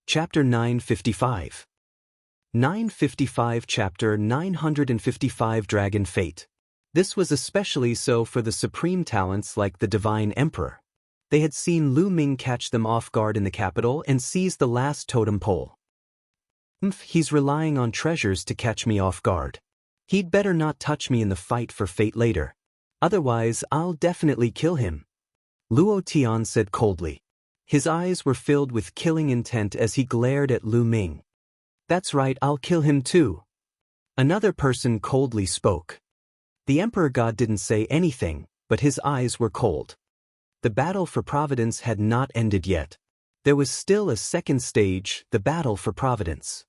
Chapter 955. 955 Chapter 955 Dragon Fate. This was especially so for the supreme talents like the Divine Emperor. They had seen Lu Ming catch them off guard in the capital and seize the last totem pole. He's relying on treasures to catch me off guard. He'd better not touch me in the fight for fate later. Otherwise, I'll definitely kill him, Luo Tian said coldly. His eyes were filled with killing intent as he glared at Lu Ming. That's right, I'll kill him too. Another person coldly spoke. The Emperor God didn't say anything, but his eyes were cold. The battle for Providence had not ended yet. There was still a second stage, the battle for Providence.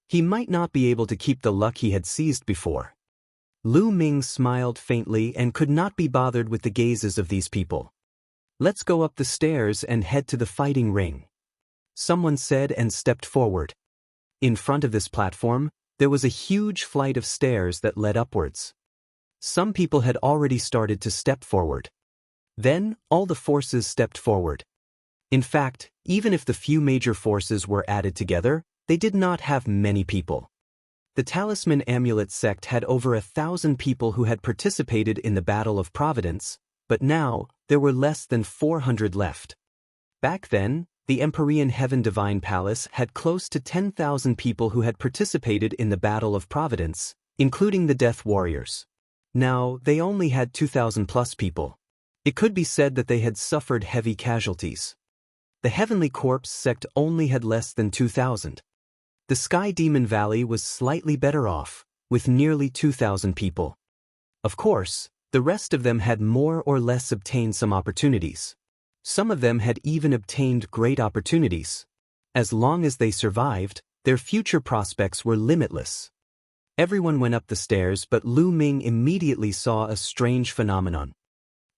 He might not be able to keep the luck he had seized before. Lu Ming smiled faintly and could not be bothered with the gazes of these people. Let's go up the stairs and head to the fighting ring, someone said and stepped forward. In front of this platform, there was a huge flight of stairs that led upwards. Some people had already started to step forward. Then, all the forces stepped forward. In fact, even if the few major forces were added together, they did not have many people. The Talisman Amulet sect had over 1,000 people who had participated in the Battle of Providence, but now, there were less than 400 left. Back then, the Empyrean Heaven Divine Palace had close to 10,000 people who had participated in the Battle of Providence, including the Death Warriors. Now, they only had 2,000 plus people. It could be said that they had suffered heavy casualties. The Heavenly Corpse sect only had less than 2,000. The Sky Demon Valley was slightly better off, with nearly 2,000 people. Of course, the rest of them had more or less obtained some opportunities. Some of them had even obtained great opportunities. As long as they survived, their future prospects were limitless. Everyone went up the stairs, but Lu Ming immediately saw a strange phenomenon.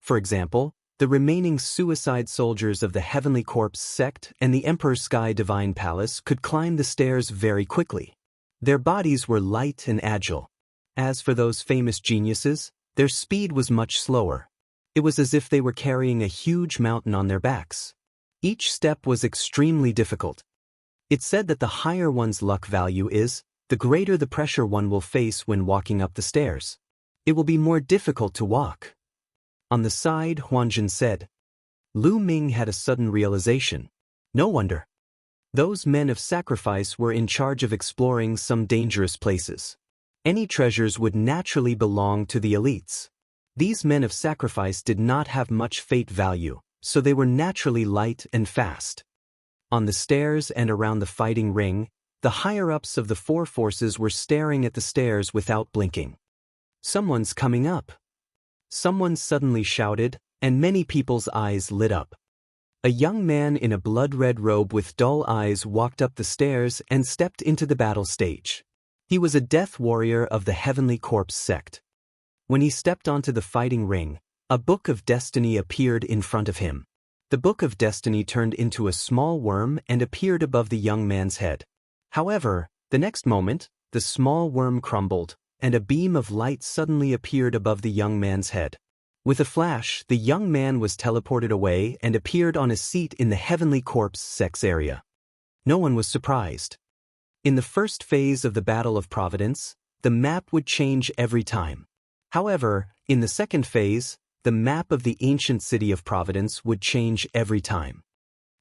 For example, the remaining suicide soldiers of the Heavenly Corpse sect and the Emperor's Sky Divine Palace could climb the stairs very quickly. Their bodies were light and agile. As for those famous geniuses, their speed was much slower. It was as if they were carrying a huge mountain on their backs. Each step was extremely difficult. It's said that the higher one's luck value is, the greater the pressure one will face when walking up the stairs. It will be more difficult to walk. On the side, Huanjun said. Lu Ming had a sudden realization. No wonder. Those men of sacrifice were in charge of exploring some dangerous places. Any treasures would naturally belong to the elites. These men of sacrifice did not have much fate value, so they were naturally light and fast. On the stairs and around the fighting ring, the higher-ups of the four forces were staring at the stairs without blinking. Someone's coming up. Someone suddenly shouted, and many people's eyes lit up. A young man in a blood-red robe with dull eyes walked up the stairs and stepped into the battle stage. He was a death warrior of the Heavenly Corpse sect. When he stepped onto the fighting ring, a Book of Destiny appeared in front of him. The Book of Destiny turned into a small worm and appeared above the young man's head. However, the next moment, the small worm crumbled, and a beam of light suddenly appeared above the young man's head. With a flash, the young man was teleported away and appeared on a seat in the Heavenly Corpse sect's area. No one was surprised. In the first phase of the Battle of Providence, the map would change every time. However, in the second phase, the map of the ancient city of Providence would change every time.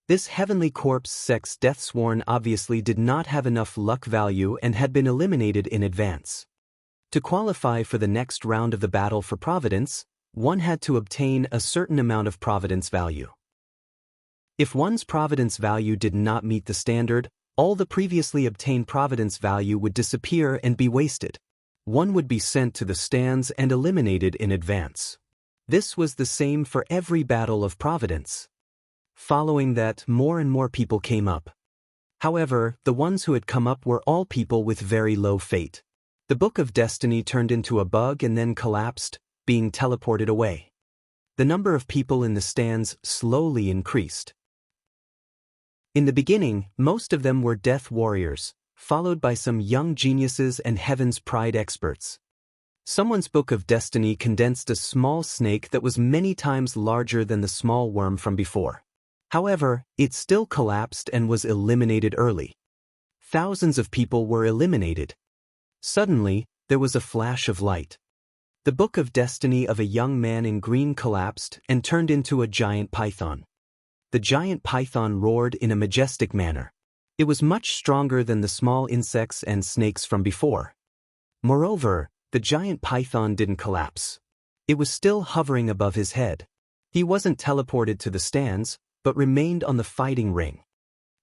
This Heavenly Corpse sect's Deathsworn obviously did not have enough luck value and had been eliminated in advance. To qualify for the next round of the Battle for Providence, one had to obtain a certain amount of Providence value. If one's Providence value did not meet the standard, all the previously obtained Providence value would disappear and be wasted. One would be sent to the stands and eliminated in advance. This was the same for every Battle of Providence. Following that, more and more people came up. However, the ones who had come up were all people with very low fate. The Book of Destiny turned into a bug and then collapsed, being teleported away. The number of people in the stands slowly increased. In the beginning, most of them were death warriors, followed by some young geniuses and Heaven's Pride experts. Someone's Book of Destiny condensed a small snake that was many times larger than the small worm from before. However, it still collapsed and was eliminated early. Thousands of people were eliminated. Suddenly, there was a flash of light. The book of destiny of a young man in green collapsed and turned into a giant python. The giant python roared in a majestic manner. It was much stronger than the small insects and snakes from before. Moreover, the giant python didn't collapse. It was still hovering above his head. He wasn't teleported to the stands, but remained on the fighting ring.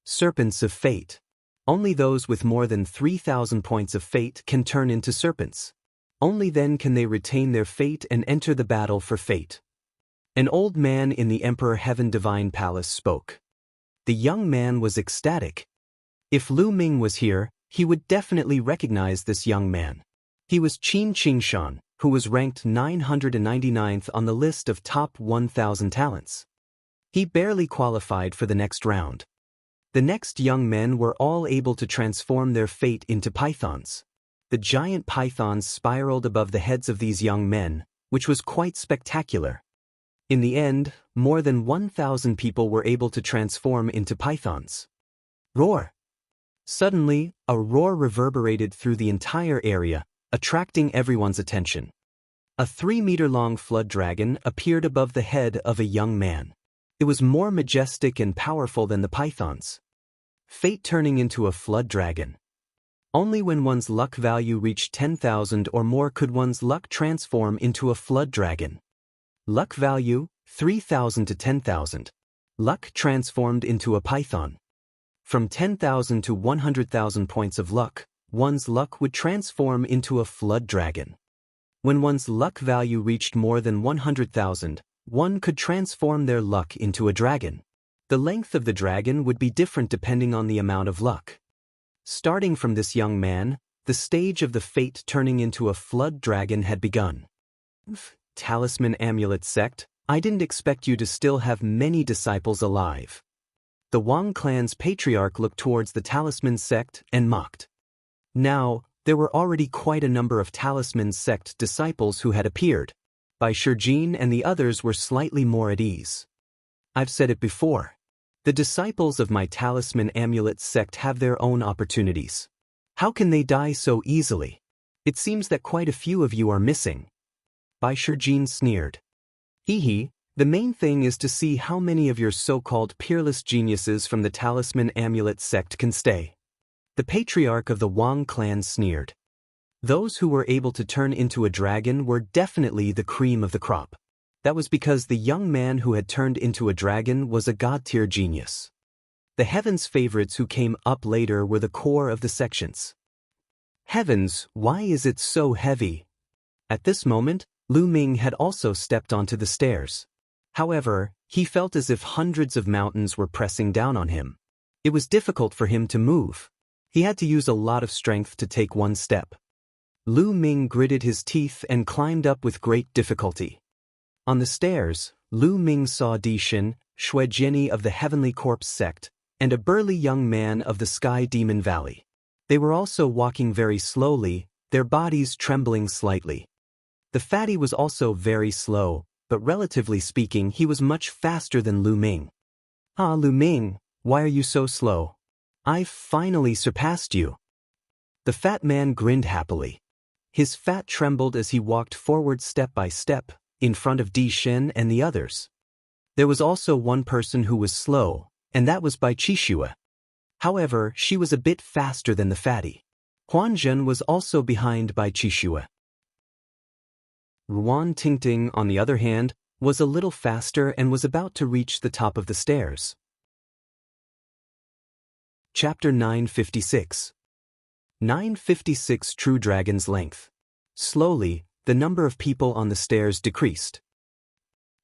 Serpents of fate. Only those with more than 3,000 points of fate can turn into serpents. Only then can they retain their fate and enter the battle for fate. An old man in the Emperor Heaven Divine Palace spoke. The young man was ecstatic. If Lu Ming was here, he would definitely recognize this young man. He was Qin Qingshan, who was ranked 999th on the list of top 1,000 talents. He barely qualified for the next round. The next young men were all able to transform their fate into pythons. The giant pythons spiraled above the heads of these young men, which was quite spectacular. In the end, more than 1,000 people were able to transform into pythons. Roar! Suddenly, a roar reverberated through the entire area, attracting everyone's attention. A 3-meter-long flood dragon appeared above the head of a young man. It was more majestic and powerful than the pythons. Fate turning into a flood dragon. Only when one's luck value reached 10,000 or more could one's luck transform into a flood dragon. Luck value, 3,000 to 10,000. Luck transformed into a python. From 10,000 to 100,000 points of luck, one's luck would transform into a flood dragon. When one's luck value reached more than 100,000, one could transform their luck into a dragon. The length of the dragon would be different depending on the amount of luck. Starting from this young man, the stage of the fate turning into a flood dragon had begun. Talisman Amulet Sect, I didn't expect you to still have many disciples alive. The Wang clan's patriarch looked towards the Talisman Sect and mocked. Now, there were already quite a number of Talisman Sect disciples who had appeared. Bai Shijin and the others were slightly more at ease. I've said it before. The disciples of my Talisman Amulet Sect have their own opportunities. How can they die so easily? It seems that quite a few of you are missing. Bai Shijin sneered. Hee, the main thing is to see how many of your so-called peerless geniuses from the Talisman Amulet Sect can stay. The patriarch of the Wang clan sneered. Those who were able to turn into a dragon were definitely the cream of the crop. That was because the young man who had turned into a dragon was a god-tier genius. The Heavens favorites who came up later were the core of the sections. Heavens, why is it so heavy? At this moment, Lu Ming had also stepped onto the stairs. However, he felt as if hundreds of mountains were pressing down on him. It was difficult for him to move. He had to use a lot of strength to take one step. Lu Ming gritted his teeth and climbed up with great difficulty. On the stairs, Lu Ming saw Di Shin, Shui Jianyi of the Heavenly Corpse sect, and a burly young man of the Sky Demon Valley. They were also walking very slowly, their bodies trembling slightly. The fatty was also very slow, but relatively speaking he was much faster than Lu Ming. Ah, Lu Ming, why are you so slow? I've finally surpassed you. The fat man grinned happily. His fat trembled as he walked forward step by step, in front of Di Shin and the others. There was also one person who was slow, and that was Bai Qixue. However, she was a bit faster than the fatty. Huanzhen was also behind Bai Qixue. Ruan Tingting, on the other hand, was a little faster and was about to reach the top of the stairs. Chapter 956. 956 True Dragon's Length. Slowly, the number of people on the stairs decreased.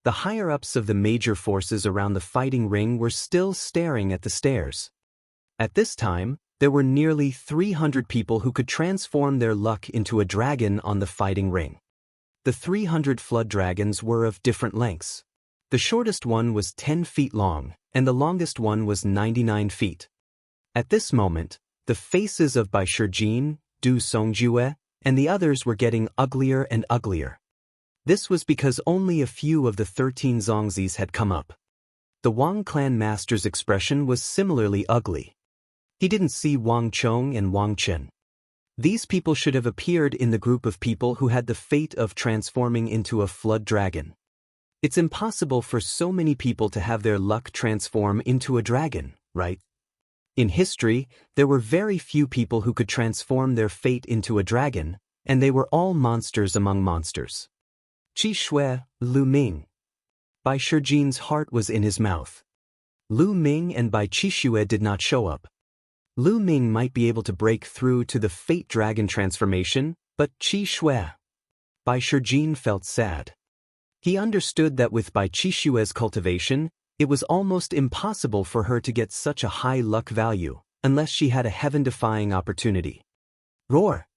The higher-ups of the major forces around the fighting ring were still staring at the stairs. At this time, there were nearly 300 people who could transform their luck into a dragon on the fighting ring. The 300 flood dragons were of different lengths. The shortest one was 10 feet long, and the longest one was 99 feet. At this moment, the faces of Bai Shijin, Du Songjue, and the others were getting uglier and uglier. This was because only a few of the 13 Zongzis had come up. The Wang clan master's expression was similarly ugly. He didn't see Wang Chong and Wang Chen. These people should have appeared in the group of people who had the fate of transforming into a flood dragon. It's impossible for so many people to have their luck transform into a dragon, right? In history, there were very few people who could transform their fate into a dragon, and they were all monsters among monsters. Qi Shui, Lu Ming. Bai Shijin's heart was in his mouth. Lu Ming and Bai Qishui did not show up. Lu Ming might be able to break through to the fate dragon transformation, but Qi Shui. Bai Shijin felt sad. He understood that with Bai Qishui's cultivation, it was almost impossible for her to get such a high luck value, unless she had a heaven-defying opportunity. Roar!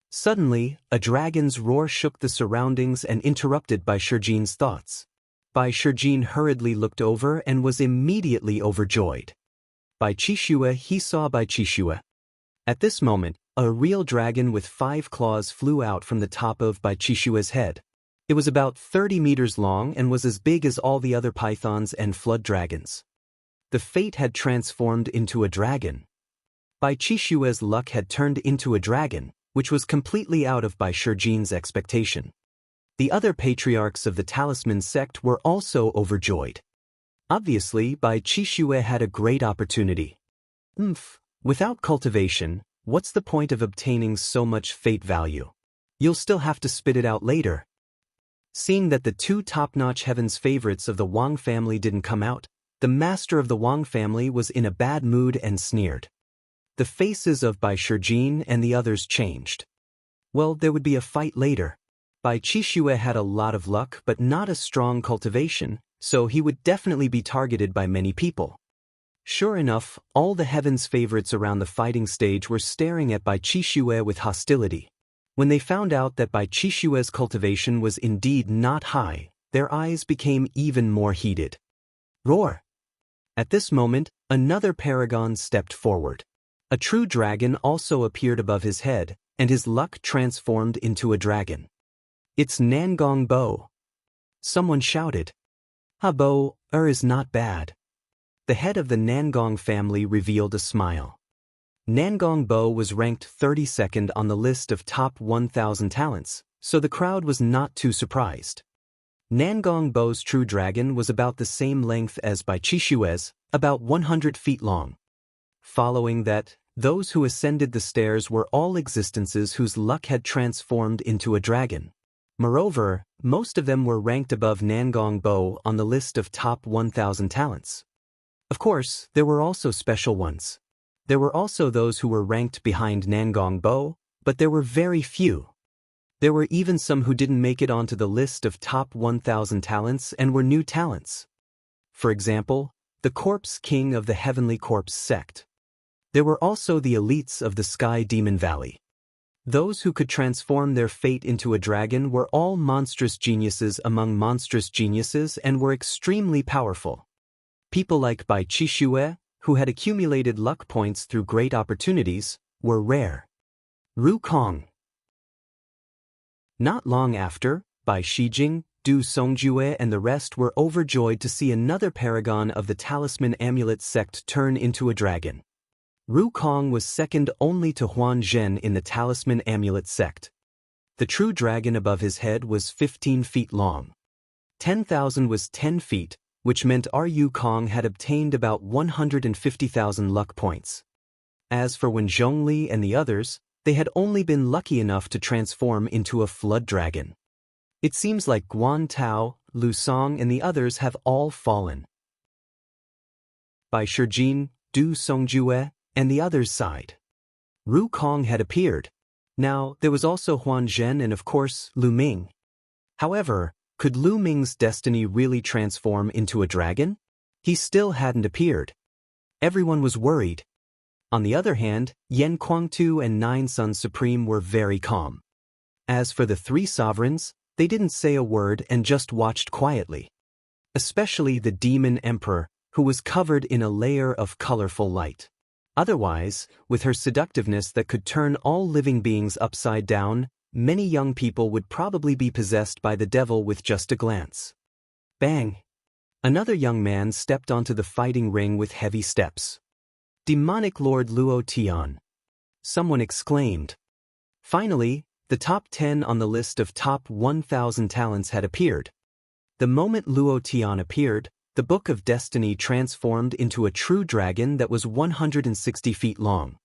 Suddenly, a dragon's roar shook the surroundings and interrupted Bai Shijin's thoughts. Bai Shijin hurriedly looked over and was immediately overjoyed. Bai Qishui, he saw Bai Qishui. At this moment, a real dragon with 5 claws flew out from the top of Bai Qishui's head. It was about 30 meters long and was as big as all the other pythons and flood dragons. The fate had transformed into a dragon. Bai Qishui's luck had turned into a dragon, which was completely out of Bai Shijin's expectation. The other patriarchs of the talisman sect were also overjoyed. Obviously, Bai Qishui had a great opportunity. Without cultivation, what's the point of obtaining so much fate value? You'll still have to spit it out later. Seeing that the 2 top-notch heavens favorites of the Wang family didn't come out, the master of the Wang family was in a bad mood and sneered. The faces of Bai Shijin and the others changed. Well, there would be a fight later. Bai Qishui had a lot of luck but not a strong cultivation, so he would definitely be targeted by many people. Sure enough, all the heavens favorites around the fighting stage were staring at Bai Qishui with hostility. When they found out that Bai Qishui's cultivation was indeed not high, their eyes became even more heated. Roar! At this moment, another paragon stepped forward. A true dragon also appeared above his head, and his luck transformed into a dragon. It's Nangong Bo. Someone shouted. Ha Bo, is not bad. The head of the Nangong family revealed a smile. Nangong Bo was ranked 32nd on the list of top 1,000 talents, so the crowd was not too surprised. Nangong Bo's true dragon was about the same length as Bai Qishui's, about 100 feet long. Following that, those who ascended the stairs were all existences whose luck had transformed into a dragon. Moreover, most of them were ranked above Nangong Bo on the list of top 1,000 talents. Of course, there were also special ones. There were also those who were ranked behind Nangong Bo, but there were very few. There were even some who didn't make it onto the list of top 1,000 talents and were new talents. For example, the Corpse King of the Heavenly Corpse sect. There were also the elites of the Sky Demon Valley. Those who could transform their fate into a dragon were all monstrous geniuses among monstrous geniuses and were extremely powerful. People like Bai Qishui, who had accumulated luck points through great opportunities, were rare. Ru Kong. Not long after, Bai Shijing, Du Songjue and the rest were overjoyed to see another paragon of the Talisman Amulet sect turn into a dragon. Ru Kong was second only to Huan Zhen in the Talisman Amulet sect. The true dragon above his head was 15 feet long. 10,000 was 10 feet, which meant Ru Kong had obtained about 150,000 luck points. As for Wen Zhongli and the others, they had only been lucky enough to transform into a flood dragon. It seems like Guan Tao, Lu Song and the others have all fallen. Bai Shijin, Du Songjue, and the others sighed. Ru Kong had appeared. Now, there was also Huan Zhen and of course, Lu Ming. However, could Lu Ming's destiny really transform into a dragon? He still hadn't appeared. Everyone was worried. On the other hand, Yen Kuangtu and Nine Suns Supreme were very calm. As for the 3 sovereigns, they didn't say a word and just watched quietly. Especially the Demon Emperor, who was covered in a layer of colorful light. Otherwise, with her seductiveness that could turn all living beings upside down, many young people would probably be possessed by the devil with just a glance. Bang! Another young man stepped onto the fighting ring with heavy steps. Demonic Lord Luo Tian. Someone exclaimed. Finally, the top 10 on the list of top 1,000 talents had appeared. The moment Luo Tian appeared, the Book of Destiny transformed into a true dragon that was 160 feet long.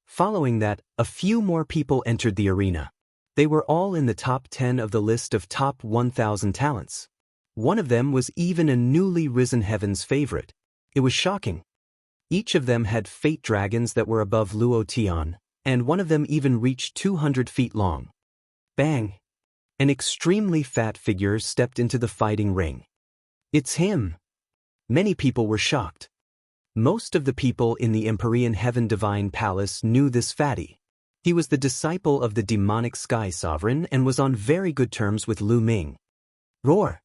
Following that, a few more people entered the arena. They were all in the top 10 of the list of top 1,000 talents. One of them was even a newly risen heaven's favorite. It was shocking. Each of them had fate dragons that were above Luo Tian, and one of them even reached 200 feet long. Bang! An extremely fat figure stepped into the fighting ring. It's him! Many people were shocked. Most of the people in the Empyrean Heaven Divine Palace knew this fatty. He was the disciple of the demonic Sky Sovereign and was on very good terms with Lu Ming. Roar!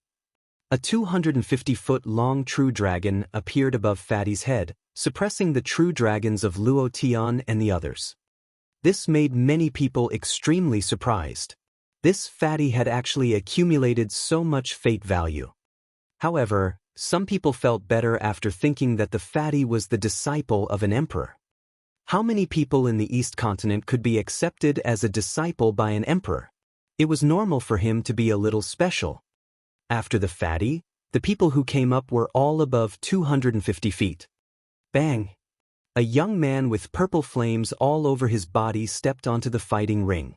A 250-foot-long true dragon appeared above Fatty's head, suppressing the true dragons of Luo Tian and the others. This made many people extremely surprised. This fatty had actually accumulated so much fate value. However, some people felt better after thinking that the fatty was the disciple of an emperor. How many people in the East Continent could be accepted as a disciple by an emperor? It was normal for him to be a little special. After the fatty, the people who came up were all above 250 feet. Bang! A young man with purple flames all over his body stepped onto the fighting ring.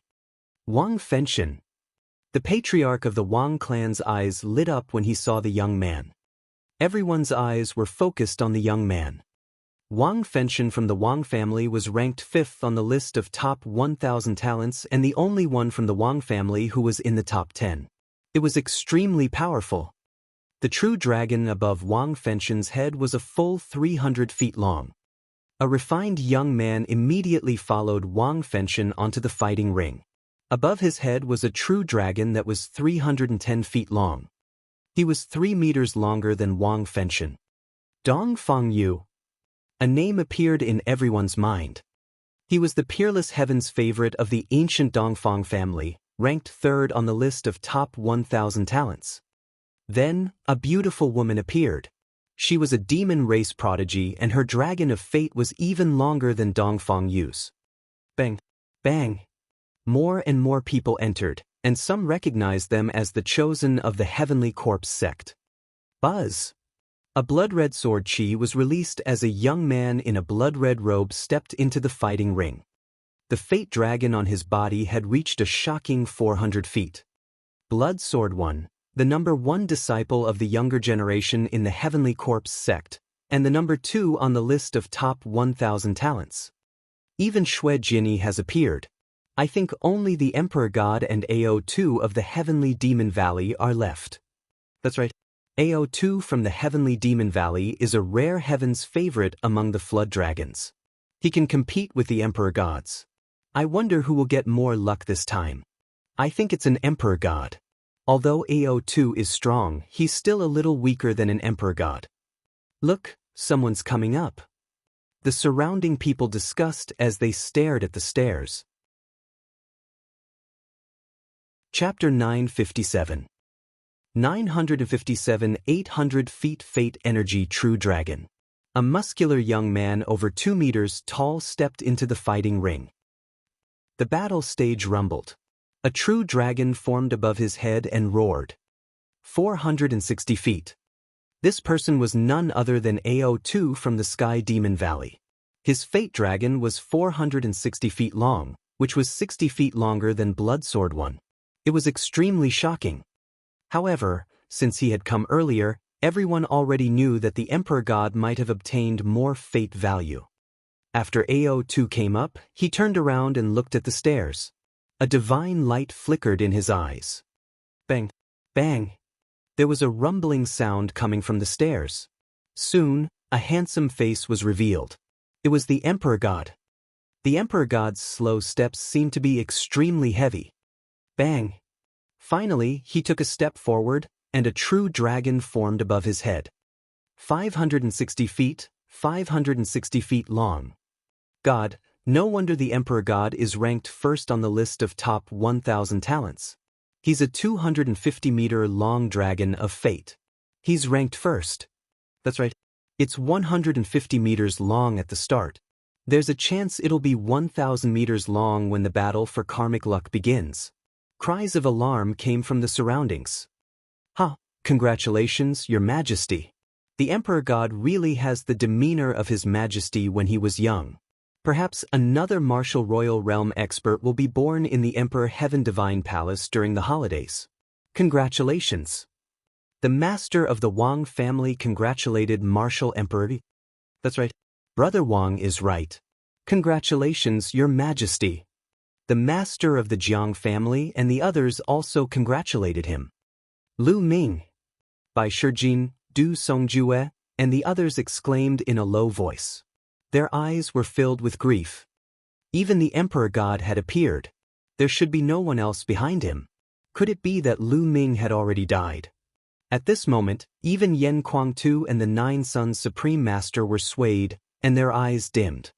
Wang Fenshin. The patriarch of the Wang clan's eyes lit up when he saw the young man. Everyone's eyes were focused on the young man. Wang Fenshin from the Wang family was ranked 5th on the list of top 1,000 talents and the only one from the Wang family who was in the top 10. It was extremely powerful. The true dragon above Wang Fenshin's head was a full 300 feet long. A refined young man immediately followed Wang Fenshin onto the fighting ring. Above his head was a true dragon that was 310 feet long. He was 3 meters longer than Wang Fenshin. Dong Fangyu. A name appeared in everyone's mind. He was the peerless heaven's favorite of the ancient Dongfang family, ranked 3rd on the list of top 1,000 talents. Then, a beautiful woman appeared. She was a demon race prodigy and her dragon of fate was even longer than Dongfang Yu's. Bang! Bang! More and more people entered, and some recognized them as the chosen of the Heavenly Corpse sect. Buzz! A blood-red sword chi was released as a young man in a blood-red robe stepped into the fighting ring. The fate dragon on his body had reached a shocking 400 feet. Blood Sword 1, the number 1 disciple of the younger generation in the Heavenly Corpse sect, and the number 2 on the list of top 1,000 talents. Even Xue Jinyi has appeared. I think only the Emperor God and AO2 of the Heavenly Demon Valley are left. That's right. AO2 from the Heavenly Demon Valley is a rare heaven's favorite among the Flood Dragons. He can compete with the Emperor Gods. I wonder who will get more luck this time. I think it's an Emperor God. Although AO2 is strong, he's still a little weaker than an Emperor God. Look, someone's coming up. The surrounding people discussed as they stared at the stairs. Chapter 957. 957 800 feet Fate Energy True Dragon. A muscular young man over 2 meters tall stepped into the fighting ring. The battle stage rumbled. A true dragon formed above his head and roared. 460 feet. This person was none other than AO2 from the Sky Demon Valley. His fate dragon was 460 feet long, which was 60 feet longer than Blood Sword 1. It was extremely shocking. However, since he had come earlier, everyone already knew that the Emperor God might have obtained more fate value. After AO2 came up, he turned around and looked at the stairs. A divine light flickered in his eyes. Bang! Bang! There was a rumbling sound coming from the stairs. Soon, a handsome face was revealed. It was the Emperor God. The Emperor God's slow steps seemed to be extremely heavy. Bang! Finally, he took a step forward, and a true dragon formed above his head. 560 feet, 560 feet long. God, no wonder the Emperor God is ranked 1st on the list of top 1,000 talents. He's a 250-meter long dragon of fate. He's ranked first. That's right. It's 150 meters long at the start. There's a chance it'll be 1,000 meters long when the battle for karmic luck begins. Cries of alarm came from the surroundings. Ha! Congratulations, Your Majesty. The Emperor God really has the demeanor of His Majesty when he was young. Perhaps another martial royal realm expert will be born in the Emperor Heaven Divine Palace during the holidays. Congratulations. The master of the Wang family congratulated Martial Emperor. That's right. Brother Wang is right. Congratulations, Your Majesty. The master of the Jiang family and the others also congratulated him. Lu Ming, Bai Shijin, Du Songjue, and the others exclaimed in a low voice. Their eyes were filled with grief. Even the Emperor God had appeared. There should be no one else behind him. Could it be that Lu Ming had already died? At this moment, even Yen Kuangtu and the Nine Sons Supreme Master were swayed, and their eyes dimmed.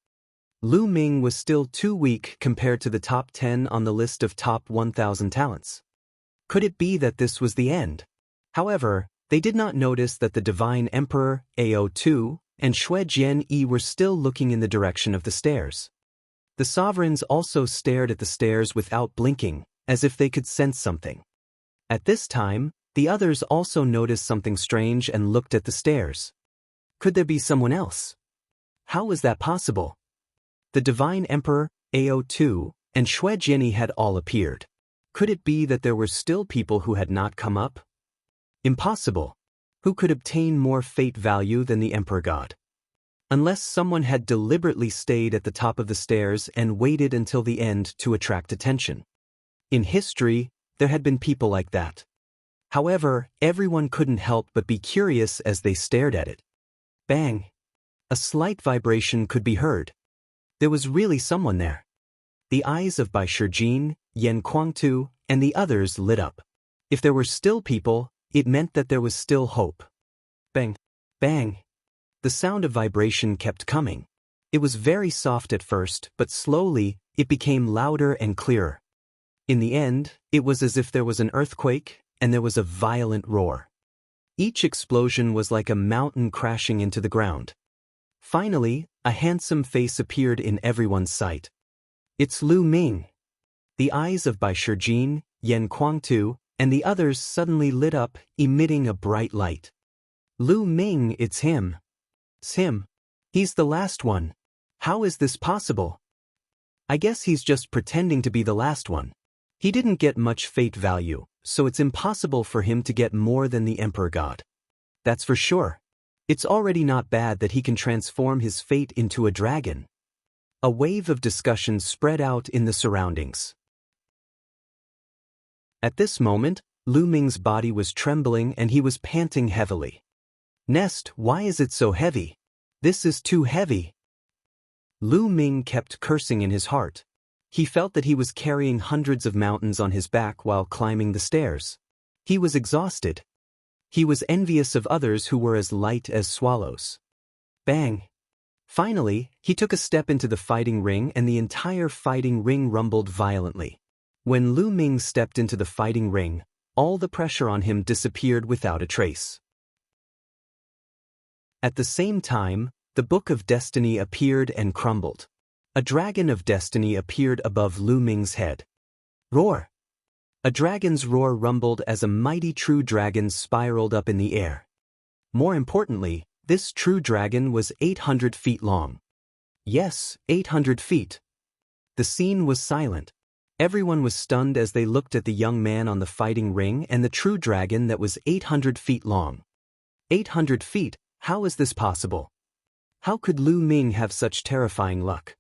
Lu Ming was still too weak compared to the top 10 on the list of top 1,000 talents. Could it be that this was the end? However, they did not notice that the Divine Emperor, Ao2, and Xue Jian-yi were still looking in the direction of the stairs. The sovereigns also stared at the stairs without blinking, as if they could sense something. At this time, the others also noticed something strange and looked at the stairs. Could there be someone else? How was that possible? The Divine Emperor, Ao2, and Xue Jian-yi had all appeared. Could it be that there were still people who had not come up? Impossible. Who could obtain more fate value than the Emperor God? Unless someone had deliberately stayed at the top of the stairs and waited until the end to attract attention. In history, there had been people like that. However, everyone couldn't help but be curious as they stared at it. Bang! A slight vibration could be heard. There was really someone there. The eyes of Bai Shijin, Yen Kuangtu, and the others lit up. If there were still people, it meant that there was still hope. Bang! Bang! The sound of vibration kept coming. It was very soft at first, but slowly, it became louder and clearer. In the end, it was as if there was an earthquake, and there was a violent roar. Each explosion was like a mountain crashing into the ground. Finally, a handsome face appeared in everyone's sight. It's Lu Ming. The eyes of Bai Shijin, Yen Kuangtu, and the others suddenly lit up, emitting a bright light. Lu Ming, it's him. It's him. He's the last one. How is this possible? I guess he's just pretending to be the last one. He didn't get much fate value, so it's impossible for him to get more than the Emperor God. That's for sure. It's already not bad that he can transform his fate into a dragon. A wave of discussion spread out in the surroundings. At this moment, Lu Ming's body was trembling and he was panting heavily. Nest, why is it so heavy? This is too heavy. Lu Ming kept cursing in his heart. He felt that he was carrying hundreds of mountains on his back while climbing the stairs. He was exhausted. He was envious of others who were as light as swallows. Bang! Finally, he took a step into the fighting ring and the entire fighting ring rumbled violently. When Lu Ming stepped into the fighting ring, all the pressure on him disappeared without a trace. At the same time, the Book of Destiny appeared and crumbled. A dragon of destiny appeared above Lu Ming's head. Roar! A dragon's roar rumbled as a mighty true dragon spiraled up in the air. More importantly, this true dragon was 800 feet long. Yes, 800 feet. The scene was silent. Everyone was stunned as they looked at the young man on the fighting ring and the true dragon that was 800 feet long. 800 feet, how is this possible? How could Lu Ming have such terrifying luck?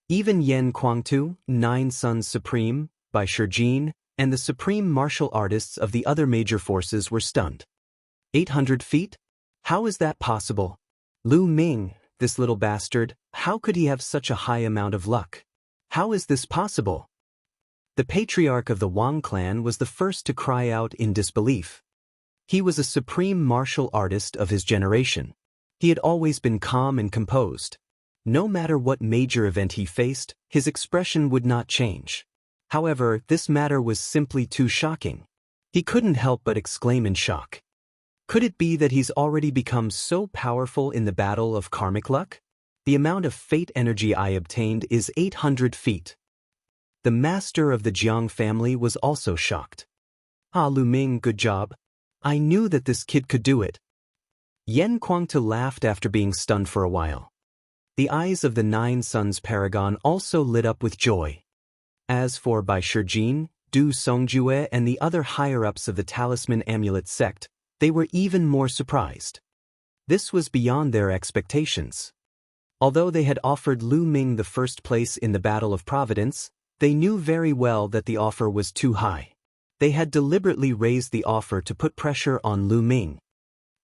Even Yen Kuangtu, Nine Sons Supreme, Bai Shijin, and the supreme martial artists of the other major forces were stunned. 800 feet? How is that possible? Lu Ming, this little bastard, how could he have such a high amount of luck? How is this possible? The patriarch of the Wang clan was the first to cry out in disbelief. He was a supreme martial artist of his generation. He had always been calm and composed. No matter what major event he faced, his expression would not change. However, this matter was simply too shocking. He couldn't help but exclaim in shock. Could it be that he's already become so powerful in the battle of karmic luck? The amount of fate energy I obtained is 800 feet. The master of the Jiang family was also shocked. Ah, Lu Ming, good job. I knew that this kid could do it. Yan Kuangte laughed after being stunned for a while. The eyes of the 9 Sons Paragon also lit up with joy. As for Bai Shijin, Du Songjue and the other higher-ups of the Talisman Amulet sect, they were even more surprised. This was beyond their expectations. Although they had offered Lu Ming the first place in the Battle of Providence, they knew very well that the offer was too high. They had deliberately raised the offer to put pressure on Lu Ming.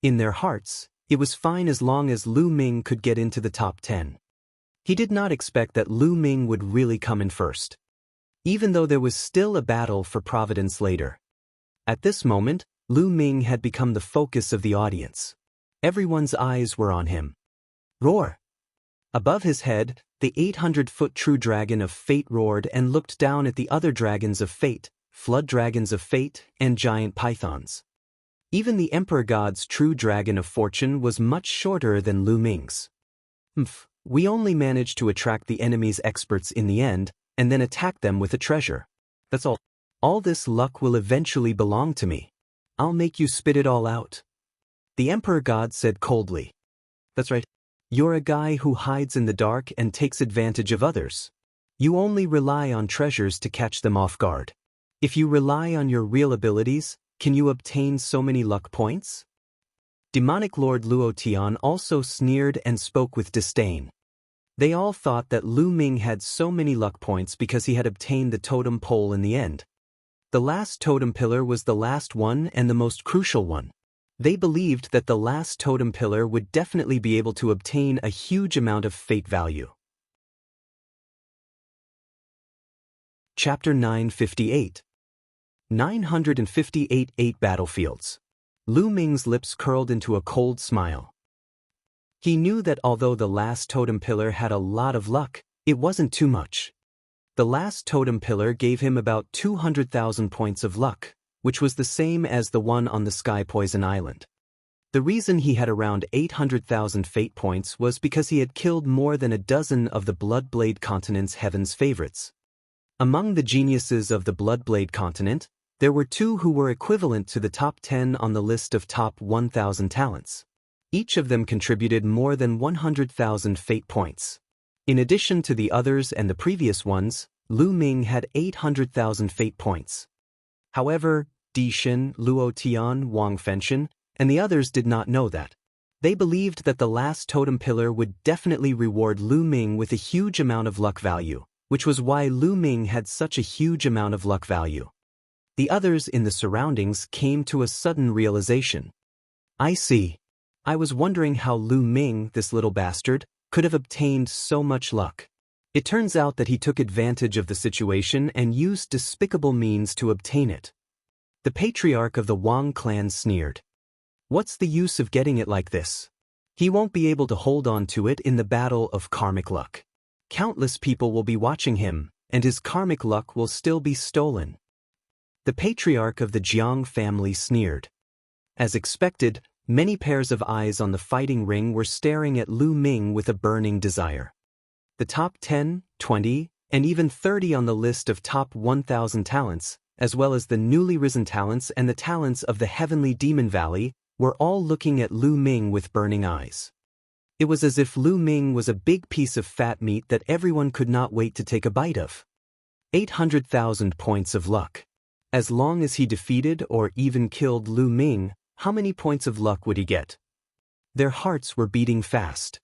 In their hearts, it was fine as long as Lu Ming could get into the top 10. He did not expect that Lu Ming would really come in first. Even though there was still a battle for Providence later. At this moment, Lu Ming had become the focus of the audience. Everyone's eyes were on him. Roar! Above his head, the 800-foot true dragon of fate roared and looked down at the other dragons of fate, flood dragons of fate, and giant pythons. Even the Emperor God's true dragon of fortune was much shorter than Lu Ming's. We only managed to attract the enemy's experts in the end, and then attack them with a treasure. That's all. All this luck will eventually belong to me. I'll make you spit it all out. The Emperor God said coldly. That's right. You're a guy who hides in the dark and takes advantage of others. You only rely on treasures to catch them off guard. If you rely on your real abilities, can you obtain so many luck points? Demonic Lord Luo Tian also sneered and spoke with disdain. They all thought that Lu Ming had so many luck points because he had obtained the totem pole in the end. The last totem pillar was the last one and the most crucial one. They believed that the last totem pillar would definitely be able to obtain a huge amount of fate value. Chapter 958. 958 8 Battlefields. Lu Ming's lips curled into a cold smile. He knew that although the last totem pillar had a lot of luck, it wasn't too much. The last totem pillar gave him about 200,000 points of luck, which was the same as the one on the Sky Poison Island. The reason he had around 800,000 fate points was because he had killed more than a dozen of the Bloodblade continent's heaven's favorites. Among the geniuses of the Bloodblade continent, there were 2 who were equivalent to the top 10 on the list of top 1,000 talents. Each of them contributed more than 100,000 fate points. In addition to the others and the previous ones, Lu Ming had 800,000 fate points. However, Di Xin, Luo Tian, Wang Fenshen, and the others did not know that. They believed that the last totem pillar would definitely reward Lu Ming with a huge amount of luck value, which was why Lu Ming had such a huge amount of luck value. The others in the surroundings came to a sudden realization. I see. I was wondering how Lu Ming, this little bastard, could have obtained so much luck. It turns out that he took advantage of the situation and used despicable means to obtain it. The patriarch of the Wang clan sneered. What's the use of getting it like this? He won't be able to hold on to it in the battle of karmic luck. Countless people will be watching him, and his karmic luck will still be stolen. The patriarch of the Jiang family sneered. As expected, many pairs of eyes on the fighting ring were staring at Lu Ming with a burning desire. The top 10, 20, and even 30 on the list of top 1,000 talents, as well as the newly risen talents and the talents of the heavenly Demon Valley, were all looking at Lu Ming with burning eyes. It was as if Lu Ming was a big piece of fat meat that everyone could not wait to take a bite of. 800,000 points of luck. As long as he defeated or even killed Lu Ming, how many points of luck would he get? Their hearts were beating fast.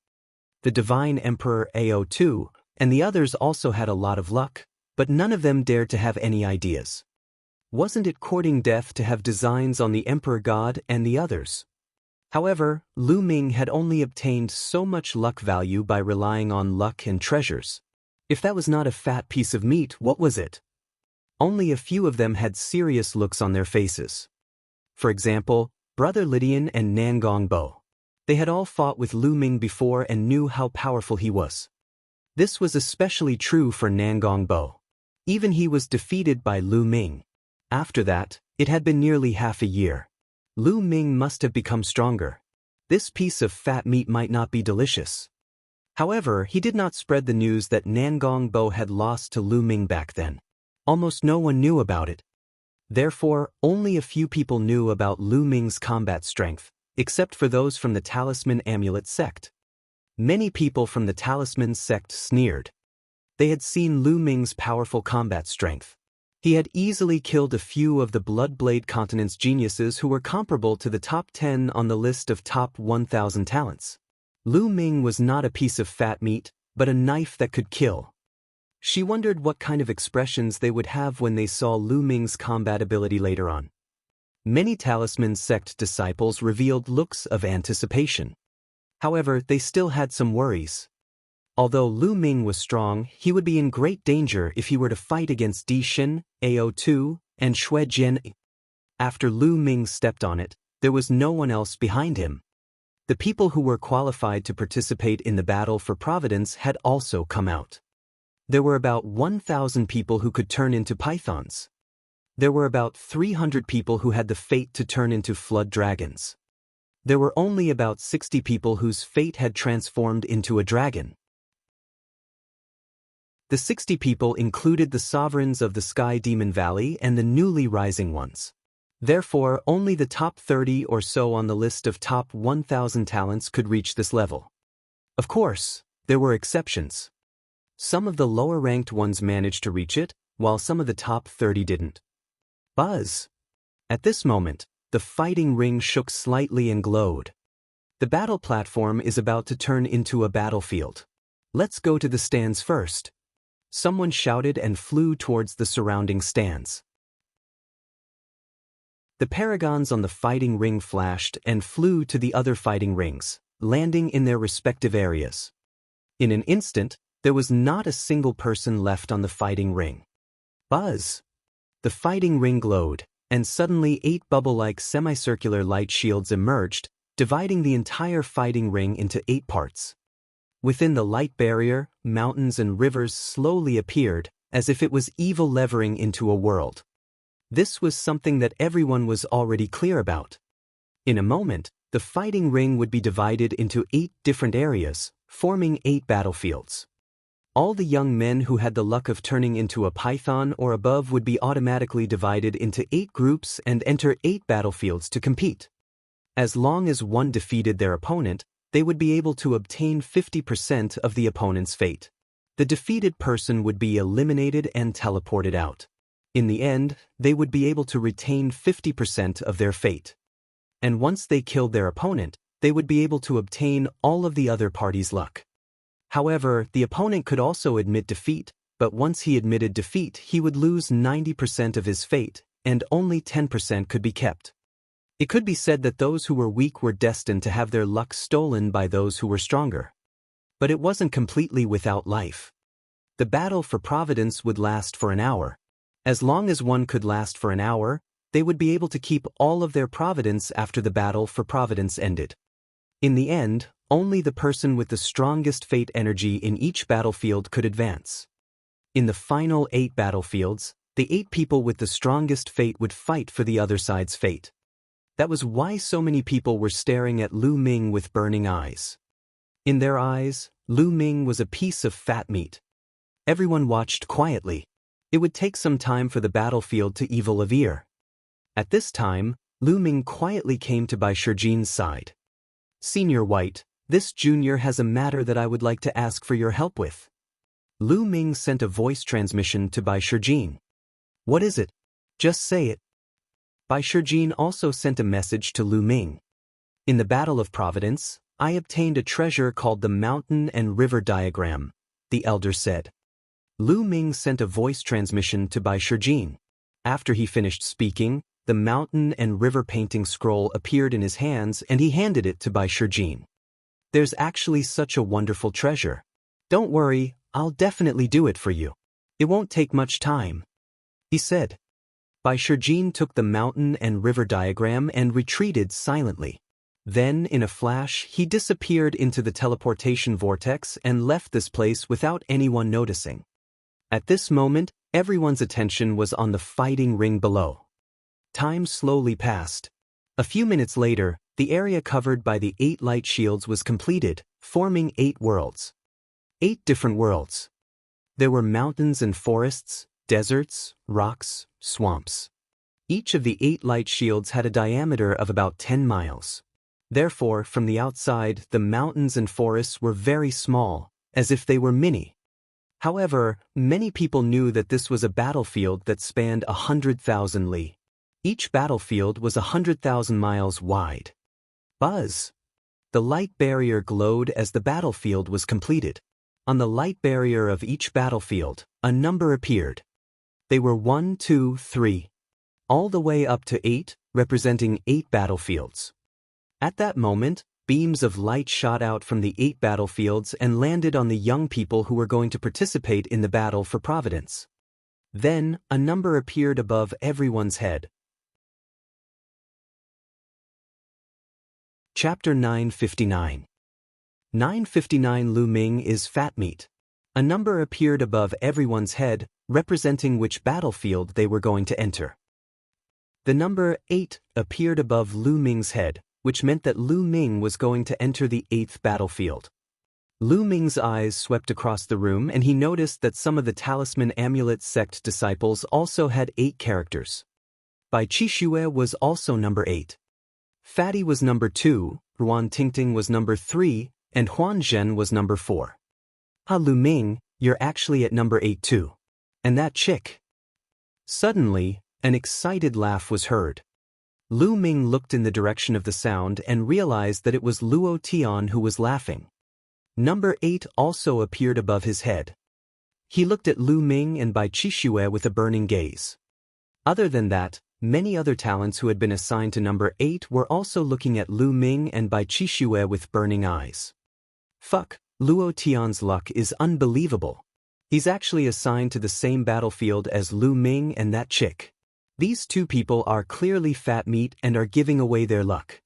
The Divine Emperor AO2 and the others also had a lot of luck, but none of them dared to have any ideas. Wasn't it courting death to have designs on the Emperor God and the others? However, Lu Ming had only obtained so much luck value by relying on luck and treasures. If that was not a fat piece of meat, what was it? Only a few of them had serious looks on their faces. For example, Brother Lydian and Nangong Bo. They had all fought with Lu Ming before and knew how powerful he was. This was especially true for Nangong Bo. Even he was defeated by Lu Ming. After that, it had been nearly half a year. Lu Ming must have become stronger. This piece of fat meat might not be delicious. However, he did not spread the news that Nangong Bo had lost to Lu Ming back then. Almost no one knew about it. Therefore, only a few people knew about Lu Ming's combat strength, except for those from the Talisman Amulet sect. Many people from the Talisman sect sneered. They had seen Lu Ming's powerful combat strength. He had easily killed a few of the Bloodblade Continent's geniuses who were comparable to the top 10 on the list of top 1,000 talents. Lu Ming was not a piece of fat meat, but a knife that could kill. She wondered what kind of expressions they would have when they saw Lu Ming's combat ability later on. Many Talisman sect disciples revealed looks of anticipation. However, they still had some worries. Although Lu Ming was strong, he would be in great danger if he were to fight against Di Xin, Ao2, and Xue Jian. After Lu Ming stepped on it, there was no one else behind him. The people who were qualified to participate in the battle for Providence had also come out. There were about 1,000 people who could turn into pythons. There were about 300 people who had the fate to turn into flood dragons. There were only about 60 people whose fate had transformed into a dragon. The 60 people included the sovereigns of the Sky Demon Valley and the newly rising ones. Therefore, only the top 30 or so on the list of top 1,000 talents could reach this level. Of course, there were exceptions. Some of the lower-ranked ones managed to reach it, while some of the top 30 didn't. Buzz! At this moment, the fighting ring shook slightly and glowed. The battle platform is about to turn into a battlefield. Let's go to the stands first. Someone shouted and flew towards the surrounding stands. The paragons on the fighting ring flashed and flew to the other fighting rings, landing in their respective areas. In an instant, there was not a single person left on the fighting ring. Buzz! The fighting ring glowed, and suddenly 8 bubble-like semicircular light shields emerged, dividing the entire fighting ring into 8 parts. Within the light barrier, mountains and rivers slowly appeared, as if it was evil levering into a world. This was something that everyone was already clear about. In a moment, the fighting ring would be divided into 8 different areas, forming 8 battlefields. All the young men who had the luck of turning into a python or above would be automatically divided into 8 groups and enter 8 battlefields to compete. As long as one defeated their opponent, they would be able to obtain 50% of the opponent's fate. The defeated person would be eliminated and teleported out. In the end, they would be able to retain 50% of their fate. And once they killed their opponent, they would be able to obtain all of the other party's luck. However, the opponent could also admit defeat, but once he admitted defeat, he would lose 90% of his fate, and only 10% could be kept. It could be said that those who were weak were destined to have their luck stolen by those who were stronger. But it wasn't completely without life. The battle for Providence would last for an hour. As long as one could last for an hour, they would be able to keep all of their Providence after the battle for Providence ended. In the end, only the person with the strongest fate energy in each battlefield could advance. In the final 8 battlefields, the 8 people with the strongest fate would fight for the other side's fate. That was why so many people were staring at Lu Ming with burning eyes. In their eyes, Lu Ming was a piece of fat meat. Everyone watched quietly. It would take some time for the battlefield to evolve. At this time, Lu Ming quietly came to Bai Shijin's side. "Senior White, this junior has a matter that I would like to ask for your help with." Lu Ming sent a voice transmission to Bai Shijin. "What is it? Just say it." Bai Shijin also sent a message to Lu Ming. "In the Battle of Providence, I obtained a treasure called the Mountain and River Diagram," the elder said. Lu Ming sent a voice transmission to Bai Shijin. After he finished speaking, the mountain and river painting scroll appeared in his hands and he handed it to Bai Shijin. "There's actually such a wonderful treasure. Don't worry, I'll definitely do it for you. It won't take much time," he said. Bai Shijin took the mountain and river diagram and retreated silently. Then, in a flash, he disappeared into the teleportation vortex and left this place without anyone noticing. At this moment, everyone's attention was on the fighting ring below. Time slowly passed. A few minutes later, the area covered by the 8 light shields was completed, forming 8 worlds. 8 different worlds. There were mountains and forests, deserts, rocks, swamps. Each of the 8 light shields had a diameter of about 10 miles. Therefore, from the outside, the mountains and forests were very small, as if they were mini. However, many people knew that this was a battlefield that spanned 100,000 li. Each battlefield was 100,000 miles wide. Buzz! The light barrier glowed as the battlefield was completed. On the light barrier of each battlefield, a number appeared. They were 1, 2, 3, all the way up to 8, representing 8 battlefields. At that moment, beams of light shot out from the 8 battlefields and landed on the young people who were going to participate in the battle for Providence. Then, a number appeared above everyone's head. Chapter 959. 959 Lu Ming is fat meat. A number appeared above everyone's head, representing which battlefield they were going to enter. The number 8 appeared above Lu Ming's head, which meant that Lu Ming was going to enter the 8th battlefield. Lu Ming's eyes swept across the room and he noticed that some of the talisman amulet sect disciples also had 8 characters. Bai Qixue was also number 8. Fatty was number 2, Ruan Tingting was number 3, and Huan Zhen was number 4. Ha Lu Ming, you're actually at number 8 too. And that chick. Suddenly, an excited laugh was heard. Lu Ming looked in the direction of the sound and realized that it was Luo Tian who was laughing. Number 8 also appeared above his head. He looked at Lu Ming and Bai Qixue with a burning gaze. Other than that, many other talents who had been assigned to number 8 were also looking at Lu Ming and Bai Qixue with burning eyes. Fuck, Luo Tian's luck is unbelievable. He's actually assigned to the same battlefield as Lu Ming and that chick. These 2 people are clearly fat meat and are giving away their luck.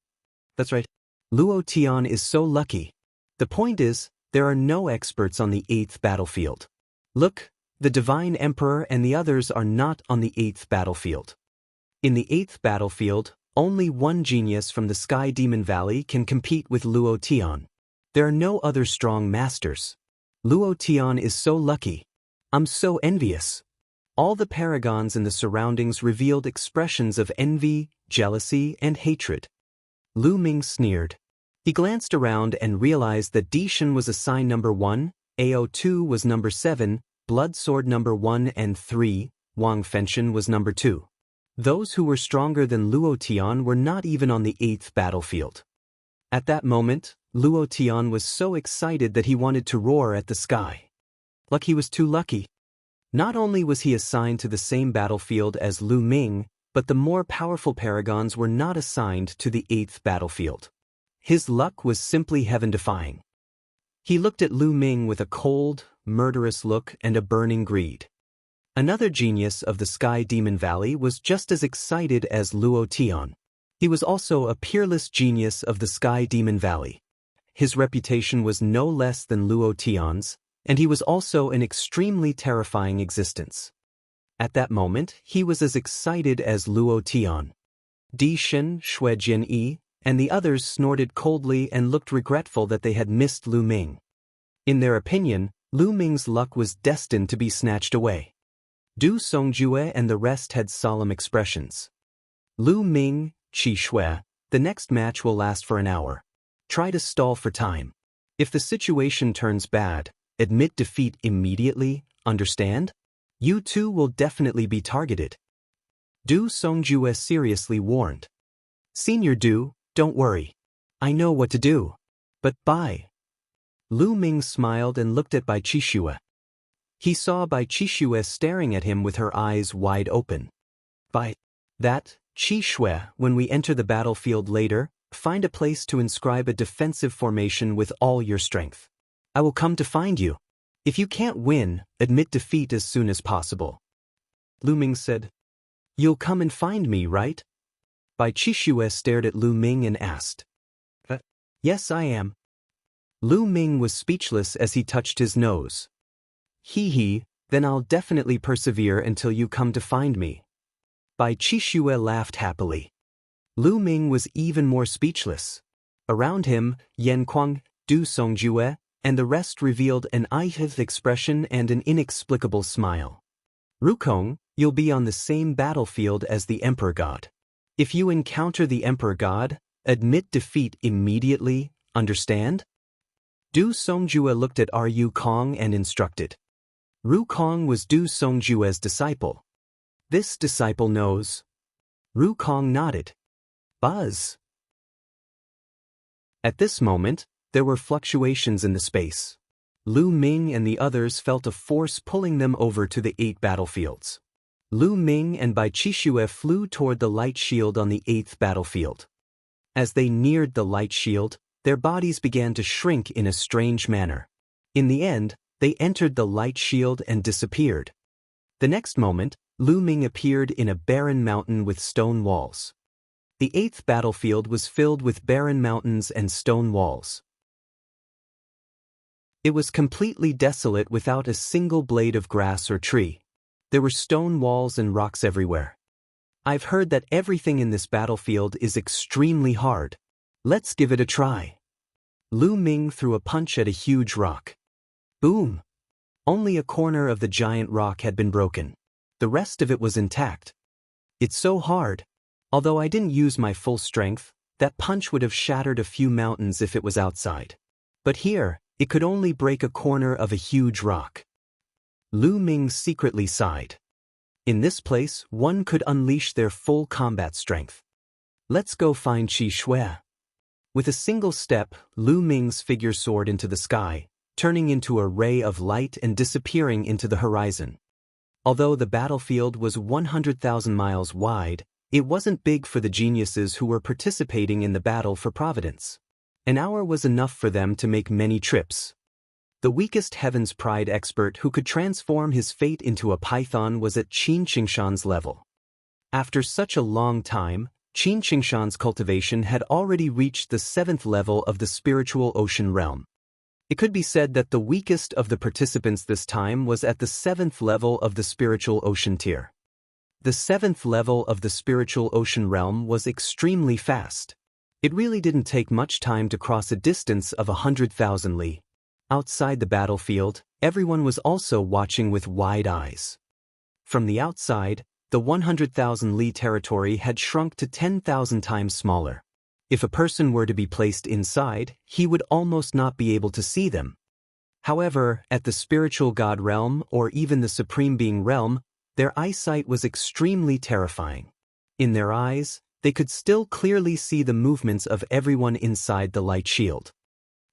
That's right. Luo Tian is so lucky. The point is, there are no experts on the 8th battlefield. Look, the Divine Emperor and the others are not on the 8th battlefield. In the 8th battlefield, only one genius from the Sky Demon Valley can compete with Luo Tian. There are no other strong masters. Luo Tian is so lucky. I'm so envious. All the paragons in the surroundings revealed expressions of envy, jealousy, and hatred. Lu Ming sneered. He glanced around and realized that Dishan was assigned number 1, AO2 was number 7, Blood Sword number 1 and 3, Wang Fenshin was number 2. Those who were stronger than Luo Tian were not even on the 8th battlefield. At that moment, Luo Tian was so excited that he wanted to roar at the sky. Like he was too lucky. Not only was he assigned to the same battlefield as Lu Ming, but the more powerful paragons were not assigned to the 8th battlefield. His luck was simply heaven-defying. He looked at Lu Ming with a cold, murderous look and a burning greed. Another genius of the Sky Demon Valley was just as excited as Luo Tian. He was also a peerless genius of the Sky Demon Valley. His reputation was no less than Luo Tian's, and he was also an extremely terrifying existence. At that moment, he was as excited as Luo Tian. Dishan, Xue Jinyi, and the others snorted coldly and looked regretful that they had missed Lu Ming. In their opinion, Lu Ming's luck was destined to be snatched away. Du Songjue and the rest had solemn expressions. Lu Ming, Qi Shui, the next match will last for an hour. Try to stall for time. If the situation turns bad, admit defeat immediately, understand? You too will definitely be targeted. Du Songjue seriously warned. Senior Du, don't worry. I know what to do. But bye. Lu Ming smiled and looked at Bai Qixue. He saw Bai Qixue staring at him with her eyes wide open. By that, Qi Shui, when we enter the battlefield later, find a place to inscribe a defensive formation with all your strength. I will come to find you. If you can't win, admit defeat as soon as possible. Lu Ming said, You'll come and find me, right? Bai Qixue stared at Lu Ming and asked. Yes, I am. Lu Ming was speechless as he touched his nose. Hee, then I'll definitely persevere until you come to find me. Bai Qixue laughed happily. Lu Ming was even more speechless. Around him, Yan Kuang, Du Songjue, and the rest revealed an ive expression and an inexplicable smile. Rukong, you'll be on the same battlefield as the Emperor God. If you encounter the Emperor God, admit defeat immediately, understand? Du Songjue looked at Ru Kong and instructed. Ru Kong was Du Songjue's disciple. This disciple knows. Ru Kong nodded. Buzz. At this moment, there were fluctuations in the space. Lu Ming and the others felt a force pulling them over to the 8 battlefields. Lu Ming and Bai Qixue flew toward the light shield on the 8th battlefield. As they neared the light shield, their bodies began to shrink in a strange manner. In the end, they entered the light shield and disappeared. The next moment, Lu Ming appeared in a barren mountain with stone walls. The 8th battlefield was filled with barren mountains and stone walls. It was completely desolate without a single blade of grass or tree. There were stone walls and rocks everywhere. I've heard that everything in this battlefield is extremely hard. Let's give it a try. Lu Ming threw a punch at a huge rock. Boom! Only a corner of the giant rock had been broken. The rest of it was intact. It's so hard. Although I didn't use my full strength, that punch would have shattered a few mountains if it was outside. But here, it could only break a corner of a huge rock. Lu Ming secretly sighed. In this place, one could unleash their full combat strength. Let's go find Qi Shui. With a single step, Lu Ming's figure soared into the sky, turning into a ray of light and disappearing into the horizon. Although the battlefield was 100,000 miles wide, it wasn't big for the geniuses who were participating in the battle for Providence. An hour was enough for them to make many trips. The weakest Heaven's Pride expert who could transform his fate into a python was at Qin Qingshan's level. After such a long time, Qin Qingshan's cultivation had already reached the 7th level of the spiritual ocean realm. It could be said that the weakest of the participants this time was at the 7th level of the spiritual ocean tier. The 7th level of the spiritual ocean realm was extremely fast. It really didn't take much time to cross a distance of 100,000 li. Outside the battlefield, everyone was also watching with wide eyes. From the outside, the 100,000 li territory had shrunk to 10,000 times smaller. If a person were to be placed inside, he would almost not be able to see them. However, at the spiritual god realm or even the supreme being realm, their eyesight was extremely terrifying. In their eyes, they could still clearly see the movements of everyone inside the light shield.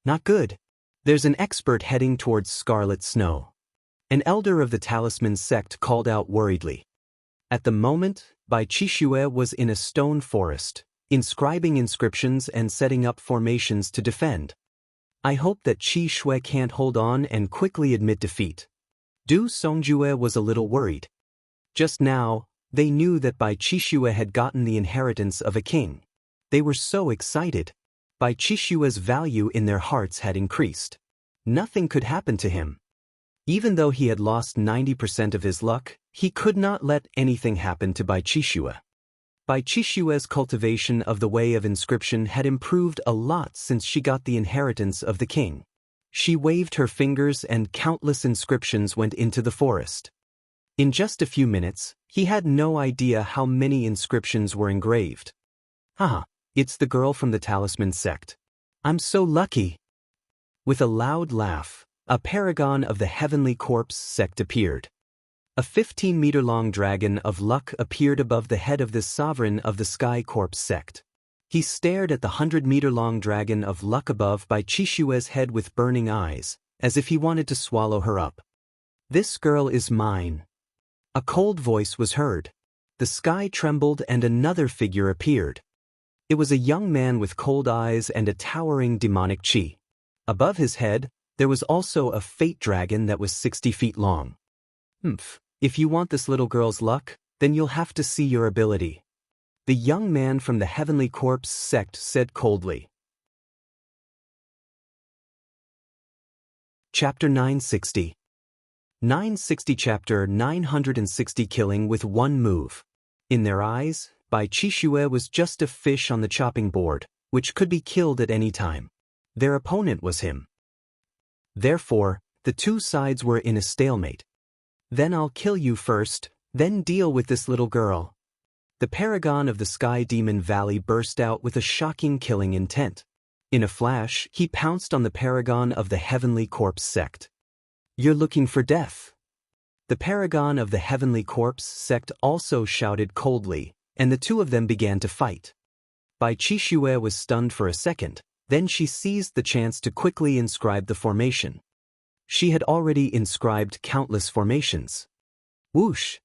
Not good. There's an expert heading towards Scarlet Snow. An elder of the Talisman sect called out worriedly. At the moment, Bai Qixue was in a stone forest, inscribing inscriptions and setting up formations to defend. I hope that Qi Shui can't hold on and quickly admit defeat. Du Songjue was a little worried. Just now, they knew that Bai Qixue had gotten the inheritance of a king. They were so excited. Bai Qixue's value in their hearts had increased. Nothing could happen to him. Even though he had lost 90% of his luck, he could not let anything happen to Bai Qixue. Bai Qixue's cultivation of the way of inscription had improved a lot since she got the inheritance of the king. She waved her fingers and countless inscriptions went into the forest. In just a few minutes, he had no idea how many inscriptions were engraved. Haha. It's the girl from the Talisman sect. I'm so lucky. With a loud laugh, a paragon of the Heavenly Corpse sect appeared. A 15-meter-long dragon of luck appeared above the head of this sovereign of the Sky Corpse sect. He stared at the 100-meter-long dragon of luck above Bai Qixue's head with burning eyes, as if he wanted to swallow her up. This girl is mine. A cold voice was heard. The sky trembled and another figure appeared. It was a young man with cold eyes and a towering demonic chi. Above his head, there was also a fate dragon that was 60 feet long. If you want this little girl's luck, then you'll have to see your ability. The young man from the Heavenly Corpse sect said coldly. Chapter 960. 960 Chapter 960 Killing with one move. In their eyes, Bai Qixue was just a fish on the chopping board, which could be killed at any time. Their opponent was him. Therefore, the two sides were in a stalemate. Then I'll kill you first, then deal with this little girl. The paragon of the Sky Demon Valley burst out with a shocking killing intent. In a flash, he pounced on the paragon of the Heavenly Corpse sect. You're looking for death. The paragon of the Heavenly Corpse sect also shouted coldly, and the two of them began to fight. Bai Qixue was stunned for a second, then she seized the chance to quickly inscribe the formation. She had already inscribed countless formations. Whoosh!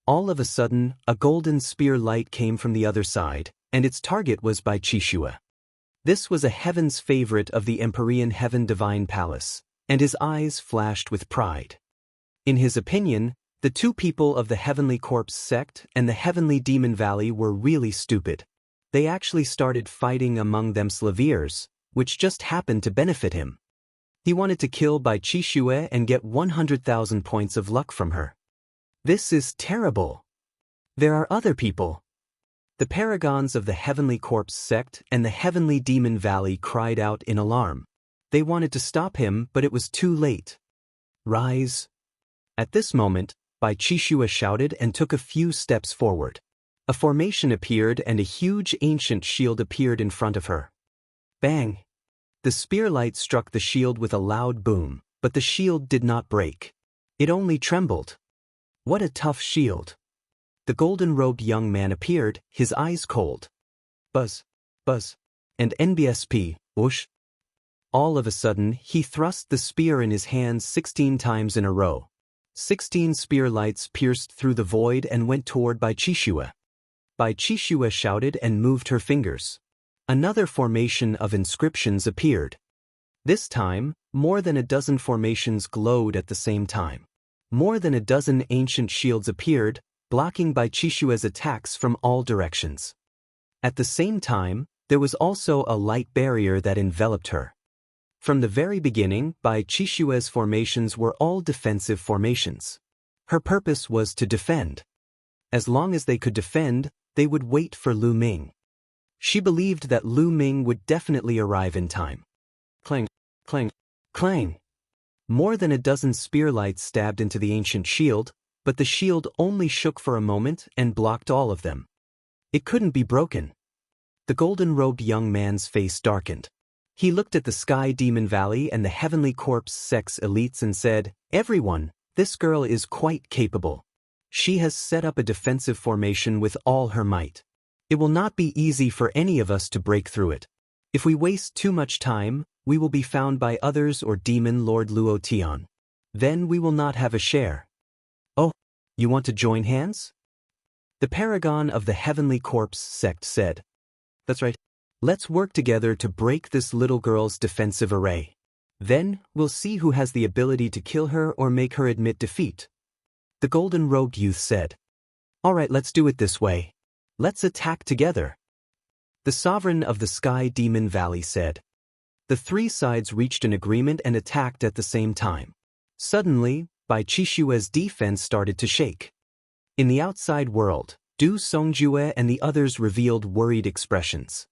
All of a sudden, a golden spear light came from the other side, and its target was Bai Qixue. This was a heaven's favorite of the Empyrean Heaven Divine Palace, and his eyes flashed with pride. In his opinion, the two people of the Heavenly Corpse sect and the Heavenly Demon Valley were really stupid. They actually started fighting among themselves, which just happened to benefit him. He wanted to kill Bai Qixue and get 100,000 points of luck from her. This is terrible. There are other people. The paragons of the Heavenly Corpse sect and the Heavenly Demon Valley cried out in alarm. They wanted to stop him, but it was too late. Rise. At this moment, Bai Qixue shouted and took a few steps forward. A formation appeared and a huge ancient shield appeared in front of her. Bang! The spear light struck the shield with a loud boom, but the shield did not break. It only trembled. What a tough shield! The golden-robed young man appeared, his eyes cold. Buzz, buzz, and NBSP, whoosh. All of a sudden, he thrust the spear in his hands 16 times in a row. 16 spear lights pierced through the void and went toward Bai Qixue. Bai Qixue shouted and moved her fingers. Another formation of inscriptions appeared. This time, more than a dozen formations glowed at the same time. More than a dozen ancient shields appeared, blocking Bai Qixue's attacks from all directions. At the same time, there was also a light barrier that enveloped her. From the very beginning, Bai Qixue's formations were all defensive formations. Her purpose was to defend. As long as they could defend, they would wait for Lu Ming. She believed that Lu Ming would definitely arrive in time. Clang, clang, clang. More than a dozen spear lights stabbed into the ancient shield, but the shield only shook for a moment and blocked all of them. It couldn't be broken. The golden-robed young man's face darkened. He looked at the Sky Demon Valley and the Heavenly Corpse sect's elites and said, "Everyone, this girl is quite capable. She has set up a defensive formation with all her might. It will not be easy for any of us to break through it. If we waste too much time, we will be found by others or Demon Lord Luo Tian. Then we will not have a share." "Oh, you want to join hands?" The paragon of the Heavenly Corpse sect said. "That's right. Let's work together to break this little girl's defensive array. Then, we'll see who has the ability to kill her or make her admit defeat." The golden-robed youth said. "All right, let's do it this way. Let's attack together." The sovereign of the Sky Demon Valley said. The three sides reached an agreement and attacked at the same time. Suddenly, Bai Qixue's defense started to shake. In the outside world, Du Songjue and the others revealed worried expressions.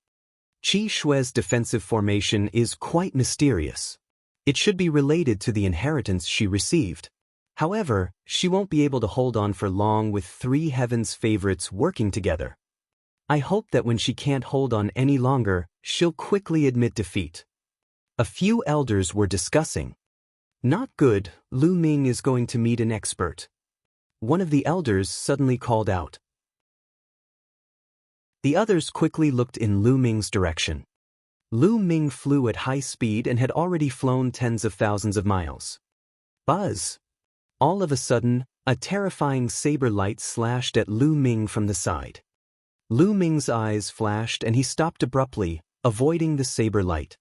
Qi Shue's defensive formation is quite mysterious. It should be related to the inheritance she received. However, she won't be able to hold on for long with three heaven's favorites working together. I hope that when she can't hold on any longer, she'll quickly admit defeat. A few elders were discussing. Not good, Lu Ming is going to meet an expert. One of the elders suddenly called out. The others quickly looked in Lu Ming's direction. Lu Ming flew at high speed and had already flown tens of thousands of miles. Buzz! All of a sudden, a terrifying saber light slashed at Lu Ming from the side. Lu Ming's eyes flashed and he stopped abruptly, avoiding the saber light.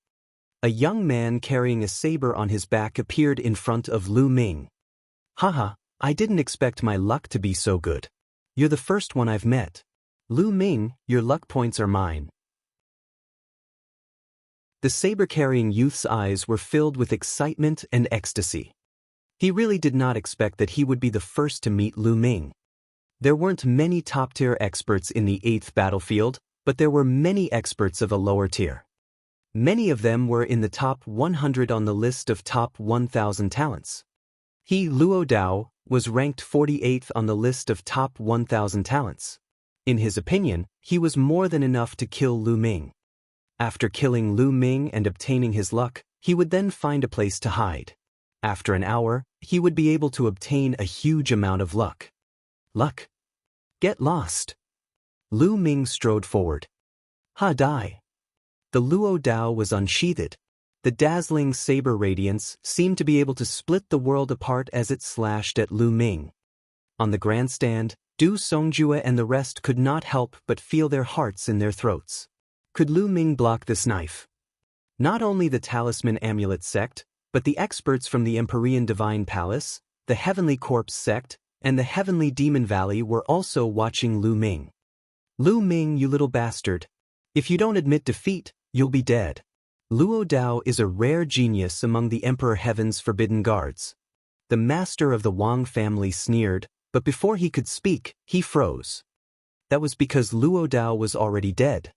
A young man carrying a saber on his back appeared in front of Lu Ming. "Haha, I didn't expect my luck to be so good. You're the first one I've met. Lu Ming, your luck points are mine." The saber-carrying youth's eyes were filled with excitement and ecstasy. He really did not expect that he would be the first to meet Lu Ming. There weren't many top-tier experts in the 8th battlefield, but there were many experts of a lower tier. Many of them were in the top 100 on the list of top 1,000 talents. Luo Dao, was ranked 48th on the list of top 1,000 talents. In his opinion, he was more than enough to kill Lu Ming. After killing Lu Ming and obtaining his luck, he would then find a place to hide. After an hour, he would be able to obtain a huge amount of luck. Luck. Get lost. Lu Ming strode forward. Die. The Luo Dao was unsheathed. The dazzling saber radiance seemed to be able to split the world apart as it slashed at Lu Ming. On the grandstand, Du Songjue and the rest could not help but feel their hearts in their throats. Could Lu Ming block this knife? Not only the Talisman Amulet sect, but the experts from the Empyrean Divine Palace, the Heavenly Corpse sect, and the Heavenly Demon Valley were also watching Lu Ming. Lu Ming, you little bastard. If you don't admit defeat, you'll be dead. Luo Dao is a rare genius among the Emperor Heaven's forbidden guards. The master of the Wang family sneered, but before he could speak, he froze. That was because Luo Dao was already dead.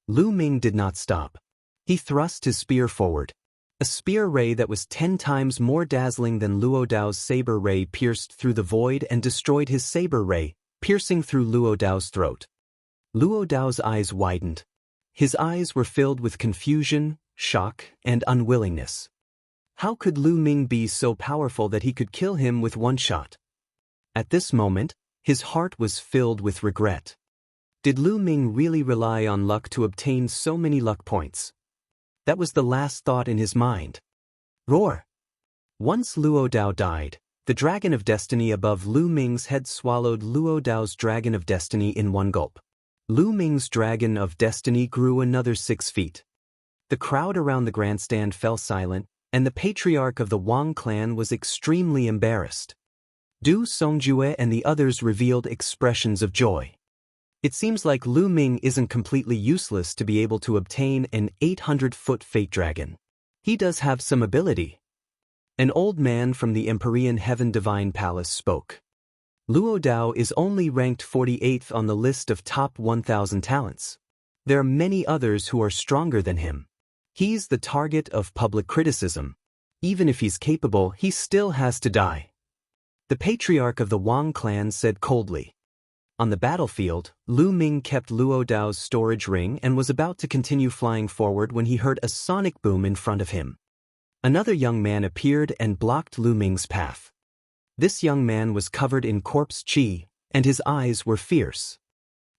Lu Ming did not stop. He thrust his spear forward. A spear ray that was 10 times more dazzling than Luo Dao's saber ray pierced through the void and destroyed his saber ray, piercing through Luo Dao's throat. Luo Dao's eyes widened. His eyes were filled with confusion, shock, and unwillingness. How could Lu Ming be so powerful that he could kill him with one shot? At this moment, his heart was filled with regret. Did Lu Ming really rely on luck to obtain so many luck points? That was the last thought in his mind. Roar! Once Luo Dao died, the Dragon of Destiny above Lu Ming's head swallowed Luo Dao's Dragon of Destiny in one gulp. Lu Ming's Dragon of Destiny grew another 6 feet. The crowd around the grandstand fell silent, and the patriarch of the Wang clan was extremely embarrassed. Du Songjue and the others revealed expressions of joy. It seems like Lu Ming isn't completely useless to be able to obtain an 800-foot fate dragon. He does have some ability. An old man from the Empyrean Heaven Divine Palace spoke. Luo Dao is only ranked 48th on the list of top 1,000 talents. There are many others who are stronger than him. He's the target of public criticism. Even if he's capable, he still has to die. The patriarch of the Wang clan said coldly. On the battlefield, Lu Ming kept Luo Dao's storage ring and was about to continue flying forward when he heard a sonic boom in front of him. Another young man appeared and blocked Lu Ming's path. This young man was covered in corpse chi, and his eyes were fierce.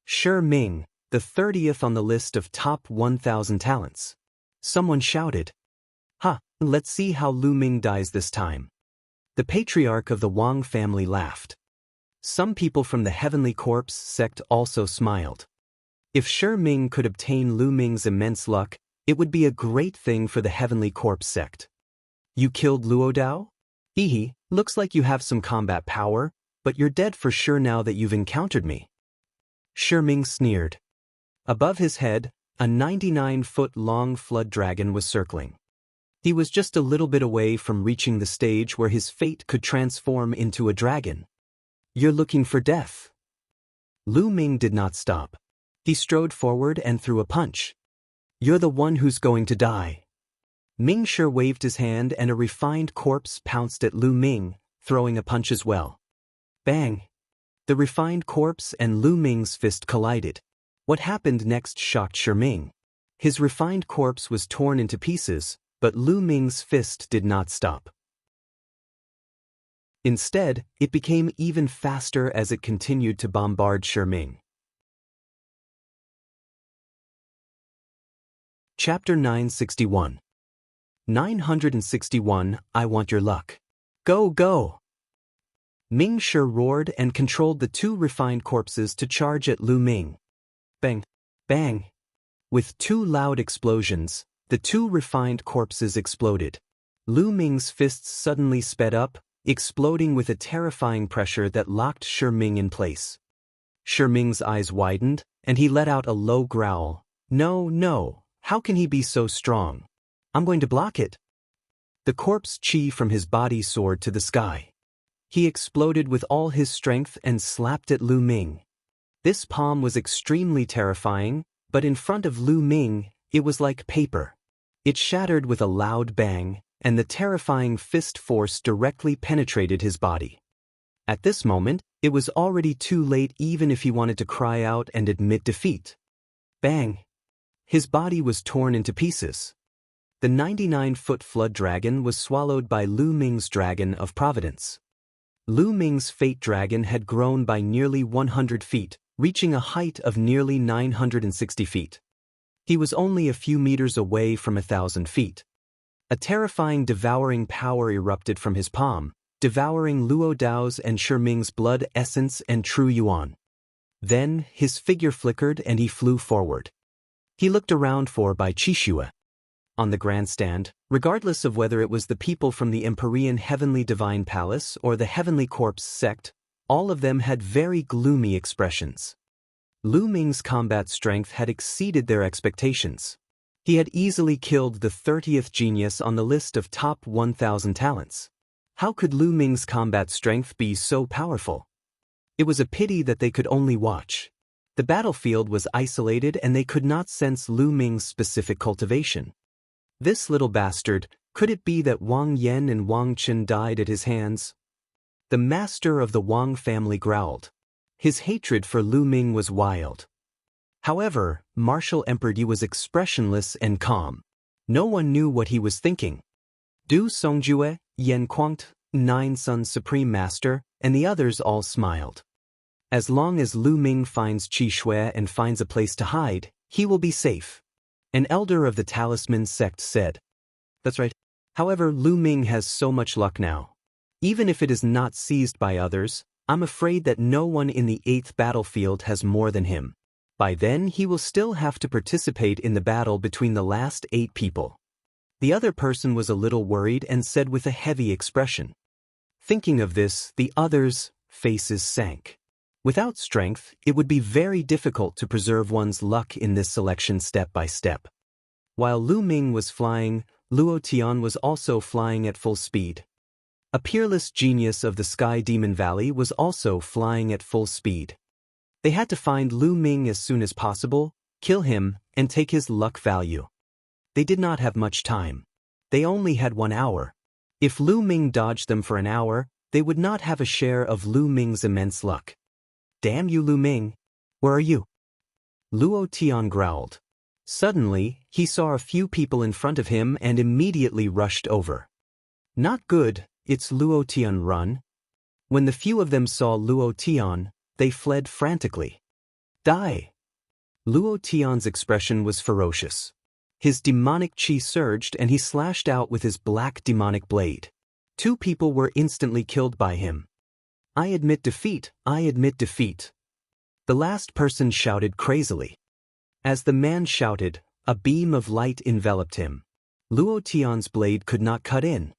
Shi Ming, the 30th on the list of top 1,000 talents. Someone shouted. Let's see how Lu Ming dies this time. The patriarch of the Wang family laughed. Some people from the Heavenly Corpse sect also smiled. If Shi Ming could obtain Lu Ming's immense luck, it would be a great thing for the Heavenly Corpse sect. You killed Luo Dao? Looks like you have some combat power, but you're dead for sure now that you've encountered me. Shi Ming sneered. Above his head, a 99-foot-long flood dragon was circling. He was just a little bit away from reaching the stage where his fate could transform into a dragon. You're looking for death. Lu Ming did not stop. He strode forward and threw a punch. You're the one who's going to die. Ming Shi waved his hand and a refined corpse pounced at Lu Ming, throwing a punch as well. Bang! The refined corpse and Lu Ming's fist collided. What happened next shocked Shi Ming. His refined corpse was torn into pieces, but Lu Ming's fist did not stop. Instead, it became even faster as it continued to bombard Shi Ming. Chapter 961. 961, I want your luck. Go, go! Ming Shi roared and controlled the 2 refined corpses to charge at Lu Ming. Bang! Bang! With 2 loud explosions, the 2 refined corpses exploded. Lu Ming's fists suddenly sped up, exploding with a terrifying pressure that locked Shi Ming in place. Shi Ming's eyes widened, and he let out a low growl. No, how can he be so strong? I'm going to block it. The corpse chi from his body soared to the sky. He exploded with all his strength and slapped at Lu Ming. This palm was extremely terrifying, but in front of Lu Ming, it was like paper. It shattered with a loud bang, and the terrifying fist force directly penetrated his body. At this moment, it was already too late even if he wanted to cry out and admit defeat. Bang! His body was torn into pieces. The 99-foot flood dragon was swallowed by Lu Ming's dragon of providence. Lu Ming's fate dragon had grown by nearly 100 feet, reaching a height of nearly 960 feet. He was only a few meters away from 1,000 feet. A terrifying devouring power erupted from his palm, devouring Luo Dao's and Shiming's blood essence and true yuan. Then, his figure flickered and he flew forward. He looked around for Bai Qixue. On the grandstand, regardless of whether it was the people from the Empyrean Heavenly Divine Palace or the Heavenly Corpse sect, all of them had very gloomy expressions. Lu Ming's combat strength had exceeded their expectations. He had easily killed the 30th genius on the list of top 1,000 talents. How could Lu Ming's combat strength be so powerful? It was a pity that they could only watch. The battlefield was isolated and they could not sense Lu Ming's specific cultivation. This little bastard, could it be that Wang Yan and Wang Qin died at his hands? The master of the Wang family growled. His hatred for Lu Ming was wild. However, Martial Emperor Yi was expressionless and calm. No one knew what he was thinking. Du Songjue, Yan Quangt, Nine Sun's Supreme Master, and the others all smiled. As long as Lu Ming finds Qi Shui and finds a place to hide, he will be safe. An elder of the Talisman sect said. That's right. However, Lu Ming has so much luck now. Even if it is not seized by others, I'm afraid that no one in the 8th battlefield has more than him. By then he will still have to participate in the battle between the last 8 people. The other person was a little worried and said with a heavy expression. Thinking of this, the others' faces sank. Without strength, it would be very difficult to preserve one's luck in this selection step by step. While Lu Ming was flying, Luo Tian was also flying at full speed. A peerless genius of the Sky Demon Valley was also flying at full speed. They had to find Lu Ming as soon as possible, kill him, and take his luck value. They did not have much time. They only had 1 hour. If Lu Ming dodged them for an hour, they would not have a share of Lu Ming's immense luck. Damn you, Lu Ming! Where are you? Luo Tian growled. Suddenly, he saw a few people in front of him and immediately rushed over. Not good, it's Luo Tian, run. When the few of them saw Luo Tian, they fled frantically. Die! Luo Tian's expression was ferocious. His demonic qi surged and he slashed out with his black demonic blade. 2 people were instantly killed by him. I admit defeat, I admit defeat. The last person shouted crazily. As the man shouted, a beam of light enveloped him. Luo Tian's blade could not cut in.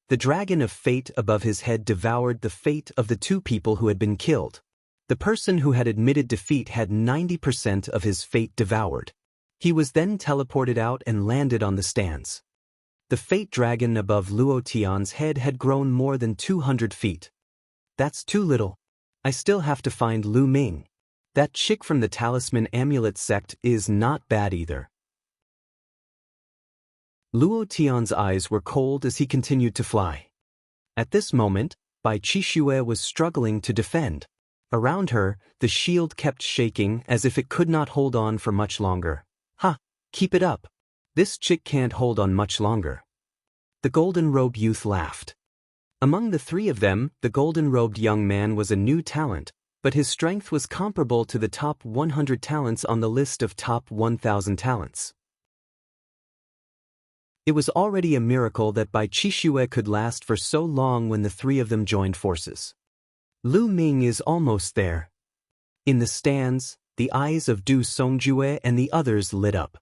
The dragon of fate above his head devoured the fate of the 2 people who had been killed. The person who had admitted defeat had 90% of his fate devoured. He was then teleported out and landed on the stands. The fate dragon above Luo Tian's head had grown more than 200 feet. That's too little. I still have to find Lu Ming. That chick from the Talisman Amulet sect is not bad either. Luo Tian's eyes were cold as he continued to fly. At this moment, Bai Qixue was struggling to defend. Around her, the shield kept shaking as if it could not hold on for much longer. Ha! Keep it up. This chick can't hold on much longer. The golden-robed youth laughed. Among the 3 of them, the golden-robed young man was a new talent, but his strength was comparable to the top 100 talents on the list of top 1,000 talents. It was already a miracle that Bai Qixue could last for so long when the 3 of them joined forces. Lu Ming is almost there. In the stands, the eyes of Du Songjue and the others lit up.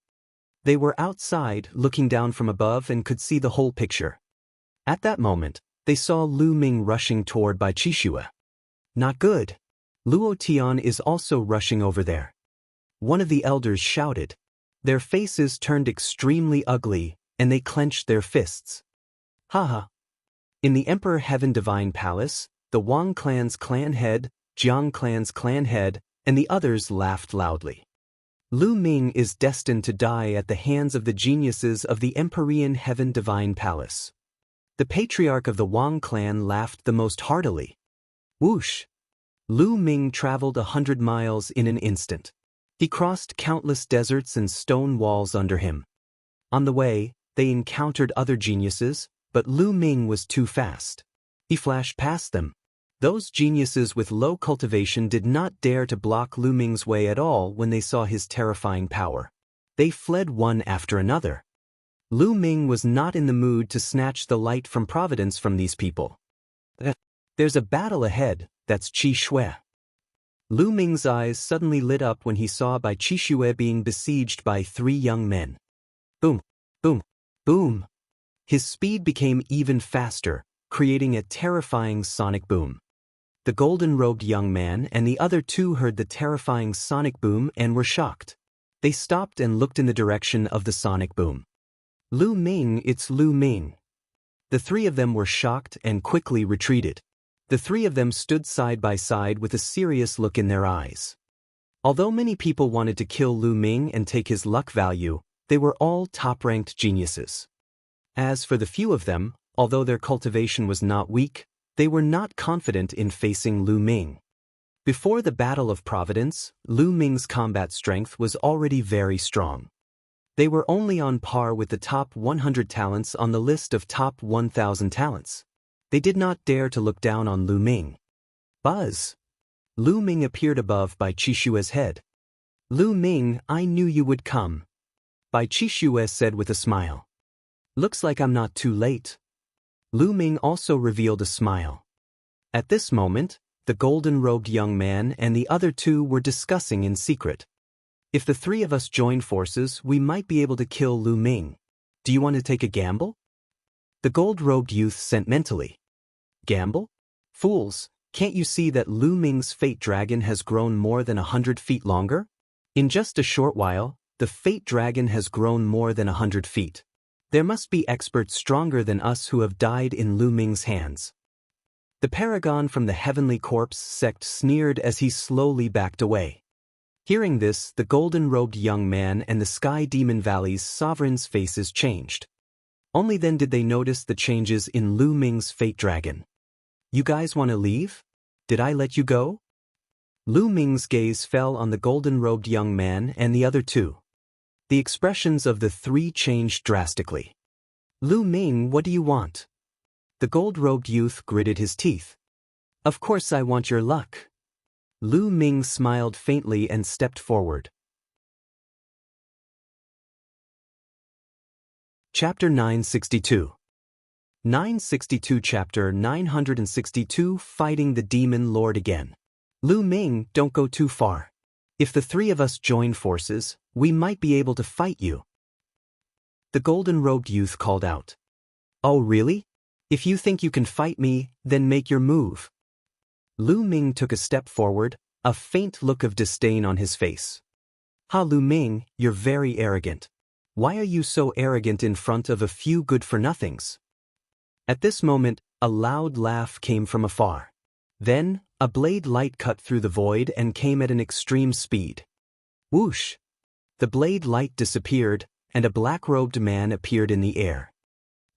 They were outside, looking down from above and could see the whole picture. At that moment, they saw Lu Ming rushing toward Bai Qixue. Not good. Luo Tian is also rushing over there. One of the elders shouted. Their faces turned extremely ugly, and they clenched their fists. Haha. In the Emperor Heaven Divine Palace, the Wang clan's clan head, Jiang clan's clan head, and the others laughed loudly. Lu Ming is destined to die at the hands of the geniuses of the Empyrean Heaven Divine Palace. The patriarch of the Wang clan laughed the most heartily. Whoosh! Lu Ming traveled 100 miles in an instant. He crossed countless deserts and stone walls under him. On the way, they encountered other geniuses, but Lu Ming was too fast. He flashed past them. Those geniuses with low cultivation did not dare to block Lu Ming's way at all when they saw his terrifying power. They fled one after another. Lu Ming was not in the mood to snatch the light from providence from these people. There's a battle ahead, that's Qi Shui. Lu Ming's eyes suddenly lit up when he saw Bai Qi Shui being besieged by 3 young men. Boom, boom, boom. His speed became even faster, creating a terrifying sonic boom. The golden-robed young man and the other 2 heard the terrifying sonic boom and were shocked. They stopped and looked in the direction of the sonic boom. Lu Ming, it's Lu Ming. The 3 of them were shocked and quickly retreated. The 3 of them stood side by side with a serious look in their eyes. Although many people wanted to kill Lu Ming and take his luck value, they were all top-ranked geniuses. As for the few of them, although their cultivation was not weak, they were not confident in facing Lu Ming. Before the Battle of Providence, Lu Ming's combat strength was already very strong. They were only on par with the top 100 talents on the list of top 1,000 talents. They did not dare to look down on Lu Ming. Buzz! Lu Ming appeared above Bai Qi Shui's head. Lu Ming, I knew you would come. Bai Qi Shui said with a smile. Looks like I'm not too late. Lu Ming also revealed a smile. At this moment, the golden-robed young man and the other 2 were discussing in secret. If the 3 of us join forces, we might be able to kill Lu Ming. Do you want to take a gamble? The gold-robed youth sent mentally. Gamble? Fools, can't you see that Lu Ming's fate dragon has grown more than 100 feet longer? In just a short while, the fate dragon has grown more than 100 feet. There must be experts stronger than us who have died in Lu Ming's hands. The paragon from the Heavenly Corpse sect sneered as he slowly backed away. Hearing this, the golden-robed young man and the Sky Demon Valley's sovereign's faces changed. Only then did they notice the changes in Lu Ming's fate dragon. You guys want to leave? Did I let you go? Lu Ming's gaze fell on the golden-robed young man and the other 2. The expressions of the 3 changed drastically. Lu Ming, what do you want? The gold-robed youth gritted his teeth. Of course I want your luck. Lu Ming smiled faintly and stepped forward. Chapter 962. 962 Chapter 962 Fighting the Demon Lord Again. Lu Ming, don't go too far. If the 3 of us join forces, we might be able to fight you. The golden-robed youth called out. Oh really? If you think you can fight me, then make your move. Lu Ming took a step forward, a faint look of disdain on his face. Ha Lu Ming, you're very arrogant. Why are you so arrogant in front of a few good-for-nothings? At this moment, a loud laugh came from afar. Then, a blade light cut through the void and came at an extreme speed. Whoosh! The blade light disappeared, and a black-robed man appeared in the air.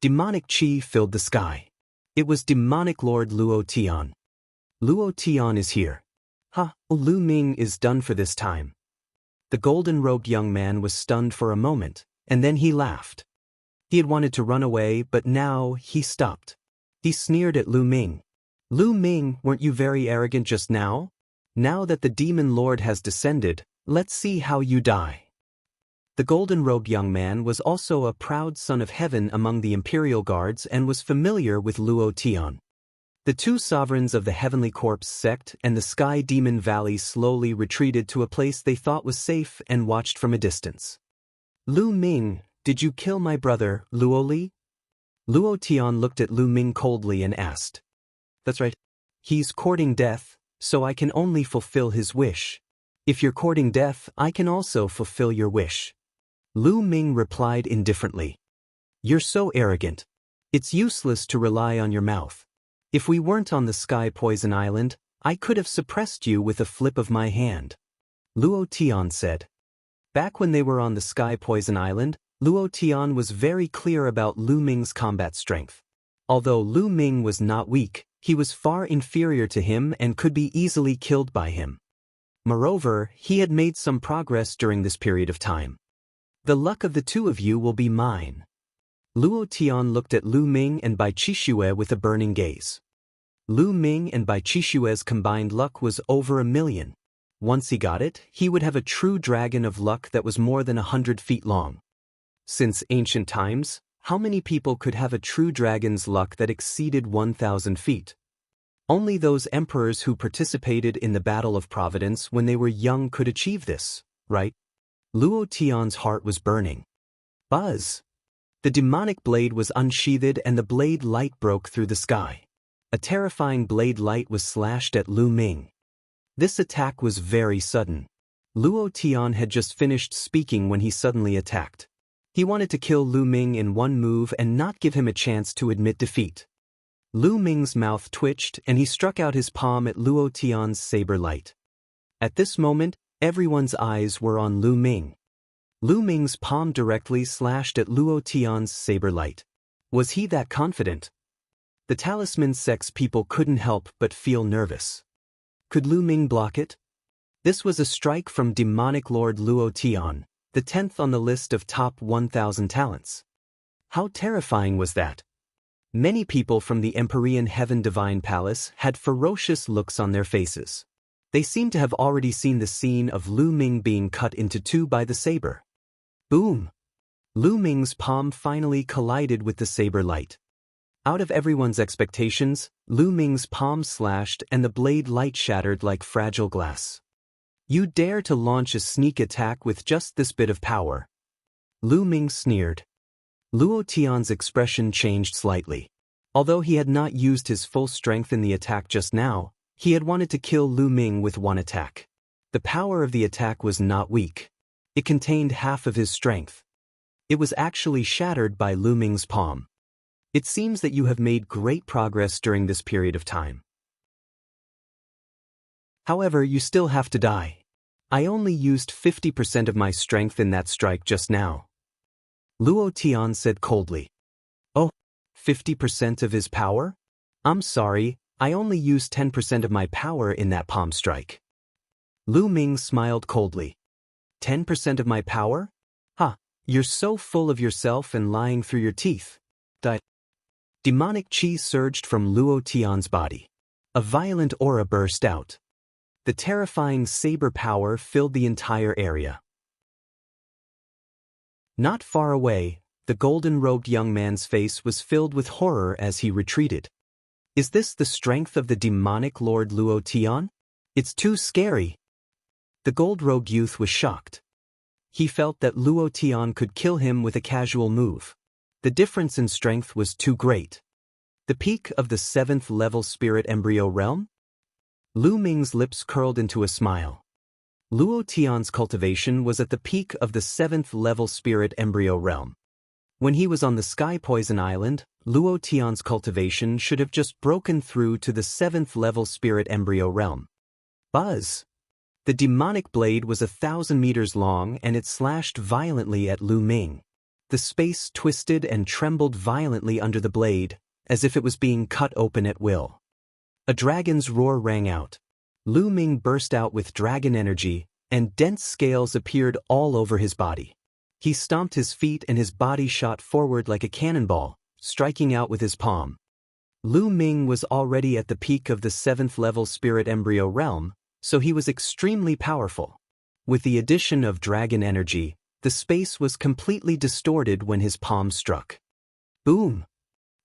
Demonic chi filled the sky. It was demonic Lord Luo Tian. Luo Tian is here. Ha, Lu Ming is done for this time. The golden-robed young man was stunned for a moment, and then he laughed. He had wanted to run away, but now he stopped. He sneered at Lu Ming. Lu Ming, weren't you very arrogant just now? Now that the demon lord has descended, let's see how you die. The golden-robed young man was also a proud son of heaven among the imperial guards and was familiar with Luo Tian. The 2 sovereigns of the Heavenly Corpse sect and the Sky Demon Valley slowly retreated to a place they thought was safe and watched from a distance. Lu Ming, did you kill my brother, Luo Li? Luo Tian looked at Lu Ming coldly and asked. That's right. He's courting death, so I can only fulfill his wish. If you're courting death, I can also fulfill your wish. Lu Ming replied indifferently. You're so arrogant. It's useless to rely on your mouth. If we weren't on the Sky Poison Island, I could have suppressed you with a flip of my hand, Luo Tian said. Back when they were on the Sky Poison Island, Luo Tian was very clear about Lu Ming's combat strength. Although Lu Ming was not weak, he was far inferior to him and could be easily killed by him. Moreover, he had made some progress during this period of time. The luck of the two of you will be mine. Luo Tian looked at Lu Ming and Bai Qixue with a burning gaze. Lu Ming and Bai Qixue's combined luck was over 1,000,000. Once he got it, he would have a true dragon of luck that was more than 100 feet long. Since ancient times, how many people could have a true dragon's luck that exceeded 1,000 feet? Only those emperors who participated in the Battle of Providence when they were young could achieve this, right? Luo Tian's heart was burning. Buzz! The demonic blade was unsheathed and the blade light broke through the sky. A terrifying blade light was slashed at Lu Ming. This attack was very sudden. Luo Tian had just finished speaking when he suddenly attacked. He wanted to kill Lu Ming in one move and not give him a chance to admit defeat. Lu Ming's mouth twitched and he struck out his palm at Luo Tian's saber light. At this moment, everyone's eyes were on Lu Ming. Lu Ming's palm directly slashed at Luo Tian's saber light. Was he that confident? The talisman sex people couldn't help but feel nervous. Could Lu Ming block it? This was a strike from demonic lord Luo Tian, the 10th on the list of top 1,000 talents. How terrifying was that? Many people from the Empyrean Heaven Divine Palace had ferocious looks on their faces. They seemed to have already seen the scene of Lu Ming being cut into two by the saber. Boom! Lu Ming's palm finally collided with the saber light. Out of everyone's expectations, Lu Ming's palm slashed and the blade light shattered like fragile glass. You dare to launch a sneak attack with just this bit of power? Lu Ming sneered. Luo Tian's expression changed slightly. Although he had not used his full strength in the attack just now, he had wanted to kill Lu Ming with one attack. The power of the attack was not weak. It contained half of his strength. It was actually shattered by Lu Ming's palm. It seems that you have made great progress during this period of time. However, you still have to die. I only used 50% of my strength in that strike just now. Luo Tian said coldly. Oh, 50% of his power? I'm sorry, I only used 10% of my power in that palm strike. Lu Ming smiled coldly. 10% of my power? Ha, you're so full of yourself and lying through your teeth. Demonic chi surged from Luo Tian's body. A violent aura burst out. The terrifying saber power filled the entire area. Not far away, the golden-robed young man's face was filled with horror as he retreated. Is this the strength of the demonic Lord Luo Tian? It's too scary. The gold-robed youth was shocked. He felt that Luo Tian could kill him with a casual move. The difference in strength was too great. The peak of the 7th level spirit embryo realm? Lu Ming's lips curled into a smile. Luo Tian's cultivation was at the peak of the 7th level spirit embryo realm. When he was on the Sky Poison Island, Luo Tian's cultivation should have just broken through to the 7th level spirit embryo realm. Buzz! The demonic blade was 1,000 meters long and it slashed violently at Lu Ming. The space twisted and trembled violently under the blade, as if it was being cut open at will. A dragon's roar rang out. Lu Ming burst out with dragon energy, and dense scales appeared all over his body. He stomped his feet and his body shot forward like a cannonball, striking out with his palm. Lu Ming was already at the peak of the 7th level spirit embryo realm, so he was extremely powerful. With the addition of dragon energy, the space was completely distorted when his palm struck. Boom!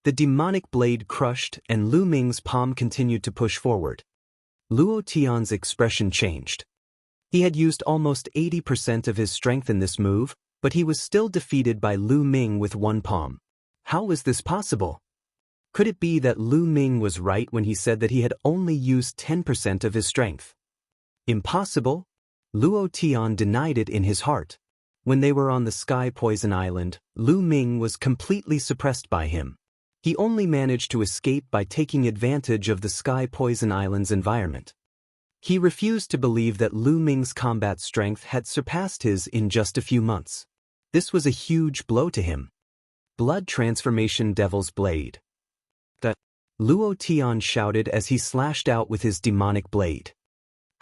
The demonic blade crushed and Lu Ming's palm continued to push forward. Luo Tian's expression changed. He had used almost 80% of his strength in this move, but he was still defeated by Lu Ming with one palm. How was this possible? Could it be that Lu Ming was right when he said that he had only used 10% of his strength? Impossible? Luo Tian denied it in his heart. When they were on the Sky Poison Island, Lu Ming was completely suppressed by him. He only managed to escape by taking advantage of the Sky Poison Island's environment. He refused to believe that Lu Ming's combat strength had surpassed his in just a few months. This was a huge blow to him. Blood Transformation Devil's Blade. Luo Tian shouted as he slashed out with his demonic blade.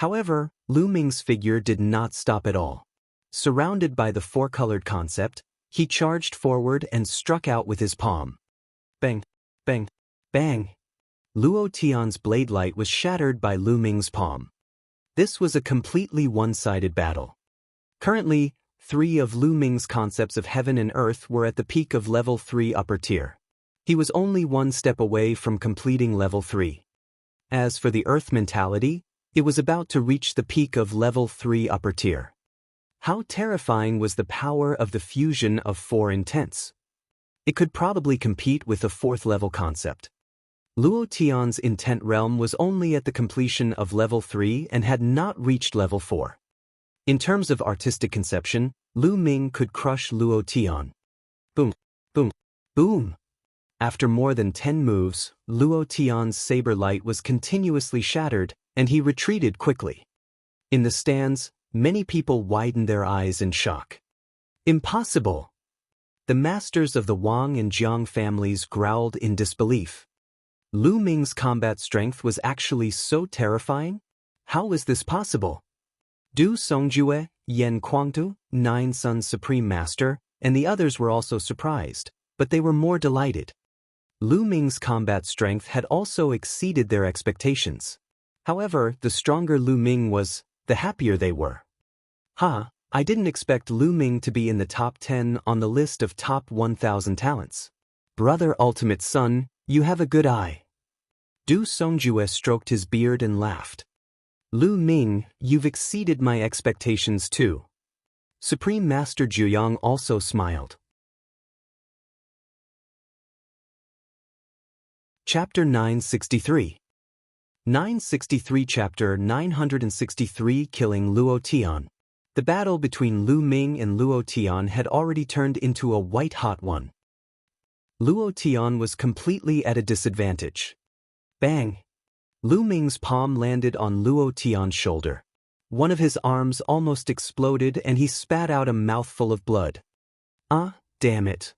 However, Lu Ming's figure did not stop at all. Surrounded by the four-colored concept, he charged forward and struck out with his palm. Bang, bang, bang. Luo Tian's blade light was shattered by Lu Ming's palm. This was a completely one-sided battle. Currently, 3 of Lu Ming's concepts of heaven and earth were at the peak of level 3 upper tier. He was only one step away from completing level 3. As for the earth mentality, it was about to reach the peak of level 3 upper tier. How terrifying was the power of the fusion of 4 intents? It could probably compete with the 4th level concept. Luo Tian's intent realm was only at the completion of level 3 and had not reached level 4. In terms of artistic conception, Lu Ming could crush Luo Tian. Boom, boom, boom. After more than 10 moves, Luo Tian's saber light was continuously shattered, and he retreated quickly. In the stands, many people widened their eyes in shock. Impossible! The masters of the Wang and Jiang families growled in disbelief. Lu Ming's combat strength was actually so terrifying? How was this possible? Du Songjue, Yan Kuangtu, Nine Sun's Supreme Master, and the others were also surprised, but they were more delighted. Lu Ming's combat strength had also exceeded their expectations. However, the stronger Lu Ming was, the happier they were. I didn't expect Lu Ming to be in the top 10 on the list of top 1,000 talents. Brother Ultimate Son, you have a good eye. Du Songjue stroked his beard and laughed. Lu Ming, you've exceeded my expectations too. Supreme Master Juyang also smiled. Chapter 963. 963 Chapter 963 Killing Luo Tian. The battle between Lu Ming and Luo Tian had already turned into a white-hot one. Luo Tian was completely at a disadvantage. Bang! Lu Ming's palm landed on Luo Tian's shoulder. One of his arms almost exploded and he spat out a mouthful of blood. Damn it!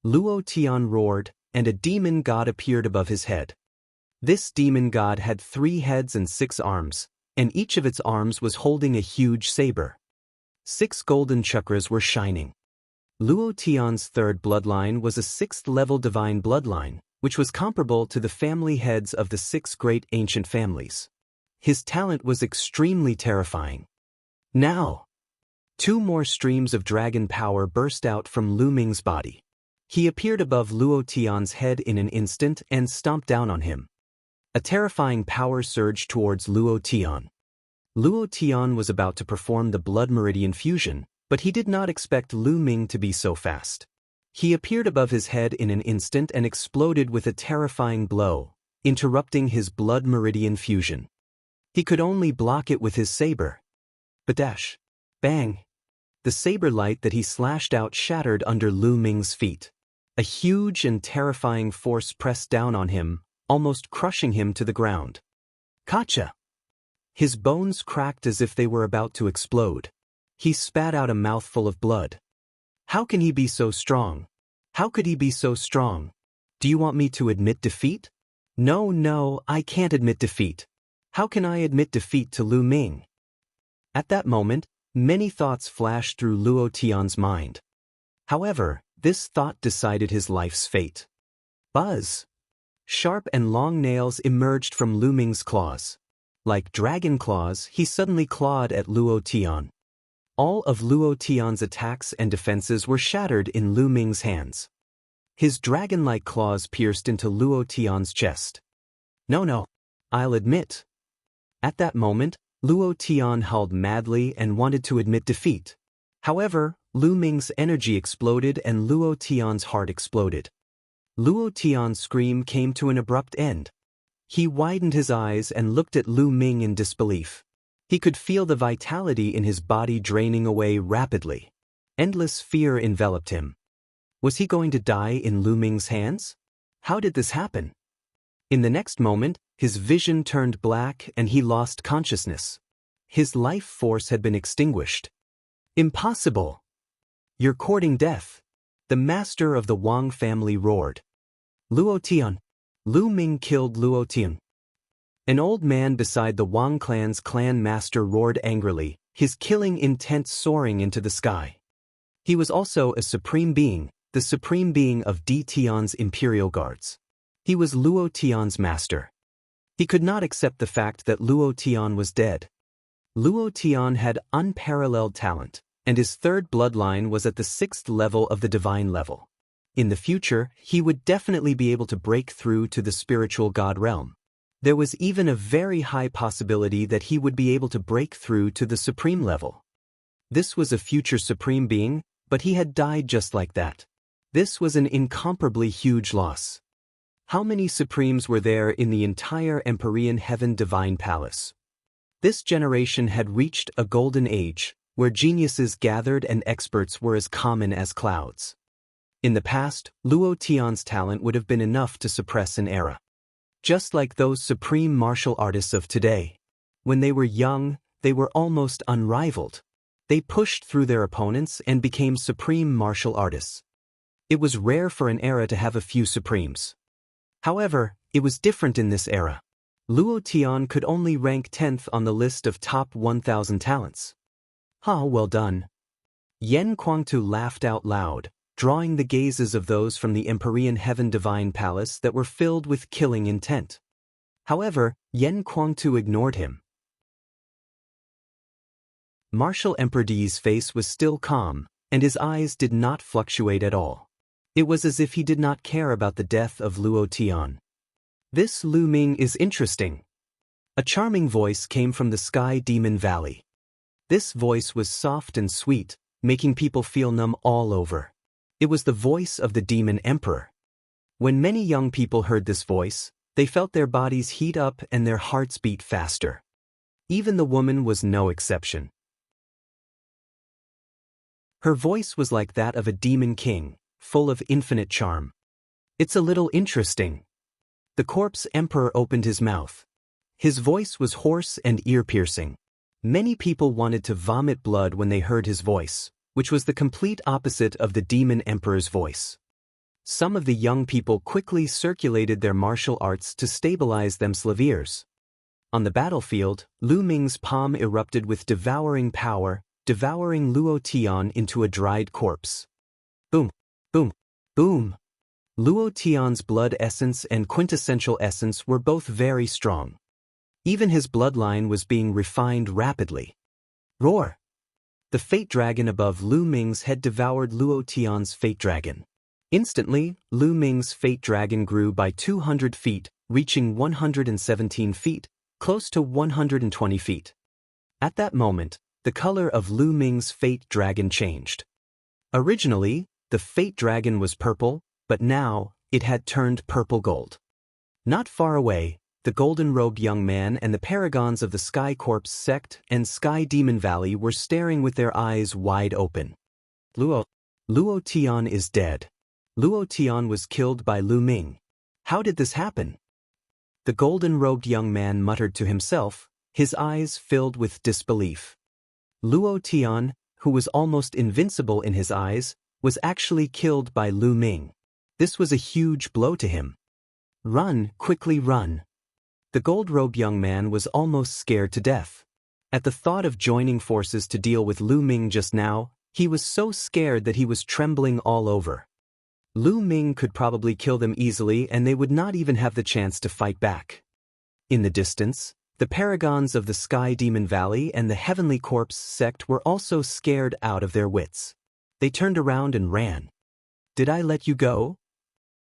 Luo Tian roared, and a demon god appeared above his head. This demon god had 3 heads and 6 arms, and each of its arms was holding a huge saber. 6 golden chakras were shining. Luo Tian's 3rd bloodline was a 6th-level divine bloodline, which was comparable to the family heads of the 6 great ancient families. His talent was extremely terrifying. Now, 2 more streams of dragon power burst out from Lu Ming's body. He appeared above Luo Tian's head in an instant and stomped down on him. A terrifying power surged towards Luo Tian. Luo Tian was about to perform the blood meridian fusion, but he did not expect Lu Ming to be so fast. He appeared above his head in an instant and exploded with a terrifying blow, interrupting his blood meridian fusion. He could only block it with his saber. Badash! Bang! The saber light that he slashed out shattered under Lu Ming's feet. A huge and terrifying force pressed down on him, almost crushing him to the ground. Kacha! His bones cracked as if they were about to explode. He spat out a mouthful of blood. How can he be so strong? How could he be so strong? Do you want me to admit defeat? No, I can't admit defeat. How can I admit defeat to Lu Ming? At that moment, many thoughts flashed through Luo Tian's mind. However, this thought decided his life's fate. Buzz! Sharp and long nails emerged from Lu Ming's claws. Like dragon claws, he suddenly clawed at Luo Tian. All of Luo Tian's attacks and defenses were shattered in Lu Ming's hands. His dragon-like claws pierced into Luo Tian's chest. No, I'll admit. At that moment, Luo Tian howled madly and wanted to admit defeat. However, Lu Ming's energy exploded and Luo Tian's heart exploded. Luo Tian's scream came to an abrupt end. He widened his eyes and looked at Lu Ming in disbelief. He could feel the vitality in his body draining away rapidly. Endless fear enveloped him. Was he going to die in Lu Ming's hands? How did this happen? In the next moment, his vision turned black and he lost consciousness. His life force had been extinguished. Impossible! You're courting death. The master of the Wang family roared. Luo Tian. Lu Ming killed Luo Tian. An old man beside the Wang clan's clan master roared angrily, his killing intent soaring into the sky. He was also a supreme being, the supreme being of Di Tian's imperial guards. He was Luo Tian's master. He could not accept the fact that Luo Tian was dead. Luo Tian had unparalleled talent, and his third bloodline was at the 6th level of the divine level. In the future, he would definitely be able to break through to the spiritual god realm. There was even a very high possibility that he would be able to break through to the supreme level. This was a future supreme being, but he had died just like that. This was an incomparably huge loss. How many supremes were there in the entire Empyrean Heaven Divine Palace? This generation had reached a golden age, where geniuses gathered and experts were as common as clouds. In the past, Luo Tian's talent would have been enough to suppress an era. Just like those supreme martial artists of today. When they were young, they were almost unrivaled. They pushed through their opponents and became supreme martial artists. It was rare for an era to have a few supremes. However, it was different in this era. Luo Tian could only rank 10th on the list of top 1,000 talents. Well done. Yen Kuangtu laughed out loud, drawing the gazes of those from the Empyrean Heaven Divine Palace that were filled with killing intent. However, Yen Kuangtu ignored him. Martial Emperor Di's face was still calm, and his eyes did not fluctuate at all. It was as if he did not care about the death of Luo Tian. This Lu Ming is interesting. A charming voice came from the Sky Demon Valley. This voice was soft and sweet, making people feel numb all over. It was the voice of the Demon Emperor. When many young people heard this voice, they felt their bodies heat up and their hearts beat faster. Even the woman was no exception. Her voice was like that of a demon king, full of infinite charm. It's a little interesting. The corpse emperor opened his mouth. His voice was hoarse and ear-piercing. Many people wanted to vomit blood when they heard his voice, which was the complete opposite of the demon emperor's voice. Some of the young people quickly circulated their martial arts to stabilize themselves. On the battlefield, Lu Ming's palm erupted with devouring power, devouring Luo Tian into a dried corpse. Boom, boom, boom. Luo Tian's blood essence and quintessential essence were both very strong. Even his bloodline was being refined rapidly. Roar! The fate dragon above Lu Ming's head devoured Luo Tian's fate dragon. Instantly, Lu Ming's fate dragon grew by 200 feet, reaching 117 feet, close to 120 feet. At that moment, the color of Lu Ming's fate dragon changed. Originally, the fate dragon was purple, but now, it had turned purple gold. Not far away, the golden-robed young man and the paragons of the Sky Corpse sect and Sky Demon Valley were staring with their eyes wide open. Luo Tian is dead. Luo Tian was killed by Lu Ming. How did this happen? The golden-robed young man muttered to himself, his eyes filled with disbelief. Luo Tian, who was almost invincible in his eyes, was actually killed by Lu Ming. This was a huge blow to him. Run, quickly run. The gold-robed young man was almost scared to death. At the thought of joining forces to deal with Lu Ming just now, he was so scared that he was trembling all over. Lu Ming could probably kill them easily and they would not even have the chance to fight back. In the distance, the paragons of the Sky Demon Valley and the Heavenly Corpse sect were also scared out of their wits. They turned around and ran. Did I let you go?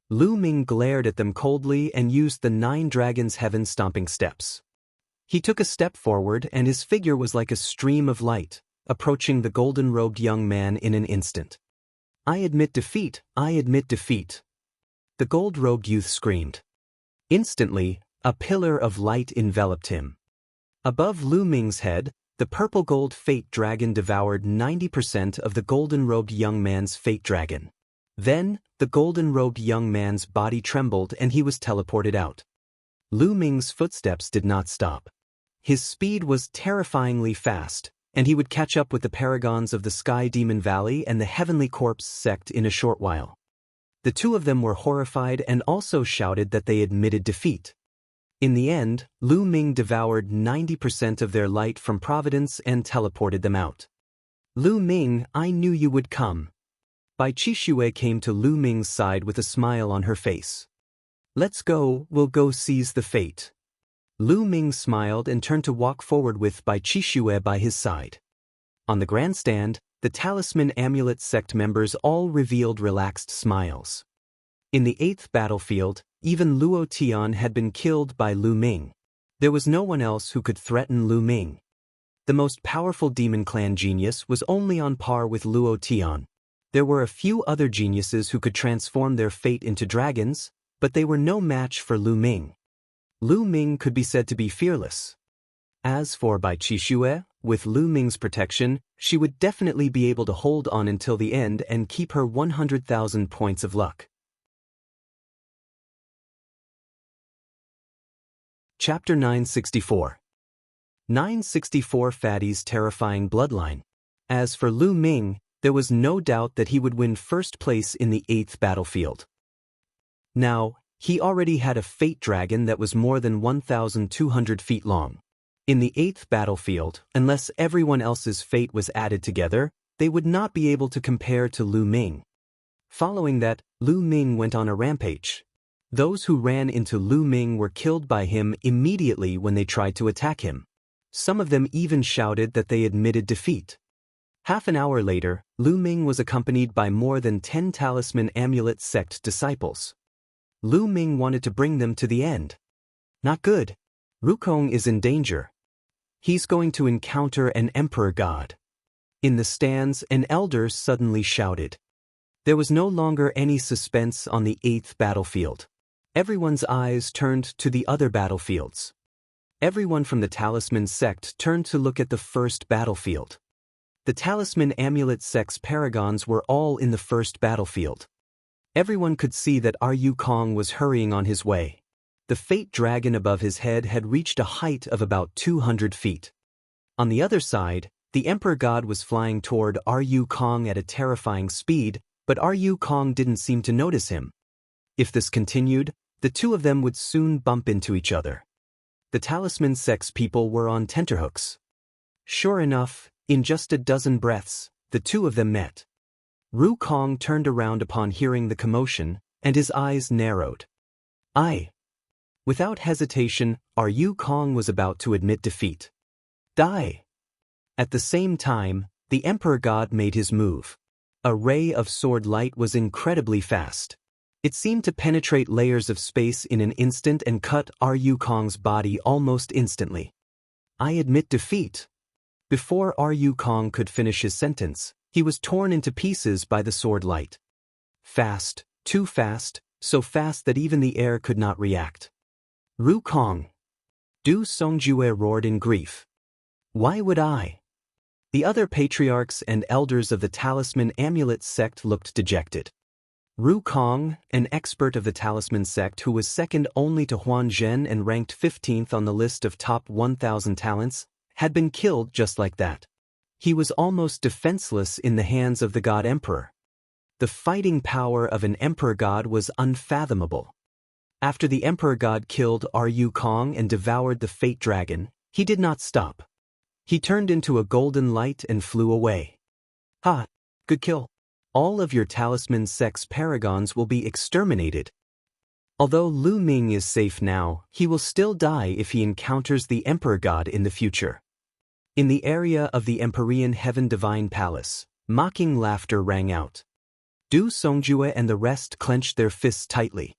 Lu Ming glared at them coldly and used the 9 Dragons' Heaven Stomping Steps. He took a step forward and his figure was like a stream of light, approaching the golden-robed young man in an instant. I admit defeat, I admit defeat. The gold-robed youth screamed. Instantly, a pillar of light enveloped him. Above Lu Ming's head, the purple-gold fate dragon devoured 90% of the golden-robed young man's fate dragon. Then, the golden-robed young man's body trembled and he was teleported out. Lu Ming's footsteps did not stop. His speed was terrifyingly fast, and he would catch up with the paragons of the Sky Demon Valley and the Heavenly Corpse sect in a short while. The two of them were horrified and also shouted that they admitted defeat. In the end, Lu Ming devoured 90% of their light from Providence and teleported them out. Lu Ming, I knew you would come. Bai Qixue came to Lu Ming's side with a smile on her face. Let's go, we'll go seize the fate. Lu Ming smiled and turned to walk forward with Bai Qixue by his side. On the grandstand, the Talisman Amulet sect members all revealed relaxed smiles. In the 8th battlefield, even Luo Tian had been killed by Lu Ming. There was no one else who could threaten Lu Ming. The most powerful Demon Clan genius was only on par with Luo Tian. There were a few other geniuses who could transform their fate into dragons, but they were no match for Lu Ming. Lu Ming could be said to be fearless. As for Bai Qixue, with Lu Ming's protection, she would definitely be able to hold on until the end and keep her 100,000 points of luck. Chapter 964. 964 Fatty's Terrifying Bloodline. As for Lu Ming, there was no doubt that he would win first place in the 8th battlefield. Now, he already had a fate dragon that was more than 1,200 feet long. In the 8th battlefield, unless everyone else's fate was added together, they would not be able to compare to Lu Ming. Following that, Lu Ming went on a rampage. Those who ran into Lu Ming were killed by him immediately when they tried to attack him. Some of them even shouted that they admitted defeat. Half an hour later, Lu Ming was accompanied by more than 10 Talisman Amulet sect disciples. Lu Ming wanted to bring them to the end. Not good. Rukong is in danger. He's going to encounter an emperor god. In the stands, an elder suddenly shouted. There was no longer any suspense on the 8th battlefield. Everyone's eyes turned to the other battlefields. Everyone from the Talisman sect turned to look at the first battlefield. The Talisman Amulet sect's paragons were all in the first battlefield. Everyone could see that Ru Kong was hurrying on his way. The fate dragon above his head had reached a height of about 200 feet. On the other side, the Emperor God was flying toward Ru Kong at a terrifying speed, but Ru Kong didn't seem to notice him. If this continued, the two of them would soon bump into each other. The Talisman sect's people were on tenterhooks. Sure enough, in just a dozen breaths, the two of them met. Ru Kong turned around upon hearing the commotion, and his eyes narrowed. Without hesitation, Ru Kong was about to admit defeat. Die! At the same time, the Emperor God made his move. A ray of sword light was incredibly fast. It seemed to penetrate layers of space in an instant and cut Ru Kong's body almost instantly. I admit defeat. Before Ru Kong could finish his sentence, he was torn into pieces by the sword light. Fast, too fast, so fast that even the air could not react. Ru Kong! Du Songjue roared in grief. Why would I? The other patriarchs and elders of the Talisman Amulet sect looked dejected. Ru Kong, an expert of the Talisman sect who was second only to Huan Zhen and ranked 15th on the list of top 1,000 talents, had been killed just like that. He was almost defenseless in the hands of the God Emperor. The fighting power of an Emperor God was unfathomable. After the Emperor God killed Ru Kong and devoured the Fate Dragon, he did not stop. He turned into a golden light and flew away. Ha! Good kill. All of your Talisman sect's paragons will be exterminated. Although Lu Ming is safe now, he will still die if he encounters the Emperor God in the future. In the area of the Empyrean Heaven Divine Palace, mocking laughter rang out. Du Songjue and the rest clenched their fists tightly.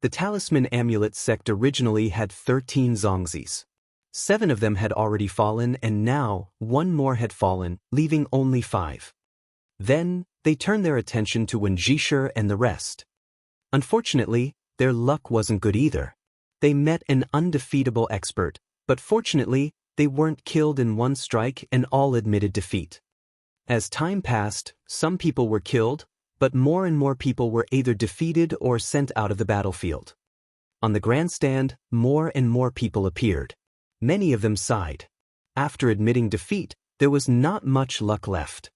The Talisman Amulet sect originally had 13 Zongzis. 7 of them had already fallen and now 1 more had fallen, leaving only 5. Then, they turned their attention to Wen Zhishe and the rest. Unfortunately, their luck wasn't good either. They met an undefeatable expert, but fortunately, they weren't killed in one strike and all admitted defeat. As time passed, some people were killed, but more and more people were either defeated or sent out of the battlefield. On the grandstand, more and more people appeared. Many of them sighed. After admitting defeat, there was not much luck left.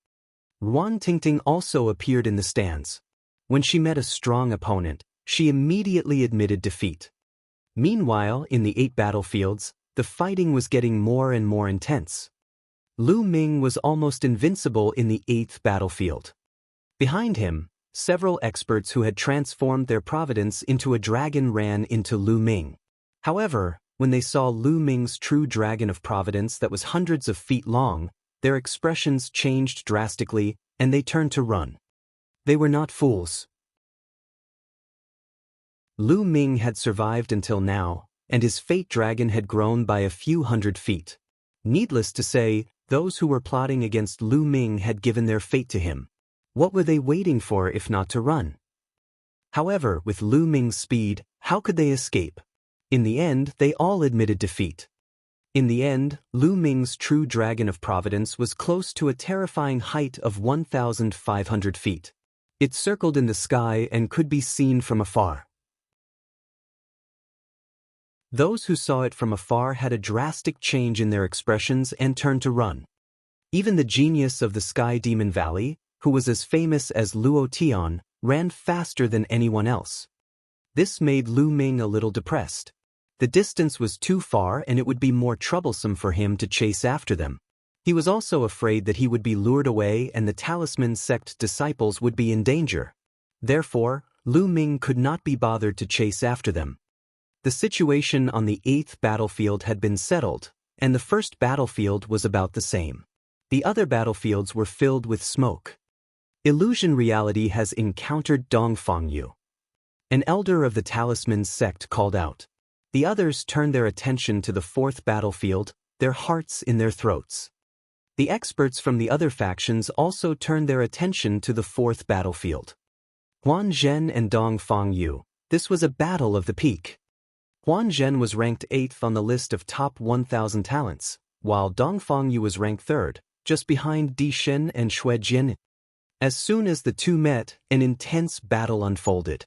Ruan Tingting also appeared in the stands. When she met a strong opponent, she immediately admitted defeat. Meanwhile, in the 8 battlefields, the fighting was getting more and more intense. Lu Ming was almost invincible in the 8th battlefield. Behind him, several experts who had transformed their providence into a dragon ran into Lu Ming. However, when they saw Lu Ming's true dragon of providence that was hundreds of feet long, their expressions changed drastically and they turned to run. They were not fools. Lu Ming had survived until now, and his fate dragon had grown by a few hundred feet. Needless to say, those who were plotting against Lu Ming had given their fate to him. What were they waiting for if not to run? However, with Lu Ming's speed, how could they escape? In the end, they all admitted defeat. In the end, Lu Ming's true dragon of providence was close to a terrifying height of 1,500 feet. It circled in the sky and could be seen from afar. Those who saw it from afar had a drastic change in their expressions and turned to run. Even the genius of the Sky Demon Valley, who was as famous as Luo Tian, ran faster than anyone else. This made Lu Ming a little depressed. The distance was too far and it would be more troublesome for him to chase after them. He was also afraid that he would be lured away and the Talisman sect disciples would be in danger. Therefore, Lu Ming could not be bothered to chase after them. The situation on the 8th battlefield had been settled, and the 1st battlefield was about the same. The other battlefields were filled with smoke. Illusion Reality has encountered Dongfang Yu. An elder of the Talisman sect called out. The others turned their attention to the 4th battlefield, their hearts in their throats. The experts from the other factions also turned their attention to the 4th battlefield. Huan Zhen and Dongfang Yu. This was a battle of the peak. Huan Zhen was ranked 8th on the list of top 1,000 talents, while Dongfang Yu was ranked 3rd, just behind Di Shen and Xue Jin. As soon as the two met, an intense battle unfolded.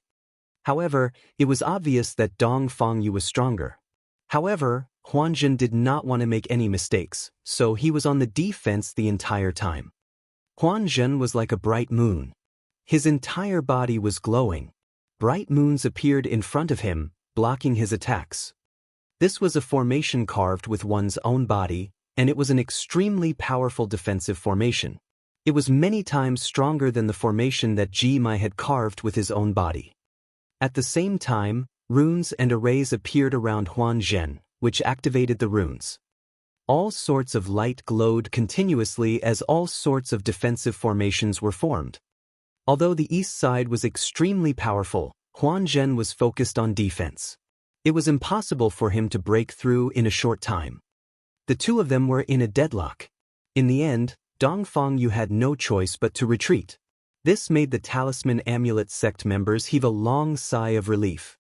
However, it was obvious that Dongfang Yu was stronger. However, Huan Zhen did not want to make any mistakes, so he was on the defense the entire time. Huan Zhen was like a bright moon. His entire body was glowing. Bright moons appeared in front of him, blocking his attacks. This was a formation carved with one's own body, and it was an extremely powerful defensive formation. It was many times stronger than the formation that Ji Mai had carved with his own body. At the same time, runes and arrays appeared around Huan Zhen, which activated the runes. All sorts of light glowed continuously as all sorts of defensive formations were formed. Although the east side was extremely powerful, Huan Zhen was focused on defense. It was impossible for him to break through in a short time. The two of them were in a deadlock. In the end, Dongfang Yu had no choice but to retreat. This made the Talisman Amulet sect members heave a long sigh of relief.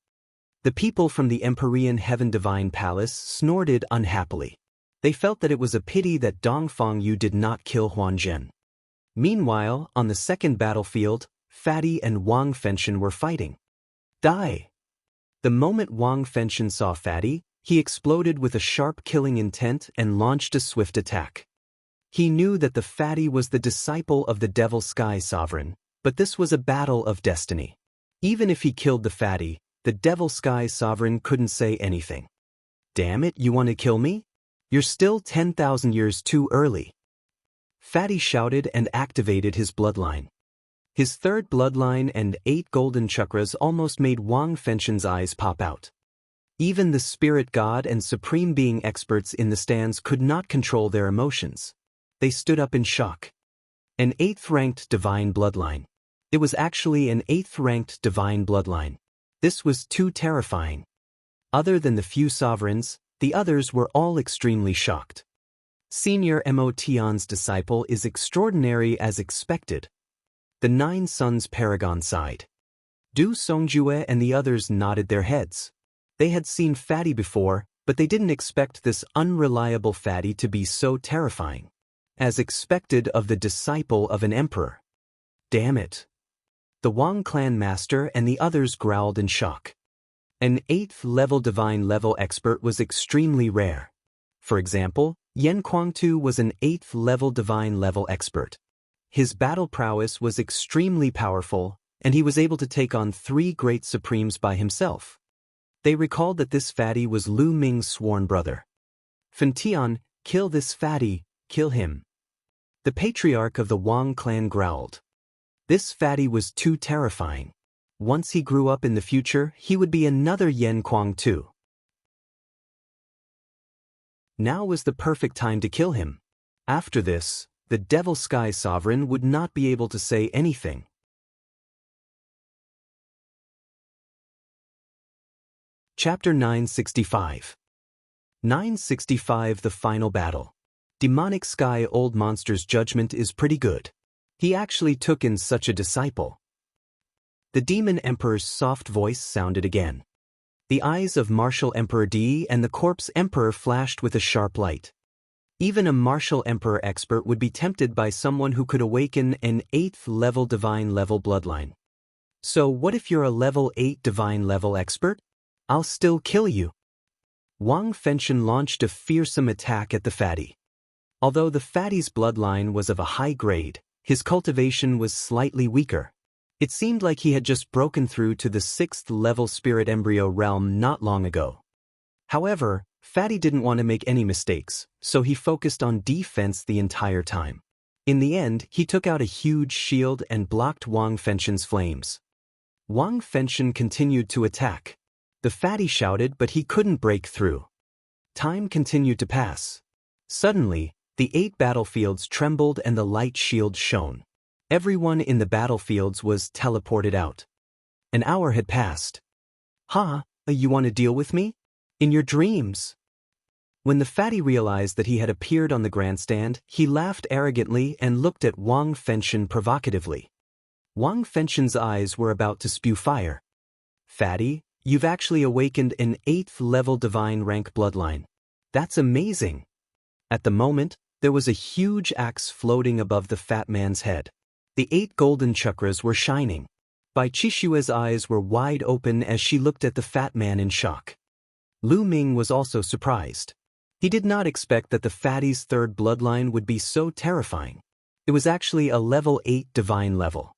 The people from the Empyrean Heaven Divine Palace snorted unhappily. They felt that it was a pity that Dongfang Yu did not kill Huan Zhen. Meanwhile, on the 2nd battlefield, Fatty and Wang Fenshen were fighting. Die! The moment Wang Fenshen saw Fatty, he exploded with a sharp killing intent and launched a swift attack. He knew that the Fatty was the disciple of the Devil Sky Sovereign, but this was a battle of destiny. Even if he killed the Fatty, the Devil Sky Sovereign couldn't say anything. Damn it, you want to kill me? You're still 10,000 years too early. Fatty shouted and activated his bloodline. His 3rd bloodline and 8 golden chakras almost made Wang Fenshen's eyes pop out. Even the spirit god and supreme being experts in the stands could not control their emotions. They stood up in shock. An 8th-ranked divine bloodline. It was actually an 8th-ranked divine bloodline. This was too terrifying. Other than the few sovereigns, the others were all extremely shocked. Senior Mo Tian's disciple is extraordinary as expected. The 9 Sons Paragon sighed. Du Songjue and the others nodded their heads. They had seen Fatty before, but they didn't expect this unreliable Fatty to be so terrifying. As expected of the disciple of an emperor. Damn it. The Wang clan master and the others growled in shock. An 8th-level divine level expert was extremely rare. For example, Yan Kuangtu was an 8th-level divine level expert. His battle prowess was extremely powerful, and he was able to take on 3 great supremes by himself. They recalled that this fatty was Lu Ming's sworn brother. Fentian, kill this fatty, kill him. The patriarch of the Wang clan growled. This fatty was too terrifying. Once he grew up in the future, he would be another Yan Kuangtu. Now was the perfect time to kill him. After this, the Devil Sky Sovereign would not be able to say anything. Chapter 965. 965 The Final Battle. Demonic Sky Old Monster's judgment is pretty good. He actually took in such a disciple. The Demon Emperor's soft voice sounded again. The eyes of Martial Emperor D and the Corpse Emperor flashed with a sharp light. Even a Martial Emperor expert would be tempted by someone who could awaken an 8th-level divine level bloodline. So what if you're a level 8 divine level expert? I'll still kill you. Wang Fenshen launched a fearsome attack at the fatty. Although the fatty's bloodline was of a high grade, his cultivation was slightly weaker. It seemed like he had just broken through to the 6th-level spirit embryo realm not long ago. However, Fatty didn't want to make any mistakes, so he focused on defense the entire time. In the end, he took out a huge shield and blocked Wang Fenshen's flames. Wang Fenshen continued to attack. The fatty shouted, but he couldn't break through. Time continued to pass. Suddenly, the 8 battlefields trembled and the light shield shone. Everyone in the battlefields was teleported out. An hour had passed. You want to deal with me? In your dreams. When the fatty realized that he had appeared on the grandstand, he laughed arrogantly and looked at Wang Fenshen provocatively. Wang Fenshen's eyes were about to spew fire. Fatty, you've actually awakened an 8th-level divine rank bloodline. That's amazing. At the moment, there was a huge axe floating above the fat man's head. The 8 golden chakras were shining. Bai Chishue's eyes were wide open as she looked at the fat man in shock. Lu Ming was also surprised. He did not expect that the fatty's 3rd bloodline would be so terrifying. It was actually a level 8 divine level.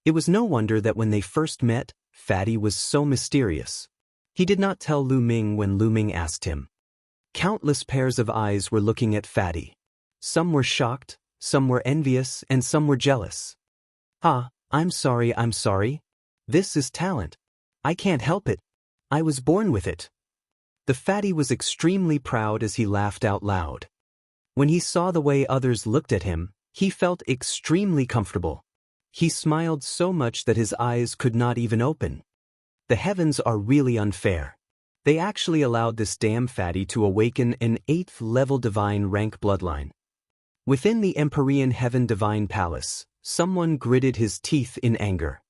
It was no wonder that when they first met, Fatty was so mysterious. He did not tell Lu Ming when Lu Ming asked him. Countless pairs of eyes were looking at Fatty. Some were shocked, some were envious, and some were jealous. I'm sorry. This is talent. I can't help it. I was born with it. The fatty was extremely proud as he laughed out loud. When he saw the way others looked at him, he felt extremely comfortable. He smiled so much that his eyes could not even open. The heavens are really unfair. They actually allowed this damn fatty to awaken an 8th-level divine rank bloodline. Within the Empyrean Heaven Divine Palace, someone gritted his teeth in anger.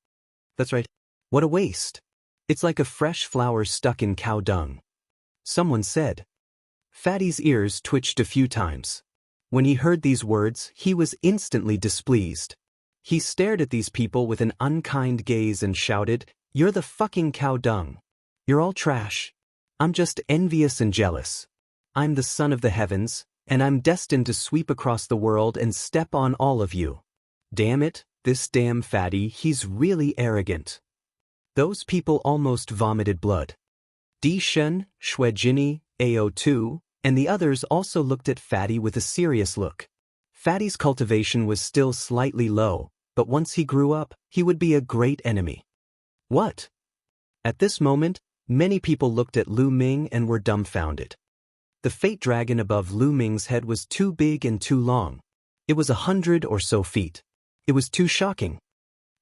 That's right. What a waste. It's like a fresh flower stuck in cow dung. Someone said. Fatty's ears twitched a few times. When he heard these words, he was instantly displeased. He stared at these people with an unkind gaze and shouted, "You're the fucking cow dung. You're all trash. I'm just envious and jealous. I'm the son of the heavens, and I'm destined to sweep across the world and step on all of you. Damn it, this damn fatty, he's really arrogant." Those people almost vomited blood. Di Shen, Shui Jinni, AO2, and the others also looked at Fatty with a serious look. Fatty's cultivation was still slightly low, but once he grew up, he would be a great enemy. What? At this moment, many people looked at Lu Ming and were dumbfounded. The fate dragon above Lu Ming's head was too big and too long. It was 100 or so feet. It was too shocking.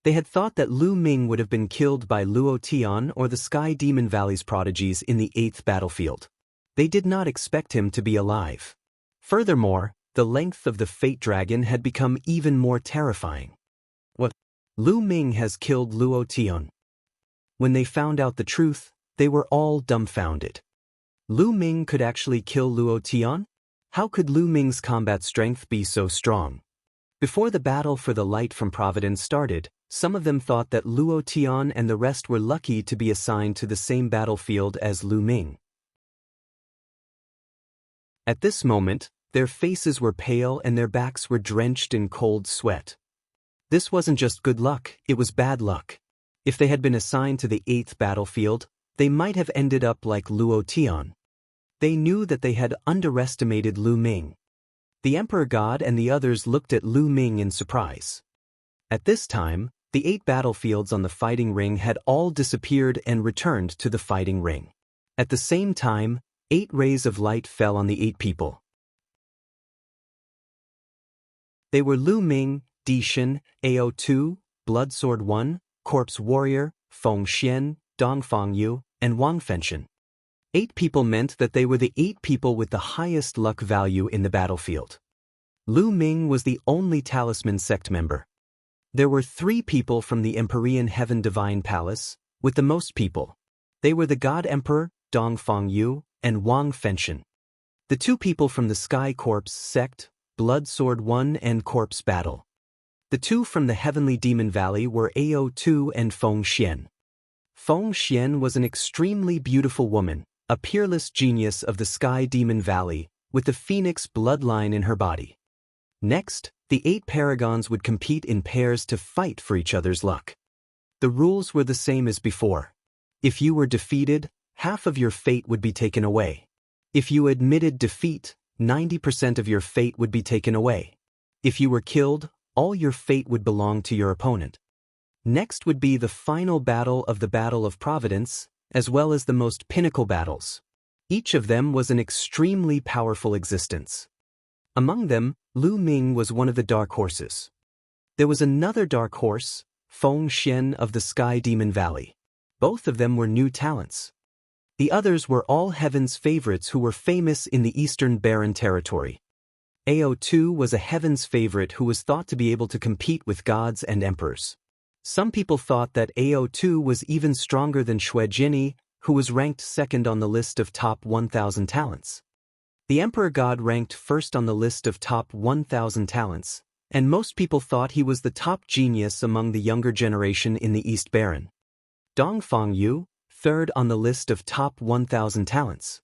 They had thought that Lu Ming would have been killed by Luo Tian or the Sky Demon Valley's prodigies in the 8th battlefield. They did not expect him to be alive. Furthermore, the length of the fate dragon had become even more terrifying. What? Lu Ming has killed Luo Tian. When they found out the truth, they were all dumbfounded. Lu Ming could actually kill Luo Tian? How could Lu Ming's combat strength be so strong? Before the battle for the light from Providence started, Some of them thought that Luo Tian and the rest were lucky to be assigned to the same battlefield as Lu Ming. At this moment, their faces were pale and their backs were drenched in cold sweat. This wasn't just good luck, it was bad luck. If they had been assigned to the 8th battlefield, they might have ended up like Luo Tian. They knew that they had underestimated Lu Ming. The Emperor God and the others looked at Lu Ming in surprise. At this time, the 8 battlefields on the fighting ring had all disappeared and returned to the fighting ring. At the same time, 8 rays of light fell on the 8 people. They were Lu Ming, Dishan, AO2, Bloodsword 1, Corpse Warrior, Feng Xian, Dongfang Yu, and Wang Fenshan. 8 people meant that they were the 8 people with the highest luck value in the battlefield. Lu Ming was the only Talisman sect member. There were 3 people from the Empyrean Heaven Divine Palace, with the most people. They were the God Emperor, Dongfang Yu, and Wang Fenshan. The 2 people from the Sky Corpse sect, Bloodsword 1 and Corpse Battle. The 2 from the Heavenly Demon Valley were AO2 and Feng Xian. Feng Xian was an extremely beautiful woman, a peerless genius of the Sky Demon Valley, with the Phoenix bloodline in her body. Next, the 8 paragons would compete in pairs to fight for each other's luck. The rules were the same as before. If you were defeated, half of your fate would be taken away. If you admitted defeat, 90% of your fate would be taken away. If you were killed, all your fate would belong to your opponent. Next would be the final battle of the Battle of Providence, as well as the most pinnacle battles. Each of them was an extremely powerful existence. Among them, Lu Ming was one of the dark horses. There was another dark horse, Feng Xian of the Sky Demon Valley. Both of them were new talents. The others were all Heaven's favorites who were famous in the Eastern Barren Territory. AO2 was a Heaven's favorite who was thought to be able to compete with gods and emperors. Some people thought that AO2 was even stronger than Xue Jinyi, who was ranked 2nd on the list of top 1,000 talents. The Emperor God ranked 1st on the list of top 1,000 talents, and most people thought he was the top genius among the younger generation in the East Barren. Dongfang Yu, 3rd on the list of top 1,000 talents.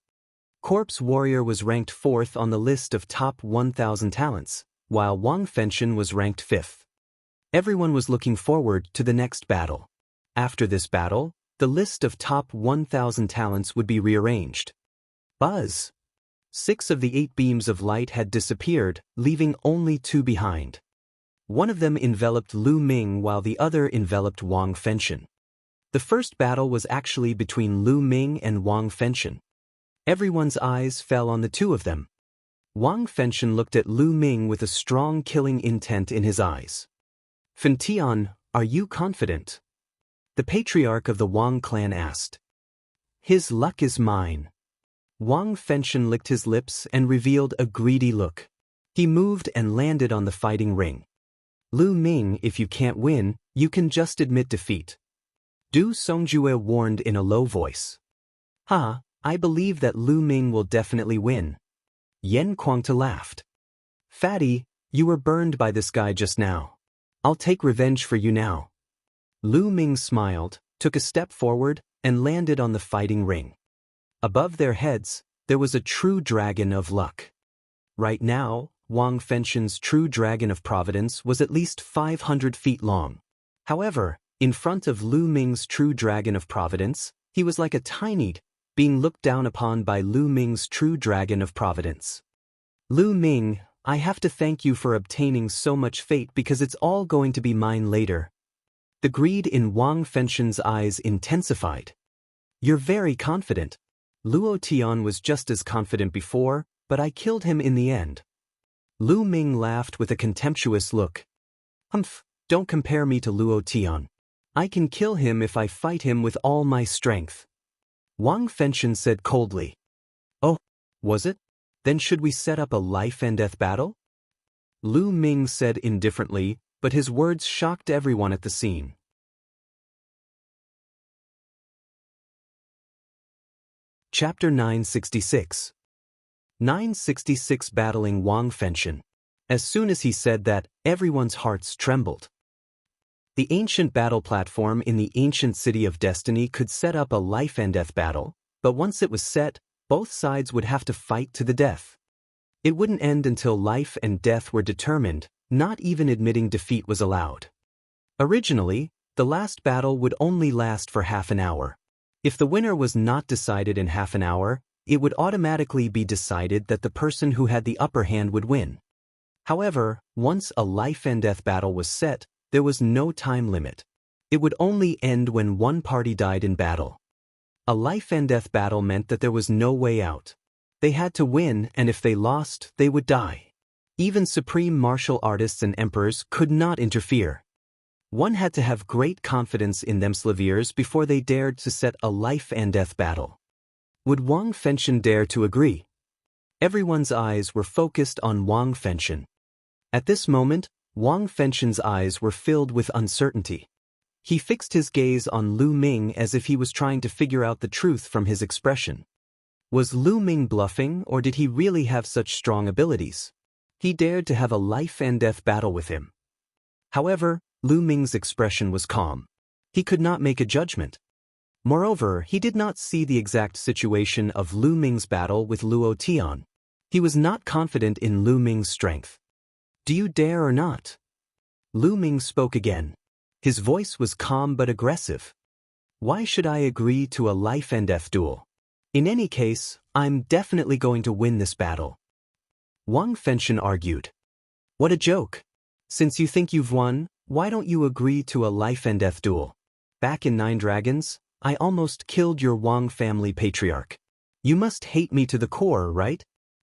Corpse Warrior was ranked 4th on the list of top 1,000 talents, while Wang Fenshan was ranked 5th. Everyone was looking forward to the next battle. After this battle, the list of top 1,000 talents would be rearranged. Buzz! 6 of the 8 beams of light had disappeared, leaving only 2 behind. One of them enveloped Lu Ming while the other enveloped Wang Fenshan. The first battle was actually between Lu Ming and Wang Fenshan. Everyone's eyes fell on the 2 of them. Wang Fenshan looked at Lu Ming with a strong killing intent in his eyes. "Fentian, are you confident?" The patriarch of the Wang clan asked. "His luck is mine." Wang Fenshan licked his lips and revealed a greedy look. He moved and landed on the fighting ring. "Lu Ming, if you can't win, you can just admit defeat." Du Songjue warned in a low voice. I believe that Lu Ming will definitely win." Yen Kuangta laughed. "Fatty, you were burned by this guy just now. I'll take revenge for you now." Lu Ming smiled, took a step forward, and landed on the fighting ring. Above their heads, there was a true dragon of luck. Right now, Wang Fenshan's true dragon of providence was at least 500 feet long. However, in front of Lu Ming's true dragon of providence, he was like a tiny, being looked down upon by Lu Ming's true dragon of providence. "Lu Ming, I have to thank you for obtaining so much fate because it's all going to be mine later." The greed in Wang Fenshan's eyes intensified. "You're very confident. Luo Tian was just as confident before, but I killed him in the end." Lu Ming laughed with a contemptuous look. "Humph, don't compare me to Luo Tian. I can kill him if I fight him with all my strength." Wang Fenshan said coldly. "Oh, was it? Then should we set up a life-and-death battle?" Lu Ming said indifferently, but his words shocked everyone at the scene. Chapter 966. 966 Battling Wang Fenshan. As soon as he said that, everyone's hearts trembled. The ancient battle platform in the ancient city of destiny could set up a life and death battle, but once it was set, both sides would have to fight to the death. It wouldn't end until life and death were determined, not even admitting defeat was allowed. Originally, the last battle would only last for half an hour. If the winner was not decided in half an hour, it would automatically be decided that the person who had the upper hand would win. However, once a life and death battle was set, there was no time limit. It would only end when one party died in battle. A life and death battle meant that there was no way out. They had to win, and if they lost, they would die. Even supreme martial artists and emperors could not interfere. One had to have great confidence in themselves before they dared to set a life and death battle. Would Wang Fenshen dare to agree? Everyone's eyes were focused on Wang Fenshen. At this moment, Wang Fenshen's eyes were filled with uncertainty. He fixed his gaze on Lu Ming as if he was trying to figure out the truth from his expression. Was Lu Ming bluffing, or did he really have such strong abilities? He dared to have a life and death battle with him. However, Lu Ming's expression was calm. He could not make a judgment. Moreover, he did not see the exact situation of Lu Ming's battle with Luo Tian. He was not confident in Lu Ming's strength. Do you dare or not? Lu Ming spoke again. His voice was calm but aggressive. Why should I agree to a life and death duel? In any case, I'm definitely going to win this battle. Wang Fenshen argued. What a joke. Since you think you've won, why don't you agree to a life and death duel? Back in 9 Dragons, I almost killed your Wang family patriarch. You must hate me to the core, right?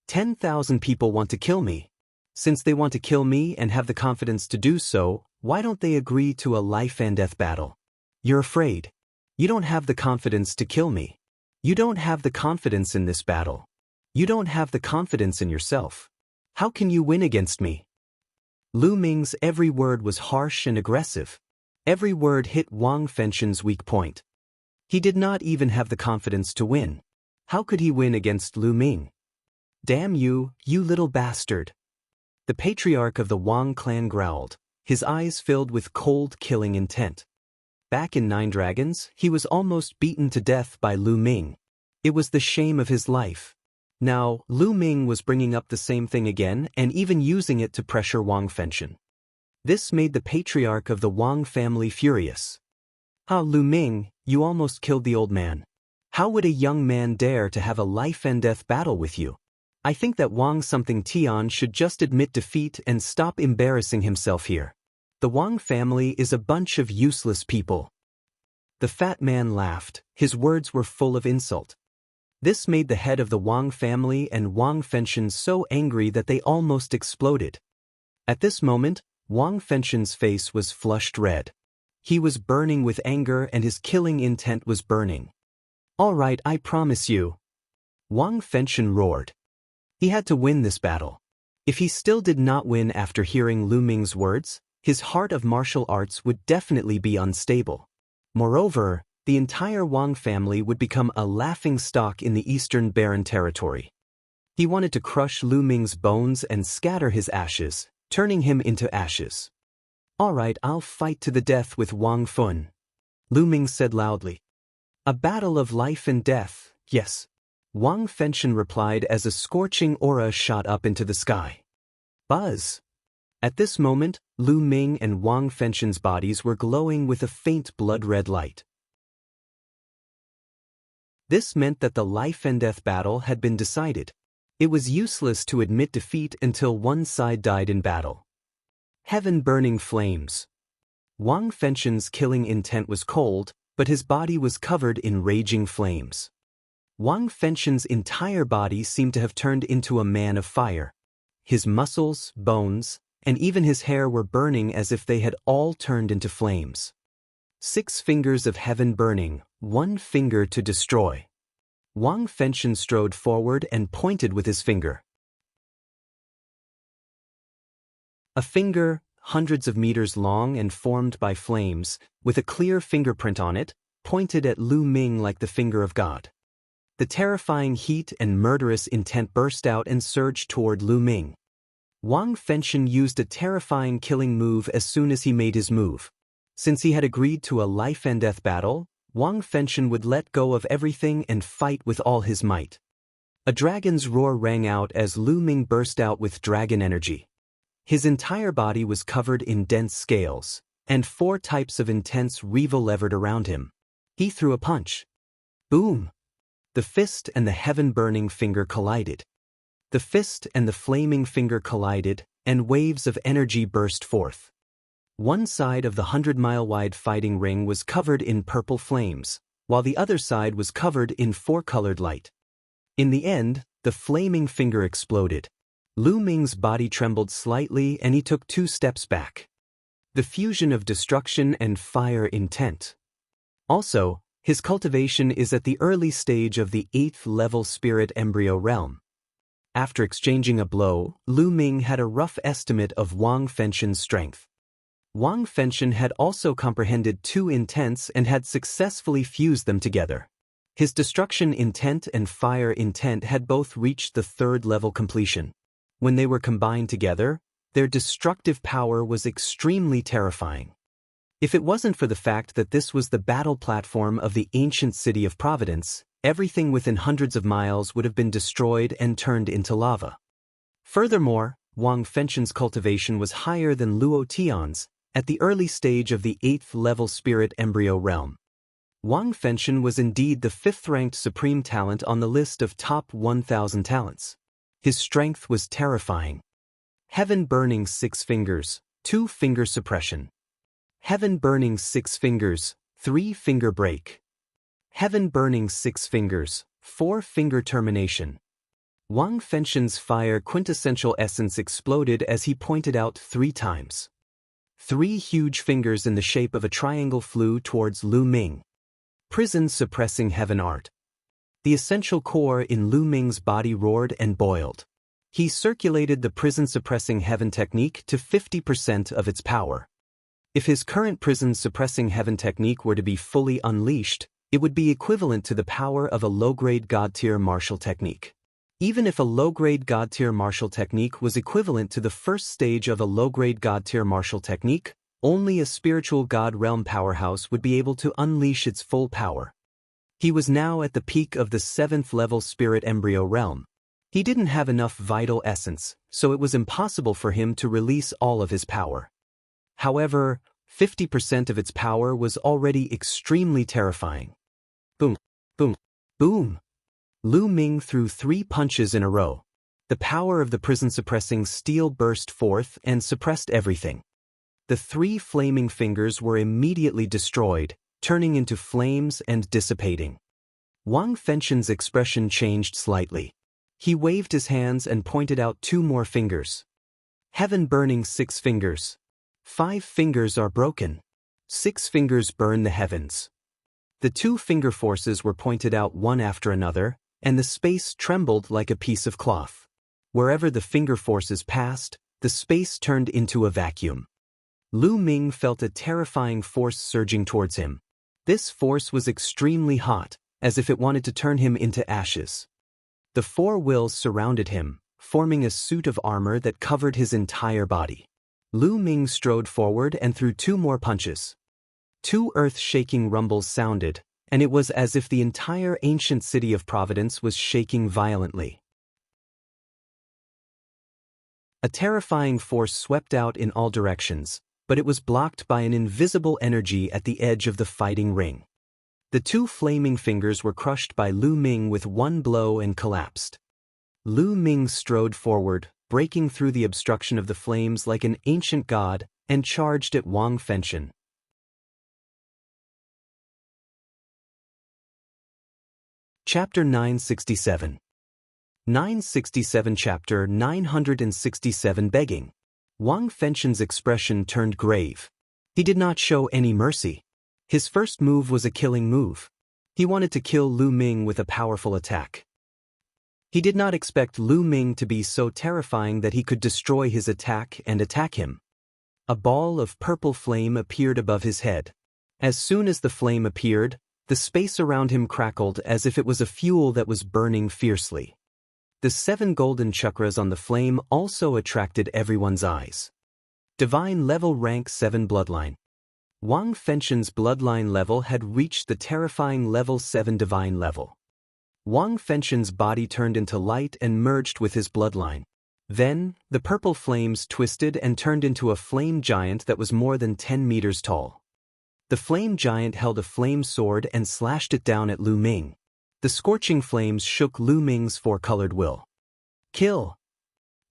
10,000 people want to kill me. Since they want to kill me and have the confidence to do so, why don't they agree to a life and death battle? You're afraid. You don't have the confidence to kill me. You don't have the confidence in this battle. You don't have the confidence in yourself. How can you win against me? Lu Ming's every word was harsh and aggressive. Every word hit Wang Fenshen's weak point. He did not even have the confidence to win. How could he win against Lu Ming? Damn you, you little bastard. The patriarch of the Wang clan growled, his eyes filled with cold, killing intent. Back in 9 Dragons, he was almost beaten to death by Lu Ming. It was the shame of his life. Now, Lu Ming was bringing up the same thing again and even using it to pressure Wang Fenshen. This made the patriarch of the Wang family furious. Ah, Lu Ming, you almost killed the old man. How would a young man dare to have a life and death battle with you? I think that Wang something Tian should just admit defeat and stop embarrassing himself here. The Wang family is a bunch of useless people. The fat man laughed, his words were full of insult. This made the head of the Wang family and Wang Fenshen so angry that they almost exploded. At this moment, Wang Fenshen's face was flushed red. He was burning with anger and his killing intent was burning. All right, I promise you. Wang Fenshen roared. He had to win this battle. If he still did not win after hearing Lu Ming's words, his heart of martial arts would definitely be unstable. Moreover, the entire Wang family would become a laughingstock in the Eastern Barren territory. He wanted to crush Lu Ming's bones and scatter his ashes, turning him into ashes. All right, I'll fight to the death with Wang Fun. Lu Ming said loudly. A battle of life and death, yes. Wang Fenshen replied as a scorching aura shot up into the sky. Buzz! At this moment, Lu Ming and Wang Fenshen's bodies were glowing with a faint blood-red light. This meant that the life and death battle had been decided. It was useless to admit defeat until one side died in battle. Heaven-burning flames. Wang Fenshen's killing intent was cold, but his body was covered in raging flames. Wang Fenshen's entire body seemed to have turned into a man of fire. His muscles, bones, and even his hair were burning as if they had all turned into flames. 6 fingers of heaven burning, 1 finger to destroy. Wang Fenshen strode forward and pointed with his finger. A finger, hundreds of meters long and formed by flames, with a clear fingerprint on it, pointed at Lu Ming like the finger of God. The terrifying heat and murderous intent burst out and surged toward Lu Ming. Wang Fenshen used a terrifying killing move as soon as he made his move. Since he had agreed to a life-and-death battle, Wang Fenshen would let go of everything and fight with all his might. A dragon's roar rang out as Lu Ming burst out with dragon energy. His entire body was covered in dense scales, and 4 types of intense revo levered around him. He threw a punch. Boom! The fist and the heaven-burning finger collided. The fist and the flaming finger collided, and waves of energy burst forth. One side of the 100-mile-wide fighting ring was covered in purple flames, while the other side was covered in 4-colored light. In the end, the flaming finger exploded. Lu Ming's body trembled slightly and he took 2 steps back. The fusion of destruction and fire intent. Also, his cultivation is at the early stage of the 8th-level spirit embryo realm. After exchanging a blow, Lu Ming had a rough estimate of Wang Fenshen's strength. Wang Fenshen had also comprehended 2 intents and had successfully fused them together. His destruction intent and fire intent had both reached the 3rd-level completion. When they were combined together, their destructive power was extremely terrifying. If it wasn't for the fact that this was the battle platform of the ancient city of Providence, everything within hundreds of miles would have been destroyed and turned into lava. Furthermore, Wang Fenshen's cultivation was higher than Luo Tian's, at the early stage of the 8th-level spirit embryo realm. Wang Fenshen was indeed the 5th-ranked supreme talent on the list of top 1,000 talents. His strength was terrifying. Heaven-burning 6 fingers, 2-finger suppression. Heaven-burning 6 fingers, 3-finger break. Heaven-burning 6 fingers, 4-finger termination. Wang Fenshen's fire quintessential essence exploded as he pointed out 3 times. 3 huge fingers in the shape of a triangle flew towards Lu Ming. Prison suppressing heaven art. The essential core in Lu Ming's body roared and boiled. He circulated the prison suppressing heaven technique to 50% of its power. If his current prison suppressing heaven technique were to be fully unleashed, it would be equivalent to the power of a low-grade god-tier martial technique. Even if a low-grade god-tier martial technique was equivalent to the first stage of a low-grade god-tier martial technique, only a spiritual god realm powerhouse would be able to unleash its full power. He was now at the peak of the 7th-level spirit embryo realm. He didn't have enough vital essence, so it was impossible for him to release all of his power. However, 50% of its power was already extremely terrifying. Boom, boom, boom. Lu Ming threw 3 punches in a row. The power of the prison-suppressing steel burst forth and suppressed everything. The 3 flaming fingers were immediately destroyed, turning into flames and dissipating. Wang Fenshen's expression changed slightly. He waved his hands and pointed out 2 more fingers. Heaven-burning 6 fingers. 5 fingers are broken. 6 fingers burn the heavens. The 2 finger forces were pointed out one after another, and the space trembled like a piece of cloth. Wherever the finger forces passed, the space turned into a vacuum. Lu Ming felt a terrifying force surging towards him. This force was extremely hot, as if it wanted to turn him into ashes. The 4 wills surrounded him, forming a suit of armor that covered his entire body. Lu Ming strode forward and threw 2 more punches. 2 earth-shaking rumbles sounded, and it was as if the entire ancient city of Providence was shaking violently. A terrifying force swept out in all directions, but it was blocked by an invisible energy at the edge of the fighting ring. The 2 flaming fingers were crushed by Lu Ming with 1 blow and collapsed. Lu Ming strode forward, breaking through the obstruction of the flames like an ancient god, and charged at Wang Fenshen. Chapter 967. 967 Chapter 967 Begging. Wang Fenshen's expression turned grave. He did not show any mercy. His first move was a killing move. He wanted to kill Lu Ming with a powerful attack. He did not expect Lu Ming to be so terrifying that he could destroy his attack and attack him. A ball of purple flame appeared above his head. As soon as the flame appeared, the space around him crackled as if it was a fuel that was burning fiercely. The 7 golden chakras on the flame also attracted everyone's eyes. Divine level rank 7 bloodline. Wang Fengxian's bloodline level had reached the terrifying level 7 divine level. Wang Fengxian's body turned into light and merged with his bloodline. Then, the purple flames twisted and turned into a flame giant that was more than 10 meters tall. The flame giant held a flame sword and slashed it down at Lu Ming. The scorching flames shook Lu Ming's four-colored will. Kill!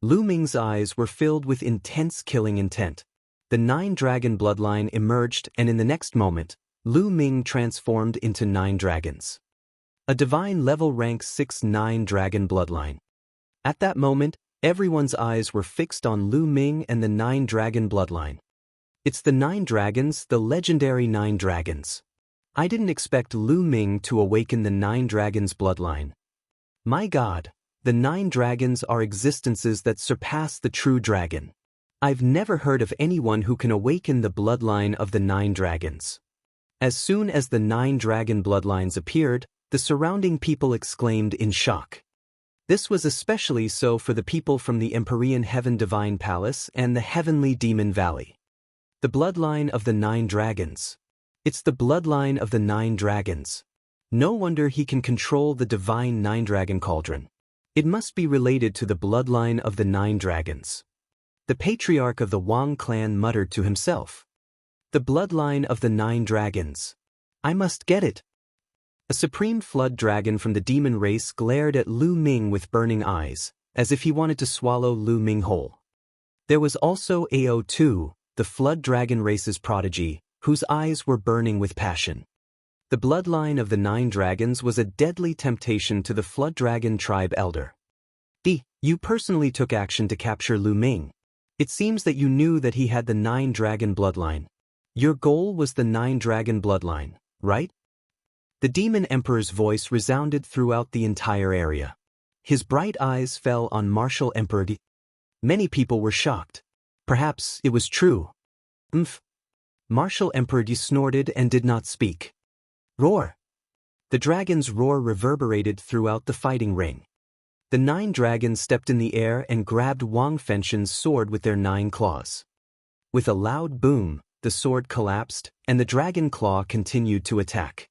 Lu Ming's eyes were filled with intense killing intent. The 9-dragon bloodline emerged, and in the next moment, Lu Ming transformed into 9 dragons. A divine level rank 6 9-dragon bloodline. At that moment, everyone's eyes were fixed on Lu Ming and the 9-dragon bloodline. It's the 9 dragons, the legendary 9 dragons. I didn't expect Lu Ming to awaken the 9 dragons bloodline. My God, the 9 dragons are existences that surpass the true dragon. I've never heard of anyone who can awaken the bloodline of the 9 dragons. As soon as the 9 dragon bloodlines appeared, the surrounding people exclaimed in shock. This was especially so for the people from the Empyrean Heaven Divine Palace and the Heavenly Demon Valley. The bloodline of the 9 dragons. It's the bloodline of the 9 dragons. No wonder he can control the divine 9-dragon cauldron. It must be related to the bloodline of the 9 dragons. The patriarch of the Wang clan muttered to himself. The bloodline of the 9 dragons. I must get it. A supreme flood dragon from the demon race glared at Lu Ming with burning eyes, as if he wanted to swallow Lu Ming whole. There was also AO2, the flood dragon race's prodigy, whose eyes were burning with passion. The bloodline of the 9 dragons was a deadly temptation to the flood dragon tribe elder. You personally took action to capture Lu Ming. It seems that you knew that he had the 9-dragon bloodline. Your goal was the 9-dragon bloodline, right? The demon emperor's voice resounded throughout the entire area. His bright eyes fell on Martial Emperor Di. Many people were shocked. Perhaps it was true. Martial Emperor Di snorted and did not speak. Roar! The dragon's roar reverberated throughout the fighting ring. The 9 dragons stepped in the air and grabbed Wang Fengxian's sword with their 9 claws. With a loud boom, the sword collapsed, and the dragon claw continued to attack.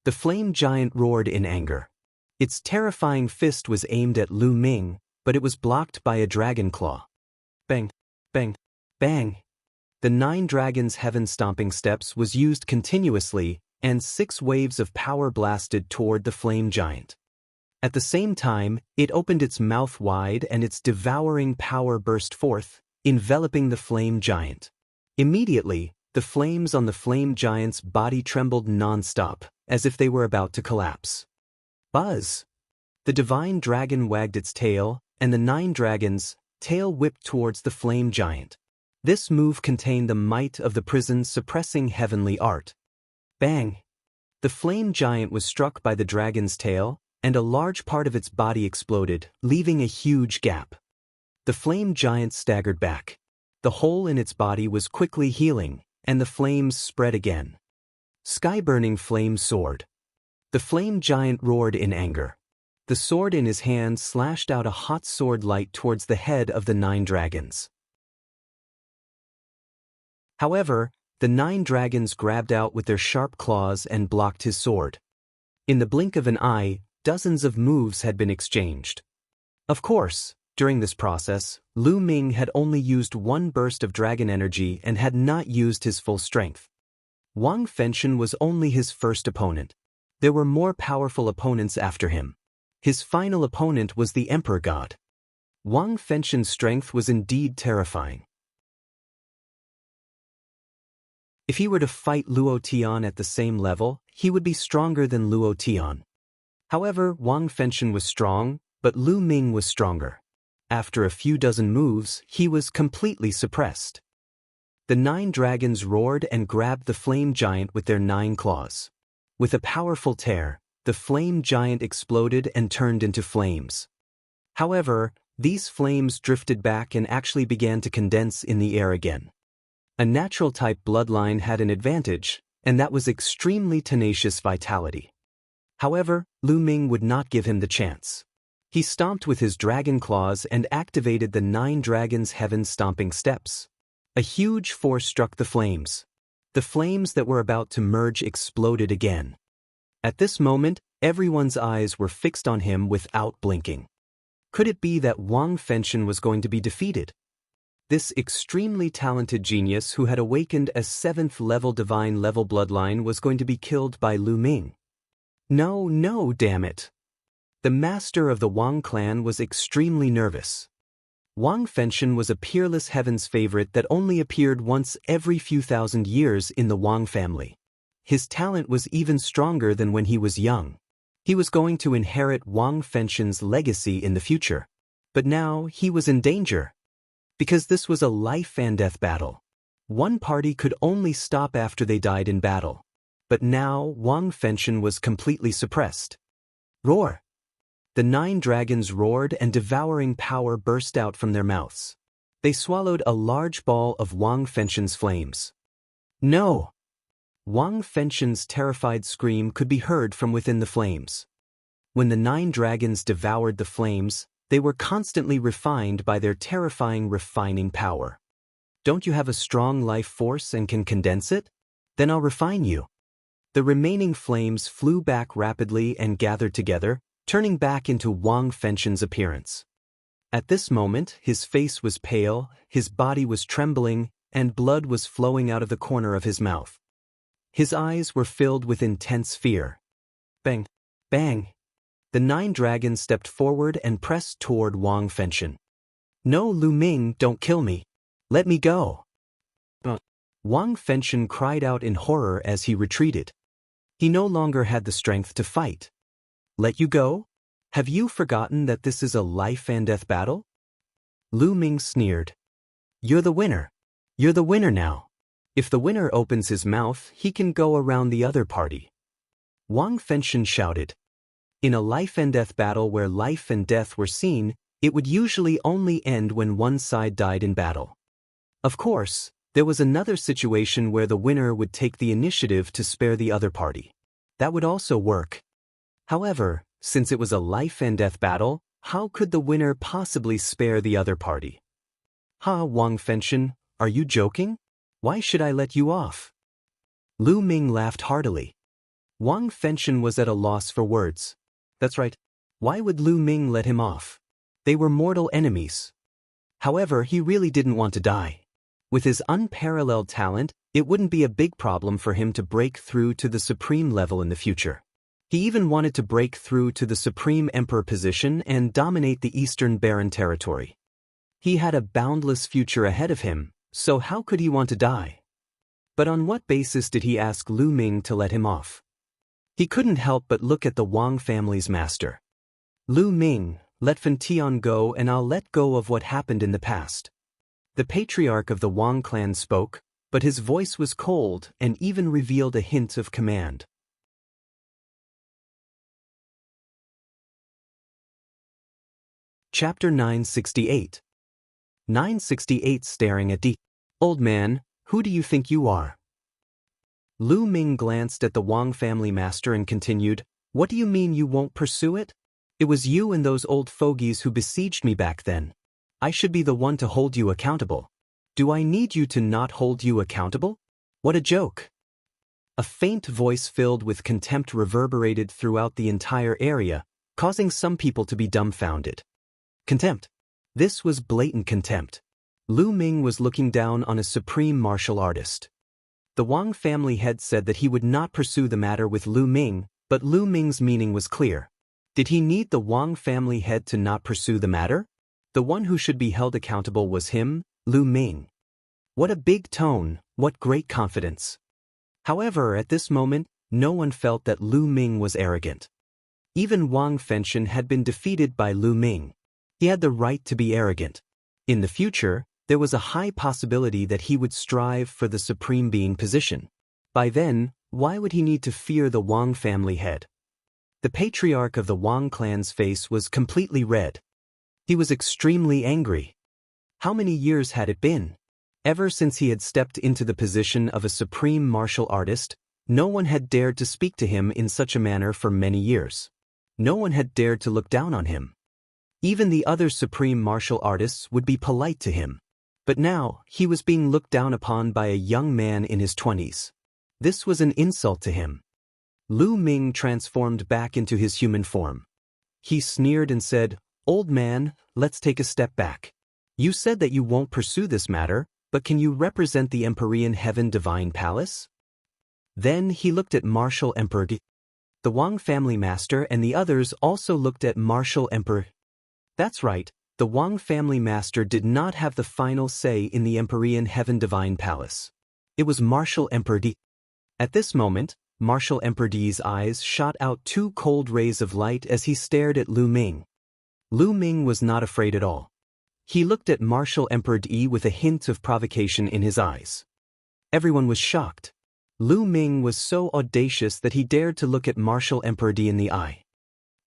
The flame giant roared in anger. Its terrifying fist was aimed at Lu Ming, but it was blocked by a dragon claw. Bang! Bang! Bang! The 9 dragons' heaven-stomping steps was used continuously, and 6 waves of power blasted toward the flame giant. At the same time, it opened its mouth wide and its devouring power burst forth, enveloping the flame giant. Immediately, the flames on the flame giant's body trembled non-stop, as if they were about to collapse. Buzz! The divine dragon wagged its tail, and the 9 dragons' tail whipped towards the flame giant. This move contained the might of the prison's suppressing heavenly art. Bang! The flame giant was struck by the dragon's tail, and a large part of its body exploded, leaving a huge gap. The flame giant staggered back. The hole in its body was quickly healing, and the flames spread again. Sky-burning flame sword. The flame giant roared in anger. The sword in his hand slashed out a hot sword light towards the head of the 9 dragons. However, the 9 dragons grabbed out with their sharp claws and blocked his sword. In the blink of an eye, dozens of moves had been exchanged. Of course, during this process, Lu Ming had only used 1 burst of dragon energy and had not used his full strength. Wang Fengxian was only his first opponent. There were more powerful opponents after him. His final opponent was the Emperor God. Wang Fengxian's strength was indeed terrifying. If he were to fight Luo Tian at the same level, he would be stronger than Luo Tian. However, Wang Fengxian was strong, but Lu Ming was stronger. After a few dozen moves, he was completely suppressed. The 9 dragons roared and grabbed the flame giant with their 9 claws. With a powerful tear, the flame giant exploded and turned into flames. However, these flames drifted back and actually began to condense in the air again. A natural-type bloodline had an advantage, and that was extremely tenacious vitality. However, Lu Ming would not give him the chance. He stomped with his dragon claws and activated the 9 dragons' heaven-stomping steps. A huge force struck the flames. The flames that were about to merge exploded again. At this moment, everyone's eyes were fixed on him without blinking. Could it be that Wang Fenshen was going to be defeated? This extremely talented genius who had awakened a 7th-level divine level bloodline was going to be killed by Lu Ming. No, damn it. The master of the Wang clan was extremely nervous. Wang Fenshen was a peerless heaven's favorite that only appeared once every few thousand years in the Wang family. His talent was even stronger than when he was young. He was going to inherit Wang Fenshen's legacy in the future. But now he was in danger. Because this was a life and death battle. One party could only stop after they died in battle. But now Wang Fenshen was completely suppressed. Roar! The 9 dragons roared and devouring power burst out from their mouths. They swallowed a large ball of Wang Fenshen's flames. No! Wang Fenshen's terrified scream could be heard from within the flames. When the 9 dragons devoured the flames, they were constantly refined by their terrifying refining power. Don't you have a strong life force and can condense it? Then I'll refine you. The remaining flames flew back rapidly and gathered together, turning back into Wang Fenshen's appearance. At this moment, his face was pale, his body was trembling, and blood was flowing out of the corner of his mouth. His eyes were filled with intense fear. Bang! Bang! The 9 dragons stepped forward and pressed toward Wang Fenshen. No, Lu Ming, don't kill me. Let me go. Wang Fenshen cried out in horror as he retreated. He no longer had the strength to fight. Let you go? Have you forgotten that this is a life and death battle? Lu Ming sneered. You're the winner. You're the winner now. If the winner opens his mouth, he can go around the other party. Wang Fenshen shouted. In a life and death battle where life and death were seen, it would usually only end when one side died in battle. Of course, there was another situation where the winner would take the initiative to spare the other party. That would also work. However, since it was a life and death battle, how could the winner possibly spare the other party? Wang Fenshen, are you joking? Why should I let you off? Lu Ming laughed heartily. Wang Fenshen was at a loss for words. That's right. Why would Lu Ming let him off? They were mortal enemies. However, he really didn't want to die. With his unparalleled talent, it wouldn't be a big problem for him to break through to the supreme level in the future. He even wanted to break through to the Supreme Emperor position and dominate the Eastern Barren territory. He had a boundless future ahead of him, so how could he want to die? But on what basis did he ask Lu Ming to let him off? He couldn't help but look at the Wang family's master. Lu Ming, let Fan Tian go and I'll let go of what happened in the past. The patriarch of the Wang clan spoke, but his voice was cold and even revealed a hint of command. Chapter 968. 968 Staring at D. Old man, who do you think you are? Lu Ming glanced at the Wang family master and continued, What do you mean you won't pursue it? It was you and those old fogies who besieged me back then. I should be the one to hold you accountable. Do I need you to not hold you accountable? What a joke. A faint voice filled with contempt reverberated throughout the entire area, causing some people to be dumbfounded. Contempt. This was blatant contempt. Lu Ming was looking down on a supreme martial artist. The Wang family head said that he would not pursue the matter with Lu Ming, but Lu Ming's meaning was clear. Did he need the Wang family head to not pursue the matter? The one who should be held accountable was him, Lu Ming. What a big tone, what great confidence. However, at this moment, no one felt that Lu Ming was arrogant. Even Wang Fenshen had been defeated by Lu Ming. He had the right to be arrogant. In the future, there was a high possibility that he would strive for the supreme being position. By then, why would he need to fear the Wang family head? The patriarch of the Wang clan's face was completely red. He was extremely angry. How many years had it been? Ever since he had stepped into the position of a supreme martial artist, no one had dared to speak to him in such a manner for many years. No one had dared to look down on him. Even the other supreme martial artists would be polite to him. But now, he was being looked down upon by a young man in his 20s. This was an insult to him. Lu Ming transformed back into his human form. He sneered and said, "Old man, let's take a step back. You said that you won't pursue this matter, but can you represent the Empyrean Heaven Divine Palace?" Then he looked at Martial Emperor Ge. The Wang family master and the others also looked at Martial Emperor. That's right, the Wang family master did not have the final say in the Empyrean Heaven Divine Palace. It was Martial Emperor Ge. At this moment, Martial Emperor Ge's eyes shot out two cold rays of light as he stared at Lu Ming. Lu Ming was not afraid at all. He looked at Martial Emperor Ge with a hint of provocation in his eyes. Everyone was shocked. Lu Ming was so audacious that he dared to look at Martial Emperor Ge in the eye.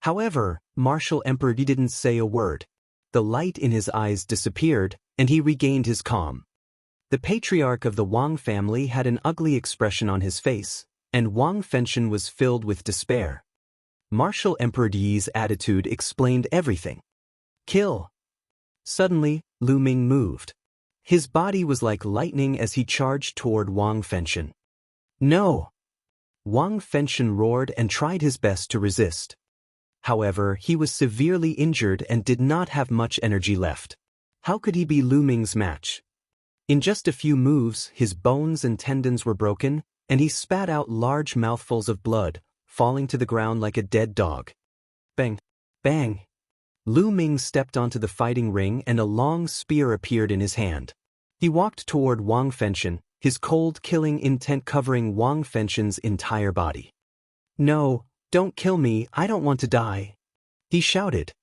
However, Martial Emperor Ge didn't say a word. The light in his eyes disappeared, and he regained his calm. The patriarch of the Wang family had an ugly expression on his face, and Wang Fenshen was filled with despair. Martial Emperor Ge's attitude explained everything. Kill. Suddenly, Lu Ming moved. His body was like lightning as he charged toward Wang Fenshen. No! Wang Fenshen roared and tried his best to resist. However, he was severely injured and did not have much energy left. How could he be Lu Ming's match? In just a few moves, his bones and tendons were broken, and he spat out large mouthfuls of blood, falling to the ground like a dead dog. Bang! Bang! Lu Ming stepped onto the fighting ring and a long spear appeared in his hand. He walked toward Wang Fenshen, his cold killing intent covering Wang Fenshen's entire body. "No, don't kill me, I don't want to die," he shouted.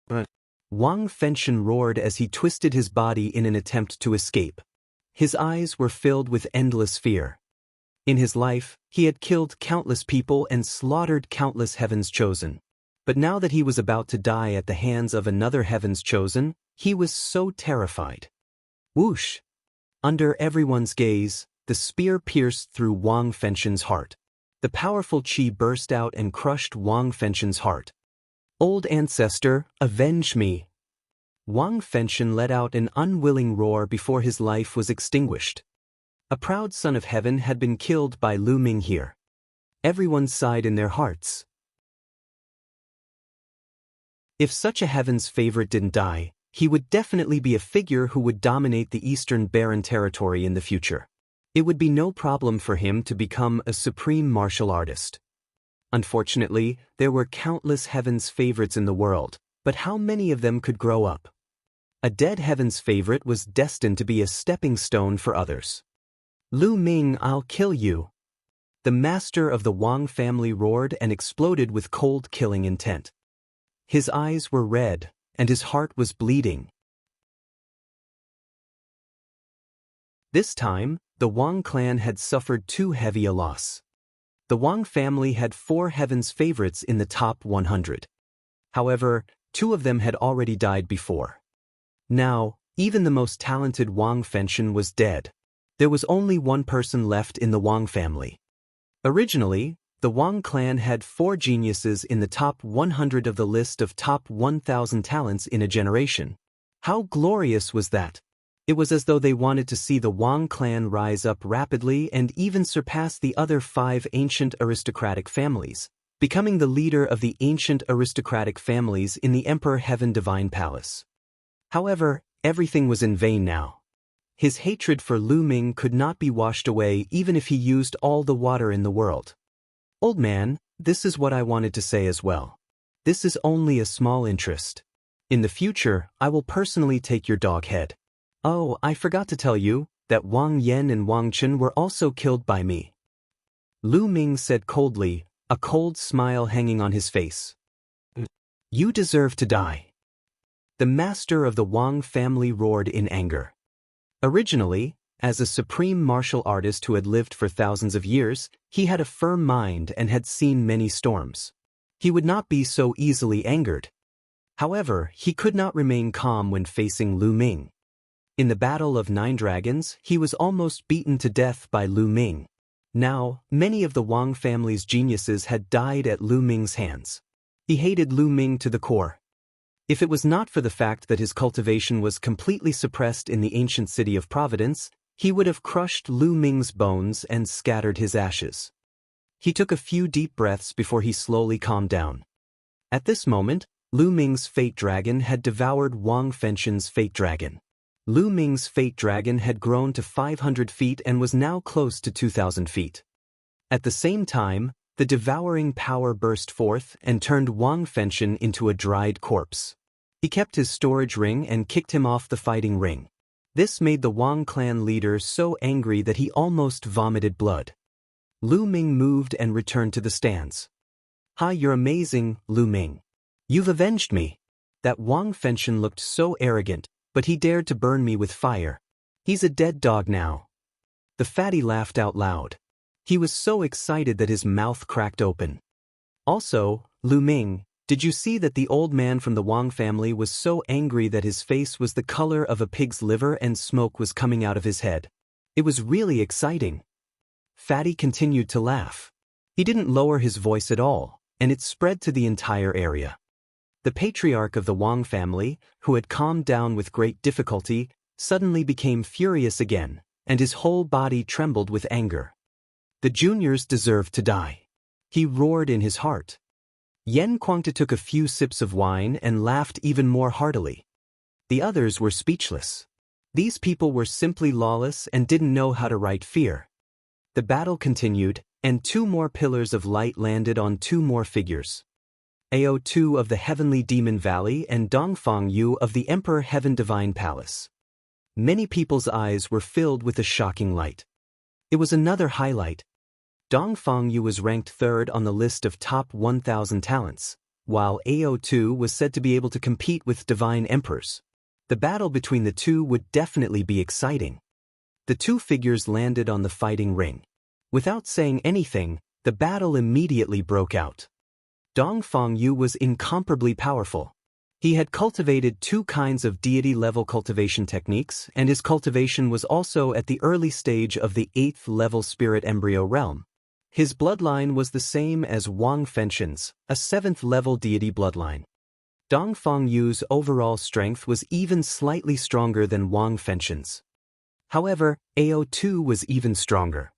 But Wang Fenshen roared as he twisted his body in an attempt to escape. His eyes were filled with endless fear. In his life, he had killed countless people and slaughtered countless Heaven's Chosen. But now that he was about to die at the hands of another Heaven's Chosen, he was so terrified. Whoosh! Under everyone's gaze, the spear pierced through Wang Fenshen's heart. The powerful qi burst out and crushed Wang Fenshen's heart. "Old ancestor, avenge me!" Wang Fenshen let out an unwilling roar before his life was extinguished. A proud son of heaven had been killed by Lu Ming here. Everyone sighed in their hearts. If such a heaven's favorite didn't die, he would definitely be a figure who would dominate the Eastern Barren territory in the future. It would be no problem for him to become a supreme martial artist. Unfortunately, there were countless heaven's favorites in the world, but how many of them could grow up? A dead heaven's favorite was destined to be a stepping stone for others. "Lu Ming, I'll kill you!" The master of the Wang family roared and exploded with cold killing intent. His eyes were red, and his heart was bleeding. This time, the Wang clan had suffered too heavy a loss. The Wang family had 4 heaven's favorites in the top 100. However, 2 of them had already died before. Now, even the most talented Wang Fenshen was dead. There was only one person left in the Wang family. Originally, the Wang clan had 4 geniuses in the top 100 of the list of top 1,000 talents in a generation. How glorious was that? It was as though they wanted to see the Wang clan rise up rapidly and even surpass the other 5 ancient aristocratic families, becoming the leader of the ancient aristocratic families in the Emperor Heaven Divine Palace. However, everything was in vain now. His hatred for Lu Ming could not be washed away even if he used all the water in the world. "Old man, this is what I wanted to say as well. This is only a small interest. In the future, I will personally take your dog head. Oh, I forgot to tell you that Wang Yan and Wang Chen were also killed by me." Lu Ming said coldly, a cold smile hanging on his face. "You deserve to die." The master of the Wang family roared in anger. Originally, as a supreme martial artist who had lived for thousands of years, he had a firm mind and had seen many storms. He would not be so easily angered. However, he could not remain calm when facing Lu Ming. In the Battle of 9 Dragons, he was almost beaten to death by Lu Ming. Now, many of the Wang family's geniuses had died at Lu Ming's hands. He hated Lu Ming to the core. If it was not for the fact that his cultivation was completely suppressed in the ancient city of Providence, he would have crushed Lu Ming's bones and scattered his ashes. He took a few deep breaths before he slowly calmed down. At this moment, Lu Ming's fate dragon had devoured Wang Fenshen's fate dragon. Lu Ming's fate dragon had grown to 500 feet and was now close to 2,000 feet. At the same time, the devouring power burst forth and turned Wang Fenshen into a dried corpse. He kept his storage ring and kicked him off the fighting ring. This made the Wang clan leader so angry that he almost vomited blood. Lu Ming moved and returned to the stands. "Ha, you're amazing, Lu Ming. You've avenged me." That Wang Fenshen looked so arrogant, but he dared to burn me with fire. He's a dead dog now. The fatty laughed out loud. He was so excited that his mouth cracked open. Also, Lu Ming, did you see that the old man from the Wang family was so angry that his face was the color of a pig's liver and smoke was coming out of his head? It was really exciting. Fatty continued to laugh. He didn't lower his voice at all, and it spread to the entire area. The patriarch of the Wang family, who had calmed down with great difficulty, suddenly became furious again, and his whole body trembled with anger. The juniors deserved to die. He roared in his heart. Yen Kuangta took a few sips of wine and laughed even more heartily. The others were speechless. These people were simply lawless and didn't know how to write fear. The battle continued, and 2 more pillars of light landed on 2 more figures. Ao2 of the Heavenly Demon Valley and Dongfang Yu of the Emperor Heaven Divine Palace. Many people's eyes were filled with a shocking light. It was another highlight. Dongfang Yu was ranked 3rd on the list of top 1,000 talents, while Ao2 was said to be able to compete with divine emperors. The battle between the two would definitely be exciting. The 2 figures landed on the fighting ring. Without saying anything, the battle immediately broke out. Dongfang Yu was incomparably powerful. He had cultivated 2 kinds of deity-level cultivation techniques, and his cultivation was also at the early stage of the 8th-level spirit embryo realm. His bloodline was the same as Wang Fenshen's, a 7th-level deity bloodline. Dongfang Yu's overall strength was even slightly stronger than Wang Fenshen's. However, Ao2 was even stronger.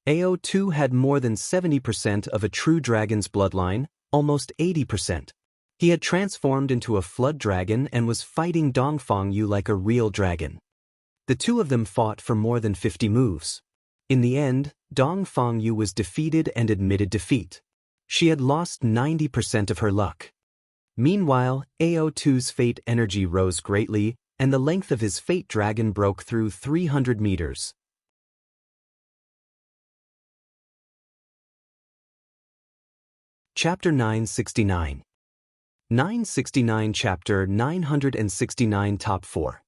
Ao2 had more than 70% of a true dragon's bloodline, almost 80%. He had transformed into a flood dragon and was fighting Dongfang Yu like a real dragon. The 2 of them fought for more than 50 moves. In the end, Dongfang Yu was defeated and admitted defeat. She had lost 90% of her luck. Meanwhile, Ao2's fate energy rose greatly, and the length of his fate dragon broke through 300 meters. Chapter 969. 969 Chapter 969 Top 4.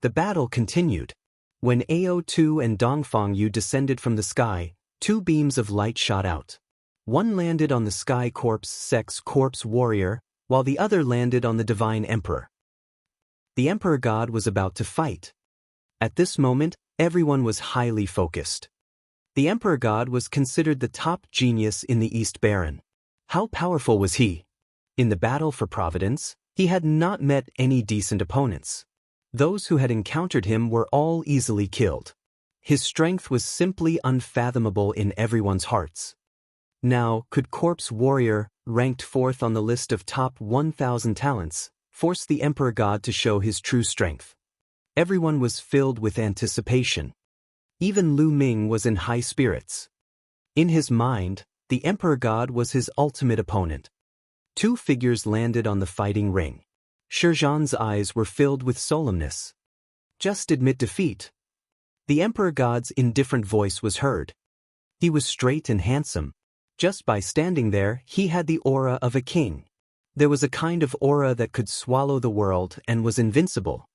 The battle continued. When Ao2 and Dongfang Yu descended from the sky, 2 beams of light shot out. One landed on the Sky Corpse Sex Corpse Warrior, while the other landed on the Divine Emperor. The Emperor God was about to fight. At this moment, everyone was highly focused. The Emperor God was considered the top genius in the East Baron. How powerful was he? In the battle for Providence, he had not met any decent opponents. Those who had encountered him were all easily killed. His strength was simply unfathomable in everyone's hearts. Now, could Corpse Warrior, ranked 4th on the list of top 1,000 talents, force the Emperor God to show his true strength? Everyone was filled with anticipation. Even Lu Ming was in high spirits. In his mind, the Emperor God was his ultimate opponent. 2 figures landed on the fighting ring. Shizhan's eyes were filled with solemnness. Just admit defeat. The Emperor God's indifferent voice was heard. He was straight and handsome. Just by standing there, he had the aura of a king. There was a kind of aura that could swallow the world and was invincible.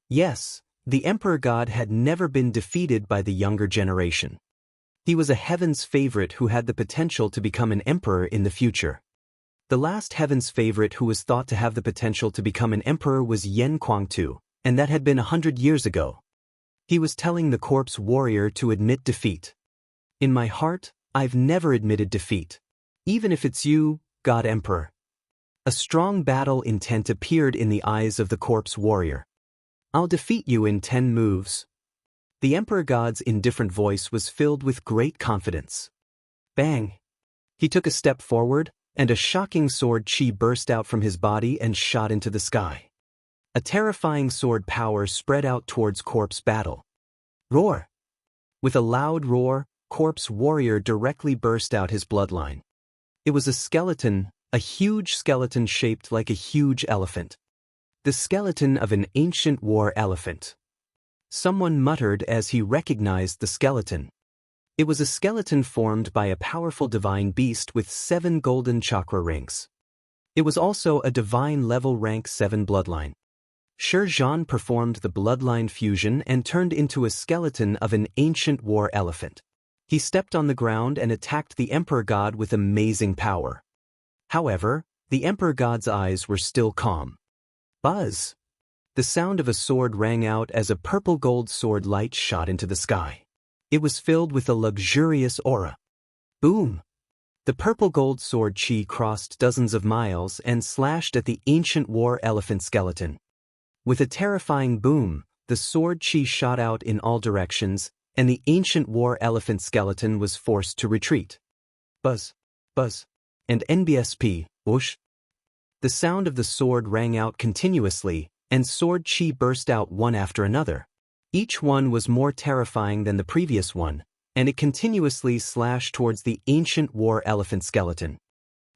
Yes, the Emperor God had never been defeated by the younger generation. He was a heaven's favorite who had the potential to become an emperor in the future. The last heaven's favorite who was thought to have the potential to become an emperor was Yen Kuangtu, and that had been 100 years ago. He was telling the Corpse Warrior to admit defeat. In my heart, I've never admitted defeat. Even if it's you, God Emperor. A strong battle intent appeared in the eyes of the corpse warrior. "I'll defeat you in 10 moves." The Emperor God's indifferent voice was filled with great confidence. Bang! He took a step forward, and a shocking sword chi burst out from his body and shot into the sky. A terrifying sword power spread out towards corpse battle. Roar! With a loud roar, corpse warrior directly burst out his bloodline. It was a skeleton, a huge skeleton shaped like a huge elephant. The skeleton of an ancient war elephant. Someone muttered as he recognized the skeleton. It was a skeleton formed by a powerful divine beast with 7 golden chakra rings. It was also a divine level rank 7 bloodline. Shi Zhan performed the bloodline fusion and turned into a skeleton of an ancient war elephant. He stepped on the ground and attacked the Emperor God with amazing power. However, the Emperor God's eyes were still calm. Buzz! The sound of a sword rang out as a purple gold sword light shot into the sky. It was filled with a luxurious aura. Boom! The purple gold sword chi crossed dozens of miles and slashed at the ancient war elephant skeleton. With a terrifying boom, the sword chi shot out in all directions, and the ancient war elephant skeleton was forced to retreat. Buzz! Buzz! And NBSP, whoosh! The sound of the sword rang out continuously, and sword chi burst out one after another. Each one was more terrifying than the previous one, and it continuously slashed towards the ancient war elephant skeleton.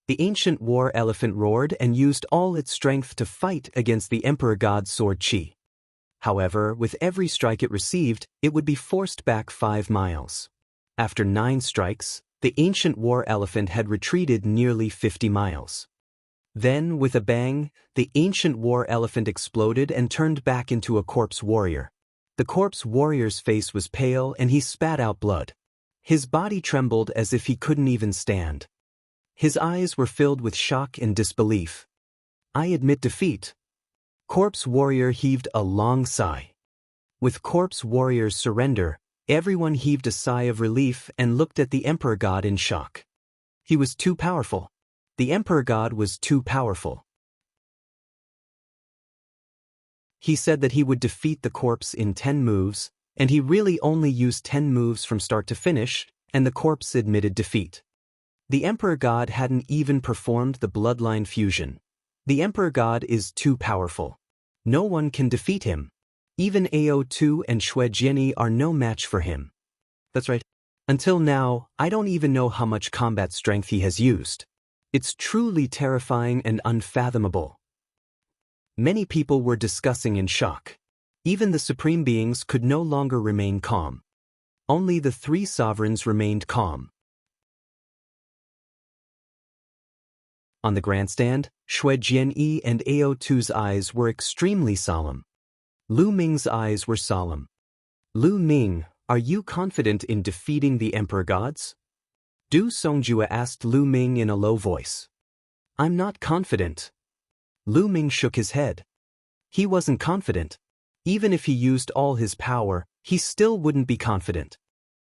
The ancient war elephant roared and used all its strength to fight against the Emperor God's sword chi. However, with every strike it received, it would be forced back 5 miles. After 9 strikes, the ancient war elephant had retreated nearly 50 miles. Then, with a bang, the ancient war elephant exploded and turned back into a corpse warrior. The corpse warrior's face was pale and he spat out blood. His body trembled as if he couldn't even stand. His eyes were filled with shock and disbelief. "I admit defeat." Corpse warrior heaved a long sigh. With corpse warrior's surrender, everyone heaved a sigh of relief and looked at the Emperor God in shock. He was too powerful. The Emperor God was too powerful. He said that he would defeat the corpse in 10 moves, and he really only used 10 moves from start to finish, and the corpse admitted defeat. The Emperor God hadn't even performed the bloodline fusion. The Emperor God is too powerful. No one can defeat him. Even AO2 and Xue Jianyi are no match for him. That's right. Until now, I don't even know how much combat strength he has used. It's truly terrifying and unfathomable. Many people were discussing in shock. Even the supreme beings could no longer remain calm. Only the 3 sovereigns remained calm. On the grandstand, Xue Jianyi and AO2's eyes were extremely solemn. Lu Ming's eyes were solemn. "Lu Ming, are you confident in defeating the Emperor Gods?" Du Songjue asked Lu Ming in a low voice. "I'm not confident." Lu Ming shook his head. He wasn't confident. Even if he used all his power, he still wouldn't be confident.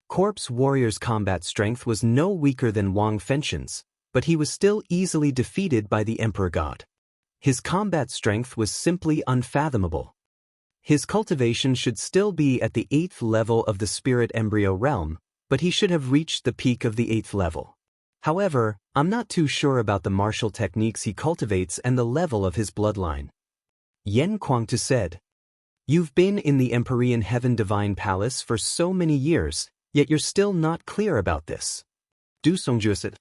Corpse Warrior's combat strength was no weaker than Wang Fenxian's, but he was still easily defeated by the Emperor God. His combat strength was simply unfathomable. His cultivation should still be at the 8th level of the spirit embryo realm, but he should have reached the peak of the 8th level. However, I'm not too sure about the martial techniques he cultivates and the level of his bloodline. Yan Kuangtu said, "You've been in the Empyrean Heaven Divine Palace for so many years, yet you're still not clear about this." Du Songjue said.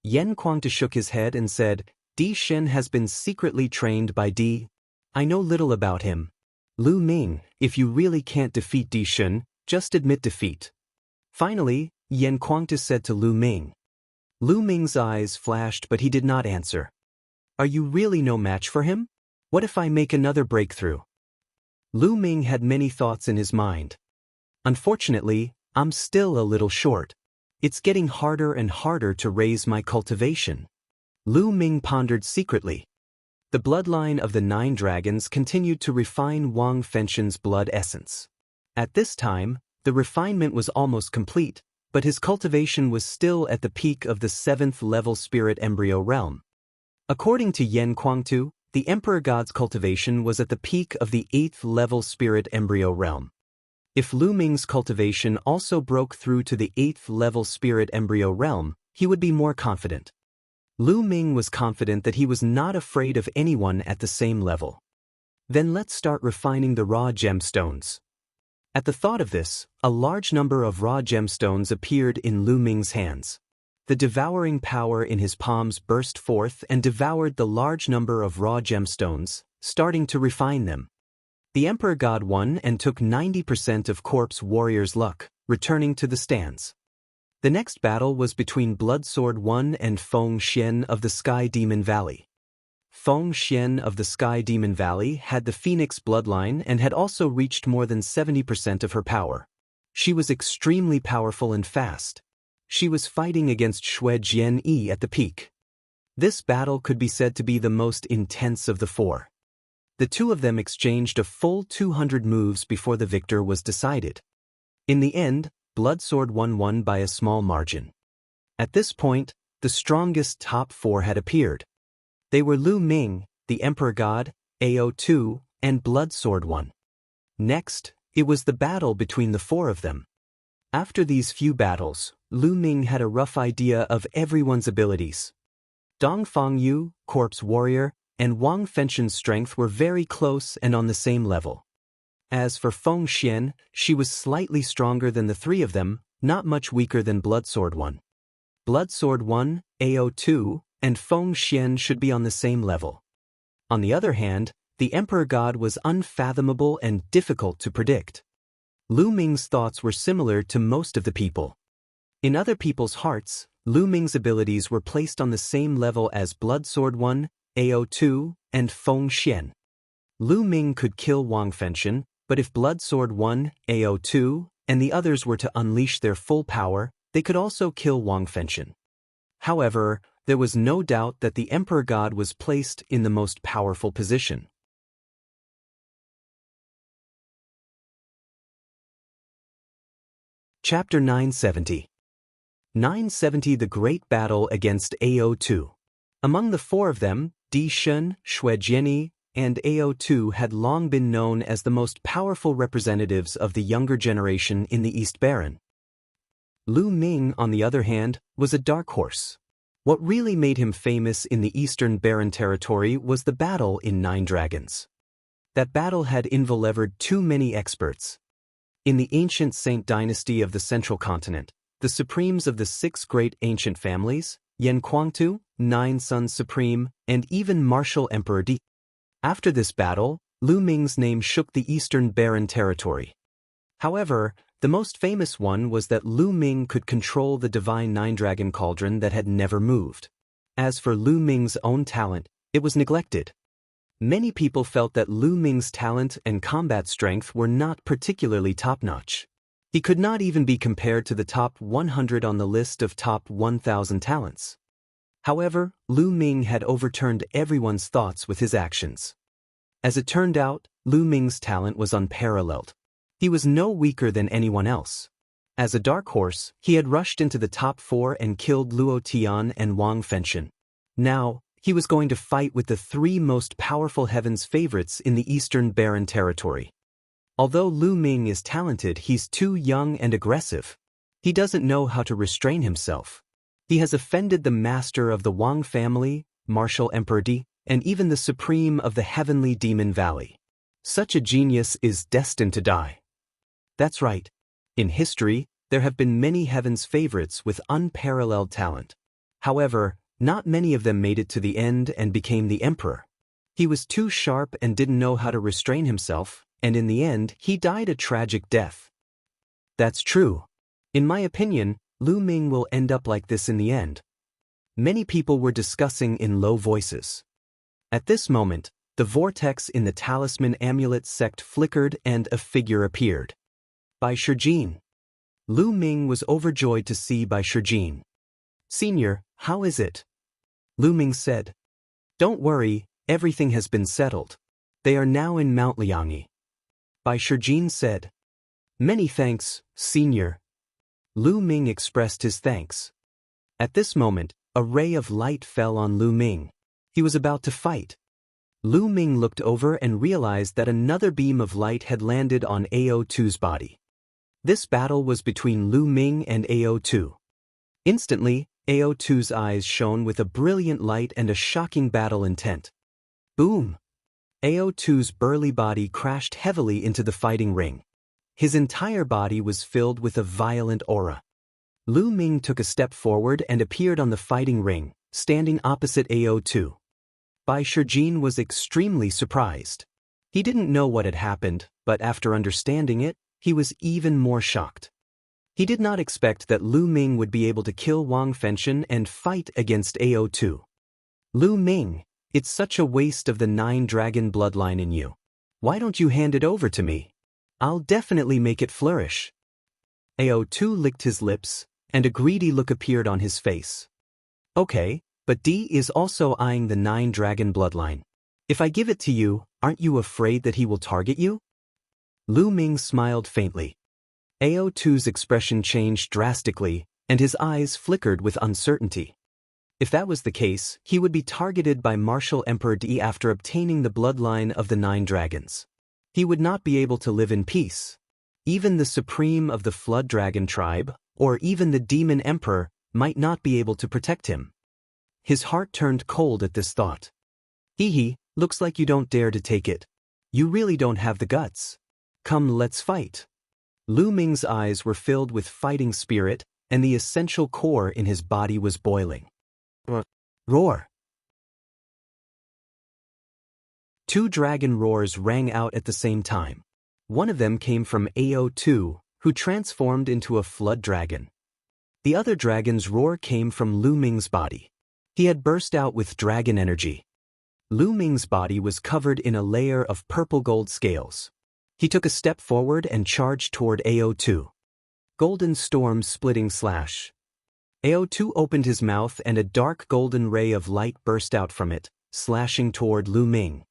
Yan Kuangtu shook his head and said, "Di Shen has been secretly trained by Di. I know little about him. Lu Ming, if you really can't defeat Di Shen, just admit defeat." Finally, Yan Kuangtu said to Lu Ming. Lu Ming's eyes flashed but he did not answer. "Are you really no match for him? What if I make another breakthrough?" Lu Ming had many thoughts in his mind. "Unfortunately, I'm still a little short. It's getting harder and harder to raise my cultivation." Lu Ming pondered secretly. The bloodline of the 9 dragons continued to refine Wang Fenxian's blood essence. At this time, the refinement was almost complete, but his cultivation was still at the peak of the 7th level spirit embryo realm. According to Yan Kuangtu, the Emperor God's cultivation was at the peak of the 8th level spirit embryo realm. If Lu Ming's cultivation also broke through to the 8th level spirit embryo realm, he would be more confident. Lu Ming was confident that he was not afraid of anyone at the same level. Then let's start refining the raw gemstones. At the thought of this, a large number of raw gemstones appeared in Lu Ming's hands. The devouring power in his palms burst forth and devoured the large number of raw gemstones, starting to refine them. The Emperor God won and took 90% of Corpse Warrior's luck, returning to the stands. The next battle was between Bloodsword 1 and Feng Xian of the Sky Demon Valley. Feng Xian of the Sky Demon Valley had the Phoenix bloodline and had also reached more than 70% of her power. She was extremely powerful and fast. She was fighting against Xue Jianyi at the peak. This battle could be said to be the most intense of the four. The two of them exchanged a full 200 moves before the victor was decided. In the end, Bloodsword won by a small margin. At this point, the strongest top four had appeared. They were Lu Ming, the Emperor God, AO2, and Bloodsword 1. Next, it was the battle between the four of them. After these few battles, Lu Ming had a rough idea of everyone's abilities. Dong Fangyu, Corpse Warrior, and Wang Fengxian's strength were very close and on the same level. As for Feng Xian, she was slightly stronger than the three of them, not much weaker than Bloodsword 1. Bloodsword 1, AO2, and Feng Xian should be on the same level. On the other hand, the Emperor God was unfathomable and difficult to predict. Lu Ming's thoughts were similar to most of the people. In other people's hearts, Lu Ming's abilities were placed on the same level as Bloodsword 1, AO2, and Feng Xian. Lu Ming could kill Wang Fengxian, but if Bloodsword 1, AO2, and the others were to unleash their full power, they could also kill Wang Fengxian. However, there was no doubt that the Emperor God was placed in the most powerful position. Chapter 970. 970 The Great Battle Against AO2. Among the four of them, Di Shun, Xue Jianyi, and AO2 had long been known as the most powerful representatives of the younger generation in the East Baron. Lu Ming, on the other hand, was a dark horse. What really made him famous in the Eastern Baron territory was the battle in Nine Dragons. That battle had involved too many experts. In the ancient Saint dynasty of the Central Continent, the supremes of the six great ancient families, Yan Kuangtu, Nine Sons Supreme, and even Martial Emperor Di. After this battle, Lu Ming's name shook the Eastern Baron territory. However, the most famous one was that Lu Ming could control the divine nine-dragon cauldron that had never moved. As for Lu Ming's own talent, it was neglected. Many people felt that Lu Ming's talent and combat strength were not particularly top-notch. He could not even be compared to the top 100 on the list of top 1,000 talents. However, Lu Ming had overturned everyone's thoughts with his actions. As it turned out, Lu Ming's talent was unparalleled. He was no weaker than anyone else. As a dark horse, he had rushed into the top four and killed Luo Tian and Wang Fengxian. Now, he was going to fight with the three most powerful heaven's favorites in the Eastern Baron territory. Although Lu Ming is talented, he's too young and aggressive. He doesn't know how to restrain himself. He has offended the master of the Wang family, Martial Emperor Di, and even the supreme of the heavenly Demon Valley. Such a genius is destined to die. That's right. In history, there have been many heaven's favorites with unparalleled talent. However, not many of them made it to the end and became the emperor. He was too sharp and didn't know how to restrain himself, and in the end, he died a tragic death. That's true. In my opinion, Lu Ming will end up like this in the end. Many people were discussing in low voices. At this moment, the vortex in the talisman amulet sect flickered and a figure appeared. Bai Shijin. Lu Ming was overjoyed to see Bai Shijin. Senior, how is it? Lu Ming said. Don't worry, everything has been settled. They are now in Mount Liangyi. Bai Shijin said. Many thanks, Senior. Lu Ming expressed his thanks. At this moment, a ray of light fell on Lu Ming. He was about to fight. Lu Ming looked over and realized that another beam of light had landed on AO2's body. This battle was between Lu Ming and AO2. Instantly, AO2's eyes shone with a brilliant light and a shocking battle intent. Boom! AO2's burly body crashed heavily into the fighting ring. His entire body was filled with a violent aura. Lu Ming took a step forward and appeared on the fighting ring, standing opposite AO2. Bai Shijin was extremely surprised. He didn't know what had happened, but after understanding it, he was even more shocked. He did not expect that Lu Ming would be able to kill Wang Fenshen and fight against AO2. Lu Ming, it's such a waste of the 9-dragon bloodline in you. Why don't you hand it over to me? I'll definitely make it flourish. AO2 licked his lips, and a greedy look appeared on his face. Okay, but D is also eyeing the 9-dragon bloodline. If I give it to you, aren't you afraid that he will target you? Lu Ming smiled faintly. AO2's expression changed drastically, and his eyes flickered with uncertainty. If that was the case, he would be targeted by Martial Emperor D after obtaining the bloodline of the 9 dragons. He would not be able to live in peace. Even the supreme of the Flood Dragon tribe, or even the Demon Emperor, might not be able to protect him. His heart turned cold at this thought. Hee, looks like you don't dare to take it. You really don't have the guts. Come, let's fight. Lu Ming's eyes were filled with fighting spirit, and the essential core in his body was boiling. Roar! 2 dragon roars rang out at the same time. One of them came from AO2, who transformed into a flood dragon. The other dragon's roar came from Lu Ming's body. He had burst out with dragon energy. Lu Ming's body was covered in a layer of purple-gold scales. He took a step forward and charged toward AO2. Golden storm splitting slash. AO2 opened his mouth and a dark golden ray of light burst out from it, slashing toward Lu Ming.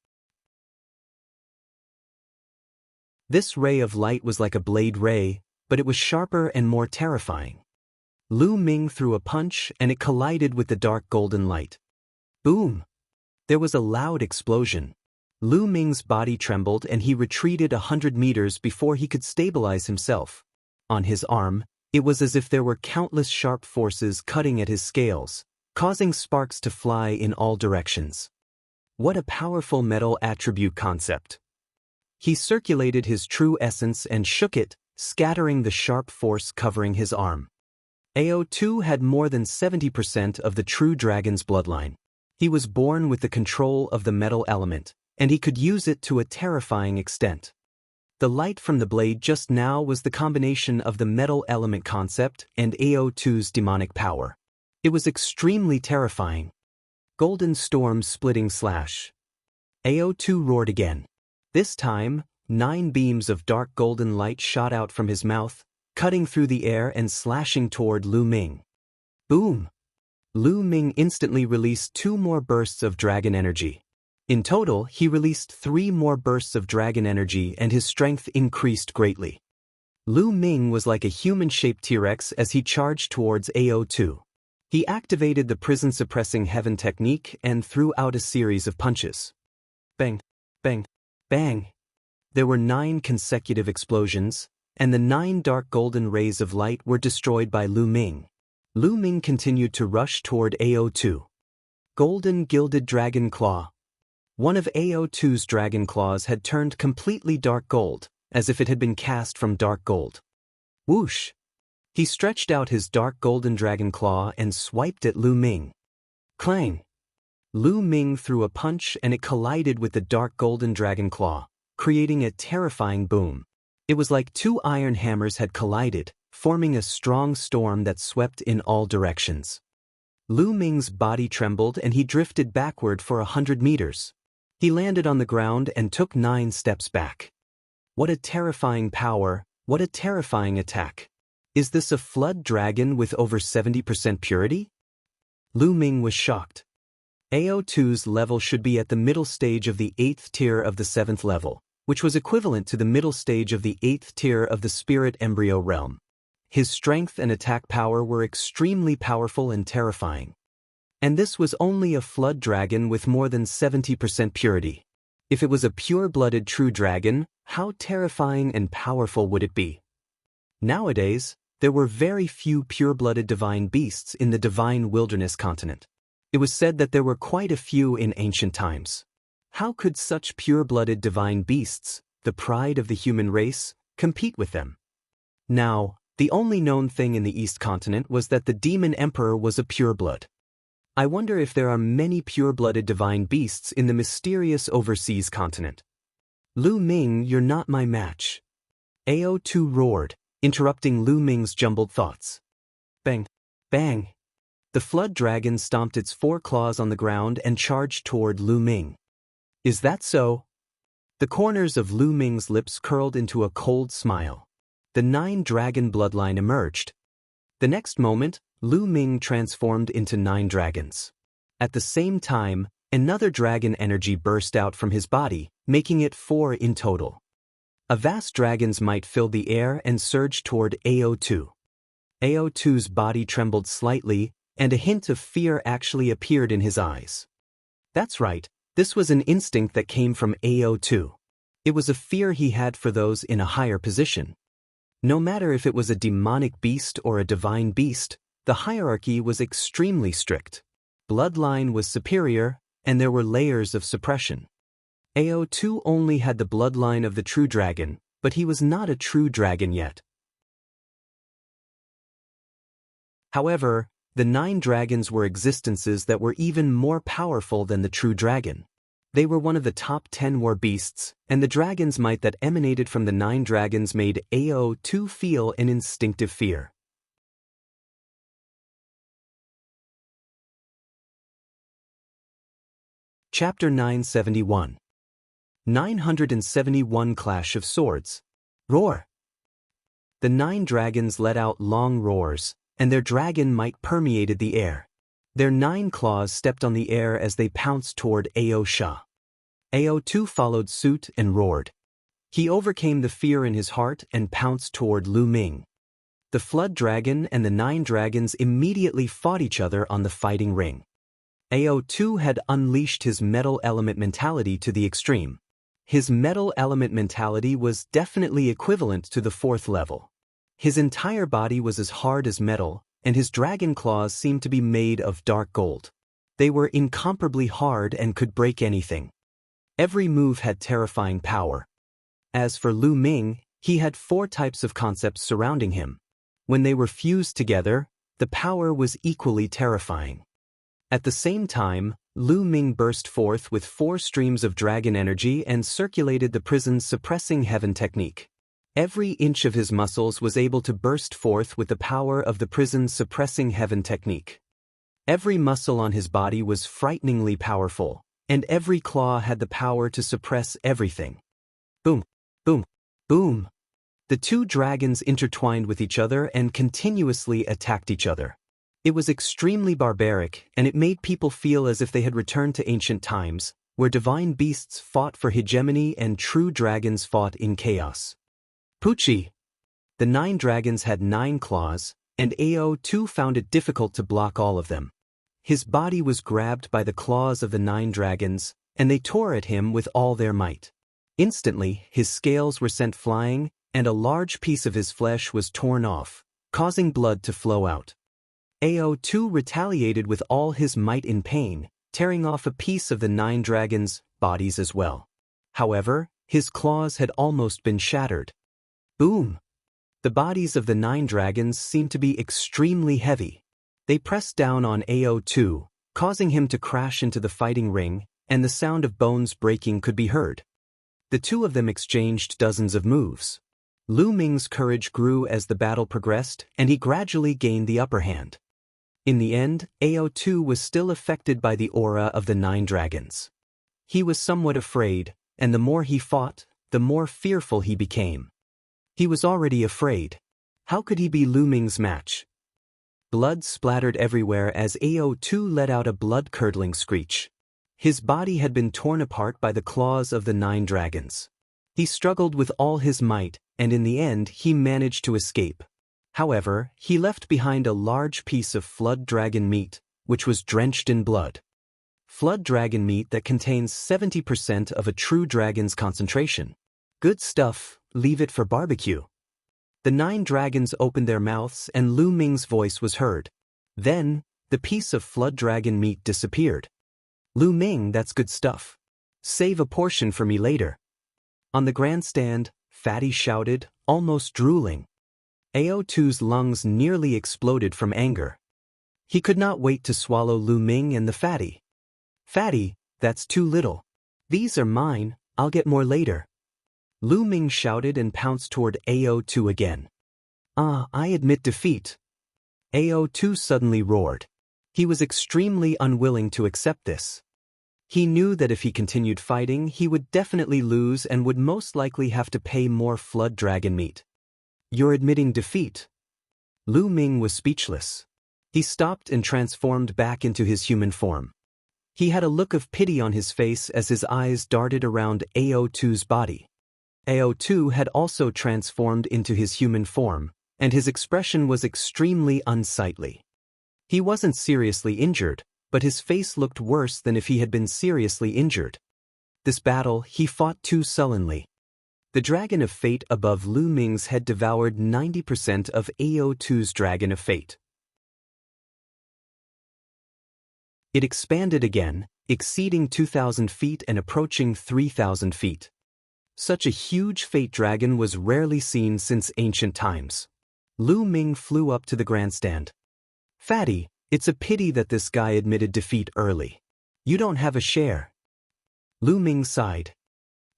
This ray of light was like a blade ray, but it was sharper and more terrifying. Lu Ming threw a punch and it collided with the dark golden light. Boom! There was a loud explosion. Lu Ming's body trembled and he retreated 100 meters before he could stabilize himself. On his arm, it was as if there were countless sharp forces cutting at his scales, causing sparks to fly in all directions. What a powerful metal attribute concept. He circulated his true essence and shook it, scattering the sharp force covering his arm. AO2 had more than 70% of the true dragon's bloodline. He was born with the control of the metal element, and he could use it to a terrifying extent. The light from the blade just now was the combination of the metal element concept and AO2's demonic power. It was extremely terrifying. Golden storm splitting slash. AO2 roared again. This time, 9 beams of dark golden light shot out from his mouth, cutting through the air and slashing toward Lu Ming. Boom! Lu Ming instantly released 2 more bursts of dragon energy. In total, he released 3 more bursts of dragon energy and his strength increased greatly. Lu Ming was like a human-shaped T-Rex as he charged towards AO2. He activated the prison-suppressing heaven technique and threw out a series of punches. Bang! Bang! Bang! There were 9 consecutive explosions, and the 9 dark golden rays of light were destroyed by Lu Ming. Lu Ming continued to rush toward AO2. Golden Gilded Dragon Claw. One of AO2's dragon claws had turned completely dark gold, as if it had been cast from dark gold. Whoosh! He stretched out his dark golden dragon claw and swiped at Lu Ming. Clang! Lu Ming threw a punch and it collided with the dark golden dragon claw, creating a terrifying boom. It was like 2 iron hammers had collided, forming a strong storm that swept in all directions. Lu Ming's body trembled and he drifted backward for 100 meters. He landed on the ground and took 9 steps back. What a terrifying power, what a terrifying attack. Is this a flood dragon with over 70% purity? Lu Ming was shocked. AO2's level should be at the middle stage of the 8th tier of the 7th level, which was equivalent to the middle stage of the 8th tier of the spirit embryo realm. His strength and attack power were extremely powerful and terrifying. And this was only a flood dragon with more than 70% purity. If it was a pure-blooded true dragon, how terrifying and powerful would it be? Nowadays, there were very few pure-blooded divine beasts in the divine wilderness continent. It was said that there were quite a few in ancient times. How could such pure-blooded divine beasts, the pride of the human race, compete with them? Now, the only known thing in the East continent was that the demon emperor was a pureblood. I wonder if there are many pure-blooded divine beasts in the mysterious overseas continent. Lu Ming, you're not my match. AO2 roared, interrupting Lu Ming's jumbled thoughts. Bang! Bang! The flood dragon stomped its 4 claws on the ground and charged toward Lu Ming. Is that so? The corners of Lu Ming's lips curled into a cold smile. The 9 dragon bloodline emerged. The next moment, Lu Ming transformed into 9 dragons. At the same time, another dragon energy burst out from his body, making it 4 in total. A vast dragon's might filled the air and surged toward AO2. AO2's body trembled slightly, and a hint of fear actually appeared in his eyes. That's right, this was an instinct that came from AO2. It was a fear he had for those in a higher position. No matter if it was a demonic beast or a divine beast, the hierarchy was extremely strict. Bloodline was superior, and there were layers of suppression. AO2 only had the bloodline of the true dragon, but he was not a true dragon yet. However, the 9 dragons were existences that were even more powerful than the true dragon. They were one of the top 10 war beasts, and the dragon's might that emanated from the 9 dragons made AO2 feel an instinctive fear. Chapter 971. 971 Clash of Swords. Roar! The 9 dragons let out long roars, and their dragon might permeated the air. Their 9 claws stepped on the air as they pounced toward Ao-Sha. AO2 followed suit and roared. He overcame the fear in his heart and pounced toward Lu Ming. The flood dragon and the 9 dragons immediately fought each other on the fighting ring. AO2 had unleashed his metal element mentality to the extreme. His metal element mentality was definitely equivalent to the 4th level. His entire body was as hard as metal, and his dragon claws seemed to be made of dark gold. They were incomparably hard and could break anything. Every move had terrifying power. As for Lu Ming, he had 4 types of concepts surrounding him. When they were fused together, the power was equally terrifying. At the same time, Lu Ming burst forth with 4 streams of dragon energy and circulated the prison's suppressing heaven technique. Every inch of his muscles was able to burst forth with the power of the prison's suppressing heaven technique. Every muscle on his body was frighteningly powerful, and every claw had the power to suppress everything. Boom, boom, boom. The 2 dragons intertwined with each other and continuously attacked each other. It was extremely barbaric, and it made people feel as if they had returned to ancient times, where divine beasts fought for hegemony and true dragons fought in chaos. Poochie! The 9 dragons had 9 claws, and AO2 found it difficult to block all of them. His body was grabbed by the claws of the 9 dragons, and they tore at him with all their might. Instantly, his scales were sent flying, and a large piece of his flesh was torn off, causing blood to flow out. AO2 retaliated with all his might in pain, tearing off a piece of the 9 dragons' bodies as well. However, his claws had almost been shattered. Boom! The bodies of the 9 dragons seemed to be extremely heavy. They pressed down on AO2, causing him to crash into the fighting ring, and the sound of bones breaking could be heard. The 2 of them exchanged dozens of moves. Lu Ming's courage grew as the battle progressed, and he gradually gained the upper hand. In the end, AO2 was still affected by the aura of the 9 dragons. He was somewhat afraid, and the more he fought, the more fearful he became. He was already afraid. How could he be Lu Ming's match? Blood splattered everywhere as AO2 let out a blood-curdling screech. His body had been torn apart by the claws of the 9 dragons. He struggled with all his might, and in the end he managed to escape. However, he left behind a large piece of flood dragon meat, which was drenched in blood. Flood dragon meat that contains 70% of a true dragon's concentration. Good stuff, leave it for barbecue. The 9 dragons opened their mouths and Lu Ming's voice was heard. Then, the piece of flood dragon meat disappeared. Lu Ming, that's good stuff. Save a portion for me later. On the grandstand, Fatty shouted, almost drooling. Ao2's lungs nearly exploded from anger. He could not wait to swallow Lu Ming and the fatty. Fatty, that's too little. These are mine, I'll get more later. Lu Ming shouted and pounced toward Ao2 again. I admit defeat. Ao2 suddenly roared. He was extremely unwilling to accept this. He knew that if he continued fighting, he would definitely lose and would most likely have to pay more flood dragon meat. You're admitting defeat. Lu Ming was speechless. He stopped and transformed back into his human form. He had a look of pity on his face as his eyes darted around Ao2's body. Ao2 had also transformed into his human form, and his expression was extremely unsightly. He wasn't seriously injured, but his face looked worse than if he had been seriously injured. This battle he fought too sullenly. The Dragon of Fate above Lu Ming's head devoured 90% of Ao2's Dragon of Fate. It expanded again, exceeding 2,000 feet and approaching 3,000 feet. Such a huge fate dragon was rarely seen since ancient times. Lu Ming flew up to the grandstand. Fatty, it's a pity that this guy admitted defeat early. You don't have a share. Lu Ming sighed.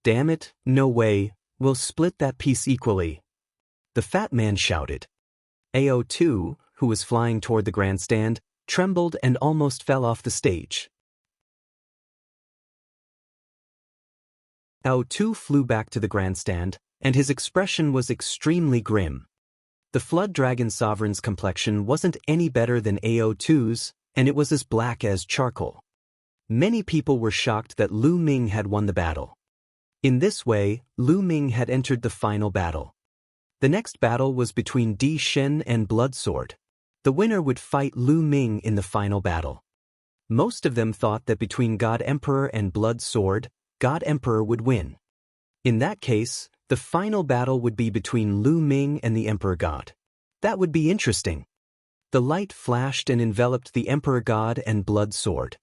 Damn it, no way, we'll split that piece equally. The fat man shouted. Ao2, who was flying toward the grandstand, trembled and almost fell off the stage. Ao2 flew back to the grandstand, and his expression was extremely grim. The Flood Dragon Sovereign's complexion wasn't any better than Ao2's, and it was as black as charcoal. Many people were shocked that Lu Ming had won the battle. In this way, Lu Ming had entered the final battle. The next battle was between Di Shen and Bloodsword. The winner would fight Lu Ming in the final battle. Most of them thought that between God Emperor and Blood Sword, God Emperor would win. In that case, the final battle would be between Lu Ming and the Emperor God. That would be interesting. The light flashed and enveloped the Emperor God and Blood Sword.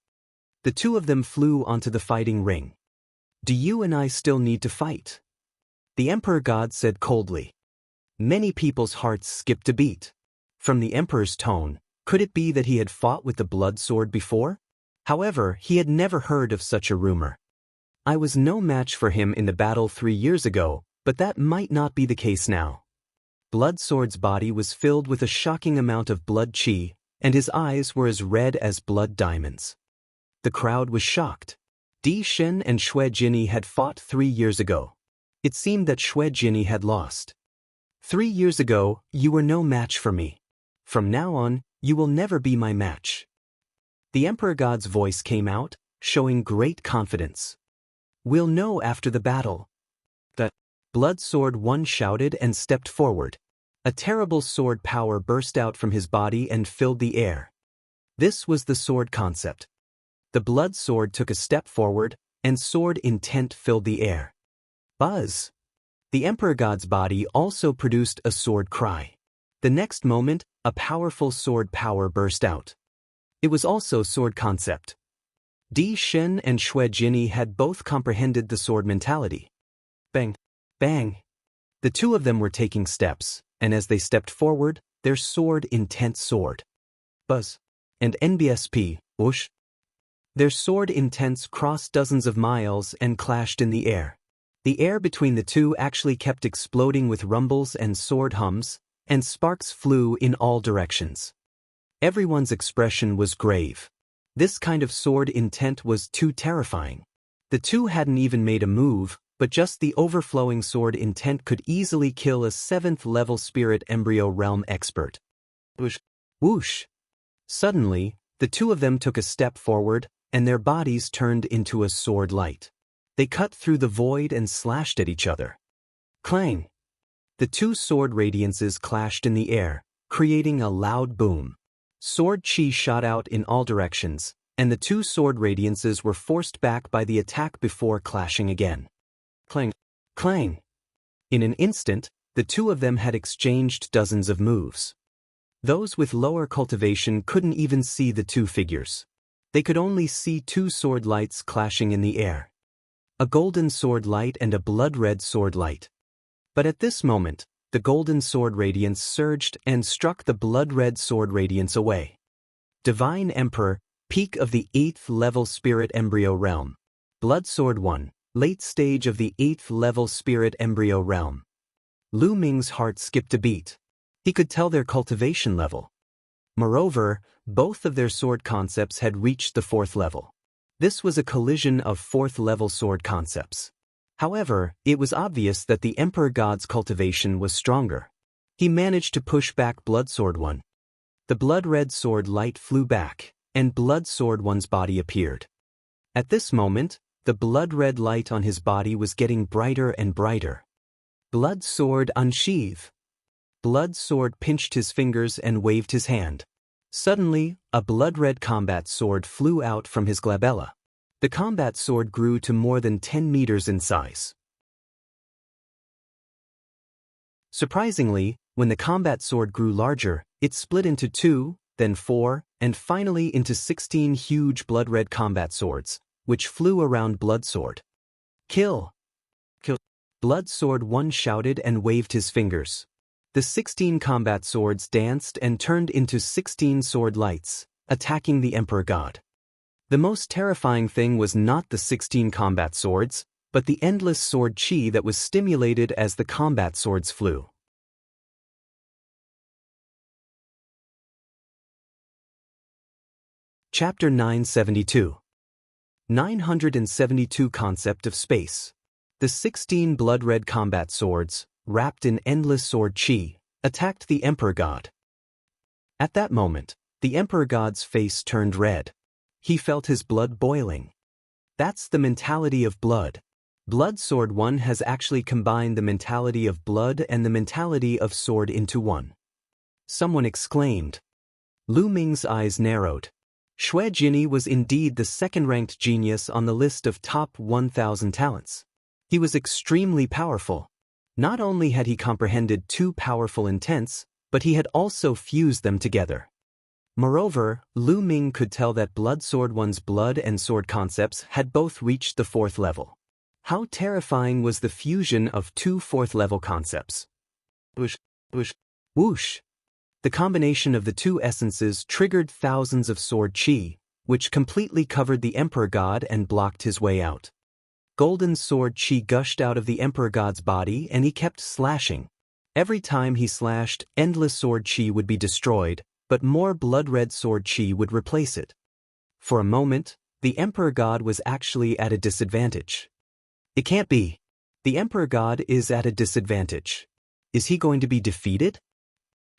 The two of them flew onto the fighting ring. Do you and I still need to fight? The Emperor God said coldly. Many people's hearts skipped a beat. From the Emperor's tone, could it be that he had fought with the Blood Sword before? However, he had never heard of such a rumor. I was no match for him in the battle 3 years ago, but that might not be the case now. Bloodsword's body was filled with a shocking amount of blood chi, and his eyes were as red as blood diamonds. The crowd was shocked. Di Shen and Xue Jinyi had fought 3 years ago. It seemed that Xue Jinyi had lost. 3 years ago, you were no match for me. From now on, you will never be my match. The Emperor God's voice came out, showing great confidence. We'll know after the battle. The Blood Sword one shouted and stepped forward. A terrible sword power burst out from his body and filled the air. This was the sword concept. The Blood Sword took a step forward, and sword intent filled the air. Buzz! The Emperor God's body also produced a sword cry. The next moment, a powerful sword power burst out. It was also sword concept. Di Shen and Xue Jinyi had both comprehended the sword mentality. Bang! Bang! The two of them were taking steps, and as they stepped forward, their sword intent soared. Buzz! And NBSP, whoosh! Their sword intents crossed dozens of miles and clashed in the air. The air between the two actually kept exploding with rumbles and sword hums, and sparks flew in all directions. Everyone's expression was grave. This kind of sword intent was too terrifying. The two hadn't even made a move, but just the overflowing sword intent could easily kill a 7th-level spirit embryo realm expert. Whoosh! Whoosh! Suddenly, the two of them took a step forward, and their bodies turned into a sword light. They cut through the void and slashed at each other. Clang! The two sword radiances clashed in the air, creating a loud boom. Sword chi shot out in all directions, and the two sword radiances were forced back by the attack before clashing again. Clang! Clang! In an instant, the two of them had exchanged dozens of moves. Those with lower cultivation couldn't even see the two figures. They could only see two sword lights clashing in the air. A golden sword light and a blood-red sword light. But at this moment, the golden sword radiance surged and struck the blood-red sword radiance away. Divine Emperor, peak of the 8th level spirit embryo realm. Blood Sword 1, late stage of the 8th level spirit embryo realm. Lu Ming's heart skipped a beat. He could tell their cultivation level. Moreover, both of their sword concepts had reached the 4th level. This was a collision of 4th level sword concepts. However, it was obvious that the Emperor God's cultivation was stronger. He managed to push back Blood Sword 1. The blood-red sword light flew back, and Blood Sword 1's body appeared. At this moment, the blood-red light on his body was getting brighter and brighter. Blood Sword unsheathe. Blood Sword pinched his fingers and waved his hand. Suddenly, a blood-red combat sword flew out from his glabella. The combat sword grew to more than 10 meters in size. Surprisingly, when the combat sword grew larger, it split into 2, then 4, and finally into 16 huge blood-red combat swords, which flew around Blood Sword. Kill! Kill! Blood Sword 1 shouted and waved his fingers. The 16 combat swords danced and turned into 16 sword lights, attacking the Emperor God. The most terrifying thing was not the 16 combat swords, but the endless sword chi that was stimulated as the combat swords flew. Chapter 972. 972 Concept of Space. The 16 blood-red combat swords, wrapped in endless sword chi, attacked the Emperor God. At that moment, the Emperor God's face turned red. He felt his blood boiling. That's the mentality of blood. Blood Sword 1 has actually combined the mentality of blood and the mentality of sword into one. Someone exclaimed. Lu Ming's eyes narrowed. Xue Jinyi was indeed the second-ranked genius on the list of top 1,000 talents. He was extremely powerful. Not only had he comprehended two powerful intents, but he had also fused them together. Moreover, Lu Ming could tell that Blood Sword 1's blood and sword concepts had both reached the 4th level. How terrifying was the fusion of two 4th-level concepts. Whoosh, whoosh, whoosh. The combination of the two essences triggered thousands of sword chi, which completely covered the Emperor God and blocked his way out. Golden sword chi gushed out of the Emperor God's body and he kept slashing. Every time he slashed, endless sword chi would be destroyed, but more blood-red sword chi would replace it. For a moment, the Emperor God was actually at a disadvantage. It can't be. The Emperor God is at a disadvantage. Is he going to be defeated?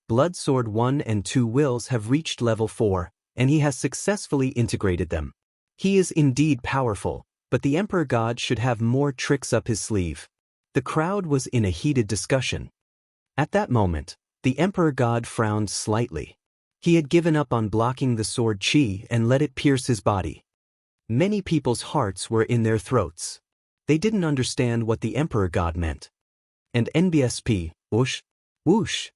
Blood Sword 1 and 2 wills have reached level 4, and he has successfully integrated them. He is indeed powerful, but the Emperor God should have more tricks up his sleeve. The crowd was in a heated discussion. At that moment, the Emperor God frowned slightly. He had given up on blocking the sword chi and let it pierce his body. Many people's hearts were in their throats. They didn't understand what the Emperor God meant. And NBSP, whoosh, whoosh.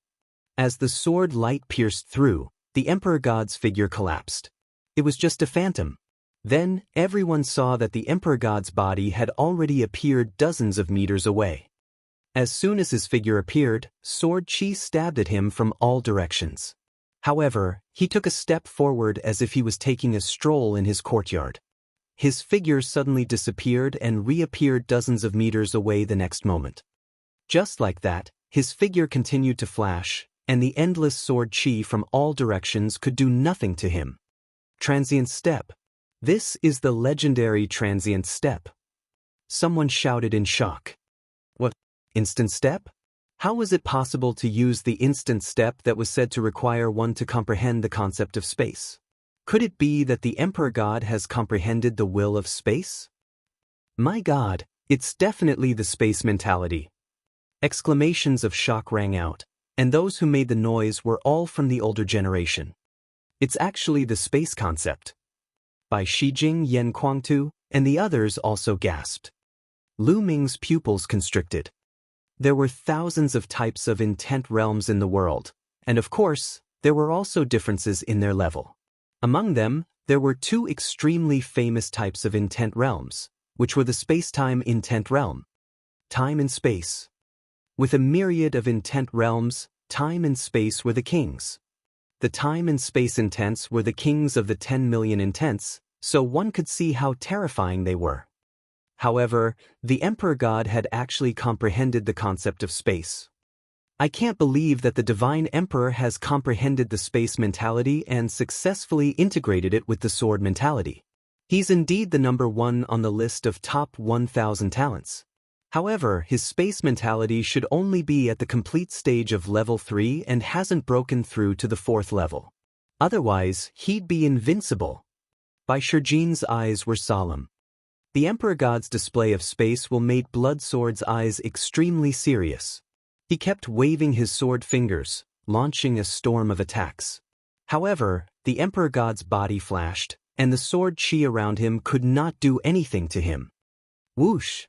As the sword light pierced through, the Emperor God's figure collapsed. It was just a phantom. Then, everyone saw that the Emperor God's body had already appeared dozens of meters away. As soon as his figure appeared, sword chi stabbed at him from all directions. However, he took a step forward as if he was taking a stroll in his courtyard. His figure suddenly disappeared and reappeared dozens of meters away the next moment. Just like that, his figure continued to flash, and the endless sword chi from all directions could do nothing to him. Transient step. This is the legendary transient step. Someone shouted in shock. What? Instant step? How was it possible to use the instant step that was said to require one to comprehend the concept of space? Could it be that the Emperor God has comprehended the will of space? My God, it's definitely the space mentality. Exclamations of shock rang out, and those who made the noise were all from the older generation. It's actually the space concept. By Shijing Yen Kuangtu, and the others also gasped. Lu Ming's pupils constricted. There were thousands of types of intent realms in the world, and of course, there were also differences in their level. Among them, there were two extremely famous types of intent realms, which were the space-time intent realm. Time and space. With a myriad of intent realms, time and space were the kings. The time and space intents were the kings of the 10 million intents, so one could see how terrifying they were. However, the Emperor God had actually comprehended the concept of space. I can't believe that the Divine Emperor has comprehended the space mentality and successfully integrated it with the sword mentality. He's indeed the number one on the list of top 1,000 talents. However, his space mentality should only be at the complete stage of level 3 and hasn't broken through to the 4th level. Otherwise, he'd be invincible. Bai Shijing's eyes were solemn. The Emperor God's display of space will make Blood Sword's eyes extremely serious. He kept waving his sword fingers, launching a storm of attacks. However, the Emperor God's body flashed, and the sword chi around him could not do anything to him. Whoosh!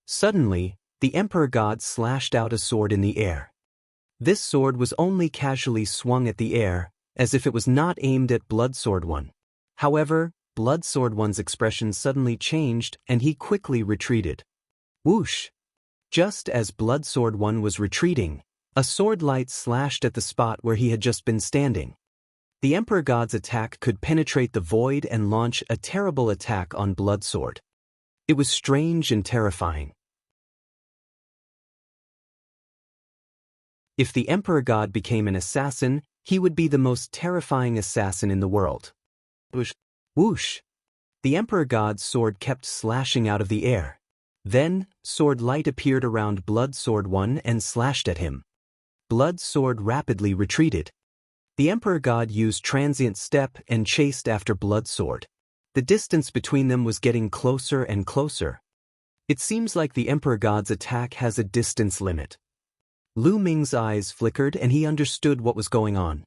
Suddenly, the Emperor God slashed out a sword in the air. This sword was only casually swung at the air, as if it was not aimed at Blood Sword One. However, Blood Sword One's expression suddenly changed and he quickly retreated. Whoosh! Just as Blood Sword One was retreating, a sword light slashed at the spot where he had just been standing. The Emperor God's attack could penetrate the void and launch a terrible attack on Blood Sword. It was strange and terrifying. If the Emperor God became an assassin, he would be the most terrifying assassin in the world. Whoosh! Whoosh! The Emperor God's sword kept slashing out of the air. Then, sword light appeared around Blood Sword One and slashed at him. Blood Sword rapidly retreated. The Emperor God used transient step and chased after Blood Sword. The distance between them was getting closer and closer. It seems like the Emperor God's attack has a distance limit. Lu Ming's eyes flickered and he understood what was going on.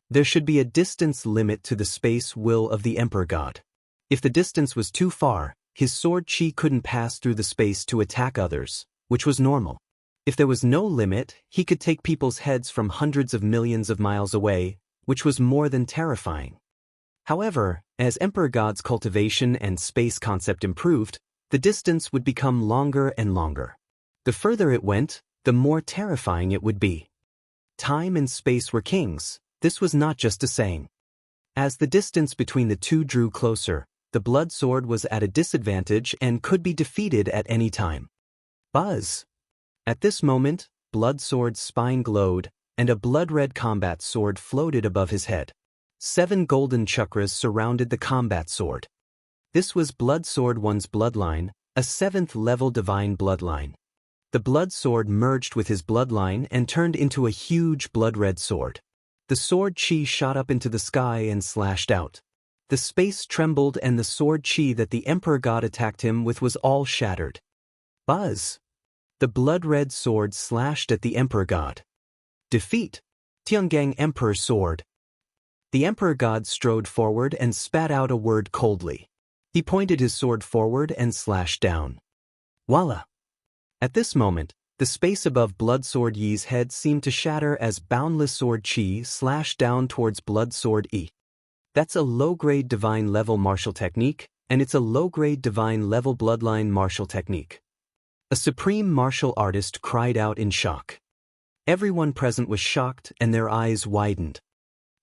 There should be a distance limit to the space will of the Emperor God. If the distance was too far, his sword chi couldn't pass through the space to attack others, which was normal. If there was no limit, he could take people's heads from hundreds of millions of miles away, which was more than terrifying. However, as Emperor God's cultivation and space concept improved, the distance would become longer and longer. The further it went, the more terrifying it would be. Time and space were kings. This was not just a saying. As the distance between the two drew closer, the Blood Sword was at a disadvantage and could be defeated at any time. Buzz! At this moment, Blood Sword's spine glowed, and a blood-red combat sword floated above his head. 7 golden chakras surrounded the combat sword. This was Blood Sword One's bloodline, a 7th-level divine bloodline. The Blood Sword merged with his bloodline and turned into a huge blood-red sword. The sword chi shot up into the sky and slashed out. The space trembled and the sword chi that the Emperor God attacked him with was all shattered. Buzz! The blood-red sword slashed at the Emperor God. Defeat! Tiangang Emperor Sword. The Emperor God strode forward and spat out a word coldly. He pointed his sword forward and slashed down. Voila! At this moment, the space above Blood Sword Yi's head seemed to shatter as boundless sword chi slashed down towards Blood Sword Yi. That's a low-grade divine level martial technique, and it's a low-grade divine level bloodline martial technique. A supreme martial artist cried out in shock. Everyone present was shocked and their eyes widened.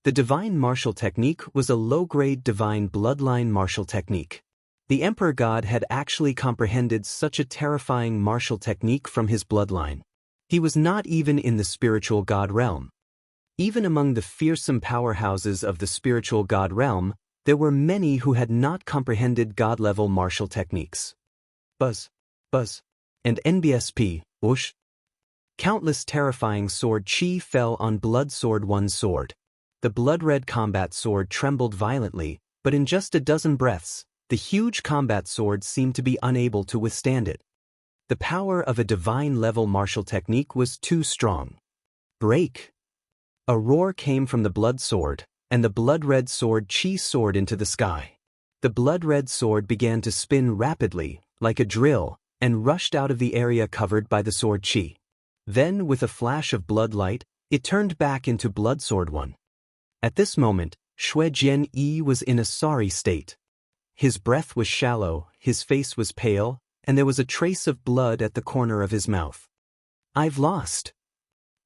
The divine martial technique was a low-grade divine bloodline martial technique. The Emperor God had actually comprehended such a terrifying martial technique from his bloodline. He was not even in the spiritual God realm. Even among the fearsome powerhouses of the spiritual God realm, there were many who had not comprehended God-level martial techniques. Buzz, buzz, and NBSP, whoosh. Countless terrifying sword chi fell on Blood Sword One's sword. The blood-red combat sword trembled violently, but in just a dozen breaths, the huge combat sword seemed to be unable to withstand it. The power of a divine-level martial technique was too strong. Break! A roar came from the blood sword, and the blood-red sword Qi soared into the sky. The blood-red sword began to spin rapidly, like a drill, and rushed out of the area covered by the sword Qi. Then, with a flash of blood light, it turned back into Blood Sword 1. At this moment, Xue Jian-yi was in a sorry state. His breath was shallow, his face was pale, and there was a trace of blood at the corner of his mouth. "I've lost."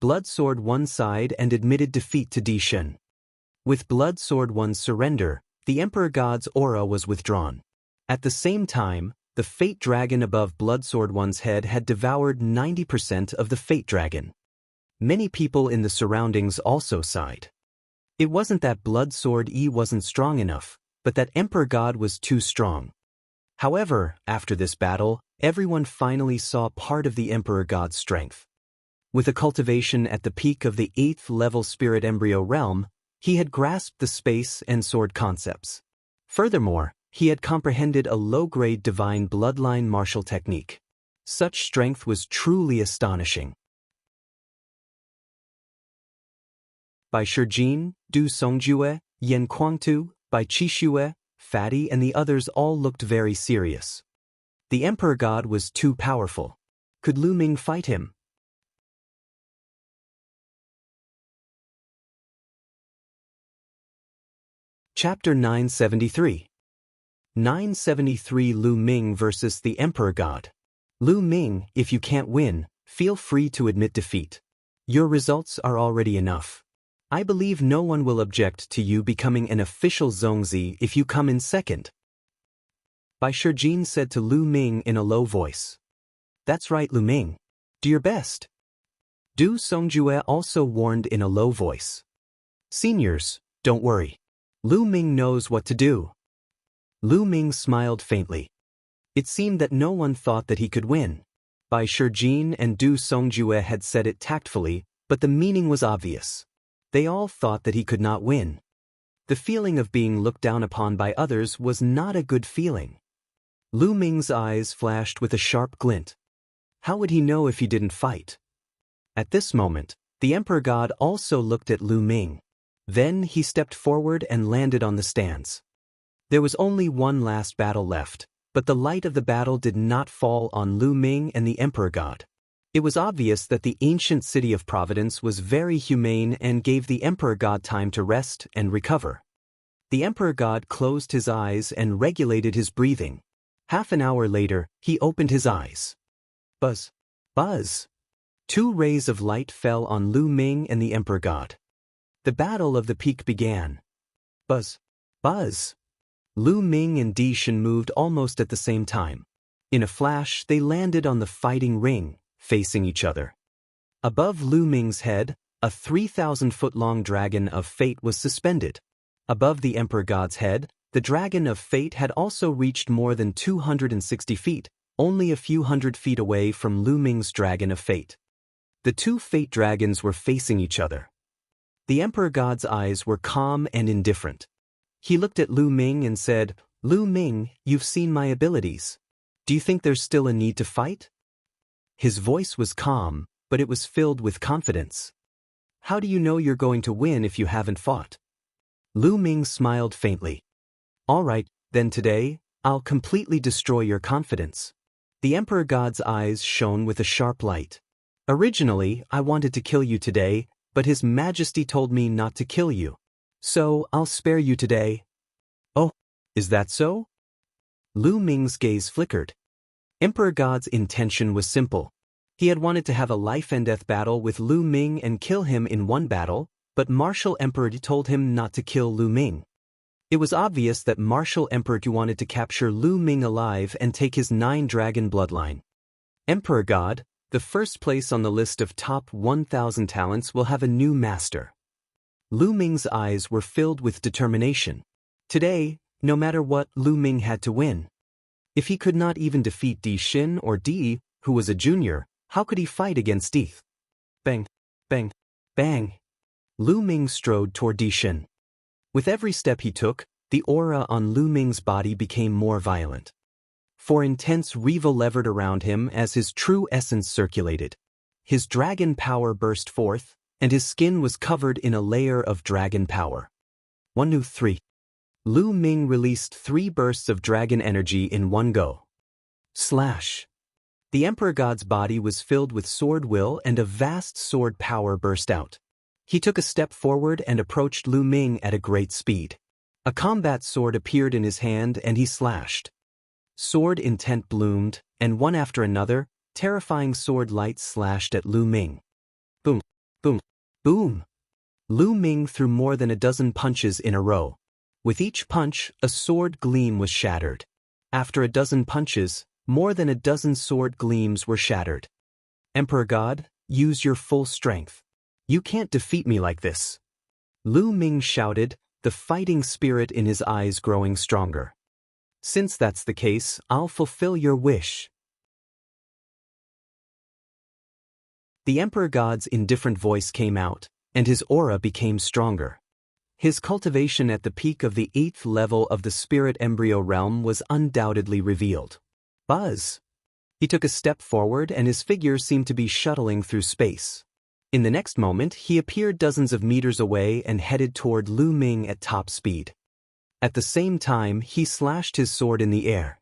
Blood Sword 1 sighed and admitted defeat to Di Shen. With Blood Sword 1's surrender, the Emperor God's aura was withdrawn. At the same time, the Fate Dragon above Blood Sword 1's head had devoured 90% of the Fate Dragon. Many people in the surroundings also sighed. It wasn't that Blood Sword E wasn't strong enough, but that Emperor God was too strong. However, after this battle, everyone finally saw part of the Emperor God's strength. With a cultivation at the peak of the 8th level Spirit Embryo realm, he had grasped the space and sword concepts. Furthermore, he had comprehended a low-grade divine bloodline martial technique. Such strength was truly astonishing. By Shijin, Du Songjue, Yan Kuangtu, by Qixue, Fatty and the others all looked very serious. The Emperor God was too powerful. Could Lu Ming fight him? Chapter 973. 973 Lu Ming versus the Emperor God. Lu Ming, if you can't win, feel free to admit defeat. Your results are already enough. I believe no one will object to you becoming an official Zongzi if you come in second. Bai Shijin said to Lu Ming in a low voice. That's right, Lu Ming. Do your best. Du Songjue also warned in a low voice. Seniors, don't worry. Lu Ming knows what to do. Lu Ming smiled faintly. It seemed that no one thought that he could win. Bai Shijin and Du Songjue had said it tactfully, but the meaning was obvious. They all thought that he could not win. The feeling of being looked down upon by others was not a good feeling. Lu Ming's eyes flashed with a sharp glint. How would he know if he didn't fight? At this moment, the Emperor God also looked at Lu Ming. Then he stepped forward and landed on the stands. There was only one last battle left, but the light of the battle did not fall on Lu Ming and the Emperor God. It was obvious that the ancient city of Providence was very humane and gave the Emperor God time to rest and recover. The Emperor God closed his eyes and regulated his breathing. Half an hour later, he opened his eyes. Buzz. Buzz. 2 rays of light fell on Lu Ming and the Emperor God. The Battle of the Peak began. Buzz. Buzz. Lu Ming and Di Shen moved almost at the same time. In a flash, they landed on the fighting ring, facing each other. Above Lu Ming's head, a 3,000-foot-long dragon of fate was suspended. Above the Emperor God's head, the dragon of fate had also reached more than 260 feet, only a few hundred feet away from Lu Ming's dragon of fate. The 2 fate dragons were facing each other. The Emperor God's eyes were calm and indifferent. He looked at Lu Ming and said, Lu Ming, you've seen my abilities. Do you think there's still a need to fight? His voice was calm, but it was filled with confidence. How do you know you're going to win if you haven't fought? Lu Ming smiled faintly. All right, then today, I'll completely destroy your confidence. The Emperor God's eyes shone with a sharp light. Originally, I wanted to kill you today, but His Majesty told me not to kill you. So, I'll spare you today. Oh, is that so? Lu Ming's gaze flickered. Emperor God's intention was simple. He had wanted to have a life-and-death battle with Lu Ming and kill him in one battle, but Martial Emperor told him not to kill Lu Ming. It was obvious that Martial Emperor wanted to capture Lu Ming alive and take his 9-dragon bloodline. Emperor God, the first place on the list of top 1,000 talents, will have a new master. Lu Ming's eyes were filled with determination. Today, no matter what, Lu Ming had to win. If he could not even defeat Di Shen or Di, who was a junior, how could he fight against Di? Bang, bang, bang. Lu Ming strode toward Di Shen. With every step he took, the aura on Lu Ming's body became more violent. For intense revel levered around him as his true essence circulated. His dragon power burst forth, and his skin was covered in a layer of dragon power. 1-3. Lu Ming released 3 bursts of dragon energy in one go. Slash. The Emperor God's body was filled with sword will and a vast sword power burst out. He took a step forward and approached Lu Ming at a great speed. A combat sword appeared in his hand and he slashed. Sword intent bloomed, and one after another, terrifying sword lights slashed at Lu Ming. Boom, boom, boom. Lu Ming threw more than a dozen punches in a row. With each punch, a sword gleam was shattered. After a dozen punches, more than a dozen sword gleams were shattered. Emperor God, use your full strength. You can't defeat me like this. Lu Ming shouted, the fighting spirit in his eyes growing stronger. Since that's the case, I'll fulfill your wish. The Emperor God's indifferent voice came out, and his aura became stronger. His cultivation at the peak of the 8th level of the spirit embryo realm was undoubtedly revealed. Buzz! He took a step forward and his figure seemed to be shuttling through space. In the next moment, he appeared dozens of meters away and headed toward Lu Ming at top speed. At the same time, he slashed his sword in the air.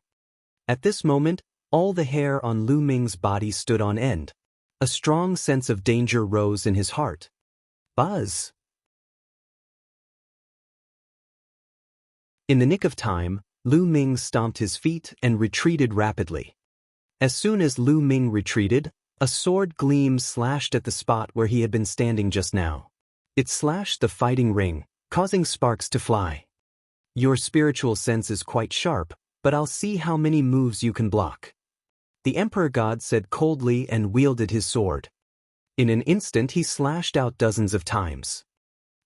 At this moment, all the hair on Lu Ming's body stood on end. A strong sense of danger rose in his heart. Buzz! In the nick of time, Lu Ming stomped his feet and retreated rapidly. As soon as Lu Ming retreated, a sword gleam slashed at the spot where he had been standing just now. It slashed the fighting ring, causing sparks to fly. Your spiritual sense is quite sharp, but I'll see how many moves you can block. The Emperor God said coldly and wielded his sword. In an instant he slashed out dozens of times.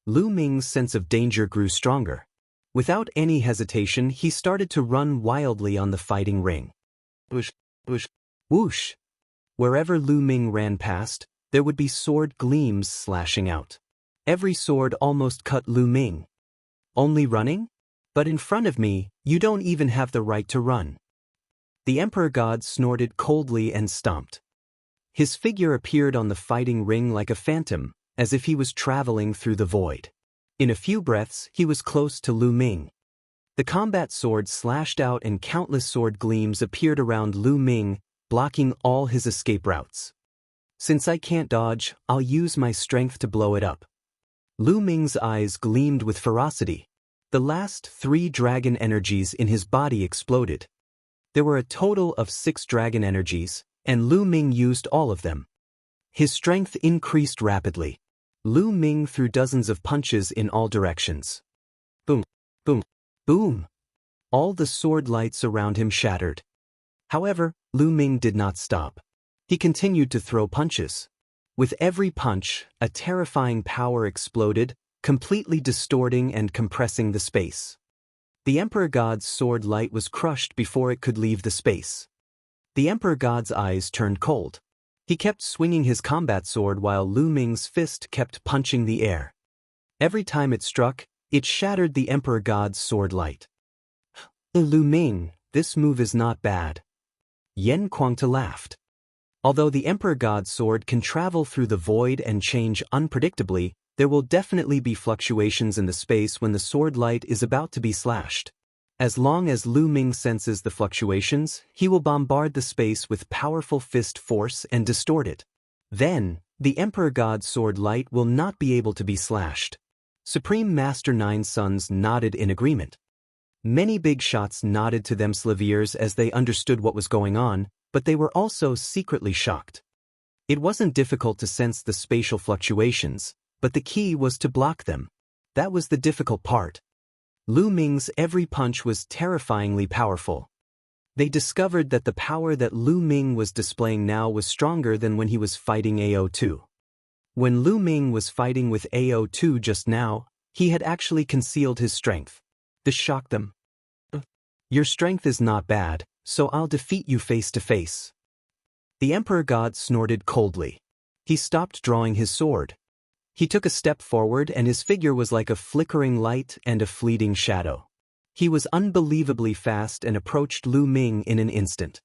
Lu Ming's sense of danger grew stronger. Without any hesitation, he started to run wildly on the fighting ring. Whoosh, whoosh, whoosh. Wherever Lu Ming ran past, there would be sword gleams slashing out. Every sword almost cut Lu Ming. Only running? But in front of me, you don't even have the right to run. The Emperor God snorted coldly and stomped. His figure appeared on the fighting ring like a phantom, as if he was traveling through the void. In a few breaths, he was close to Lu Ming. The combat sword slashed out and countless sword gleams appeared around Lu Ming, blocking all his escape routes. Since I can't dodge, I'll use my strength to blow it up. Lu Ming's eyes gleamed with ferocity. The last 3 dragon energies in his body exploded. There were a total of 6 dragon energies, and Lu Ming used all of them. His strength increased rapidly. Lu Ming threw dozens of punches in all directions. Boom, boom, boom. All the sword lights around him shattered. However, Lu Ming did not stop. He continued to throw punches. With every punch, a terrifying power exploded, completely distorting and compressing the space. The Emperor God's sword light was crushed before it could leave the space. The Emperor God's eyes turned cold. He kept swinging his combat sword while Lu Ming's fist kept punching the air. Every time it struck, it shattered the Emperor God's sword light. Lu Ming, this move is not bad. Yen Kuangta laughed. Although the Emperor God's sword can travel through the void and change unpredictably, there will definitely be fluctuations in the space when the sword light is about to be slashed. As long as Lu Ming senses the fluctuations, he will bombard the space with powerful fist force and distort it. Then, the Emperor God's sword light will not be able to be slashed. Supreme Master Nine Sons nodded in agreement. Many big shots nodded to them Slaviers as they understood what was going on, but they were also secretly shocked. It wasn't difficult to sense the spatial fluctuations, but the key was to block them. That was the difficult part. Lu Ming's every punch was terrifyingly powerful. They discovered that the power that Lu Ming was displaying now was stronger than when he was fighting AO2. When Lu Ming was fighting with AO2 just now, he had actually concealed his strength. This shocked them. Your strength is not bad, so I'll defeat you face to face. The Emperor God snorted coldly. He stopped drawing his sword. He took a step forward and his figure was like a flickering light and a fleeting shadow. He was unbelievably fast and approached Lu Ming in an instant.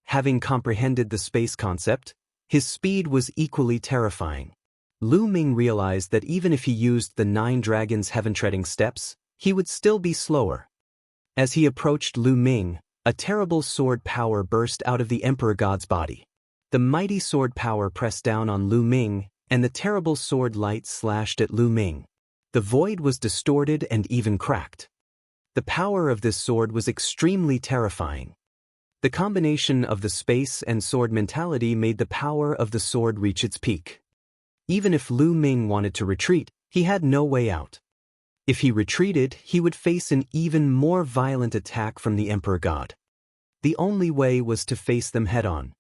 Having comprehended the space concept, his speed was equally terrifying. Lu Ming realized that even if he used the 9 dragons' heaven-treading steps, he would still be slower. As he approached Lu Ming, a terrible sword power burst out of the Emperor God's body. The mighty sword power pressed down on Lu Ming, and the terrible sword light slashed at Lu Ming. The void was distorted and even cracked. The power of this sword was extremely terrifying. The combination of the space and sword mentality made the power of the sword reach its peak. Even if Lu Ming wanted to retreat, he had no way out. If he retreated, he would face an even more violent attack from the Emperor God. The only way was to face them head-on.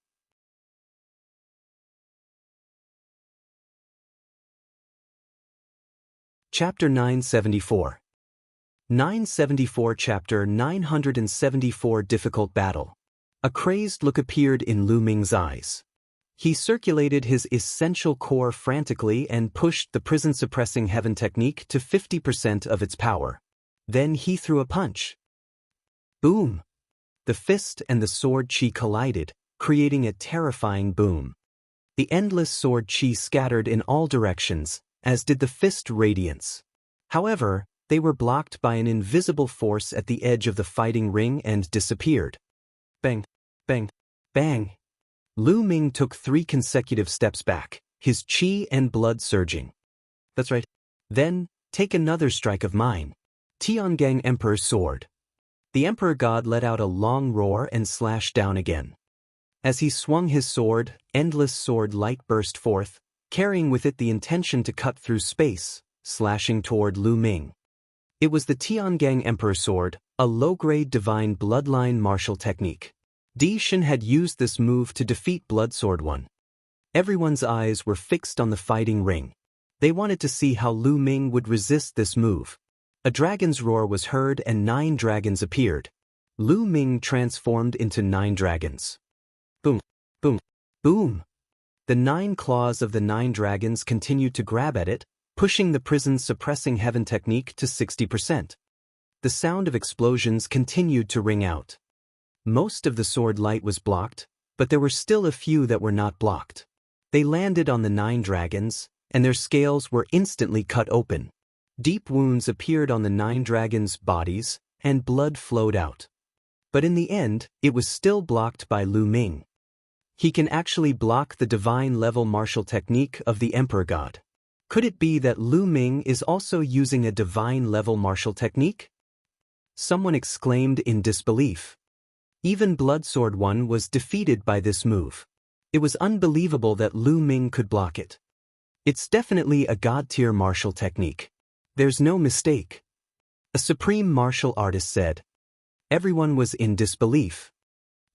Chapter 974. 974 Chapter 974 Difficult Battle. A crazed look appeared in Lu Ming's eyes. He circulated his essential core frantically and pushed the prison-suppressing heaven technique to 50% of its power. Then he threw a punch. Boom! The fist and the sword chi collided, creating a terrifying boom. The endless sword chi scattered in all directions, as did the fist radiance. However, they were blocked by an invisible force at the edge of the fighting ring and disappeared. Bang! Bang! Bang! Lu Ming took 3 consecutive steps back, his chi and blood surging. That's right. Then, take another strike of mine. Tiangang Emperor's sword. The Emperor God let out a long roar and slashed down again. As he swung his sword, endless sword light burst forth, carrying with it the intention to cut through space, slashing toward Lu Ming. It was the Tiangang Emperor sword, a low-grade divine bloodline martial technique. Di Shen had used this move to defeat Bloodsword 1. Everyone's eyes were fixed on the fighting ring. They wanted to see how Lu Ming would resist this move. A dragon's roar was heard and 9 dragons appeared. Lu Ming transformed into 9 dragons. Boom! Boom! Boom! The 9 claws of the 9 dragons continued to grab at it, pushing the prison's suppressing heaven technique to 60%. The sound of explosions continued to ring out. Most of the sword light was blocked, but there were still a few that were not blocked. They landed on the 9 dragons, and their scales were instantly cut open. Deep wounds appeared on the 9 dragons' bodies, and blood flowed out. But in the end, it was still blocked by Lu Ming. He can actually block the divine-level martial technique of the Emperor God. Could it be that Lu Ming is also using a divine-level martial technique? Someone exclaimed in disbelief. Even Bloodsword 1 was defeated by this move. It was unbelievable that Lu Ming could block it. It's definitely a god-tier martial technique. There's no mistake. A supreme martial artist said. Everyone was in disbelief.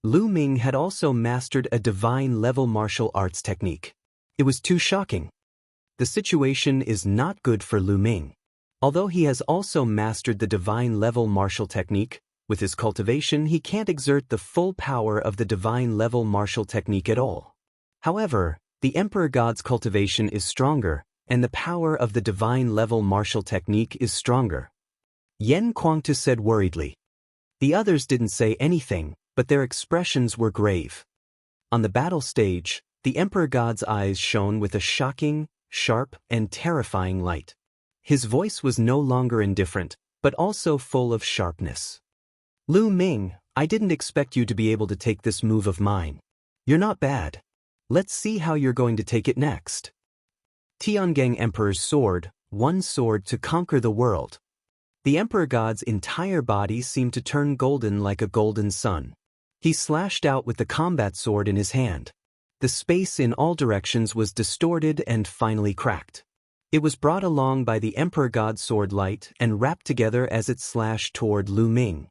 Lu Ming had also mastered a divine-level martial arts technique. It was too shocking. The situation is not good for Lu Ming. Although he has also mastered the divine-level martial technique, with his cultivation he can't exert the full power of the divine-level martial technique at all. However, the Emperor God's cultivation is stronger, and the power of the divine-level martial technique is stronger. Yen Kuangtu said worriedly. The others didn't say anything, but their expressions were grave. On the battle stage, the Emperor God's eyes shone with a shocking, sharp, and terrifying light. His voice was no longer indifferent, but also full of sharpness. Lu Ming, I didn't expect you to be able to take this move of mine. You're not bad. Let's see how you're going to take it next. Tiangang Emperor's sword, one sword to conquer the world. The Emperor God's entire body seemed to turn golden like a golden sun. He slashed out with the combat sword in his hand. The space in all directions was distorted and finally cracked. It was brought along by the Emperor God's sword light and wrapped together as it slashed toward Lu Ming.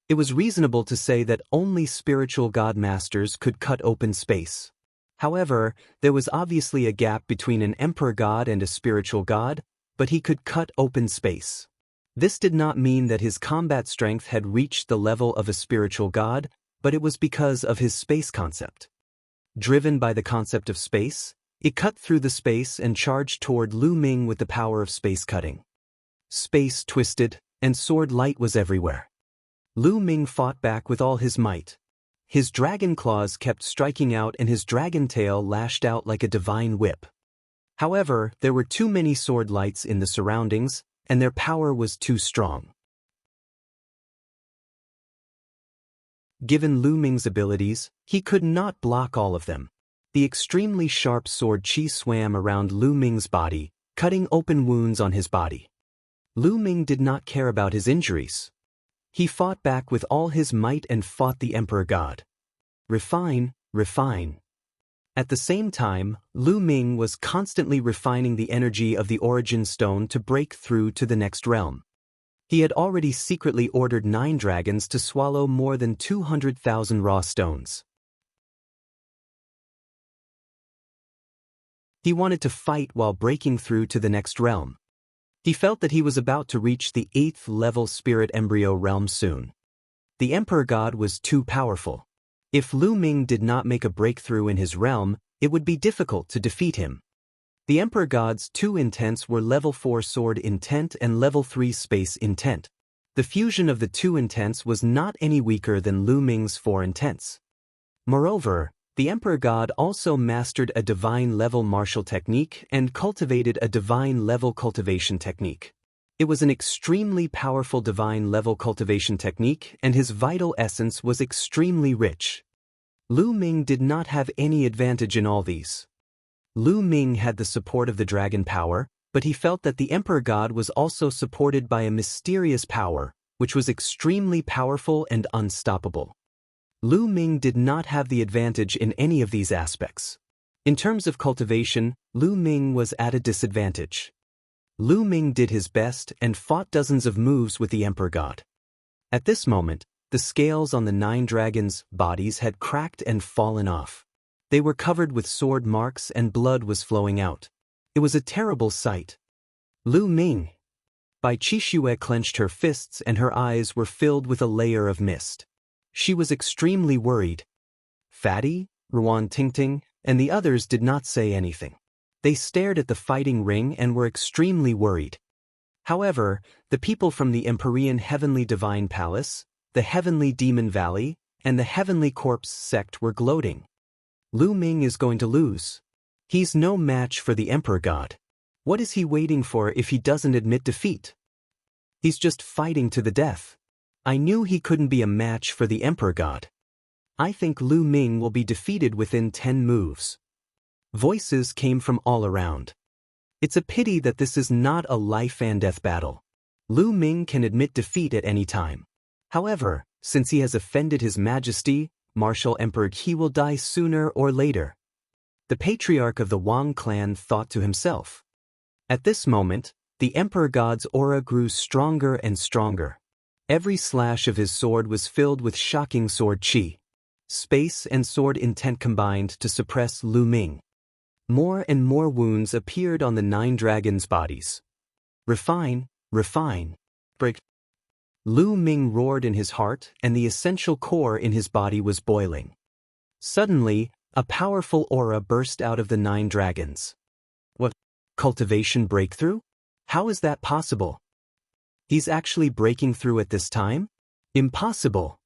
It was reasonable to say that only spiritual god masters could cut open space. However, there was obviously a gap between an emperor god and a spiritual god, but he could cut open space. This did not mean that his combat strength had reached the level of a spiritual god, but it was because of his space concept. Driven by the concept of space, it cut through the space and charged toward Lu Ming with the power of space cutting. Space twisted, and sword light was everywhere. Lu Ming fought back with all his might. His dragon claws kept striking out and his dragon tail lashed out like a divine whip. However, there were too many sword lights in the surroundings, and their power was too strong. Given Lu Ming's abilities, he could not block all of them. The extremely sharp sword qi swam around Lu Ming's body, cutting open wounds on his body. Lu Ming did not care about his injuries. He fought back with all his might and fought the Emperor God. Refine, refine. At the same time, Lu Ming was constantly refining the energy of the origin stone to break through to the next realm. He had already secretly ordered 9 dragons to swallow more than 200,000 raw stones. He wanted to fight while breaking through to the next realm. He felt that he was about to reach the 8th level spirit embryo realm soon. The Emperor God was too powerful. If Lu Ming did not make a breakthrough in his realm, it would be difficult to defeat him. The Emperor God's 2 intents were level 4 sword intent and level 3 space intent. The fusion of the 2 intents was not any weaker than Lu Ming's 4 intents. Moreover, the Emperor God also mastered a divine level martial technique and cultivated a divine level cultivation technique. It was an extremely powerful divine level cultivation technique, and his vital essence was extremely rich. Lu Ming did not have any advantage in all these. Lu Ming had the support of the dragon power, but he felt that the Emperor God was also supported by a mysterious power, which was extremely powerful and unstoppable. Lu Ming did not have the advantage in any of these aspects. In terms of cultivation, Lu Ming was at a disadvantage. Lu Ming did his best and fought dozens of moves with the Emperor God. At this moment, the scales on the 9 dragons' bodies had cracked and fallen off. They were covered with sword marks and blood was flowing out. It was a terrible sight. Lu Ming. Bai Qixue clenched her fists and her eyes were filled with a layer of mist. She was extremely worried. Fatty, Ruan Tingting, and the others did not say anything. They stared at the fighting ring and were extremely worried. However, the people from the Empyrean Heavenly Divine Palace, the Heavenly Demon Valley, and the Heavenly Corpse sect were gloating. Lu Ming is going to lose. He's no match for the Emperor God. What is he waiting for if he doesn't admit defeat? He's just fighting to the death. I knew he couldn't be a match for the Emperor God. I think Lu Ming will be defeated within 10 moves. Voices came from all around. It's a pity that this is not a life and death battle. Lu Ming can admit defeat at any time. However, since he has offended His Majesty, Martial Emperor, he will die sooner or later. The patriarch of the Wang clan thought to himself. At this moment, the Emperor God's aura grew stronger and stronger. Every slash of his sword was filled with shocking sword qi. Space and sword intent combined to suppress Lu Ming. More and more wounds appeared on the 9 dragons' bodies. Refine, refine, break. Lu Ming roared in his heart and the essential core in his body was boiling. Suddenly, a powerful aura burst out of the 9 dragons. What? Cultivation breakthrough? How is that possible? He's actually breaking through at this time? Impossible!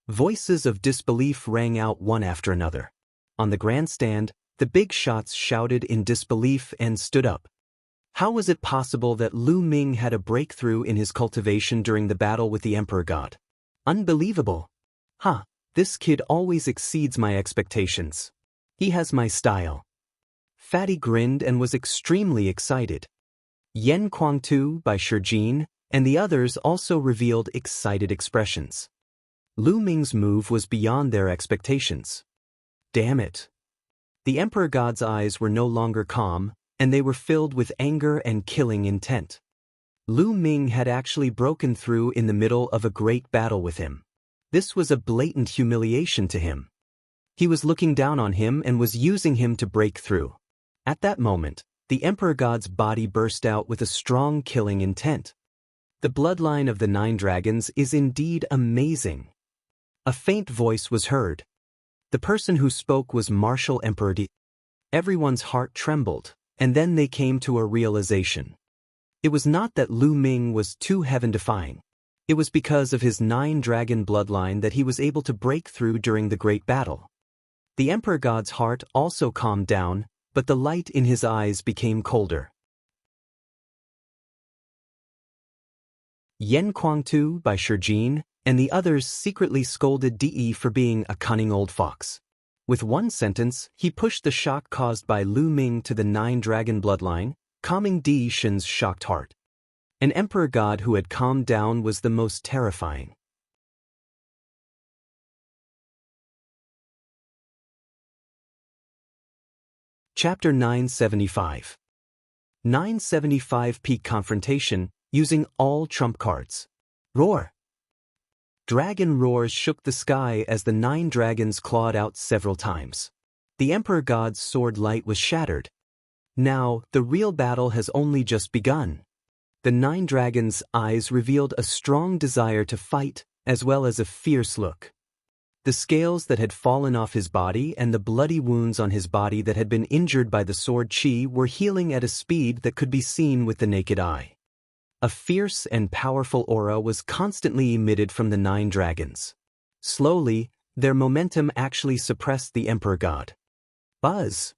Voices of disbelief rang out one after another. On the grandstand, the big shots shouted in disbelief and stood up. How was it possible that Lu Ming had a breakthrough in his cultivation during the battle with the Emperor God? Unbelievable! This kid always exceeds my expectations. He has my style. Fatty grinned and was extremely excited. Yen Kuangtu by Shijin and the others also revealed excited expressions. Lu Ming's move was beyond their expectations. Damn it! The Emperor God's eyes were no longer calm, and they were filled with anger and killing intent. Lu Ming had actually broken through in the middle of a great battle with him. This was a blatant humiliation to him. He was looking down on him and was using him to break through. At that moment, the Emperor God's body burst out with a strong killing intent. The bloodline of the 9 dragons is indeed amazing. A faint voice was heard. The person who spoke was Martial Emperor D. Everyone's heart trembled, and then they came to a realization. It was not that Lu Ming was too heaven-defying. It was because of his 9-dragon bloodline that he was able to break through during the great battle. The Emperor God's heart also calmed down, but the light in his eyes became colder. Yan Kuangtu by Shijin and the others secretly scolded De for being a cunning old fox. With one sentence, he pushed the shock caused by Lu Ming to the 9-dragon bloodline, calming Di Shen's shocked heart. An emperor god who had calmed down was the most terrifying. Chapter 975. 975 Peak Confrontation, using all trump cards. Roar! Dragon roars shook the sky as the 9 dragons clawed out several times. The Emperor God's sword light was shattered. Now, the real battle has only just begun. The 9 dragons' eyes revealed a strong desire to fight, as well as a fierce look. The scales that had fallen off his body and the bloody wounds on his body that had been injured by the sword chi were healing at a speed that could be seen with the naked eye. A fierce and powerful aura was constantly emitted from the 9 dragons. Slowly, their momentum actually suppressed the Emperor God. Buzz!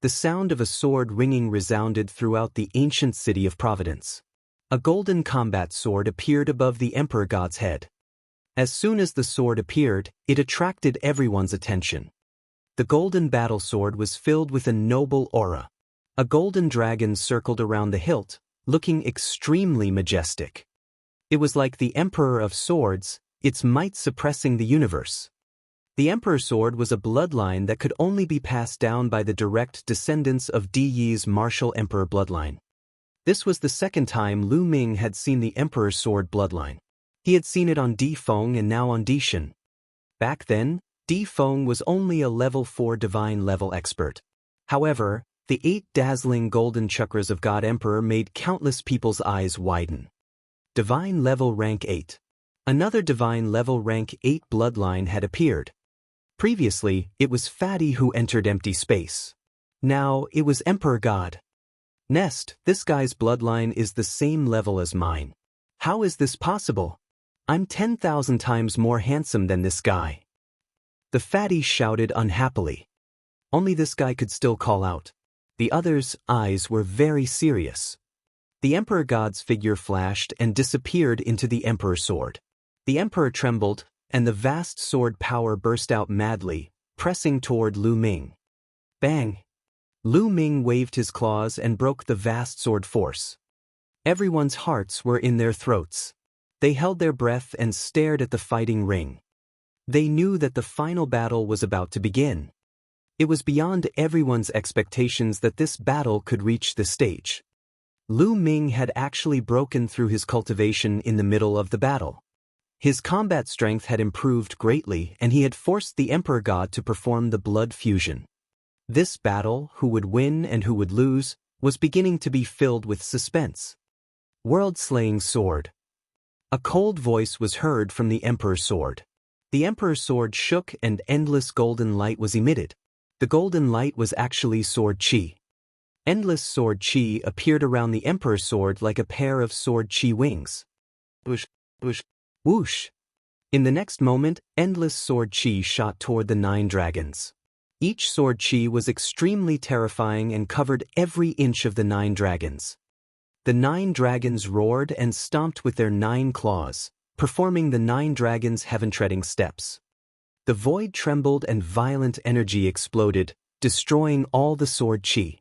The sound of a sword ringing resounded throughout the ancient city of Providence. A golden combat sword appeared above the Emperor God's head. As soon as the sword appeared, it attracted everyone's attention. The golden battle sword was filled with a noble aura. A golden dragon circled around the hilt, looking extremely majestic. It was like the Emperor of Swords, its might suppressing the universe. The Emperor Sword was a bloodline that could only be passed down by the direct descendants of Di Yi's martial emperor bloodline. This was the second time Lu Ming had seen the Emperor Sword bloodline. He had seen it on Di Feng and now on Di Shen. Back then, Di Feng was only a level 4 divine level expert. However, the 8 dazzling golden chakras of God Emperor made countless people's eyes widen. Divine level rank 8. Another divine level rank 8 bloodline had appeared. Previously, it was Fatty who entered empty space. Now, it was Emperor God. Nest, this guy's bloodline is the same level as mine. How is this possible? I'm 10,000 times more handsome than this guy. The fatty shouted unhappily. Only this guy could still call out. The others' eyes were very serious. The Emperor God's figure flashed and disappeared into the Emperor Sword. The Emperor trembled, and the vast sword power burst out madly, pressing toward Lu Ming. Bang! Lu Ming waved his claws and broke the vast sword force. Everyone's hearts were in their throats. They held their breath and stared at the fighting ring. They knew that the final battle was about to begin. It was beyond everyone's expectations that this battle could reach this stage. Lu Ming had actually broken through his cultivation in the middle of the battle. His combat strength had improved greatly and he had forced the Emperor God to perform the blood fusion. This battle, who would win and who would lose, was beginning to be filled with suspense. World-slaying sword. A cold voice was heard from the Emperor's sword. The Emperor's sword shook and endless golden light was emitted. The golden light was actually sword chi. Endless sword chi appeared around the Emperor's sword like a pair of sword chi wings. Whoosh, whoosh, whoosh. In the next moment, endless sword chi shot toward the 9 dragons. Each sword chi was extremely terrifying and covered every inch of the 9 dragons. The 9 dragons roared and stomped with their 9 claws, performing the 9 dragons' heaven-treading steps. The void trembled and violent energy exploded, destroying all the sword chi.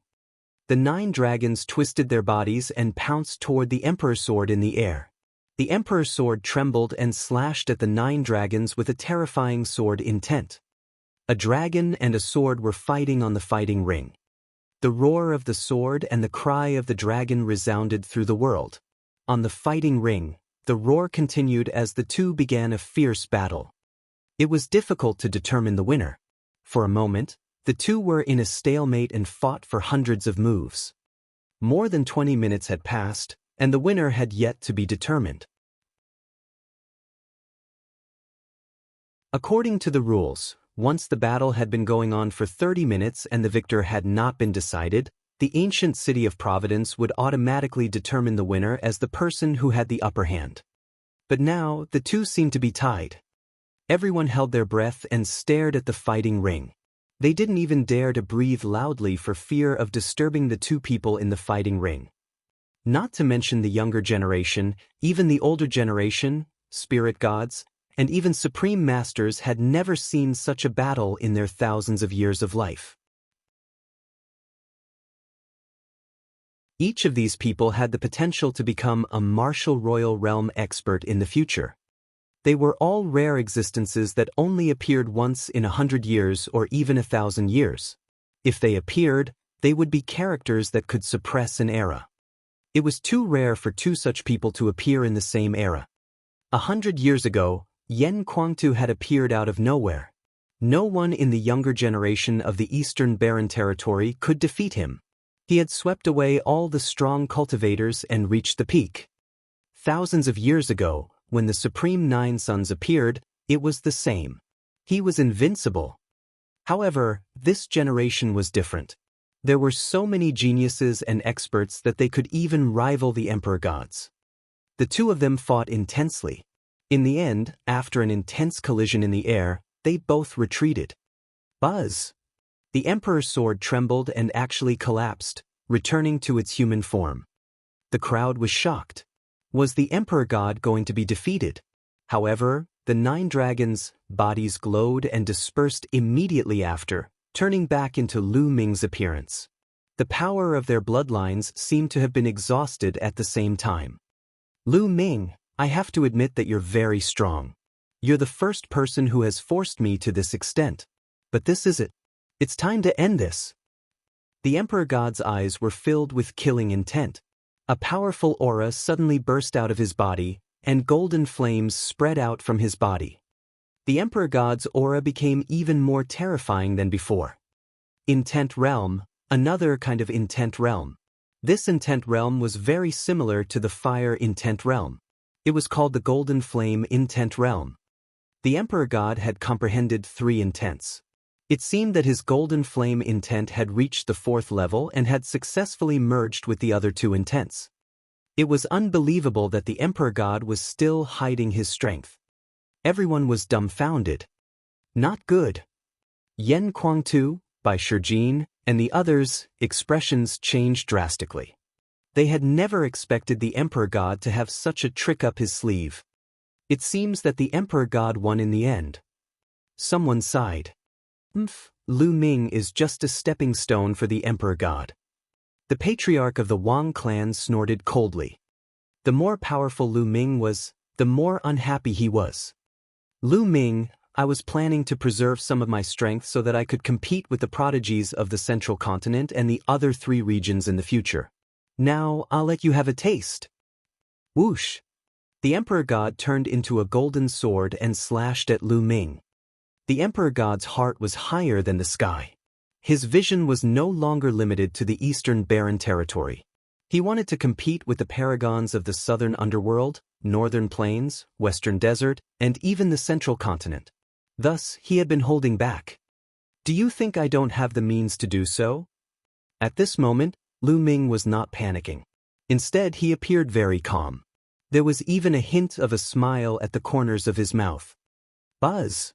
The 9 dragons twisted their bodies and pounced toward the Emperor's sword in the air. The Emperor's sword trembled and slashed at the 9 dragons with a terrifying sword intent. A dragon and a sword were fighting on the fighting ring. The roar of the sword and the cry of the dragon resounded through the world. On the fighting ring, the roar continued as the two began a fierce battle. It was difficult to determine the winner. For a moment, the two were in a stalemate and fought for hundreds of moves. More than 20 minutes had passed, and the winner had yet to be determined. According to the rules, once the battle had been going on for 30 minutes and the victor had not been decided, the ancient city of Providence would automatically determine the winner as the person who had the upper hand. But now, the two seemed to be tied. Everyone held their breath and stared at the fighting ring. They didn't even dare to breathe loudly for fear of disturbing the two people in the fighting ring. Not to mention the younger generation, even the older generation, spirit gods, and even supreme masters had never seen such a battle in their thousands of years of life. Each of these people had the potential to become a martial royal realm expert in the future. They were all rare existences that only appeared once in 100 years or even 1,000 years. If they appeared, they would be characters that could suppress an era. It was too rare for two such people to appear in the same era. 100 years ago, Yen Kuangtu had appeared out of nowhere. No one in the younger generation of the Eastern Barren Territory could defeat him. He had swept away all the strong cultivators and reached the peak. Thousands of years ago, when the Supreme Nine Sons appeared, it was the same. He was invincible. However, this generation was different. There were so many geniuses and experts that they could even rival the Emperor gods. The two of them fought intensely. In the end, after an intense collision in the air, they both retreated. Buzz! The Emperor's sword trembled and actually collapsed, returning to its human form. The crowd was shocked. Was the Emperor God going to be defeated? However, the 9 dragons' bodies glowed and dispersed immediately after, turning back into Lu Ming's appearance. The power of their bloodlines seemed to have been exhausted at the same time. Lu Ming, I have to admit that you're very strong. You're the first person who has forced me to this extent. But this is it. It's time to end this. The Emperor God's eyes were filled with killing intent. A powerful aura suddenly burst out of his body, and golden flames spread out from his body. The Emperor God's aura became even more terrifying than before. Intent realm, another kind of intent realm. This intent realm was very similar to the fire intent realm. It was called the golden flame intent realm. The Emperor God had comprehended 3 intents. It seemed that his golden flame intent had reached the 4th level and had successfully merged with the other 2 intents. It was unbelievable that the Emperor God was still hiding his strength. Everyone was dumbfounded. Not good. Yen Kuangtu, Bai Shijin, and the others' expressions changed drastically. They had never expected the Emperor God to have such a trick up his sleeve. It seems that the Emperor God won in the end. Someone sighed. Lu Ming is just a stepping stone for the Emperor God. The patriarch of the Wang clan snorted coldly. The more powerful Lu Ming was, the more unhappy he was. Lu Ming, I was planning to preserve some of my strength so that I could compete with the prodigies of the Central Continent and the other 3 regions in the future. Now I'll let you have a taste. Whoosh! The Emperor God turned into a golden sword and slashed at Lu Ming. The Emperor God's heart was higher than the sky. His vision was no longer limited to the Eastern Barren Territory. He wanted to compete with the paragons of the Southern Underworld, Northern Plains, Western Desert, and even the Central Continent. Thus, he had been holding back. Do you think I don't have the means to do so? At this moment, Lu Ming was not panicking. Instead, he appeared very calm. There was even a hint of a smile at the corners of his mouth. Buzz!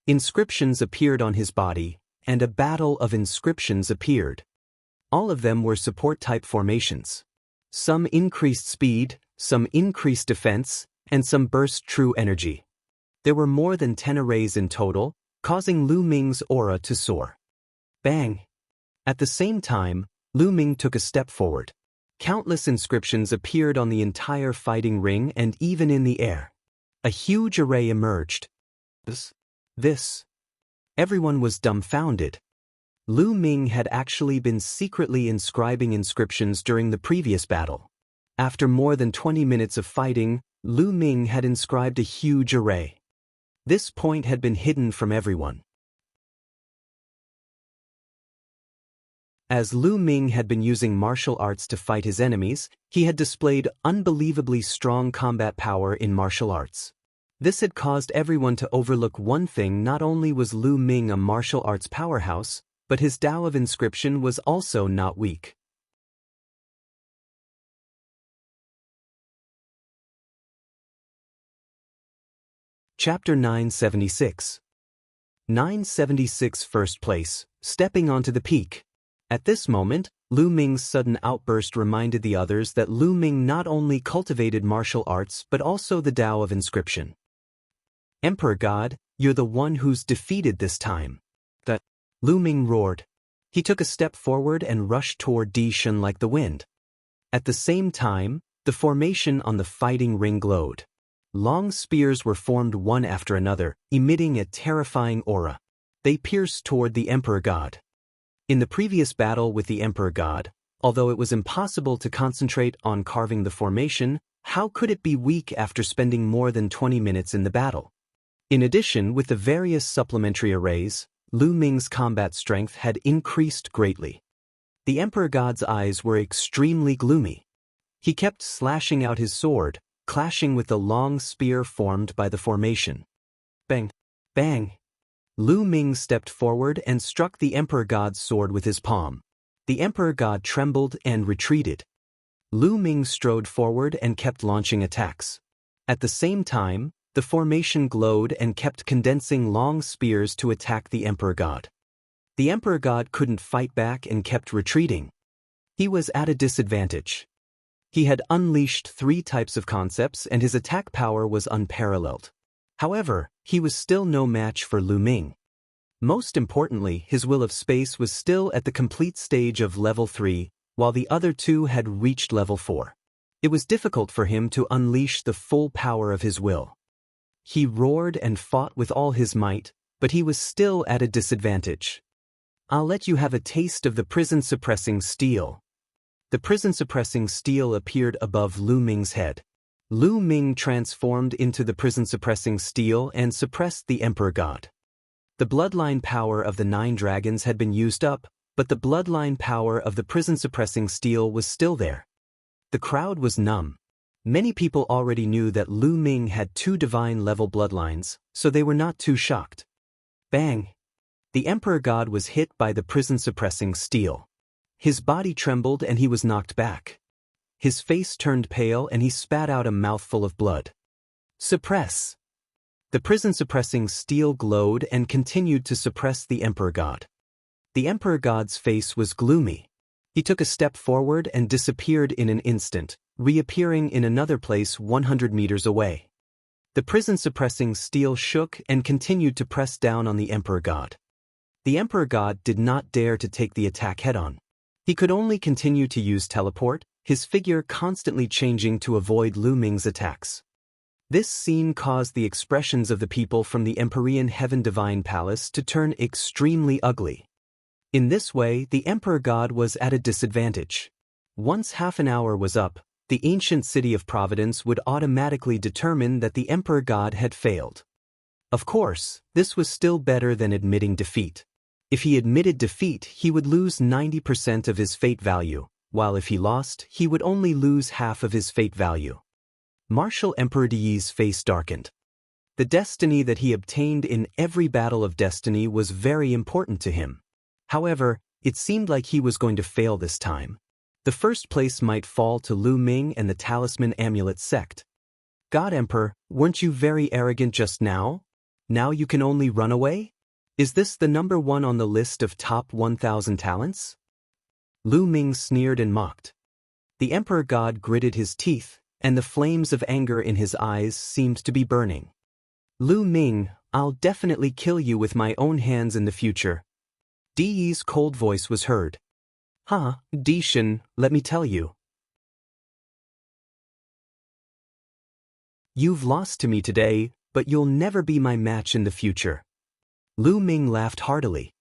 Inscriptions appeared on his body, and a battle of inscriptions appeared. All of them were support-type formations. Some increased speed, some increased defense, and some burst true energy. There were more than 10 arrays in total, causing Lu Ming's aura to soar. Bang! At the same time, Lu Ming took a step forward. Countless inscriptions appeared on the entire fighting ring and even in the air. A huge array emerged. This. Everyone was dumbfounded. Lu Ming had actually been secretly inscribing inscriptions during the previous battle. After more than 20 minutes of fighting, Lu Ming had inscribed a huge array. This point had been hidden from everyone. As Lu Ming had been using martial arts to fight his enemies, he had displayed unbelievably strong combat power in martial arts. This had caused everyone to overlook one thing: not only was Lu Ming a martial arts powerhouse, but his Tao of inscription was also not weak. Chapter 976. 976 First place, stepping onto the peak. At this moment, Lu Ming's sudden outburst reminded the others that Lu Ming not only cultivated martial arts but also the Tao of inscription. Emperor God, you're the one who's defeated this time. Lu Ming roared. He took a step forward and rushed toward Di Shun like the wind. At the same time, the formation on the fighting ring glowed. Long spears were formed one after another, emitting a terrifying aura. They pierced toward the Emperor God. In the previous battle with the Emperor God, although it was impossible to concentrate on carving the formation, how could it be weak after spending more than 20 minutes in the battle? In addition, with the various supplementary arrays, Lu Ming's combat strength had increased greatly. The Emperor God's eyes were extremely gloomy. He kept slashing out his sword, clashing with the long spear formed by the formation. Bang! Bang! Lu Ming stepped forward and struck the Emperor God's sword with his palm. The Emperor God trembled and retreated. Lu Ming strode forward and kept launching attacks. At the same time, the formation glowed and kept condensing long spears to attack the Emperor God. The Emperor God couldn't fight back and kept retreating. He was at a disadvantage. He had unleashed 3 types of concepts and his attack power was unparalleled. However, he was still no match for Lu Ming. Most importantly, his will of space was still at the complete stage of level 3, while the other 2 had reached level 4. It was difficult for him to unleash the full power of his will. He roared and fought with all his might, but he was still at a disadvantage. I'll let you have a taste of the prison-suppressing steel. The prison-suppressing steel appeared above Lu Ming's head. Lu Ming transformed into the prison-suppressing steel and suppressed the Emperor God. The bloodline power of the 9 dragons had been used up, but the bloodline power of the prison-suppressing steel was still there. The crowd was numb. Many people already knew that Lu Ming had 2 divine-level bloodlines, so they were not too shocked. Bang! The Emperor God was hit by the prison-suppressing steel. His body trembled and he was knocked back. His face turned pale and he spat out a mouthful of blood. Suppress! The prison-suppressing steel glowed and continued to suppress the Emperor God. The Emperor God's face was gloomy. He took a step forward and disappeared in an instant, reappearing in another place 100 meters away. The prison-suppressing steel shook and continued to press down on the Emperor God. The Emperor God did not dare to take the attack head-on. He could only continue to use teleport, his figure constantly changing to avoid Lu Ming's attacks. This scene caused the expressions of the people from the Empyrean Heaven Divine Palace to turn extremely ugly. In this way, the Emperor God was at a disadvantage. Once half an hour was up, the ancient city of Providence would automatically determine that the Emperor God had failed. Of course, this was still better than admitting defeat. If he admitted defeat, he would lose 90% of his fate value, while if he lost, he would only lose half of his fate value. Martial Emperor Di's face darkened. The destiny that he obtained in every battle of destiny was very important to him. However, it seemed like he was going to fail this time. The first place might fall to Lu Ming and the Talisman Amulet sect. God Emperor, weren't you very arrogant just now? Now you can only run away? Is this the number 1 on the list of top 1,000 talents? Lu Ming sneered and mocked. The Emperor God gritted his teeth, and the flames of anger in his eyes seemed to be burning. Lu Ming, I'll definitely kill you with my own hands in the future. Di's cold voice was heard. Di Shun, let me tell you. You've lost to me today, but you'll never be my match in the future. Lu Ming laughed heartily.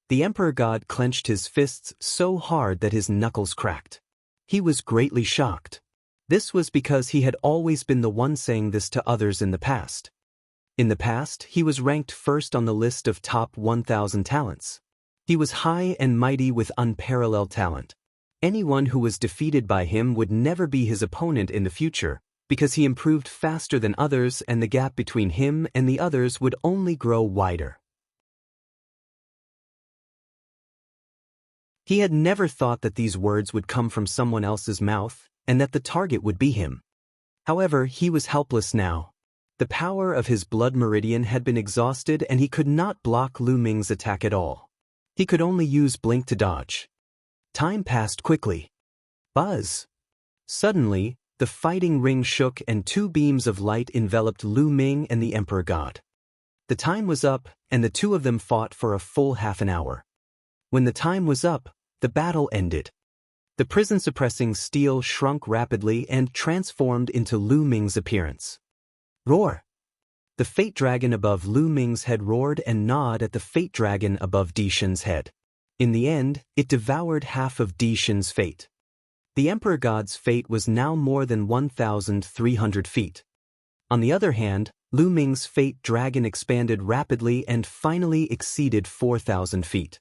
The Emperor God clenched his fists so hard that his knuckles cracked. He was greatly shocked. This was because he had always been the one saying this to others in the past. In the past, he was ranked first on the list of top 1,000 talents. He was high and mighty with unparalleled talent. Anyone who was defeated by him would never be his opponent in the future, because he improved faster than others and the gap between him and the others would only grow wider. He had never thought that these words would come from someone else's mouth, and that the target would be him. However, he was helpless now. The power of his blood meridian had been exhausted and he could not block Lu Ming's attack at all. He could only use blink to dodge. Time passed quickly. Buzz! Suddenly, the fighting ring shook and two beams of light enveloped Lu Ming and the Emperor God. The time was up, and the two of them fought for a full half an hour. When the time was up, the battle ended. The prison-suppressing steel shrunk rapidly and transformed into Lu Ming's appearance. Roar! The fate dragon above Lu Ming's head roared and gnawed at the fate dragon above Di Shen's head. In the end, it devoured half of Di Shen's fate. The Emperor God's fate was now more than 1,300 feet. On the other hand, Lu Ming's fate dragon expanded rapidly and finally exceeded 4,000 feet.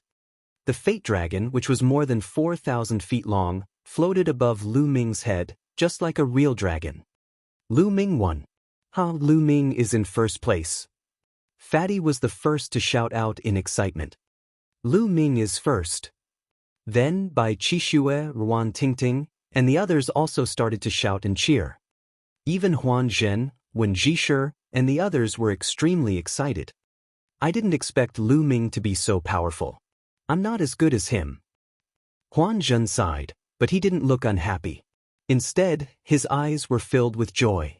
The fate dragon, which was more than 4,000 feet long, floated above Lu Ming's head, just like a real dragon. Lu Ming won. Lu Ming is in first place. Fatty was the first to shout out in excitement. Lu Ming is first. Then, Bai Qixue, Ruan Tingting, and the others also started to shout and cheer. Even Huan Zhen, Wen Zhisher, and the others were extremely excited. I didn't expect Lu Ming to be so powerful. I'm not as good as him. Huan Zhen sighed, but he didn't look unhappy. Instead, his eyes were filled with joy.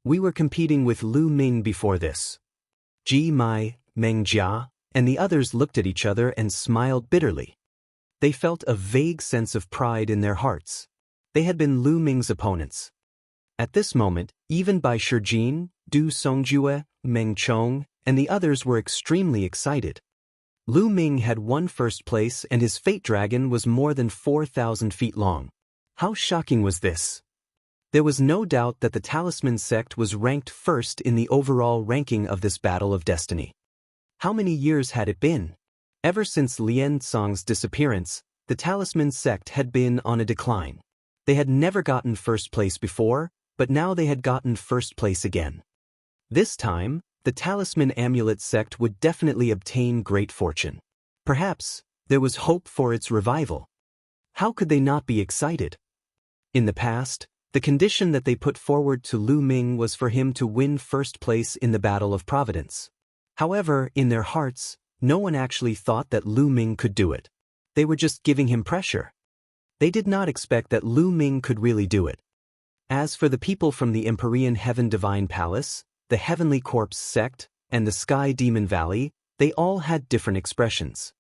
We were competing with Lu Ming before this. Ji Mai, Meng Jia, and the others looked at each other and smiled bitterly. They felt a vague sense of pride in their hearts. They had been Lu Ming's opponents. At this moment, even Bai Shijin, Du Songjue, Meng Chong, and the others were extremely excited. Lu Ming had won first place and his fate dragon was more than 4,000 feet long. How shocking was this? There was no doubt that the Talisman sect was ranked first in the overall ranking of this battle of destiny. How many years had it been? Ever since Lien Cong's disappearance, the Talisman sect had been on a decline. They had never gotten first place before, but now they had gotten first place again. This time, the Talisman Amulet sect would definitely obtain great fortune. Perhaps, there was hope for its revival. How could they not be excited? In the past, the condition that they put forward to Lu Ming was for him to win first place in the Battle of Providence. However, in their hearts, no one actually thought that Lu Ming could do it. They were just giving him pressure. They did not expect that Lu Ming could really do it. As for the people from the Empyrean Heaven Divine Palace, the Heavenly Corpse sect, and the Sky Demon Valley, they all had different expressions.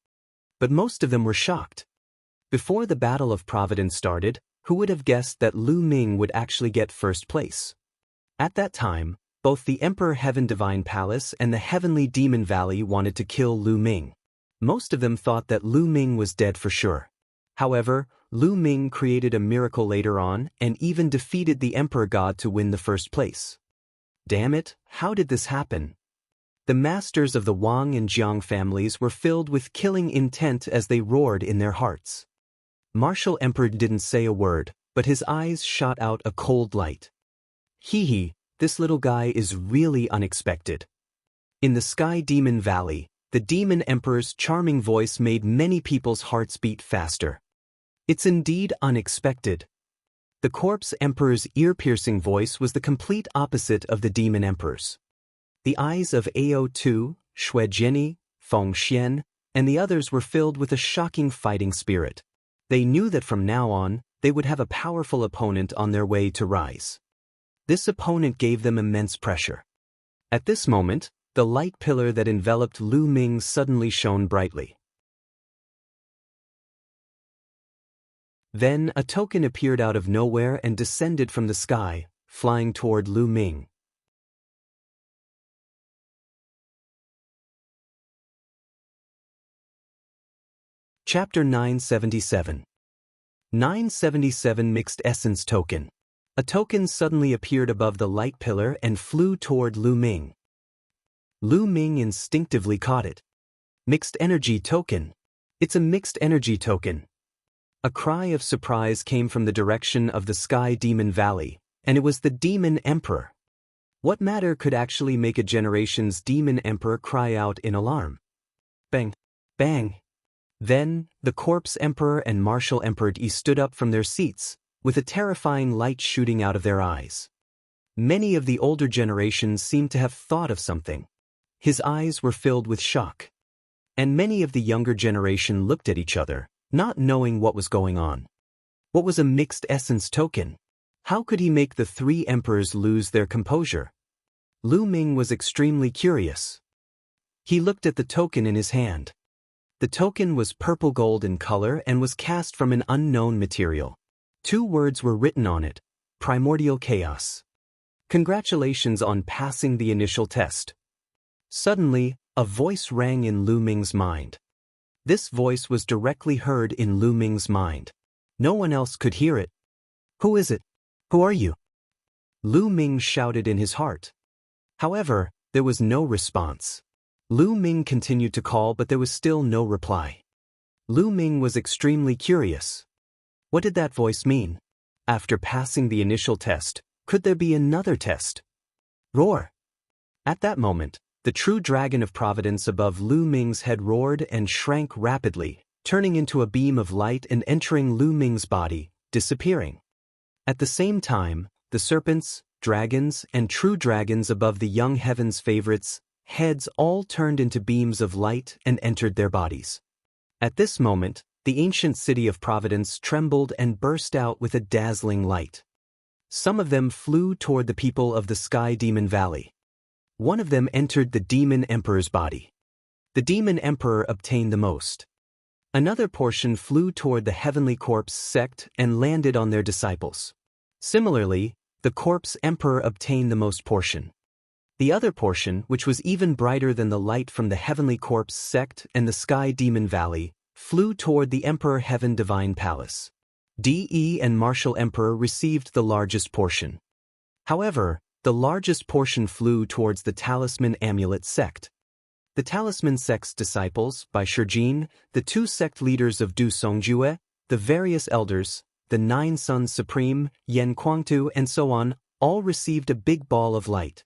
But most of them were shocked. Before the Battle of Providence started, who would have guessed that Lu Ming would actually get first place? At that time, both the Emperor Heaven Divine Palace and the Heavenly Demon Valley wanted to kill Lu Ming. Most of them thought that Lu Ming was dead for sure. However, Lu Ming created a miracle later on and even defeated the Emperor God to win the first place. Damn it, how did this happen? The masters of the Wang and Jiang families were filled with killing intent as they roared in their hearts. Martial Emperor didn't say a word, but his eyes shot out a cold light. Hee, this little guy is really unexpected. In the Sky Demon Valley, the Demon Emperor's charming voice made many people's hearts beat faster. It's indeed unexpected. The Corpse Emperor's ear-piercing voice was the complete opposite of the Demon Emperor's. The eyes of Ao2, Xue Jiani, Feng Xian, and the others were filled with a shocking fighting spirit. They knew that from now on, they would have a powerful opponent on their way to rise. This opponent gave them immense pressure. At this moment, the light pillar that enveloped Lu Ming suddenly shone brightly. Then a token appeared out of nowhere and descended from the sky, flying toward Lu Ming. Chapter 977. 977 Mixed Essence Token. A token suddenly appeared above the light pillar and flew toward Lu Ming. Lu Ming instinctively caught it. Mixed Energy Token. It's a Mixed Energy Token. A cry of surprise came from the direction of the Sky Demon Valley, and it was the Demon Emperor. What matter could actually make a generation's Demon Emperor cry out in alarm? Bang! Bang! Then, the Corpse Emperor and Martial Emperor stood up from their seats, with a terrifying light shooting out of their eyes. Many of the older generations seemed to have thought of something. His eyes were filled with shock. And many of the younger generation looked at each other, not knowing what was going on. What was a mixed essence token? How could he make the three emperors lose their composure? Lu Ming was extremely curious. He looked at the token in his hand. The token was purple gold in color and was cast from an unknown material. 2 words were written on it: Primordial Chaos. Congratulations on passing the initial test. Suddenly, a voice rang in Lu Ming's mind. This voice was directly heard in Lu Ming's mind. No one else could hear it. Who is it? Who are you? Lu Ming shouted in his heart. However, there was no response. Lu Ming continued to call, but there was still no reply. Lu Ming was extremely curious. What did that voice mean? After passing the initial test, could there be another test? Roar! At that moment, the true dragon of providence above Lu Ming's head roared and shrank rapidly, turning into a beam of light and entering Lu Ming's body, disappearing. At the same time, the serpents, dragons, and true dragons above the young heaven's favorites' heads all turned into beams of light and entered their bodies. At this moment, the ancient city of Providence trembled and burst out with a dazzling light. Some of them flew toward the people of the Sky Demon Valley. One of them entered the Demon Emperor's body. The Demon Emperor obtained the most. Another portion flew toward the Heavenly Corpse sect and landed on their disciples. Similarly, the Corpse Emperor obtained the most portion. The other portion, which was even brighter than the light from the Heavenly Corpse sect and the Sky Demon Valley, flew toward the Emperor Heaven Divine Palace. DE and Martial Emperor received the largest portion. However, the largest portion flew towards the Talisman Amulet sect. The Talisman sect's disciples, by Shijin, the 2 sect leaders of Du Songjue, the various elders, the 9 Sons Supreme, Yen Kuangtu, and so on, all received a big ball of light.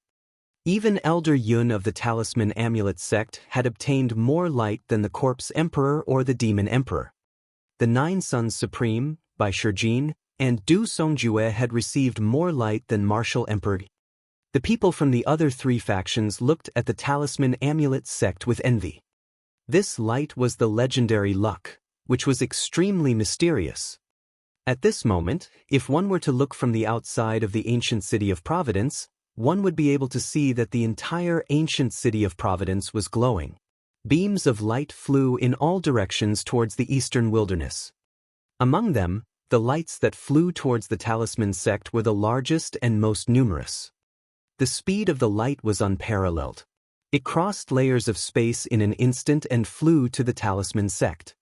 Even Elder Yun of the Talisman Amulet sect had obtained more light than the Corpse Emperor or the Demon Emperor. The 9 Sons Supreme, by Shijin, and Du Songjue had received more light than Martial Emperor. The people from the other 3 factions looked at the Talisman Amulet sect with envy. This light was the legendary luck, which was extremely mysterious. At this moment, if one were to look from the outside of the ancient city of Providence, one would be able to see that the entire ancient city of Providence was glowing. Beams of light flew in all directions towards the eastern wilderness. Among them, the lights that flew towards the Talisman sect were the largest and most numerous. The speed of the light was unparalleled. It crossed layers of space in an instant and flew to the Talisman sect.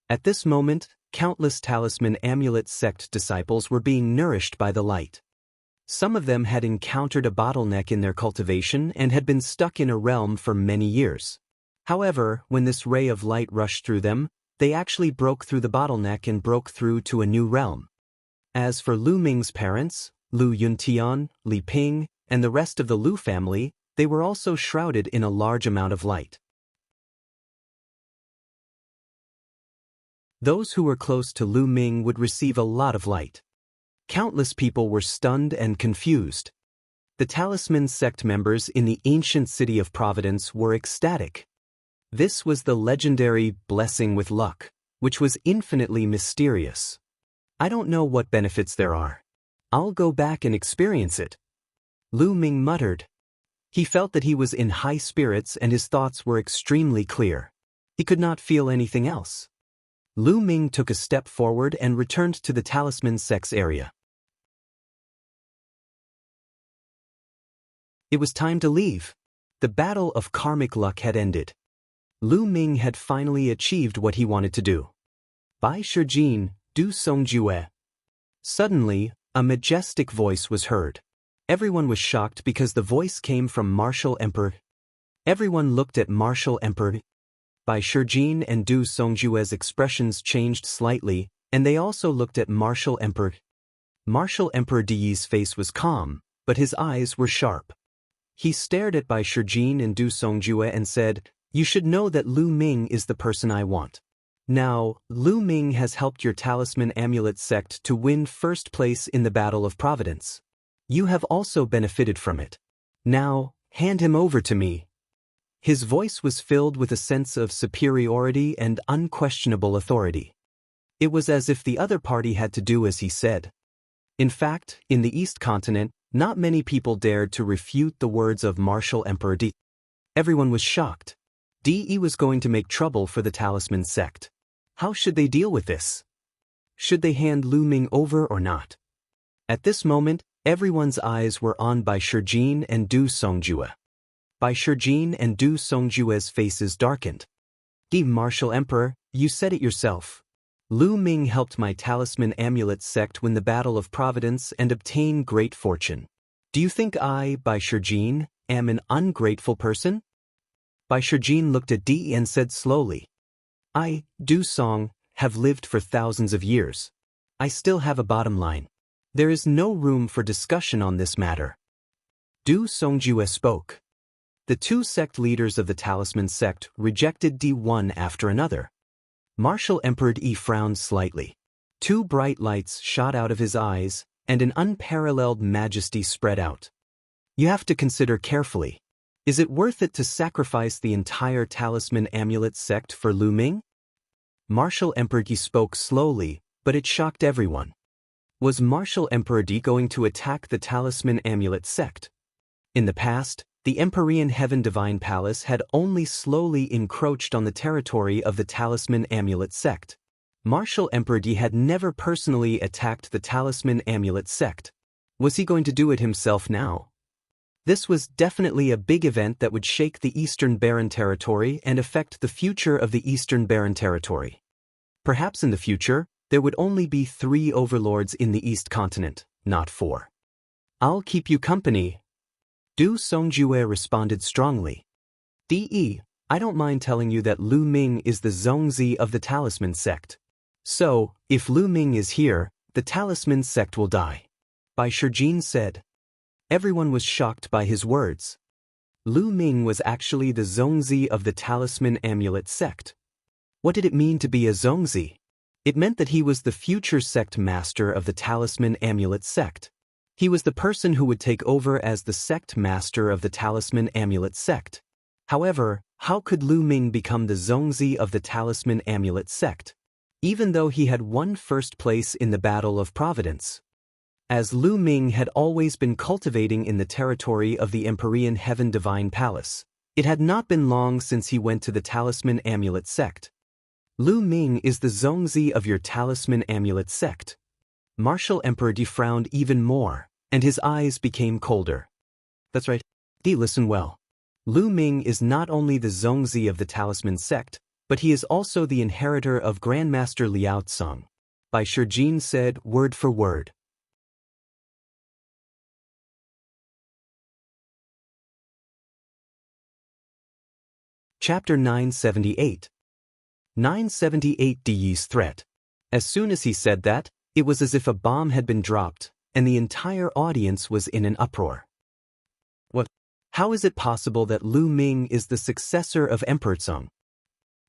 At this moment, countless Talisman Amulet sect disciples were being nourished by the light. Some of them had encountered a bottleneck in their cultivation and had been stuck in a realm for many years. However, when this ray of light rushed through them, they actually broke through the bottleneck and broke through to a new realm. As for Lu Ming's parents, Lu Yuntian, Li Ping, and the rest of the Lu family, they were also shrouded in a large amount of light. Those who were close to Lu Ming would receive a lot of light. Countless people were stunned and confused. The Talisman sect members in the ancient city of Providence were ecstatic. This was the legendary blessing with luck, which was infinitely mysterious. I don't know what benefits there are. I'll go back and experience it. Lu Ming muttered. He felt that he was in high spirits and his thoughts were extremely clear. He could not feel anything else. Lu Ming took a step forward and returned to the Talisman sect's area. It was time to leave. The battle of karmic luck had ended. Lu Ming had finally achieved what he wanted to do. By Shijin, Du Songjue. Suddenly, a majestic voice was heard. Everyone was shocked because the voice came from Martial Emperor. Everyone looked at Martial Emperor. By Shijin and Du Songjue's expressions changed slightly, and they also looked at Martial Emperor. Martial Emperor Di's face was calm, but his eyes were sharp. He stared at Bai Shijin and Du Songjue and said, "You should know that Lu Ming is the person I want. Now, Lu Ming has helped your Talisman Amulet sect to win first place in the Battle of Providence. You have also benefited from it. Now, hand him over to me. His voice was filled with a sense of superiority and unquestionable authority. It was as if the other party had to do as he said. In fact, in the East Continent, not many people dared to refute the words of martial Emperor Di. Everyone was shocked. Di was going to make trouble for the Talisman sect. How should they deal with this? Should they hand Lu Ming over or not? At this moment, everyone's eyes were on Bai Shijin and Du Songjue. Bai Shijin and Du Songjue's faces darkened. Di Martial Emperor, you said it yourself. Lu Ming helped my Talisman Amulet sect win the Battle of Providence and obtain great fortune. Do you think I, Bai Shijin, am an ungrateful person? Bai Shijin looked at Di and said slowly, I, Du Song, have lived for thousands of years. I still have a bottom line. There is no room for discussion on this matter. Du Songjue spoke. The two sect leaders of the Talisman sect rejected Di one after another. Martial Emperor Di frowned slightly. Two bright lights shot out of his eyes, and an unparalleled majesty spread out. You have to consider carefully. Is it worth it to sacrifice the entire Talisman Amulet sect for Lu Ming? Martial Emperor Di spoke slowly, but it shocked everyone. Was Martial Emperor Di going to attack the Talisman Amulet sect? In the past, the Empyrean Heaven Divine Palace had only slowly encroached on the territory of the Talisman Amulet sect. Martial Emperor Di had never personally attacked the Talisman Amulet sect. Was he going to do it himself now? This was definitely a big event that would shake the Eastern Barren Territory and affect the future of the Eastern Barren Territory. Perhaps in the future, there would only be 3 overlords in the East Continent, not 4. I'll keep you company. Du Songjue responded strongly. Di, I don't mind telling you that Lu Ming is the Zongzi of the Talisman sect. So, if Lu Ming is here, the Talisman sect will die. Bai Shijin said. Everyone was shocked by his words. Lu Ming was actually the Zongzi of the Talisman Amulet sect. What did it mean to be a Zongzi? It meant that he was the future sect master of the Talisman Amulet sect. He was the person who would take over as the sect master of the Talisman Amulet sect. However, how could Lu Ming become the Zongzi of the Talisman Amulet sect, even though he had won first place in the Battle of Providence? As Lu Ming had always been cultivating in the territory of the Empyrean Heaven Divine Palace, it had not been long since he went to the Talisman Amulet sect. Lu Ming is the Zongzi of your Talisman Amulet sect. Martial Emperor Di frowned even more, and his eyes became colder. That's right. Di, listen well. Lu Ming is not only the Zongzi of the Talisman sect, but he is also the inheritor of Grandmaster Liao Tsang. Bai Shijin said word for word. Chapter 978. 978 Di's threat. As soon as he said that, it was as if a bomb had been dropped, and the entire audience was in an uproar. What? How is it possible that Lu Ming is the successor of Emperor Tsang?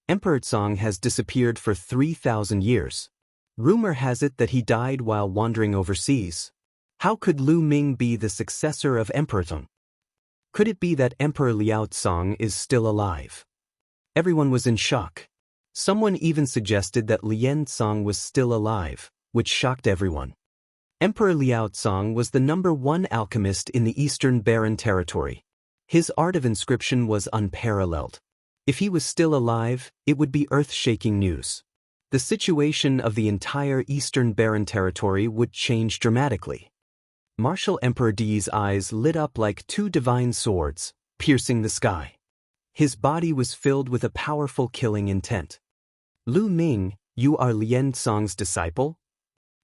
Emperor Tsang has disappeared for 3,000 years. Rumor has it that he died while wandering overseas. How could Lu Ming be the successor of Emperor Tsang? Could it be that Emperor Liao Tsang is still alive? Everyone was in shock. Someone even suggested that Lian Tsang was still alive, which shocked everyone. Emperor Liao Tsang was the #1 alchemist in the Eastern Barren Territory. His art of inscription was unparalleled. If he was still alive, it would be earth-shaking news. The situation of the entire Eastern Barren Territory would change dramatically. Martial Emperor Di's eyes lit up like 2 divine swords, piercing the sky. His body was filled with a powerful killing intent. Lu Ming, you are Lian Tsang's disciple?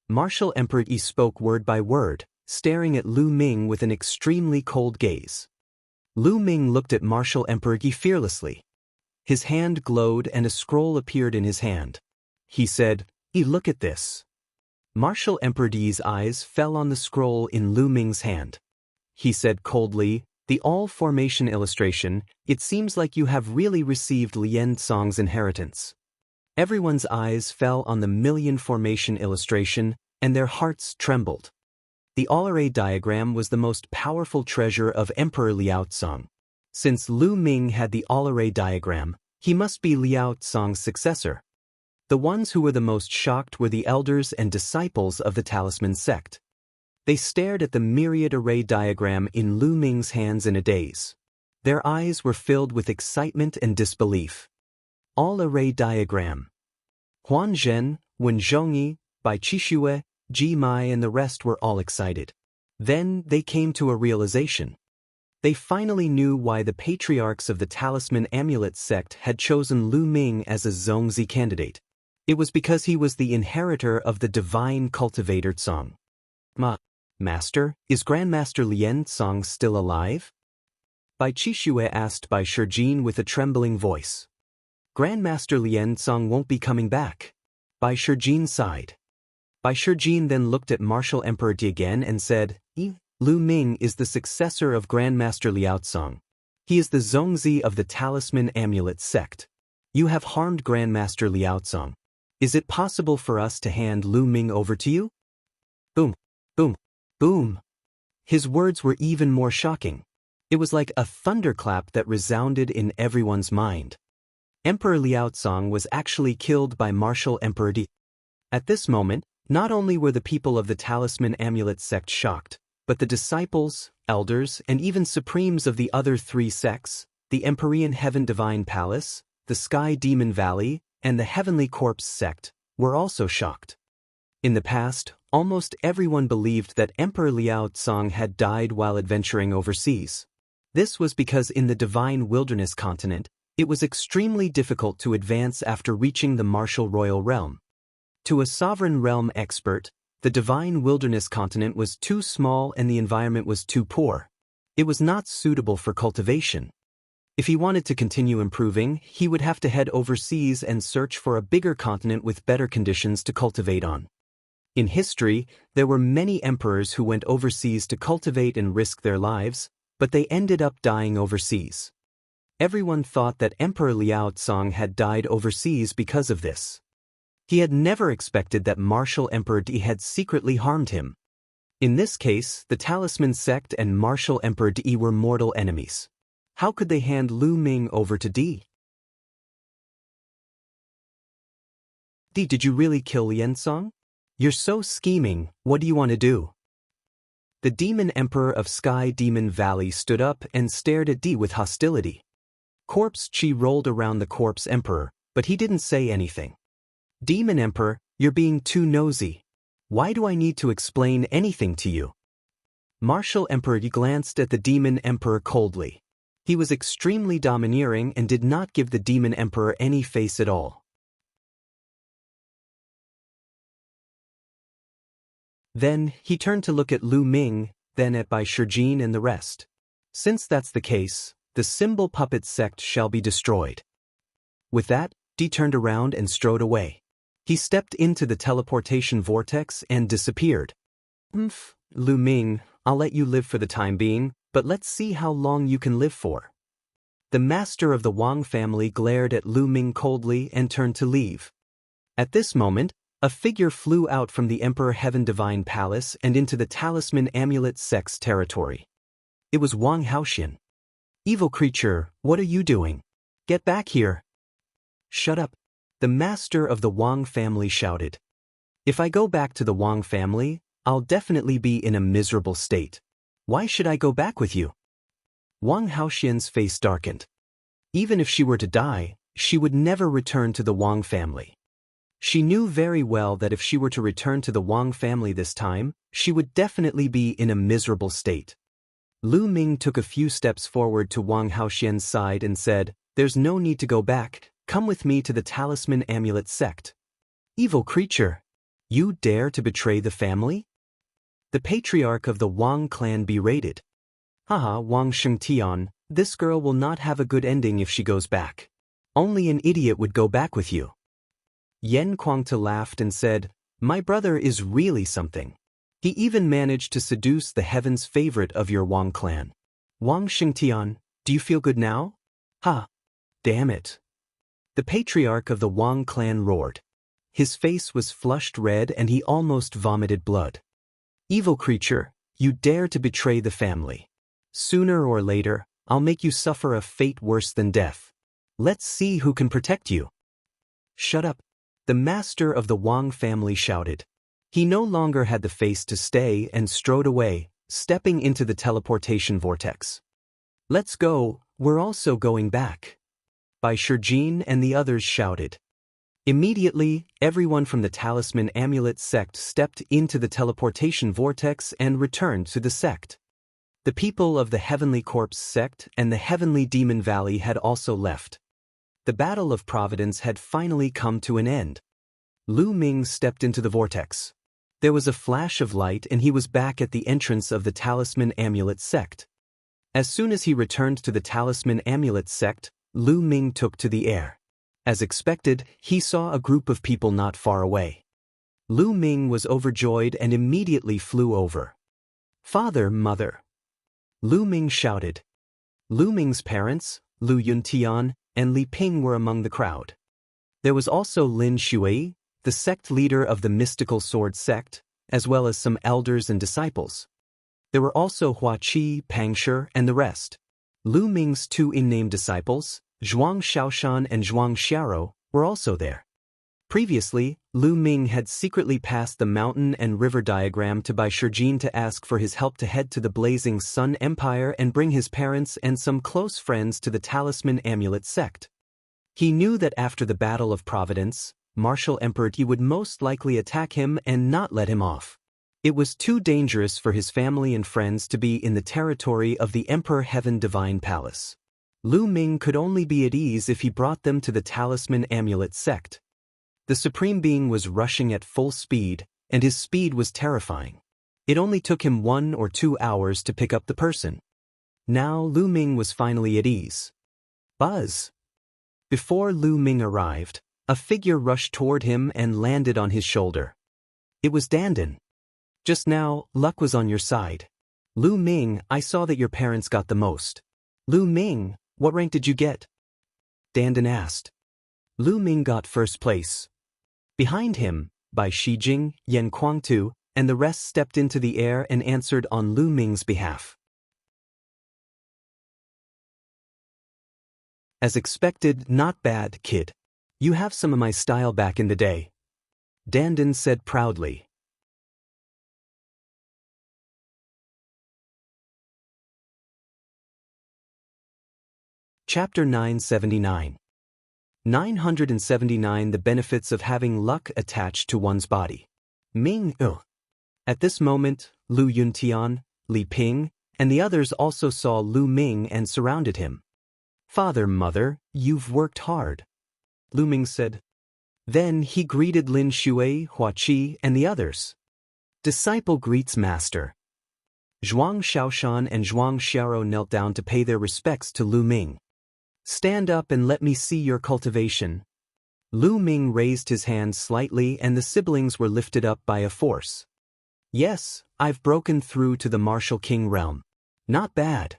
Martial Emperor Di spoke word by word, staring at Lu Ming with an extremely cold gaze. Lu Ming looked at Martial Emperor Di fearlessly. His hand glowed and a scroll appeared in his hand. He said, look at this. Martial Emperor Di's eyes fell on the scroll in Lu Ming's hand. He said coldly, the all-formation illustration, it seems like you have really received Lian Tsang's inheritance. Everyone's eyes fell on the million formation illustration, and their hearts trembled. The all-array diagram was the most powerful treasure of Emperor Liao Cong. Since Lu Ming had the all-array diagram, he must be Liao Cong's successor. The ones who were the most shocked were the elders and disciples of the talisman sect. They stared at the myriad array diagram in Lu Ming's hands in a daze. Their eyes were filled with excitement and disbelief. All-array diagram. Huan Zhen, Wen Zhongyi, Bai Qixue, Ji Mai and the rest were all excited. Then they came to a realization. They finally knew why the patriarchs of the Talisman Amulet sect had chosen Lu Ming as a Zongzi candidate. It was because he was the inheritor of the divine cultivator Cong. Master, is Grandmaster Lien Cong still alive? Bai Qixue asked Bai Shijin with a trembling voice. Grandmaster Lien Cong won't be coming back. Bai Shijin sighed. Bai Shijin then looked at Martial Emperor Di again and said, Lu Ming is the successor of Grandmaster Liao Cong. He is the Zongzi of the Talisman Amulet sect. You have harmed Grandmaster Liao Cong. Is it possible for us to hand Lu Ming over to you? Boom, boom, boom. His words were even more shocking. It was like a thunderclap that resounded in everyone's mind. Emperor Liao Cong was actually killed by Martial Emperor Di. At this moment, not only were the people of the Talisman Amulet sect shocked, but the disciples, elders, and even supremes of the other three sects, the Empyrean Heaven Divine Palace, the Sky Demon Valley, and the Heavenly Corpse sect, were also shocked. In the past, almost everyone believed that Emperor Liao Cong had died while adventuring overseas. This was because in the Divine Wilderness continent, it was extremely difficult to advance after reaching the martial royal realm. To a sovereign realm expert, the Divine Wilderness continent was too small and the environment was too poor. It was not suitable for cultivation. If he wanted to continue improving, he would have to head overseas and search for a bigger continent with better conditions to cultivate on. In history, there were many emperors who went overseas to cultivate and risk their lives, but they ended up dying overseas. Everyone thought that Emperor Liao Cong had died overseas because of this. He had never expected that Martial Emperor Di had secretly harmed him. In this case, the Talisman sect and Martial Emperor Di were mortal enemies. How could they hand Lu Ming over to Di? Di, did you really kill Lien Cong? You're so scheming, what do you want to do? The Demon Emperor of Sky Demon Valley stood up and stared at Di with hostility. Corpse Chi rolled around the Corpse Emperor, but he didn't say anything. Demon Emperor, you're being too nosy. Why do I need to explain anything to you? Martial Emperor Di glanced at the Demon Emperor coldly. He was extremely domineering and did not give the Demon Emperor any face at all. Then, he turned to look at Lu Ming, then at Bai Shijin and the rest. Since that's the case, the symbol puppet sect shall be destroyed. With that, Di turned around and strode away. He stepped into the teleportation vortex and disappeared. Lu Ming, I'll let you live for the time being, but let's see how long you can live for. The master of the Wang family glared at Lu Ming coldly and turned to leave. At this moment, a figure flew out from the Emperor Heaven Divine Palace and into the Talisman Amulet sect's territory. It was Wang Haoxian. Evil creature, what are you doing? Get back here. Shut up. The master of the Wang family shouted. If I go back to the Wang family, I'll definitely be in a miserable state. Why should I go back with you? Wang Haoxian's face darkened. Even if she were to die, she would never return to the Wang family. She knew very well that if she were to return to the Wang family this time, she would definitely be in a miserable state. Lu Ming took a few steps forward to Wang Haoxian's side and said, "There's no need to go back. Come with me to the Talisman Amulet sect." Evil creature! You dare to betray the family? The patriarch of the Wang clan berated. Haha, Wang Shengtian, this girl will not have a good ending if she goes back. Only an idiot would go back with you. Yen Kuangta laughed and said, "My brother is really something. He even managed to seduce the heaven's favorite of your Wang clan. Wang Shengtian, do you feel good now?" Ha! Damn it. The patriarch of the Wang clan roared. His face was flushed red and he almost vomited blood. Evil creature, you dare to betray the family. Sooner or later, I'll make you suffer a fate worse than death. Let's see who can protect you. Shut up, the master of the Wang family shouted. He no longer had the face to stay and strode away, stepping into the teleportation vortex. Let's go, we're also going back. Bai Shijin and the others shouted. Immediately, everyone from the Talisman Amulet sect stepped into the teleportation vortex and returned to the sect. The people of the Heavenly Corpse sect and the Heavenly Demon Valley had also left. The Battle of Providence had finally come to an end. Lu Ming stepped into the vortex. There was a flash of light and he was back at the entrance of the Talisman Amulet sect. As soon as he returned to the Talisman Amulet sect, Lu Ming took to the air. As expected, he saw a group of people not far away. Lu Ming was overjoyed and immediately flew over. Father, mother. Lu Ming shouted. Lu Ming's parents, Lu Yuntian and Li Ping were among the crowd. There was also Lin Shui, the sect leader of the mystical sword sect, as well as some elders and disciples. There were also Hua Qi, Pangshi, and the rest. Lu Ming's two in-name disciples, Zhuang Shaoshan and Zhuang Xiaro, were also there. Previously, Lu Ming had secretly passed the mountain and river diagram to Bai Shijin to ask for his help to head to the Blazing Sun Empire and bring his parents and some close friends to the Talisman Amulet sect. He knew that after the Battle of Providence, Martial Emperor Yi would most likely attack him and not let him off. It was too dangerous for his family and friends to be in the territory of the Emperor Heaven Divine Palace. Lu Ming could only be at ease if he brought them to the Talisman Amulet sect. The Supreme Being was rushing at full speed, and his speed was terrifying. It only took him 1 or 2 hours to pick up the person. Now Lu Ming was finally at ease. Buzz! Before Lu Ming arrived, a figure rushed toward him and landed on his shoulder. It was Dandan. Just now, luck was on your side. Lu Ming, I saw that your parents got the most. Lu Ming, what rank did you get? Dandan asked. Lu Ming got first place. Behind him, Bai Shijing, Yan Kuangtu, and the rest stepped into the air and answered on Lu Ming's behalf. As expected, not bad, kid. You have some of my style back in the day. Dandan said proudly. Chapter 979. 979 The benefits of having luck attached to one's body. Ming. At this moment, Lu Yuntian, Li Ping, and the others also saw Lu Ming and surrounded him. Father, mother, you've worked hard. Lu Ming said. Then he greeted Lin Shui, Hua Qi, and the others. Disciple greets master. Zhuang Shaoshan and Zhuang Xiaro knelt down to pay their respects to Lu Ming. Stand up and let me see your cultivation. Lu Ming raised his hand slightly and the siblings were lifted up by a force. Yes, I've broken through to the Martial King realm. Not bad.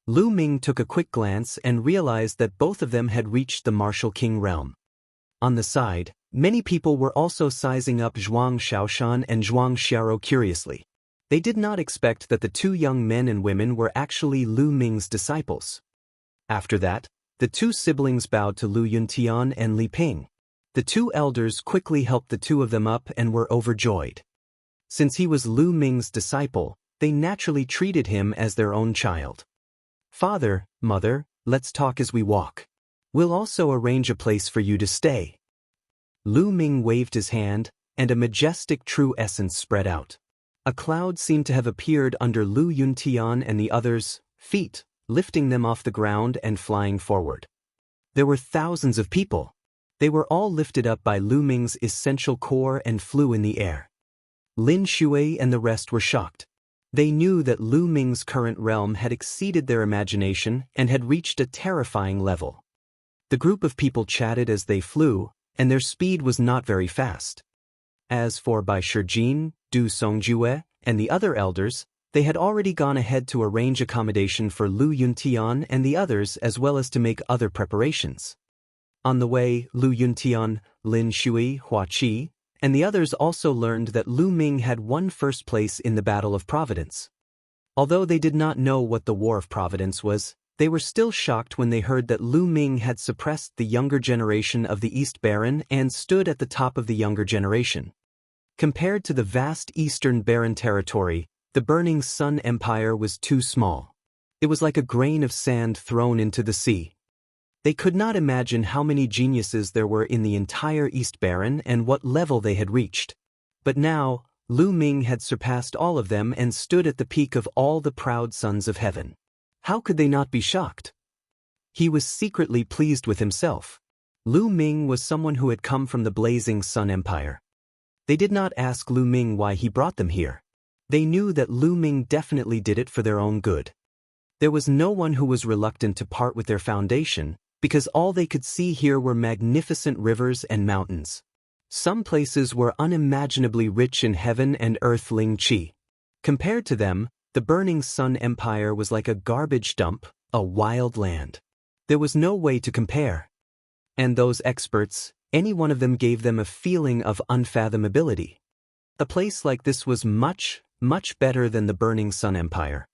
Lu Ming took a quick glance and realized that both of them had reached the Martial King realm. On the side, many people were also sizing up Zhuang Shaoshan and Zhuang Xiaro curiously. They did not expect that the two young men and women were actually Lu Ming's disciples. After that, the two siblings bowed to Lu Yuntian and Li Ping. The two elders quickly helped the two of them up and were overjoyed. Since he was Lu Ming's disciple, they naturally treated him as their own child. Father, mother, let's talk as we walk. We'll also arrange a place for you to stay. Lu Ming waved his hand, and a majestic true essence spread out. A cloud seemed to have appeared under Lu Yuntian and the others' feet, lifting them off the ground and flying forward. There were thousands of people. They were all lifted up by Lu Ming's essential core and flew in the air. Lin Shui and the rest were shocked. They knew that Lu Ming's current realm had exceeded their imagination and had reached a terrifying level. The group of people chatted as they flew, and their speed was not very fast. As for Bai Shijin, Du Songjue, and the other elders, they had already gone ahead to arrange accommodation for Lu Yuntian and the others as well as to make other preparations. On the way, Lu Yuntian, Lin Shui, Hua Qi, and the others also learned that Lu Ming had won first place in the Battle of Providence. Although they did not know what the War of Providence was, they were still shocked when they heard that Lu Ming had suppressed the younger generation of the East Baron and stood at the top of the younger generation. Compared to the vast Eastern Baron territory, the Burning Sun Empire was too small. It was like a grain of sand thrown into the sea. They could not imagine how many geniuses there were in the entire East Baron and what level they had reached. But now, Lu Ming had surpassed all of them and stood at the peak of all the proud sons of heaven. How could they not be shocked? He was secretly pleased with himself. Lu Ming was someone who had come from the Blazing Sun Empire. They did not ask Lu Ming why he brought them here. They knew that Lu Ming definitely did it for their own good. There was no one who was reluctant to part with their foundation, because all they could see here were magnificent rivers and mountains. Some places were unimaginably rich in heaven and earth Ling Qi. Compared to them, the Burning Sun Empire was like a garbage dump, a wild land. There was no way to compare. And those experts, any one of them gave them a feeling of unfathomability. A place like this was much, much better than the Burning Sun Empire.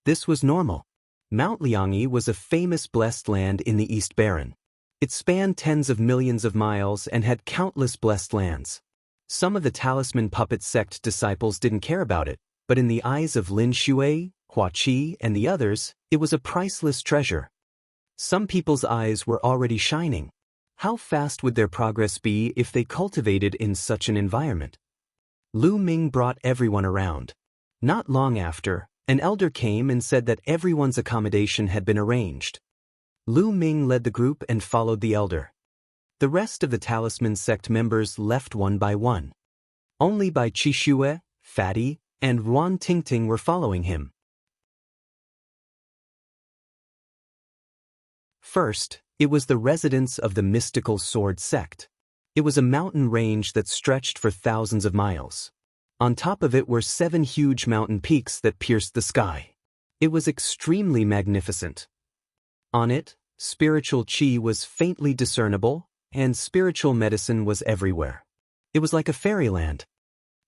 This was normal. Mount Liangyi was a famous blessed land in the East Baron. It spanned tens of millions of miles and had countless blessed lands. Some of the talisman puppet sect disciples didn't care about it, but in the eyes of Lin Shui, Hua Qi, and the others, it was a priceless treasure. Some people's eyes were already shining. How fast would their progress be if they cultivated in such an environment? Lu Ming brought everyone around. Not long after, an elder came and said that everyone's accommodation had been arranged. Lu Ming led the group and followed the elder. The rest of the talisman sect members left one by one. Only Bai Qixue, Fatty, and Ruan Tingting were following him. First, it was the residence of the mystical sword sect. It was a mountain range that stretched for thousands of miles. On top of it were 7 huge mountain peaks that pierced the sky. It was extremely magnificent. On it, spiritual qi was faintly discernible, and spiritual medicine was everywhere. It was like a fairyland.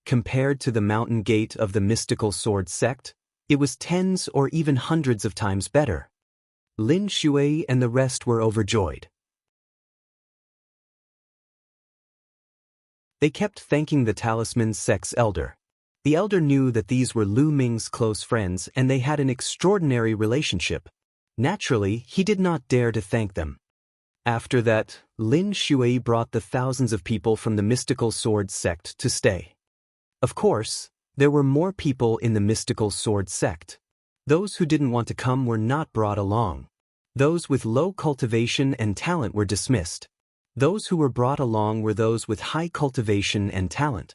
Compared to the mountain gate of the mystical sword sect, it was tens or even hundreds of times better. Lin Shui and the rest were overjoyed. They kept thanking the talisman sect's elder. The elder knew that these were Lu Ming's close friends and they had an extraordinary relationship. Naturally, he did not dare to thank them. After that, Lin Shui brought the thousands of people from the mystical sword sect to stay. Of course, there were more people in the mystical sword sect. Those who didn't want to come were not brought along. Those with low cultivation and talent were dismissed. Those who were brought along were those with high cultivation and talent.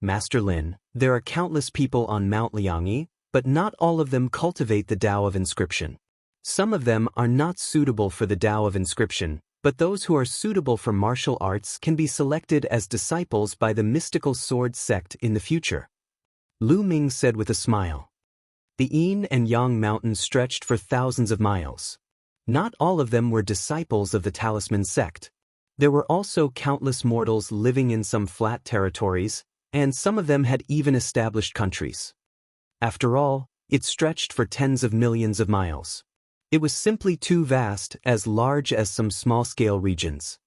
Master Lin, there are countless people on Mount Liangyi, but not all of them cultivate the Tao of Inscription. Some of them are not suitable for the Tao of Inscription, but those who are suitable for martial arts can be selected as disciples by the mystical sword sect in the future. Lu Ming said with a smile. The Yin and Yang mountains stretched for thousands of miles. Not all of them were disciples of the talisman sect. There were also countless mortals living in some flat territories, and some of them had even established countries. After all, it stretched for tens of millions of miles. It was simply too vast, as large as some small-scale regions.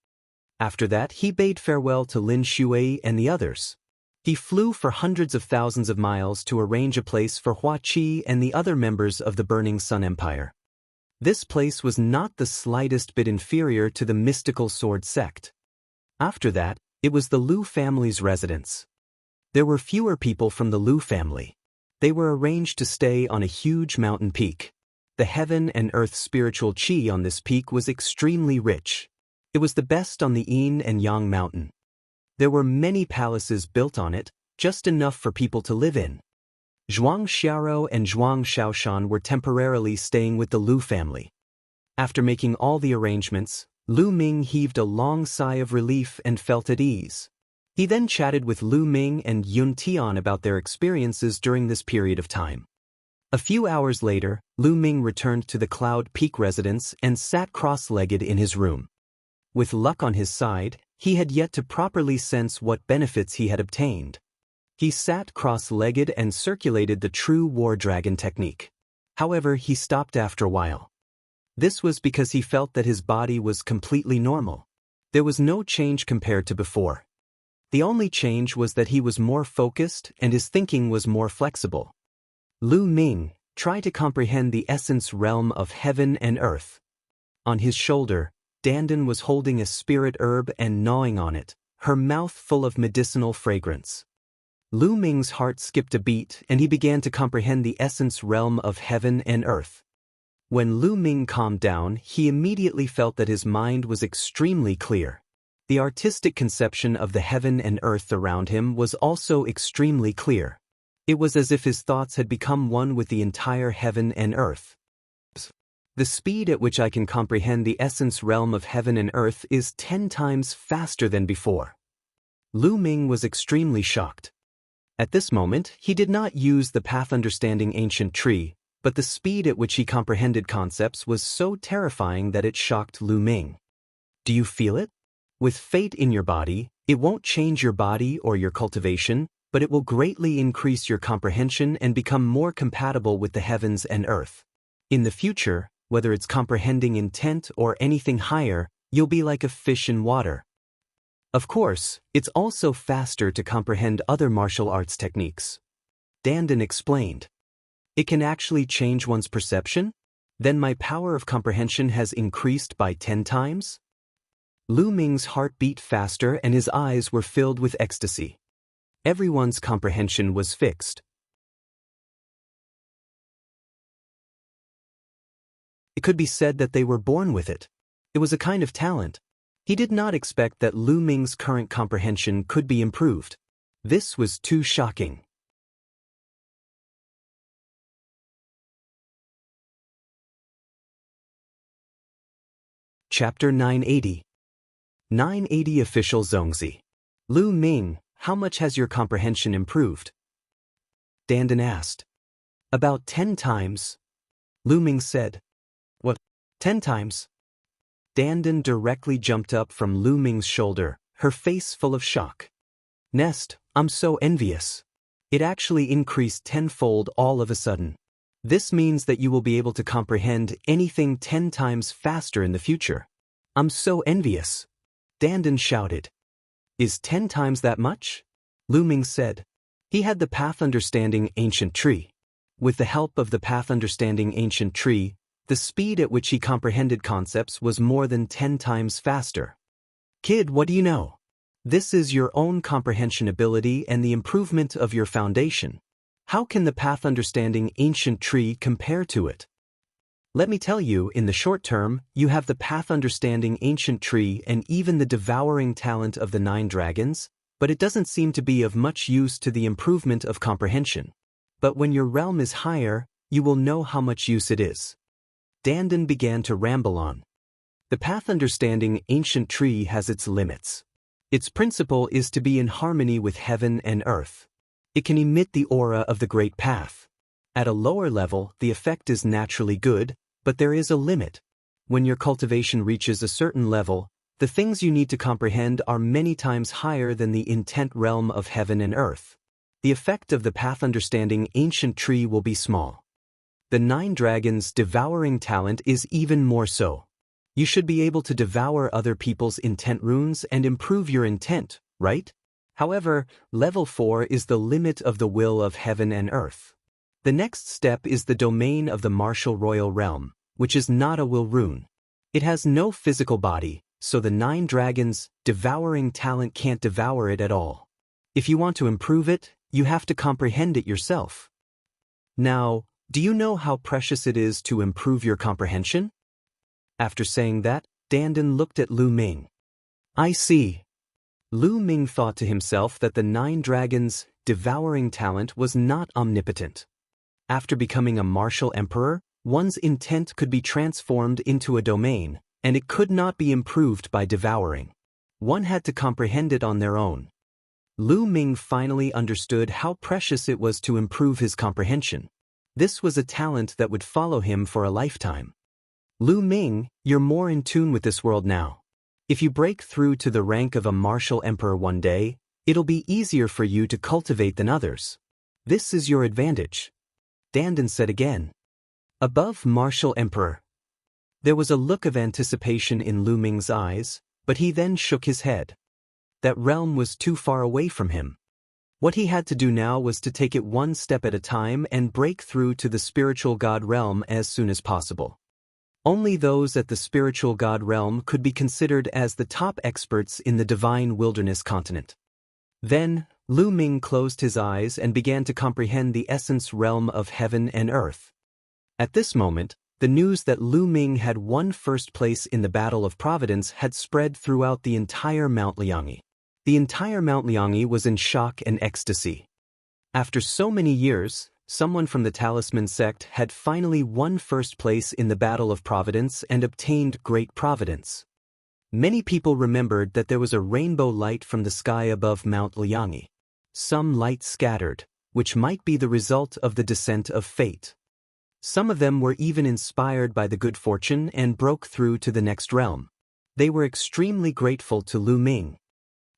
After that, he bade farewell to Lin Shui and the others. He flew for hundreds of thousands of miles to arrange a place for Hua Qi and the other members of the Burning Sun Empire. This place was not the slightest bit inferior to the mystical sword sect. After that, it was the Lu family's residence. There were fewer people from the Lu family. They were arranged to stay on a huge mountain peak. The heaven and earth spiritual qi on this peak was extremely rich. It was the best on the Yin and Yang mountain. There were many palaces built on it, just enough for people to live in. Zhuang Xiaro and Zhuang Shaoshan were temporarily staying with the Lu family. After making all the arrangements, Lu Ming heaved a long sigh of relief and felt at ease. He then chatted with Lu Ming and Yun Tian about their experiences during this period of time. A few hours later, Lu Ming returned to the Cloud Peak residence and sat cross-legged in his room. With luck on his side, he had yet to properly sense what benefits he had obtained. He sat cross-legged and circulated the true war dragon technique. However, he stopped after a while. This was because he felt that his body was completely normal. There was no change compared to before. The only change was that he was more focused and his thinking was more flexible. Lu Ming, try to comprehend the essence realm of heaven and earth. On his shoulder, Dandan was holding a spirit herb and gnawing on it, her mouth full of medicinal fragrance. Lu Ming's heart skipped a beat and he began to comprehend the essence realm of heaven and earth. When Lu Ming calmed down, he immediately felt that his mind was extremely clear. The artistic conception of the heaven and earth around him was also extremely clear. It was as if his thoughts had become one with the entire heaven and earth. The speed at which I can comprehend the essence realm of heaven and earth is 10 times faster than before. Lu Ming was extremely shocked. At this moment, he did not use the path understanding ancient tree, but the speed at which he comprehended concepts was so terrifying that it shocked Lu Ming. Do you feel it? With fate in your body, it won't change your body or your cultivation, but it will greatly increase your comprehension and become more compatible with the heavens and earth. In the future, whether it's comprehending intent or anything higher, you'll be like a fish in water. Of course, it's also faster to comprehend other martial arts techniques. Dandan explained. It can actually change one's perception? Then my power of comprehension has increased by 10 times? Lu Ming's heart beat faster and his eyes were filled with ecstasy. Everyone's comprehension was fixed. It could be said that they were born with it. It was a kind of talent. He did not expect that Lu Ming's current comprehension could be improved. This was too shocking. Chapter 980. 980 Official Zongzi. Lu Ming, how much has your comprehension improved? Dandan asked. About 10 times. Lu Ming said. What? 10 times? Dandan directly jumped up from Lu Ming's shoulder, her face full of shock. Nest, I'm so envious. It actually increased tenfold all of a sudden. This means that you will be able to comprehend anything 10 times faster in the future. I'm so envious. Dandan shouted. Is 10 times that much? Lu Ming said. He had the path understanding ancient tree. With the help of the path understanding ancient tree, the speed at which he comprehended concepts was more than 10 times faster. Kid, what do you know? This is your own comprehension ability and the improvement of your foundation. How can the path understanding ancient tree compare to it? Let me tell you, in the short term, you have the path understanding ancient tree and even the devouring talent of the 9 dragons, but it doesn't seem to be of much use to the improvement of comprehension. But when your realm is higher, you will know how much use it is. Dandan began to ramble on. The path understanding ancient tree has its limits. Its principle is to be in harmony with heaven and earth. It can emit the aura of the great path. At a lower level, the effect is naturally good, but there is a limit. When your cultivation reaches a certain level, the things you need to comprehend are many times higher than the intent realm of heaven and earth. The effect of the path understanding ancient tree will be small. The 9 dragons' devouring talent is even more so. You should be able to devour other people's intent runes and improve your intent, right? However, level 4 is the limit of the will of heaven and earth. The next step is the domain of the martial royal realm, which is not a will rune. It has no physical body, so the 9 dragons' devouring talent can't devour it at all. If you want to improve it, you have to comprehend it yourself. Now, do you know how precious it is to improve your comprehension? After saying that, Dandan looked at Lu Ming. I see. Lu Ming thought to himself that the 9 dragons' devouring talent was not omnipotent. After becoming a martial emperor, one's intent could be transformed into a domain, and it could not be improved by devouring. One had to comprehend it on their own. Lu Ming finally understood how precious it was to improve his comprehension. This was a talent that would follow him for a lifetime. Lu Ming, you're more in tune with this world now. If you break through to the rank of a martial emperor one day, it'll be easier for you to cultivate than others. This is your advantage. Dandan said again. Above martial emperor. There was a look of anticipation in Lu Ming's eyes, but he then shook his head. That realm was too far away from him. What he had to do now was to take it one step at a time and break through to the spiritual god realm as soon as possible. Only those at the spiritual god realm could be considered as the top experts in the divine wilderness continent. Then, Lu Ming closed his eyes and began to comprehend the essence realm of heaven and earth. At this moment, the news that Lu Ming had won first place in the Battle of Providence had spread throughout the entire Mount Liangyi. The entire Mount Liangyi was in shock and ecstasy. After so many years, someone from the Talisman sect had finally won first place in the Battle of Providence and obtained great providence. Many people remembered that there was a rainbow light from the sky above Mount Liangyi. Some light scattered, which might be the result of the descent of fate. Some of them were even inspired by the good fortune and broke through to the next realm. They were extremely grateful to Lu Ming.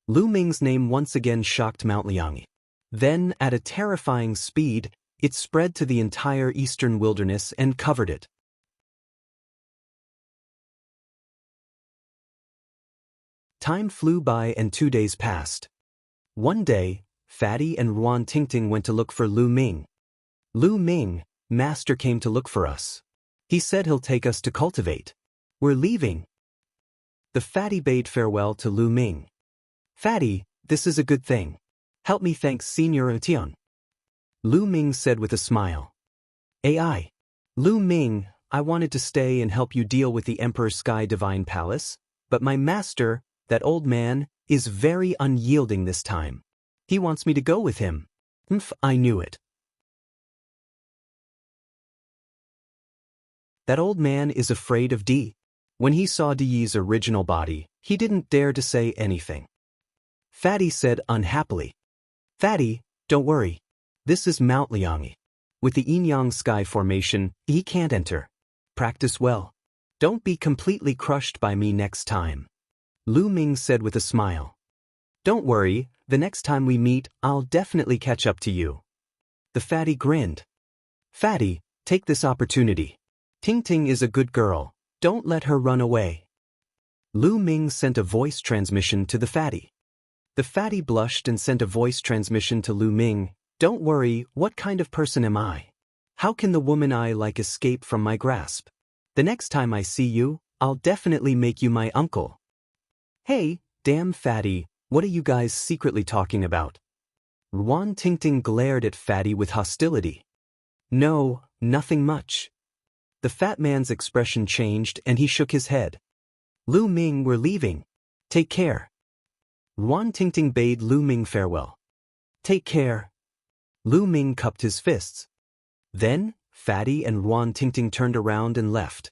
Lu Ming's name once again shocked Mount Liangyi. Then, at a terrifying speed, it spread to the entire eastern wilderness and covered it. Time flew by and 2 days passed. One day, Fatty and Ruan Tingting went to look for Lu Ming. Lu Ming, Master came to look for us. He said he'll take us to cultivate. We're leaving. The Fatty bade farewell to Lu Ming. Fatty, this is a good thing. Help me thank Senior Tian. Lu Ming said with a smile. AI. Lu Ming, I wanted to stay and help you deal with the Emperor's Sky Divine Palace, but my master, that old man, is very unyielding this time. He wants me to go with him. I knew it. That old man is afraid of Di. When he saw Di's original body, he didn't dare to say anything. Fatty said unhappily. Fatty, don't worry. This is Mount Liangyi. With the yin-yang sky formation, he can't enter. Practice well. Don't be completely crushed by me next time. Lu Ming said with a smile. Don't worry, the next time we meet, I'll definitely catch up to you. The Fatty grinned. Fatty, take this opportunity. Ting Ting is a good girl. Don't let her run away. Lu Ming sent a voice transmission to the Fatty. The Fatty blushed and sent a voice transmission to Lu Ming. Don't worry, what kind of person am I? How can the woman I like escape from my grasp? The next time I see you, I'll definitely make you my uncle. Hey, damn Fatty, what are you guys secretly talking about? Ruan Tingting glared at Fatty with hostility. No, nothing much. The fat man's expression changed and he shook his head. Lu Ming, we're leaving. Take care. Ruan Tingting bade Lu Ming farewell. Take care. Lu Ming cupped his fists. Then, Fatty and Ruan Tingting turned around and left.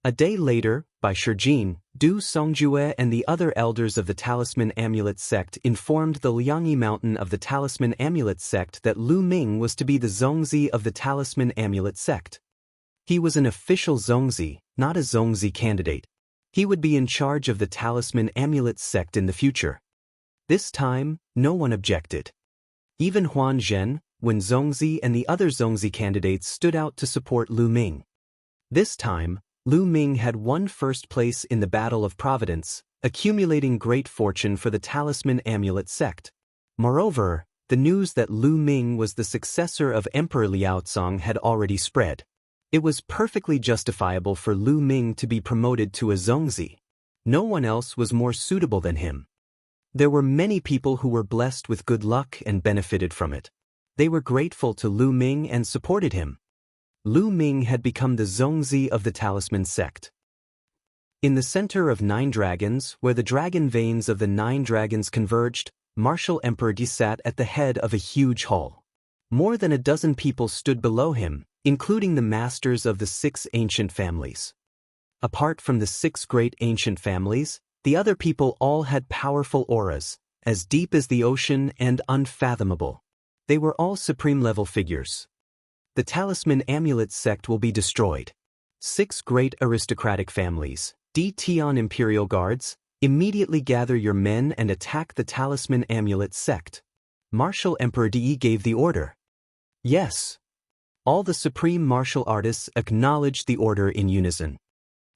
A day later, by Shijin, Du Songjue and the other elders of the Talisman Amulet sect informed the Liangyi Mountain of the Talisman Amulet sect that Lu Ming was to be the Zongzi of the Talisman Amulet sect. He was an official Zongzi, not a Zongzi candidate. He would be in charge of the Talisman Amulet sect in the future. This time, no one objected. Even Huan Zhen, Wen Zongzi and the other Zongzi candidates stood out to support Lu Ming. This time, Lu Ming had won first place in the Battle of Providence, accumulating great fortune for the Talisman Amulet sect. Moreover, the news that Lu Ming was the successor of Emperor Liaocong had already spread. It was perfectly justifiable for Lu Ming to be promoted to a Zongzi. No one else was more suitable than him. There were many people who were blessed with good luck and benefited from it. They were grateful to Lu Ming and supported him. Lu Ming had become the Zongzi of the Talisman sect. In the center of 9 dragons, where the dragon veins of the 9 dragons converged, Martial Emperor Di sat at the head of a huge hall. More than a dozen people stood below him, including the masters of the 6 ancient families. Apart from the 6 great ancient families, the other people all had powerful auras, as deep as the ocean and unfathomable. They were all supreme-level figures. The Talisman Amulet sect will be destroyed. 6 great aristocratic families, DT on Imperial Guards, immediately gather your men and attack the Talisman Amulet sect. Martial Emperor De gave the order. Yes. All the supreme martial artists acknowledged the order in unison.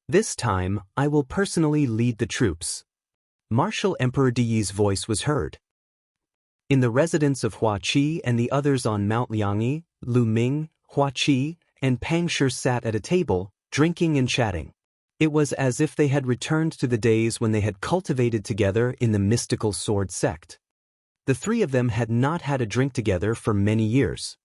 This time, I will personally lead the troops. Martial Emperor De's voice was heard. In the residence of Hua Qi and the others on Mount Liangyi, Lu Ming, Hua Qi, and Pang Shi sat at a table, drinking and chatting. It was as if they had returned to the days when they had cultivated together in the mystical sword sect. The three of them had not had a drink together for many years.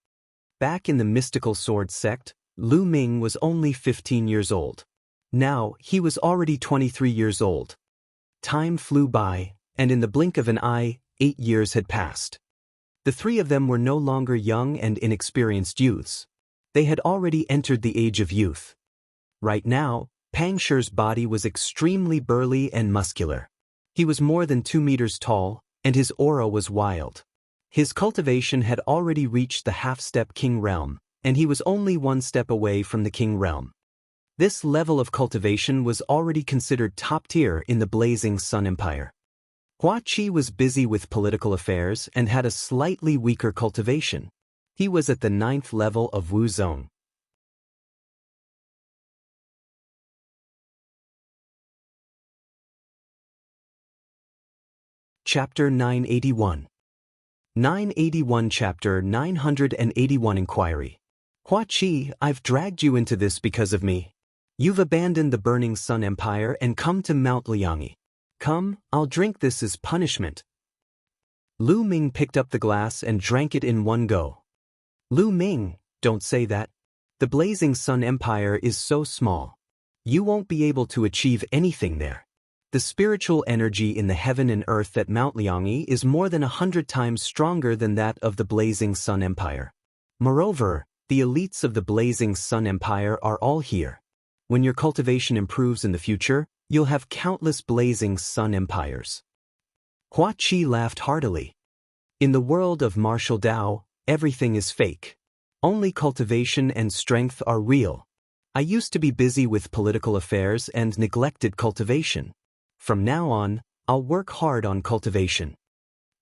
Back in the mystical sword sect, Lu Ming was only 15 years old. Now, he was already 23 years old. Time flew by, and in the blink of an eye, 8 years had passed. The three of them were no longer young and inexperienced youths. They had already entered the age of youth. Right now, Pang Shi's body was extremely burly and muscular. He was more than 2 meters tall, and his aura was wild. His cultivation had already reached the half-step king realm, and he was only 1 step away from the king realm. This level of cultivation was already considered top-tier in the Blazing Sun Empire. Hua Qi was busy with political affairs and had a slightly weaker cultivation. He was at the 9th level of Wu Zone. Chapter 981. 981 Chapter 981 Inquiry. Hua Qi, I've dragged you into this because of me. You've abandoned the Burning Sun Empire and come to Mount Liangyi. Come, I'll drink this as punishment. Lu Ming picked up the glass and drank it in one go. Lu Ming, don't say that. The Blazing Sun Empire is so small. You won't be able to achieve anything there. The spiritual energy in the heaven and earth at Mount Liangyi is more than 100 times stronger than that of the Blazing Sun Empire. Moreover, the elites of the Blazing Sun Empire are all here. When your cultivation improves in the future, you'll have countless Blazing Sun Empires. Hua Qi laughed heartily. In the world of martial Dao, everything is fake. Only cultivation and strength are real. I used to be busy with political affairs and neglected cultivation. From now on, I'll work hard on cultivation.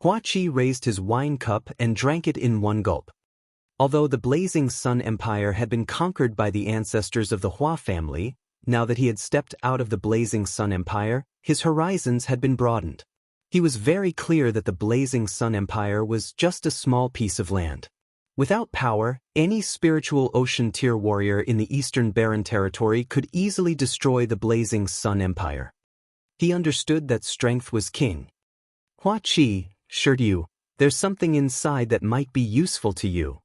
Hua Qi raised his wine cup and drank it in one gulp. Although the Blazing Sun Empire had been conquered by the ancestors of the Hua family, now that he had stepped out of the Blazing Sun Empire, his horizons had been broadened. He was very clear that the Blazing Sun Empire was just a small piece of land. Without power, any spiritual ocean tier warrior in the Eastern Barren Territory could easily destroy the Blazing Sun Empire. He understood that strength was king. Hua Qi, sure you, there's something inside that might be useful to you.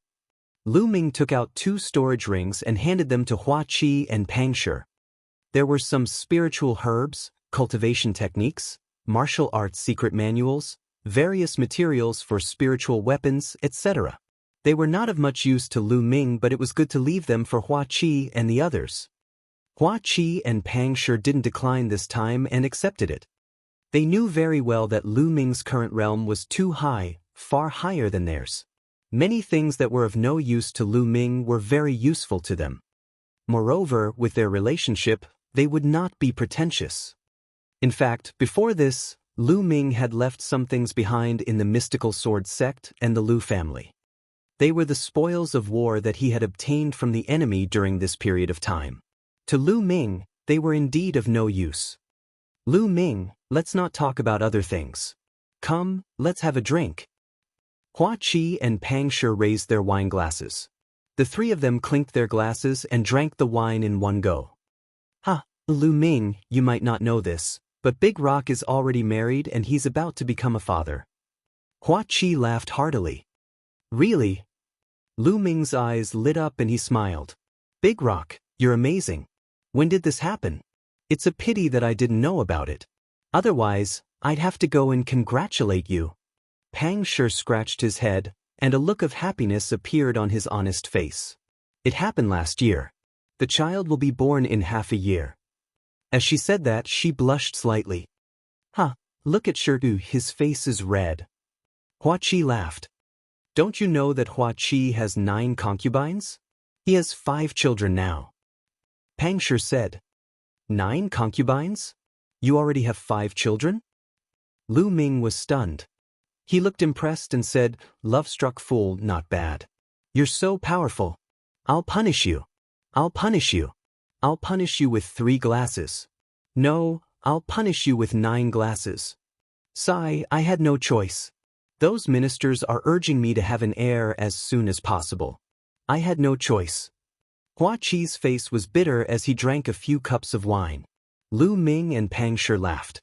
Lu Ming took out 2 storage rings and handed them to Hua Qi and Pang Shi. There were some spiritual herbs, cultivation techniques, martial arts secret manuals, various materials for spiritual weapons, etc. They were not of much use to Lu Ming, but it was good to leave them for Hua Qi and the others. Hua Qi and Pang Shi didn't decline this time and accepted it. They knew very well that Lu Ming's current realm was too high, far higher than theirs. Many things that were of no use to Lu Ming were very useful to them. Moreover, with their relationship, they would not be pretentious. In fact, before this, Lu Ming had left some things behind in the mystical sword sect and the Lu family. They were the spoils of war that he had obtained from the enemy during this period of time. To Lu Ming, they were indeed of no use. Lu Ming, let's not talk about other things. Come, let's have a drink. Hua Qi and Pang Shi raised their wine glasses. The three of them clinked their glasses and drank the wine in one go. Ha, Lu Ming, you might not know this, but Big Rock is already married and he's about to become a father. Hua Qi laughed heartily. Really? Lu Ming's eyes lit up and he smiled. Big Rock, you're amazing. When did this happen? It's a pity that I didn't know about it. Otherwise, I'd have to go and congratulate you. Pang Shi scratched his head, and a look of happiness appeared on his honest face. It happened last year. The child will be born in half a year. As she said that, she blushed slightly. Huh, look at Shi, his face is red. Hua Qi laughed. Don't you know that Hua Qi has 9 concubines? He has 5 children now. Pang Shi said. 9 concubines? You already have 5 children? Lu Ming was stunned. He looked impressed and said, "Love-struck fool, not bad. You're so powerful. I'll punish you. I'll punish you. I'll punish you with 3 glasses. No, I'll punish you with 9 glasses. Sigh, I had no choice. Those ministers are urging me to have an heir as soon as possible. I had no choice." Hua Qi's face was bitter as he drank a few cups of wine. Lu Ming and Pang Shi laughed.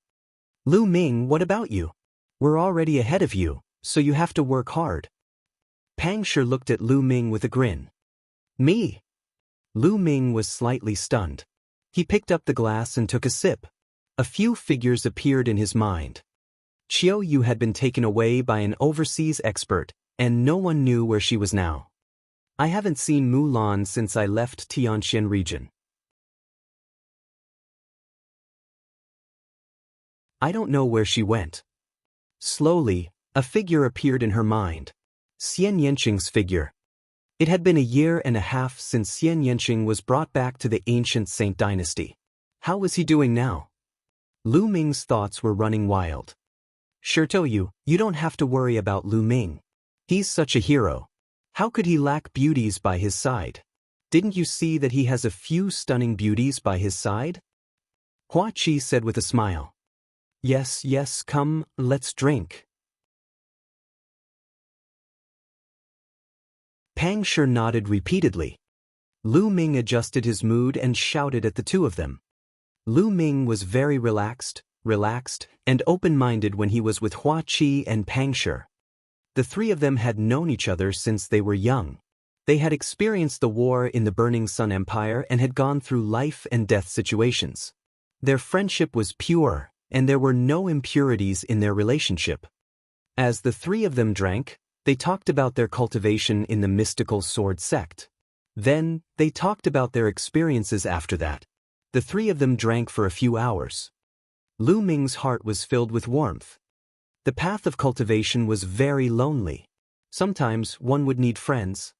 "Lu Ming, what about you? We're already ahead of you, so you have to work hard." Pang Shi looked at Lu Ming with a grin. "Me?" Lu Ming was slightly stunned. He picked up the glass and took a sip. A few figures appeared in his mind. Qiu Yu had been taken away by an overseas expert, and no one knew where she was now. "I haven't seen Mulan since I left Tianxian region. I don't know where she went." Slowly, a figure appeared in her mind. Xianxia's figure. It had been a year and a half since Xianxia was brought back to the ancient Saint dynasty. How was he doing now? Lu Ming's thoughts were running wild. "Shirtou, you don't have to worry about Lu Ming. He's such a hero. How could he lack beauties by his side? Didn't you see that he has a few stunning beauties by his side?" Hua Qi said with a smile. Yes, yes, come, let's drink." Pang Shi nodded repeatedly. Lu Ming adjusted his mood and shouted at the two of them. Lu Ming was very relaxed, and open-minded when he was with Hua Qi and Pang Shi. The 3 of them had known each other since they were young. They had experienced the war in the Burning Sun Empire and had gone through life and death situations. Their friendship was pure, and there were no impurities in their relationship. As the 3 of them drank, they talked about their cultivation in the mystical sword sect. Then, they talked about their experiences after that. The 3 of them drank for a few hours. Lu Ming's heart was filled with warmth. The path of cultivation was very lonely. Sometimes one would need friends.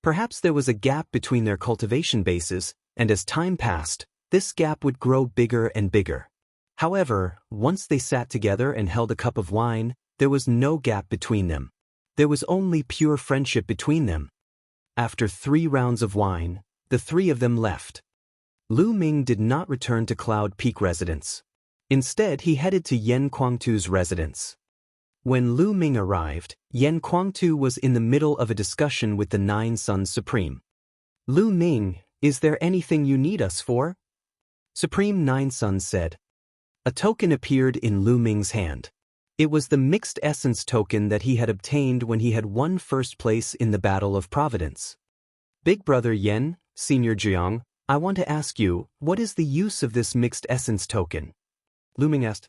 Perhaps there was a gap between their cultivation bases, and as time passed, this gap would grow bigger and bigger. However, once they sat together and held a cup of wine, there was no gap between them. There was only pure friendship between them. After 3 rounds of wine, the 3 of them left. Lu Ming did not return to Cloud Peak residence. Instead, he headed to Yan Kuangtu's residence. When Lu Ming arrived, Yan Kuangtu was in the middle of a discussion with the 9 Sons Supreme. "Lu Ming, is there anything you need us for?" Supreme 9 Sons said. A token appeared in Lu Ming's hand. It was the mixed essence token that he had obtained when he had won first place in the Battle of Providence. "Big Brother Yan, Senior Jiang, I want to ask you, what is the use of this mixed essence token?" Lu Ming asked.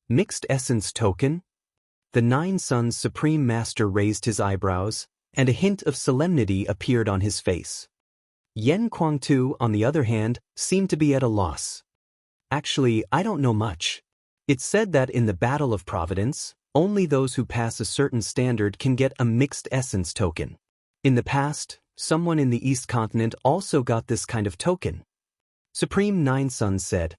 "Mixed essence token?" The 9 Sons Supreme Master raised his eyebrows, and a hint of solemnity appeared on his face. Yan Kuangtu, on the other hand, seemed to be at a loss. "Actually, I don't know much. It's said that in the Battle of Providence, only those who pass a certain standard can get a mixed essence token. In the past, someone in the East Continent also got this kind of token." Supreme 9 Sons said.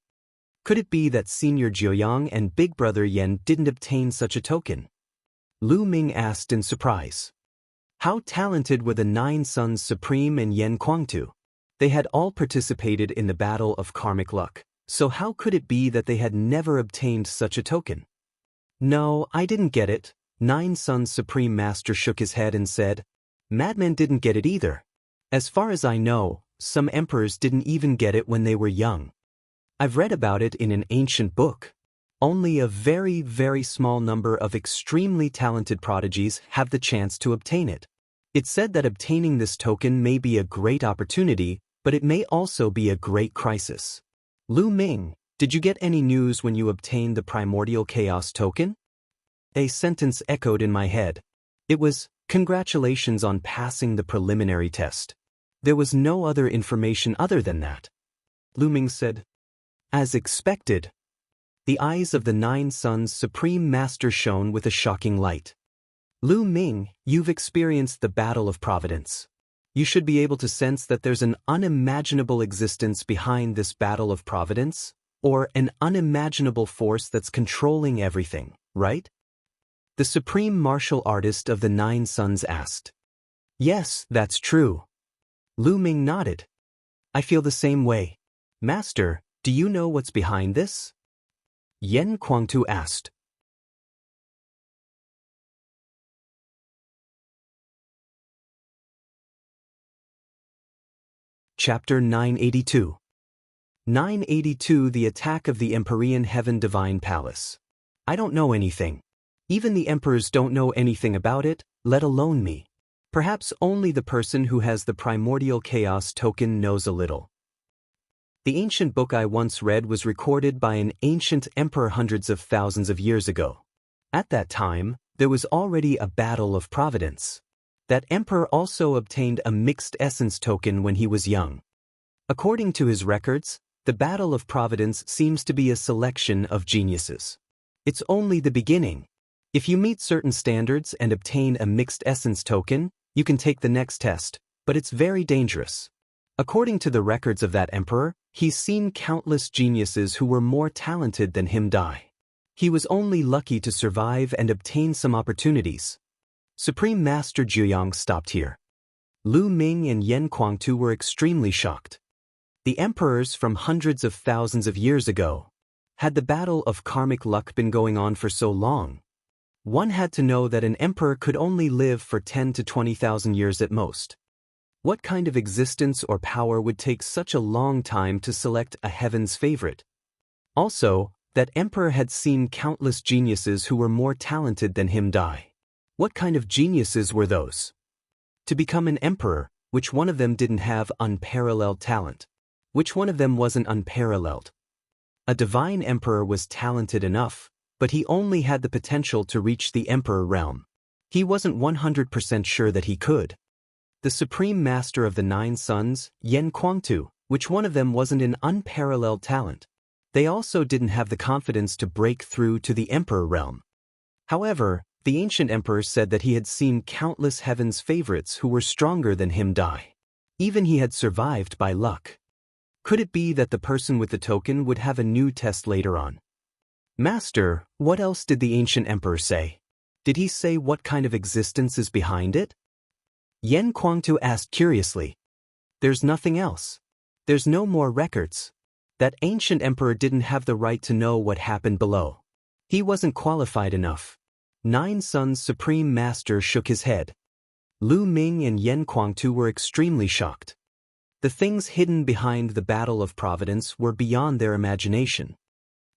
"Could it be that Senior Jiuyang and Big Brother Yan didn't obtain such a token?" Lu Ming asked in surprise. How talented were the 9 Sons Supreme and Yan Kuangtu? They had all participated in the Battle of Karmic Luck, so how could it be that they had never obtained such a token? "No, I didn't get it." 9 Sons Supreme Master shook his head and said, "Madmen didn't get it either. As far as I know, some emperors didn't even get it when they were young. I've read about it in an ancient book. Only a very, very small number of extremely talented prodigies have the chance to obtain it. It's said that obtaining this token may be a great opportunity, but it may also be a great crisis." "Lu Ming, did you get any news when you obtained the Primordial Chaos token?" A sentence echoed in my head. It was, "Congratulations on passing the preliminary test." There was no other information other than that. Lu Ming said, "As expected." The eyes of the 9 Sons Supreme Master shone with a shocking light. "Lu Ming, you've experienced the Battle of Providence. You should be able to sense that there's an unimaginable existence behind this battle of providence, or an unimaginable force that's controlling everything, right? The supreme martial artist of the 9 Suns asked. Yes, that's true. Lu Ming nodded. I feel the same way. Master, do you know what's behind this? Yen Kuangtu asked. Chapter 982. 982 The Attack of the Empyrean Heaven Divine Palace. I don't know anything. Even the emperors don't know anything about it, let alone me. Perhaps only the person who has the primordial chaos token knows a little. The ancient book I once read was recorded by an ancient emperor hundreds of thousands of years ago. At that time, there was already a battle of providence. That emperor also obtained a mixed essence token when he was young. According to his records, the battle of providence seems to be a selection of geniuses. It's only the beginning. If you meet certain standards and obtain a mixed essence token, you can take the next test, but it's very dangerous. According to the records of that emperor, he's seen countless geniuses who were more talented than him die. He was only lucky to survive and obtain some opportunities. Supreme Master Jiuyang stopped here. Lu Ming and Yen Kuangtu were extremely shocked. The emperors from hundreds of thousands of years ago. Had the battle of karmic luck been going on for so long? One had to know that an emperor could only live for 10 to 20,000 years at most. What kind of existence or power would take such a long time to select a heaven's favorite? Also, that emperor had seen countless geniuses who were more talented than him die. What kind of geniuses were those? To become an emperor, which one of them didn't have unparalleled talent? Which one of them wasn't unparalleled? A divine emperor was talented enough, but he only had the potential to reach the emperor realm. He wasn't 100% sure that he could. The supreme master of the 9 Suns, Yen Kuangtu, which one of them wasn't an unparalleled talent? They also didn't have the confidence to break through to the emperor realm. However, the ancient emperor said that he had seen countless heaven's favorites who were stronger than him die. Even he had survived by luck. Could it be that the person with the token would have a new test later on? Master, what else did the ancient emperor say? Did he say what kind of existence is behind it? Yen Kuangtu asked curiously. There's nothing else. There's no more records. That ancient emperor didn't have the right to know what happened below. He wasn't qualified enough. 9 Suns' supreme master shook his head. Lu Ming and Yen Kuangtu were extremely shocked. The things hidden behind the battle of providence were beyond their imagination.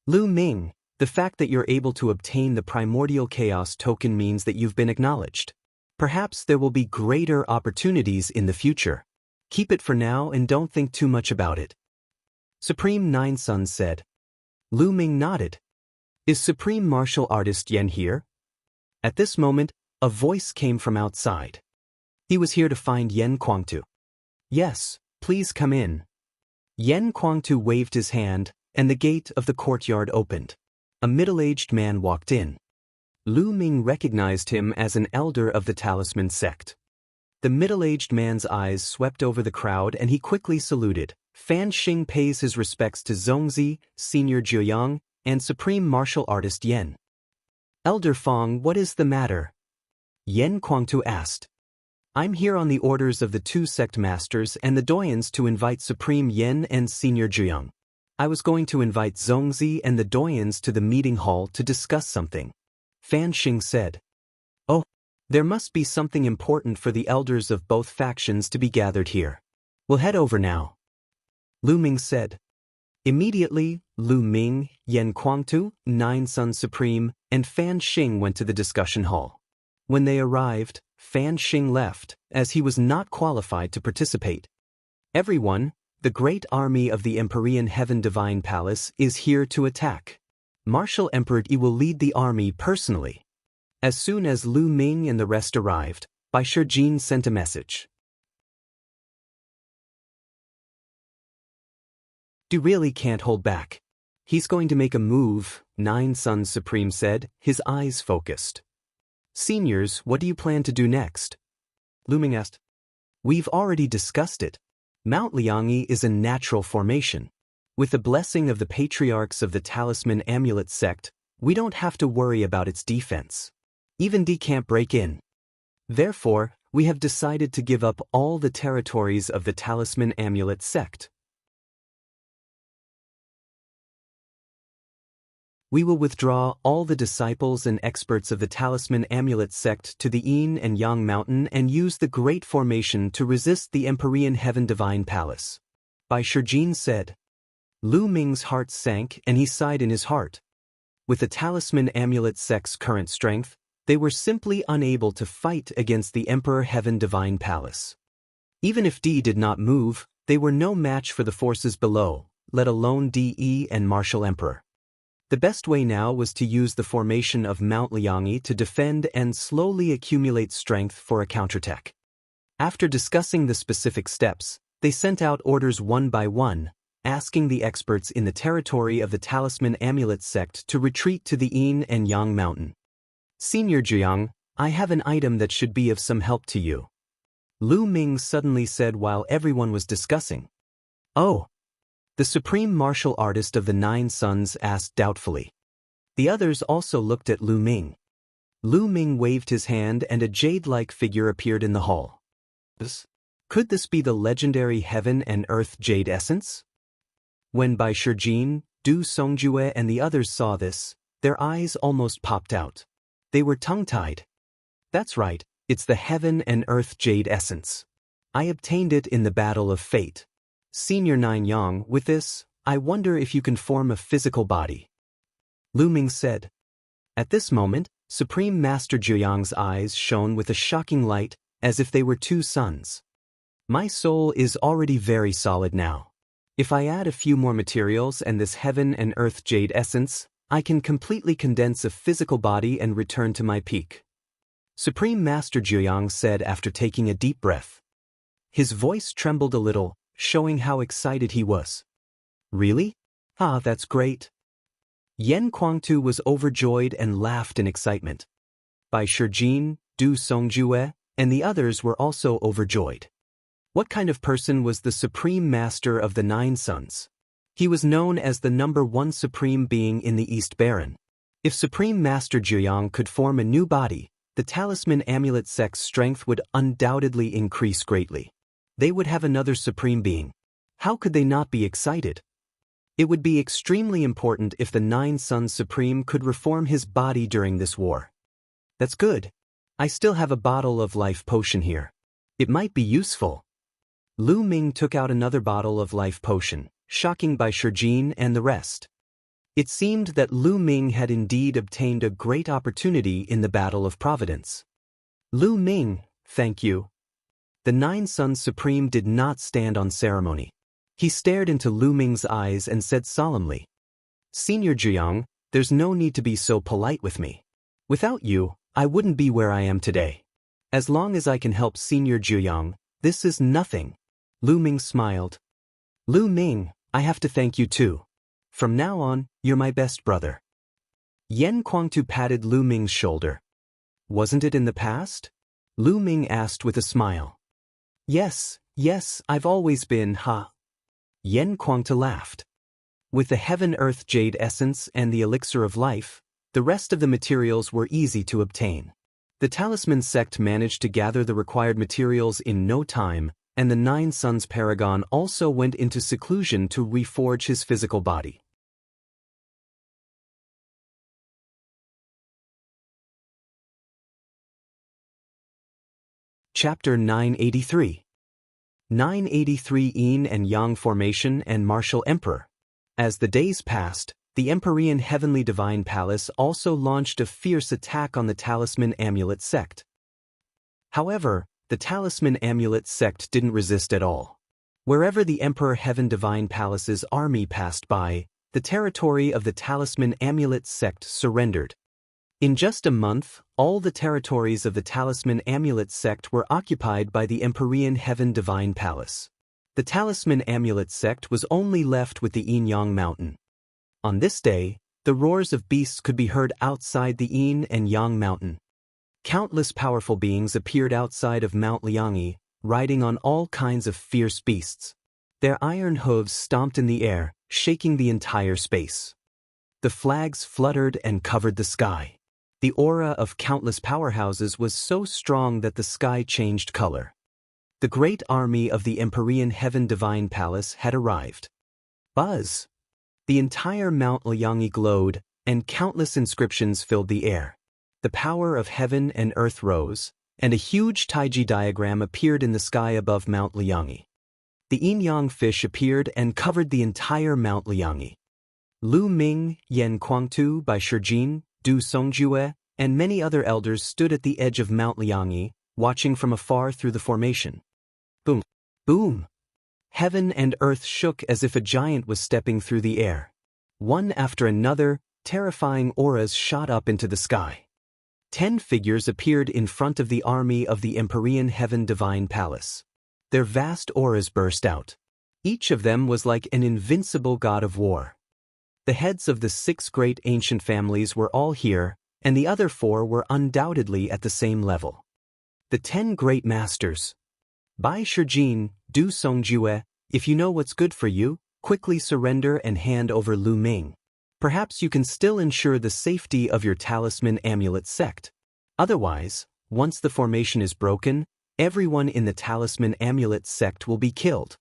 Lu Ming, the fact that you're able to obtain the primordial chaos token means that you've been acknowledged. Perhaps there will be greater opportunities in the future. Keep it for now and don't think too much about it. Supreme 9 Suns said. Lu Ming nodded. Is Supreme Martial Artist Yen here? At this moment, a voice came from outside. He was here to find Yen Kuangtu. Yes, please come in. Yen Kuangtu waved his hand, and the gate of the courtyard opened. A middle-aged man walked in. Lu Ming recognized him as an elder of the Talisman sect. The middle-aged man's eyes swept over the crowd and he quickly saluted. Fan Xing pays his respects to Zongzi, Senior Jiuyang, and Supreme Martial Artist Yen. Elder Fong, what is the matter? Yen Kuangtu asked. I'm here on the orders of the 2 sect masters and the doyens to invite Supreme Yen and Senior Jiuyang. I was going to invite Zongzi and the doyens to the meeting hall to discuss something. Fan Xing said. Oh, there must be something important for the elders of both factions to be gathered here. We'll head over now. Lu Ming said. Immediately, Lu Ming, Yen Kuangtu, 9 Suns Supreme, and Fan Xing went to the discussion hall. When they arrived, Fan Xing left, as he was not qualified to participate. Everyone, the great army of the Empyrean Heaven Divine Palace is here to attack. Martial Emperor Yi will lead the army personally. As soon as Lu Ming and the rest arrived, Bai Shijin sent a message. You really can't hold back. He's going to make a move, 9 Suns Supreme said, his eyes focused. Seniors, what do you plan to do next? Lu Ming asked. We've already discussed it. Mount Liangyi is a natural formation. With the blessing of the patriarchs of the Talisman Amulet sect, we don't have to worry about its defense. Even D can't break in. Therefore, we have decided to give up all the territories of the Talisman Amulet sect. We will withdraw all the disciples and experts of the Talisman Amulet sect to the Yin and Yang Mountain and use the Great Formation to resist the Empyrean Heaven Divine Palace. Bai Shijin said. Lu Ming's heart sank and he sighed in his heart. With the Talisman Amulet sect's current strength, they were simply unable to fight against the Emperor Heaven Divine Palace. Even if D did not move, they were no match for the forces below, let alone DE and Martial Emperor. The best way now was to use the formation of Mount Liangyi to defend and slowly accumulate strength for a counterattack. After discussing the specific steps, they sent out orders one by one, asking the experts in the territory of the Talisman Amulet sect to retreat to the Yin and Yang Mountain. Senior Jiang, I have an item that should be of some help to you. Lu Ming suddenly said while everyone was discussing. Oh. The supreme martial artist of the Nine Sons asked doubtfully. The others also looked at Lu Ming. Lu Ming waved his hand and a jade-like figure appeared in the hall. Could this be the legendary Heaven and Earth Jade Essence? When Bai Shijin, Du Songjue and the others saw this, their eyes almost popped out. They were tongue-tied. That's right, it's the Heaven and Earth Jade Essence. I obtained it in the Battle of Fate. Senior Nine Yang, with this, I wonder if you can form a physical body. Lu Ming said. At this moment, Supreme Master Jiuyang's eyes shone with a shocking light, as if they were two suns. My soul is already very solid now. If I add a few more materials and this Heaven and Earth Jade Essence, I can completely condense a physical body and return to my peak. Supreme Master Jiuyang said after taking a deep breath. His voice trembled a little, showing how excited he was. Really? Ah, that's great. Yan Kuangtu was overjoyed and laughed in excitement. Bai Shijin, Du Songjue, and the others were also overjoyed. What kind of person was the Supreme Master of the Nine Sons? He was known as the #1 Supreme Being in the East Baron. If Supreme Master Jiuyang could form a new body, the Talisman Amulet sect's strength would undoubtedly increase greatly. They would have another Supreme Being. How could they not be excited? It would be extremely important if the Nine Sons Supreme could reform his body during this war. That's good. I still have a bottle of life potion here. It might be useful. Lu Ming took out another bottle of life potion, shocking Bai Shijin and the rest. It seemed that Lu Ming had indeed obtained a great opportunity in the Battle of Providence. Lu Ming, thank you. The Nine Sons Supreme did not stand on ceremony. He stared into Lu Ming's eyes and said solemnly, Senior Jiang, there's no need to be so polite with me. Without you, I wouldn't be where I am today. As long as I can help Senior Jiang, this is nothing. Lu Ming smiled. Lu Ming, I have to thank you too. From now on, you're my best brother. Yan Kuangtu patted Lu Ming's shoulder. Wasn't it in the past? Lu Ming asked with a smile. Yes, I've always been, ha. Yan Kuangtu laughed. With the Heaven-Earth Jade Essence and the Elixir of Life, the rest of the materials were easy to obtain. The Talisman sect managed to gather the required materials in no time, and the Nine Sons Paragon also went into seclusion to reforge his physical body. Chapter 983. 983 Yin and Yang Formation and Martial Emperor. As the days passed, the Empyrean Heavenly Divine Palace also launched a fierce attack on the Talisman Amulet sect. However, the Talisman Amulet sect didn't resist at all. Wherever the Emperor Heaven Divine Palace's army passed by, the territory of the Talisman Amulet sect surrendered. In just a month, all the territories of the Talisman Amulet sect were occupied by the Empyrean Heaven Divine Palace. The Talisman Amulet sect was only left with the Yin-Yang Mountain. On this day, the roars of beasts could be heard outside the Yin and Yang Mountain. Countless powerful beings appeared outside of Mount Liangyi, riding on all kinds of fierce beasts. Their iron hooves stomped in the air, shaking the entire space. The flags fluttered and covered the sky. The aura of countless powerhouses was so strong that the sky changed color. The great army of the Empyrean Heaven Divine Palace had arrived. Buzz! The entire Mount Liangyi glowed, and countless inscriptions filled the air. The power of heaven and earth rose, and a huge taiji diagram appeared in the sky above Mount Liangyi. The yin-yang fish appeared and covered the entire Mount Liangyi. Lu Ming, Yan Kuangtu by Shijin, Du Songjue, and many other elders stood at the edge of Mount Liangyi, watching from afar through the formation. Boom! Boom! Heaven and earth shook as if a giant was stepping through the air. One after another, terrifying auras shot up into the sky. 10 figures appeared in front of the army of the Empyrean Heaven Divine Palace. Their vast auras burst out. Each of them was like an invincible god of war. The heads of the 6 great ancient families were all here, and the other 4 were undoubtedly at the same level. The 10 great masters. Bai Shijin, Du Songjue, if you know what's good for you, quickly surrender and hand over Lu Ming. Perhaps you can still ensure the safety of your talisman amulet sect. Otherwise, once the formation is broken, everyone in the talisman amulet sect will be killed.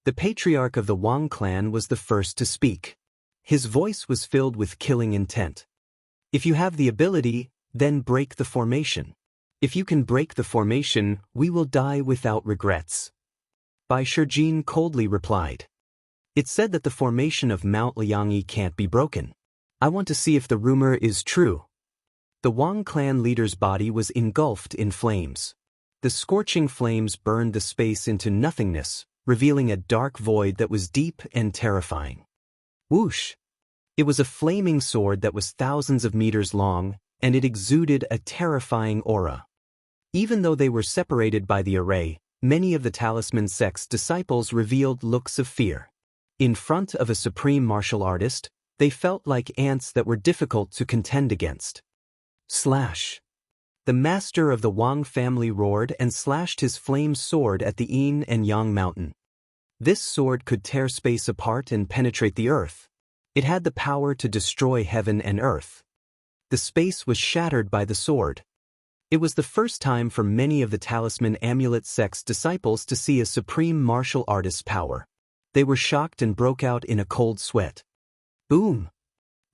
The patriarch of the Wang clan was the first to speak. His voice was filled with killing intent. If you have the ability, then break the formation. If you can break the formation, we will die without regrets. Bai Shijin coldly replied. It's said that the formation of Mount Liangyi can't be broken. I want to see if the rumor is true. The Wang clan leader's body was engulfed in flames. The scorching flames burned the space into nothingness, revealing a dark void that was deep and terrifying. Whoosh! It was a flaming sword that was thousands of meters long, and it exuded a terrifying aura. Even though they were separated by the array, many of the talisman sect's disciples revealed looks of fear. In front of a supreme martial artist, they felt like ants that were difficult to contend against. Slash! The master of the Wang family roared and slashed his flame sword at the yin and yang mountain. This sword could tear space apart and penetrate the earth. It had the power to destroy heaven and earth. The space was shattered by the sword. It was the first time for many of the talisman amulet sect's disciples to see a supreme martial artist's power. They were shocked and broke out in a cold sweat. Boom!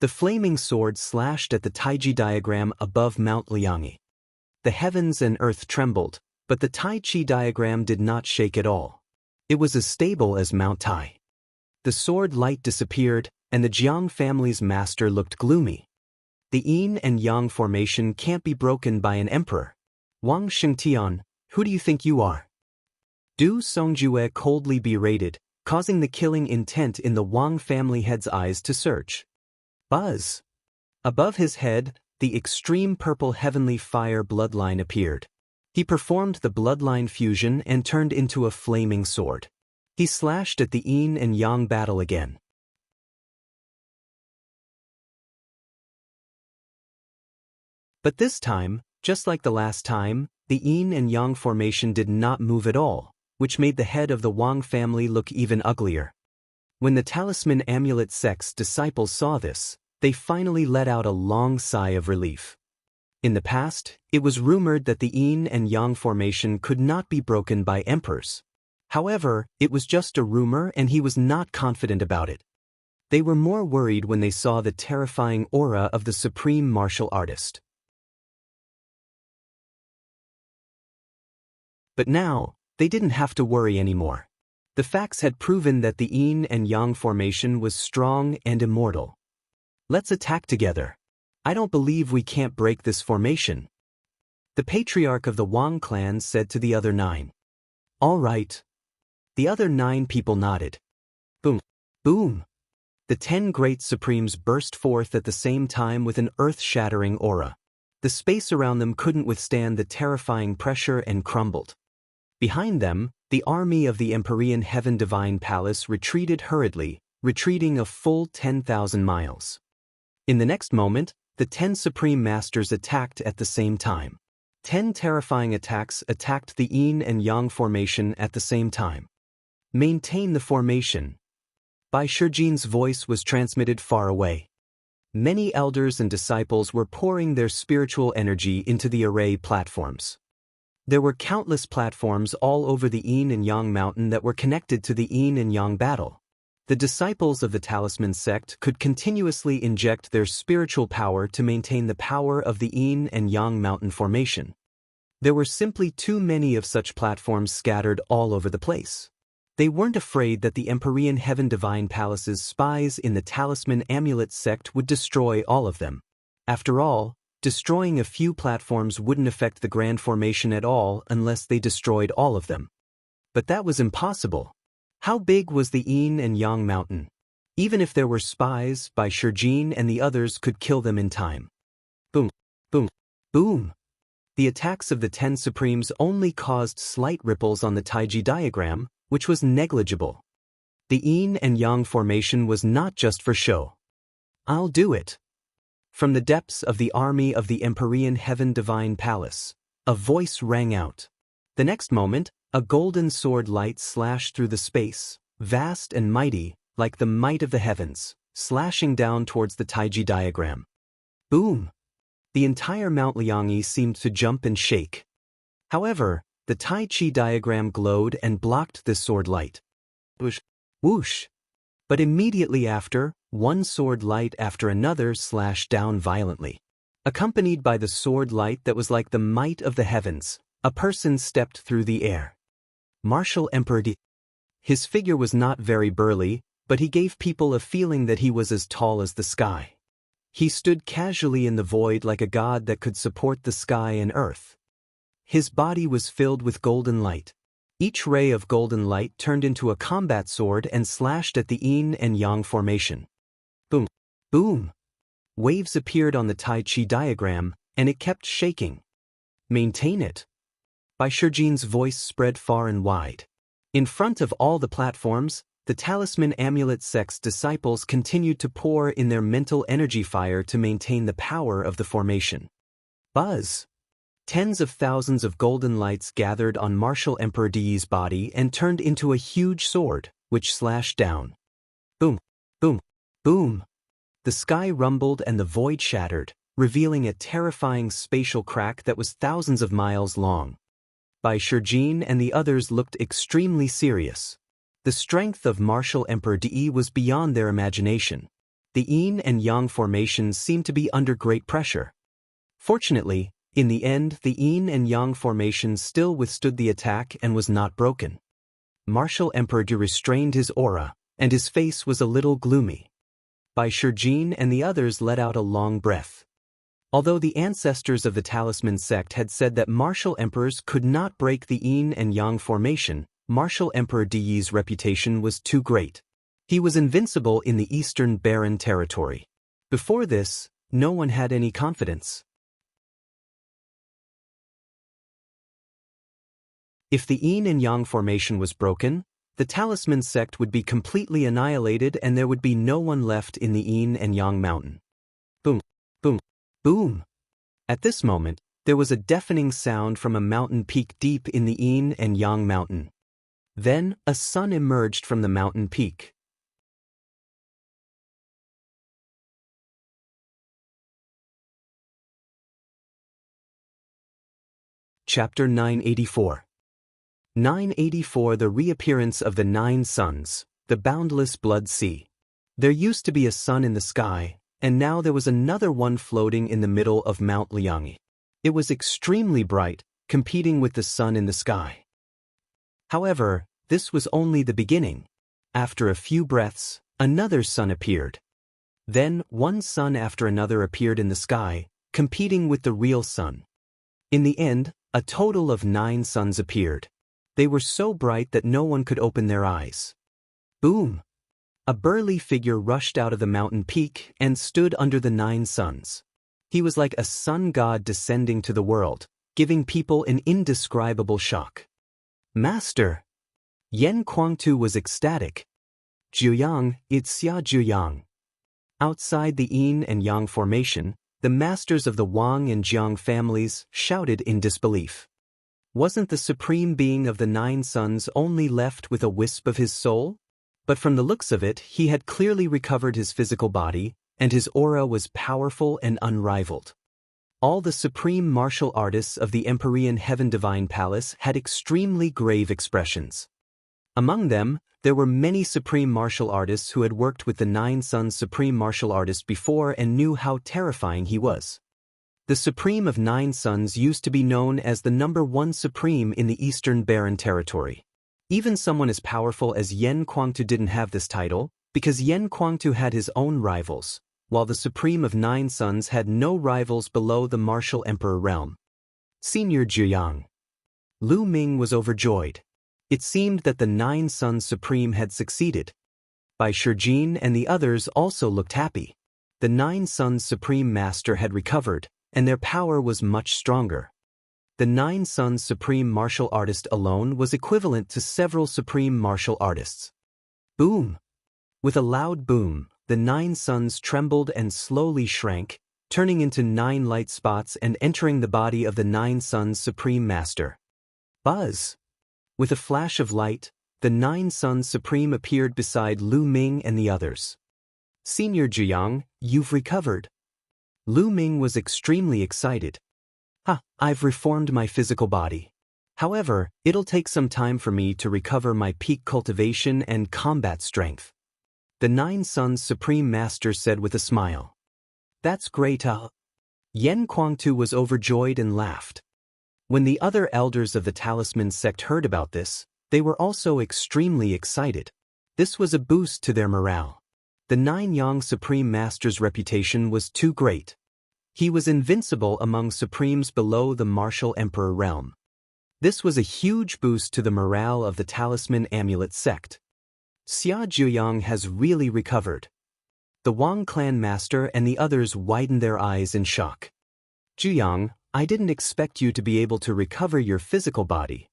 The flaming sword slashed at the taiji diagram above Mount Liangyi. The heavens and earth trembled, but the Tai Chi diagram did not shake at all. It was as stable as Mount Tai. The sword light disappeared, and the Jiang family's master looked gloomy. The yin and yang formation can't be broken by an emperor. Wang Shengtian, who do you think you are? Du Songjue coldly berated, causing the killing intent in the Wang family head's eyes to surge. Buzz! Above his head, the extreme purple heavenly fire bloodline appeared. He performed the bloodline fusion and turned into a flaming sword. He slashed at the yin and yang battle again. But this time, just like the last time, the yin and yang formation did not move at all, which made the head of the Wang family look even uglier. When the talisman amulet sect's disciples saw this, they finally let out a long sigh of relief. In the past, it was rumored that the yin and yang formation could not be broken by emperors. However, it was just a rumor and he was not confident about it. They were more worried when they saw the terrifying aura of the supreme martial artist. But now, they didn't have to worry anymore. The facts had proven that the yin and yang formation was strong and immortal. Let's attack together. I don't believe we can't break this formation. The patriarch of the Wang clan said to the other 9. All right. The other 9 people nodded. Boom. Boom. The 10 great supremes burst forth at the same time with an earth-shattering aura. The space around them couldn't withstand the terrifying pressure and crumbled. Behind them, the army of the Empyrean Heaven Divine Palace retreated hurriedly, retreating a full 10,000 miles. In the next moment, the 10 Supreme Masters attacked at the same time. 10 terrifying attacks attacked the yin and yang formation at the same time. Maintain the formation. Bai Shijin's voice was transmitted far away. Many elders and disciples were pouring their spiritual energy into the array platforms. There were countless platforms all over the yin and yang mountain that were connected to the yin and yang battle. The disciples of the Talisman sect could continuously inject their spiritual power to maintain the power of the yin and yang mountain formation. There were simply too many of such platforms scattered all over the place. They weren't afraid that the Empyrean Heaven Divine Palace's spies in the Talisman Amulet sect would destroy all of them. After all, destroying a few platforms wouldn't affect the Grand Formation at all unless they destroyed all of them. But that was impossible. How big was the yin and yang mountain? Even if there were spies, Bai Shijin and the others could kill them in time. Boom, boom, boom. The attacks of the 10 Supremes only caused slight ripples on the Taiji diagram, which was negligible. The yin and yang formation was not just for show. I'll do it. From the depths of the army of the Empyrean Heaven Divine Palace, a voice rang out. The next moment, a golden sword light slashed through the space, vast and mighty, like the might of the heavens, slashing down towards the Taiji diagram. Boom! The entire Mount Liangyi seemed to jump and shake. However, the Tai Chi diagram glowed and blocked the sword light. Whoosh! Whoosh! But immediately after, one sword light after another slashed down violently. Accompanied by the sword light that was like the might of the heavens, a person stepped through the air. Martial Emperor Di. His figure was not very burly, but he gave people a feeling that he was as tall as the sky. He stood casually in the void like a god that could support the sky and earth. His body was filled with golden light. Each ray of golden light turned into a combat sword and slashed at the yin and yang formation. Boom! Boom! Waves appeared on the Tai Chi diagram, and it kept shaking. Maintain it. Bai Shijin's voice spread far and wide. In front of all the platforms, the Talisman Amulet sect's disciples continued to pour in their mental energy fire to maintain the power of the formation. Buzz! Tens of thousands of golden lights gathered on Martial Emperor Di's body and turned into a huge sword, which slashed down. Boom! Boom! Boom! The sky rumbled and the void shattered, revealing a terrifying spatial crack that was thousands of miles long. Bai Shijin and the others looked extremely serious. The strength of Martial Emperor Di was beyond their imagination. The yin and yang formations seemed to be under great pressure. Fortunately, in the end, the yin and yang formation still withstood the attack and was not broken. Martial Emperor Di restrained his aura, and his face was a little gloomy. Bai Shijin and the others let out a long breath. Although the ancestors of the Talisman sect had said that martial emperors could not break the yin and yang formation, Martial Emperor Di's reputation was too great. He was invincible in the Eastern Barren territory. Before this, no one had any confidence. If the yin and yang formation was broken, the Talisman sect would be completely annihilated and there would be no one left in the yin and yang mountain. Boom! Boom! Boom! At this moment, there was a deafening sound from a mountain peak deep in the yin and yang mountain. Then, a sun emerged from the mountain peak. Chapter 984. 984 The reappearance of the 9 suns, the boundless blood sea. There used to be a sun in the sky, and now there was another one floating in the middle of Mount Liangyi. It was extremely bright, competing with the sun in the sky. However, this was only the beginning. After a few breaths, another sun appeared. Then, one sun after another appeared in the sky, competing with the real sun. In the end, a total of 9 suns appeared. They were so bright that no one could open their eyes. Boom! A burly figure rushed out of the mountain peak and stood under the 9 suns. He was like a sun god descending to the world, giving people an indescribable shock. Master! Yan Kuangtu was ecstatic. Juyang, it's Xia Juyang. Outside the yin and yang formation, The masters of the Wang and Jiang families shouted in disbelief. Wasn't the supreme being of the 9 suns only left with a wisp of his soul? But from the looks of it, he had clearly recovered his physical body, and his aura was powerful and unrivaled. All the supreme martial artists of the Empyrean Heaven Divine Palace had extremely grave expressions. Among them, there were many supreme martial artists who had worked with the 9 Suns supreme martial artist before and knew how terrifying he was. The supreme of 9 Suns used to be known as the #1 supreme in the Eastern Barren Territory. Even someone as powerful as Yen Kuangtu didn't have this title, because Yen Kuangtu had his own rivals, while the supreme of 9 Suns had no rivals below the martial emperor realm. Senior Jiang. Lu Ming was overjoyed. It seemed that the 9 Suns supreme had succeeded. Bai Shijin and the others also looked happy. The 9 Suns supreme master had recovered, and their power was much stronger. The 9 Suns supreme martial artist alone was equivalent to several supreme martial artists. Boom! With a loud boom, the 9 suns trembled and slowly shrank, turning into 9 light spots and entering the body of the 9 Suns Supreme Master. Buzz! With a flash of light, the 9 Suns Supreme appeared beside Lu Ming and the others. Senior Jiang, you've recovered. Lu Ming was extremely excited. I've reformed my physical body. However, it'll take some time for me to recover my peak cultivation and combat strength. The 9 Suns Supreme Master said with a smile. That's great, Yen Kuangtu was overjoyed and laughed. When the other elders of the Talisman sect heard about this, they were also extremely excited. This was a boost to their morale. The 9 Yang Supreme Master's reputation was too great. He was invincible among supremes below the martial emperor realm. This was a huge boost to the morale of the Talisman Amulet sect. Xia Zhuyang has really recovered. The Wang clan master and the others widened their eyes in shock. Zhuyang, I didn't expect you to be able to recover your physical body.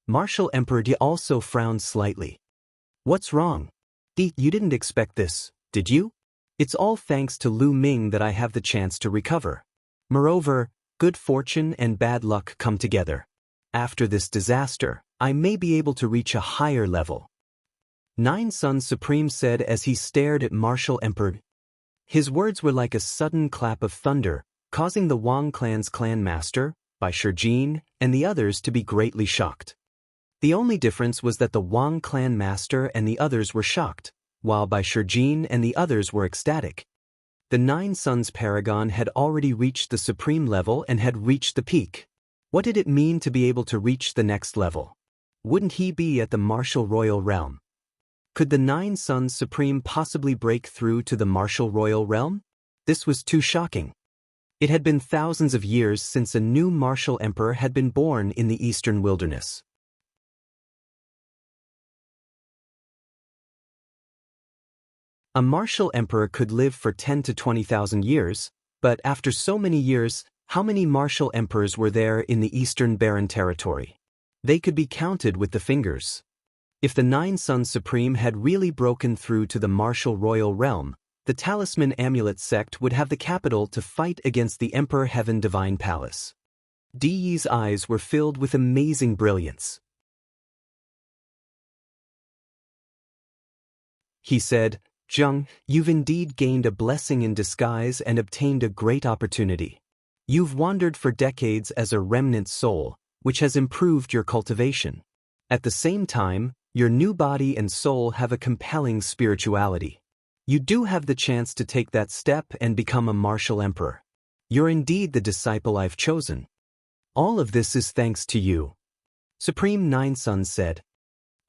Martial Emperor Di also frowned slightly. What's wrong? Di, you didn't expect this, did you? It's all thanks to Lu Ming that I have the chance to recover. Moreover, good fortune and bad luck come together. After this disaster, I may be able to reach a higher level. 9 Suns Supreme said as he stared at Martial Emperor. His words were like a sudden clap of thunder, causing the Wang clan's clan master, Bai Shijin, and the others to be greatly shocked. The only difference was that the Wang clan master and the others were shocked, while Bai Shijin and the others were ecstatic. The 9 Suns Paragon had already reached the supreme level and had reached the peak. What did it mean to be able to reach the next level? Wouldn't he be at the martial royal realm? Could the 9 Suns Supreme possibly break through to the martial royal realm? This was too shocking. It had been thousands of years since a new martial emperor had been born in the eastern wilderness. A martial emperor could live for 10 to 20,000 years, but after so many years, how many martial emperors were there in the Eastern Barren Territory? They could be counted with the fingers. If the 9 Suns Supreme had really broken through to the martial royal realm, the Talisman Amulet sect would have the capital to fight against the Emperor Heaven Divine Palace. Di Yi's eyes were filled with amazing brilliance. He said, Zheng, you've indeed gained a blessing in disguise and obtained a great opportunity. You've wandered for decades as a remnant soul, which has improved your cultivation. At the same time, your new body and soul have a compelling spirituality. You do have the chance to take that step and become a martial emperor. You're indeed the disciple I've chosen. All of this is thanks to you. Supreme 9 Suns said.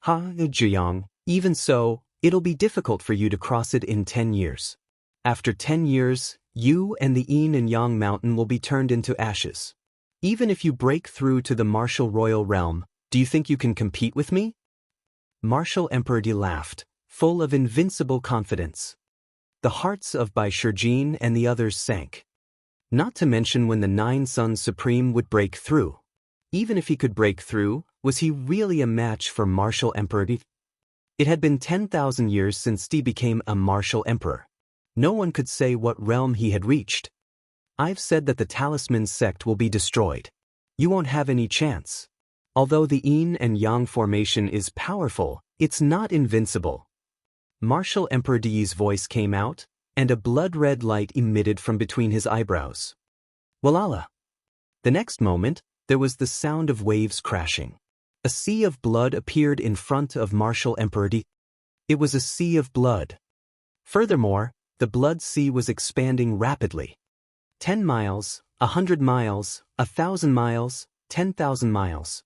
Zhuyang, even so, it'll be difficult for you to cross it in 10 years. After 10 years, you and the Yin and Yang mountain will be turned into ashes. Even if you break through to the martial royal realm, do you think you can compete with me? Martial Emperor Di laughed, full of invincible confidence. The hearts of Bai Shijin and the others sank. Not to mention when the 9 Suns Supreme would break through. Even if he could break through, was he really a match for Martial Emperor Di? It had been 10,000 years since Di became a martial emperor. No one could say what realm he had reached. I've said that the talisman sect will be destroyed. You won't have any chance. Although the yin and yang formation is powerful, it's not invincible. Martial Emperor Di's voice came out, and a blood-red light emitted from between his eyebrows. Walala! The next moment, there was the sound of waves crashing. A sea of blood appeared in front of Martial Emperor Di. It was a sea of blood. Furthermore, the blood sea was expanding rapidly. 10 miles, 100 miles, 1,000 miles, 10,000 miles.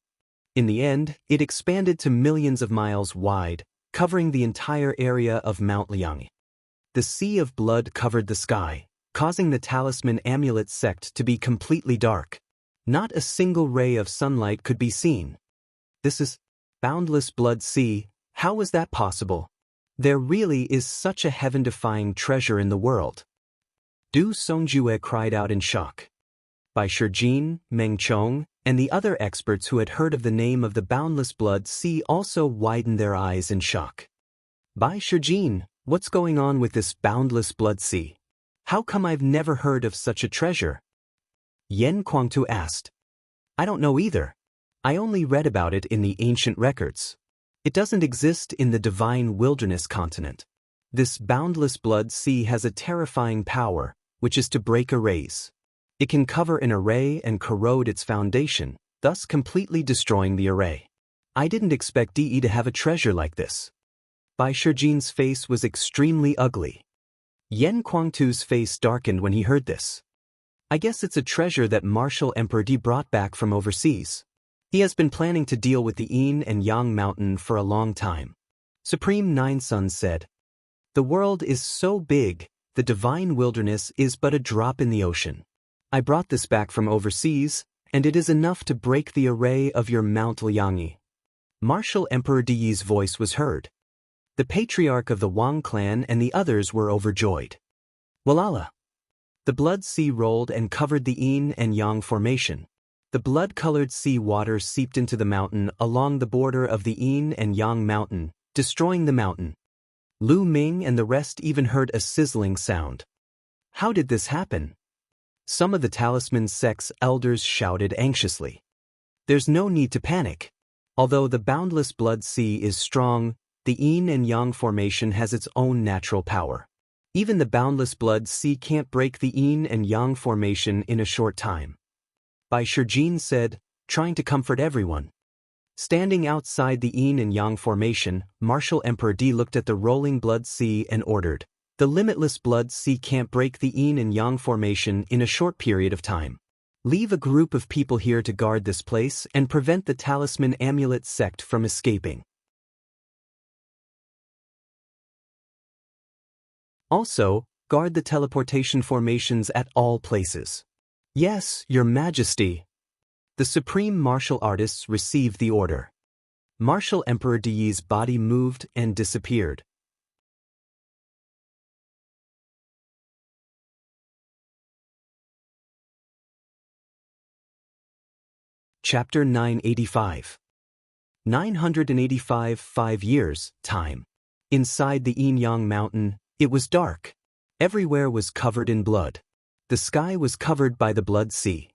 In the end, it expanded to millions of miles wide, covering the entire area of Mount Liang. The sea of blood covered the sky, causing the talisman amulet sect to be completely dark. Not a single ray of sunlight could be seen. This is boundless blood sea. How was that possible? There really is such a heaven-defying treasure in the world. Du Songjue cried out in shock. Bai Shijin, Meng Chong, and the other experts who had heard of the name of the boundless blood sea also widened their eyes in shock. Bai Shijin, what's going on with this boundless blood sea? How come I've never heard of such a treasure? Yan Kuangtu asked. I don't know either. I only read about it in the ancient records. It doesn't exist in the divine wilderness continent. This boundless blood sea has a terrifying power, which is to break arrays. It can cover an array and corrode its foundation, thus completely destroying the array. I didn't expect DE to have a treasure like this. Bai Shijin's face was extremely ugly. Yan Kuangtu's face darkened when he heard this. I guess it's a treasure that Martial Emperor Di brought back from overseas. He has been planning to deal with the Yin and Yang mountain for a long time. Supreme Nine Suns said. The world is so big, the divine wilderness is but a drop in the ocean. I brought this back from overseas, and it is enough to break the array of your Mount Liangyi. Martial Emperor Di's voice was heard. The patriarch of the Wang clan and the others were overjoyed. Walala! The blood sea rolled and covered the Yin and Yang formation. The blood-colored sea water seeped into the mountain along the border of the Yin and Yang mountain, destroying the mountain. Lu Ming and the rest even heard a sizzling sound. How did this happen? Some of the talisman sect's elders shouted anxiously. There's no need to panic. Although the boundless blood sea is strong, the Yin and Yang formation has its own natural power. Even the boundless blood sea can't break the Yin and Yang formation in a short time. Bai Shijin said, trying to comfort everyone. Standing outside the Yin and Yang formation, Martial Emperor Di looked at the rolling blood sea and ordered, the limitless blood sea can't break the Yin and Yang formation in a short period of time. Leave a group of people here to guard this place and prevent the talisman amulet sect from escaping. Also, guard the teleportation formations at all places. Yes, Your Majesty. The supreme martial artists received the order. Martial Emperor Di's body moved and disappeared. Chapter 985. 985 5 years, time. Inside the Yin-Yang mountain, it was dark. Everywhere was covered in blood. The sky was covered by the blood sea.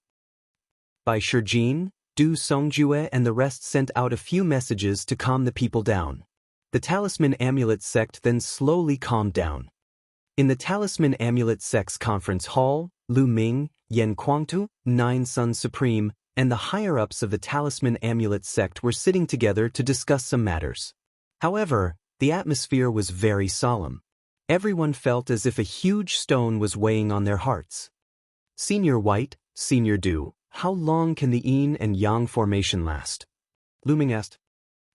Bai Shijin, Du Songjue and the rest sent out a few messages to calm the people down. The talisman amulet sect then slowly calmed down. In the talisman amulet sect's conference hall, Lu Ming, Yan Kuangtu, Nine Suns Supreme, and the higher-ups of the talisman amulet sect were sitting together to discuss some matters. However, the atmosphere was very solemn. Everyone felt as if a huge stone was weighing on their hearts. Senior White, Senior Du, how long can the Yin and Yang formation last? Lu Ming asked.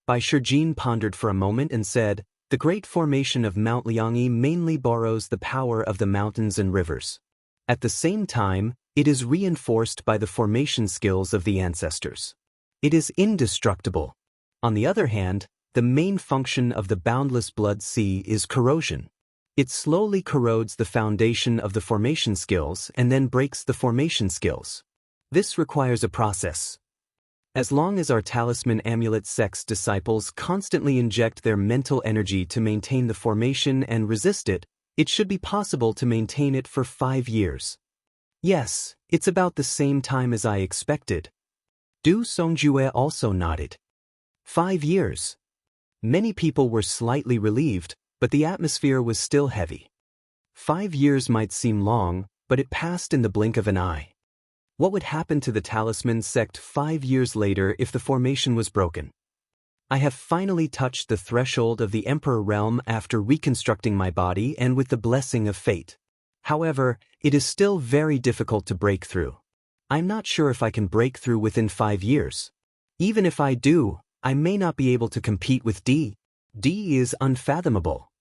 Bai Shijin pondered for a moment and said, the great formation of Mount Liangyi mainly borrows the power of the mountains and rivers. At the same time, it is reinforced by the formation skills of the ancestors. It is indestructible. On the other hand, the main function of the boundless blood sea is corrosion. It slowly corrodes the foundation of the formation skills and then breaks the formation skills. This requires a process. As long as our talisman amulet sect's disciples constantly inject their mental energy to maintain the formation and resist it, it should be possible to maintain it for 5 years. Yes, it's about the same time as I expected. Du Songjue also nodded. 5 years. Many people were slightly relieved, but the atmosphere was still heavy. 5 years might seem long, but it passed in the blink of an eye. What would happen to the talisman sect 5 years later if the formation was broken? I have finally touched the threshold of the Emperor realm after reconstructing my body and with the blessing of fate. However, it is still very difficult to break through. I'm not sure if I can break through within 5 years. Even if I do, I may not be able to compete with D. D is unfathomable.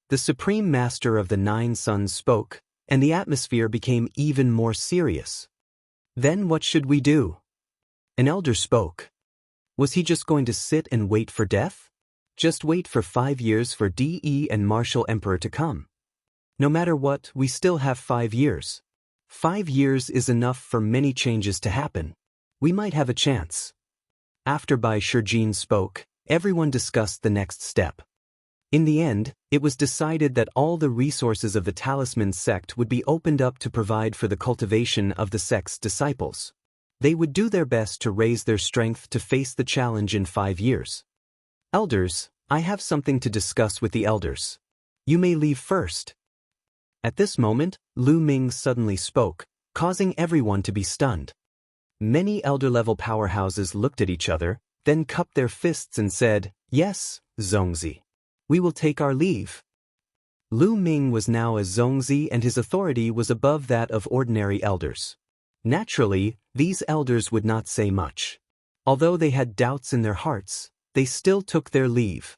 The Supreme Master of the Nine Suns spoke, and the atmosphere became even more serious. Then what should we do? An elder spoke. Was he just going to sit and wait for death? Just wait for 5 years for DE and Martial Emperor to come. No matter what, we still have 5 years. 5 years is enough for many changes to happen. We might have a chance. After Bai Shijin spoke, everyone discussed the next step. In the end, it was decided that all the resources of the Talisman sect would be opened up to provide for the cultivation of the sect's disciples. They would do their best to raise their strength to face the challenge in 5 years. Elders, I have something to discuss with the elders. You may leave first. At this moment, Lu Ming suddenly spoke, causing everyone to be stunned. Many elder-level powerhouses looked at each other, then cupped their fists and said, "Yes, Zongzi. We will take our leave." Lu Ming was now a Zongzi and his authority was above that of ordinary elders. Naturally, these elders would not say much. Although they had doubts in their hearts, they still took their leave.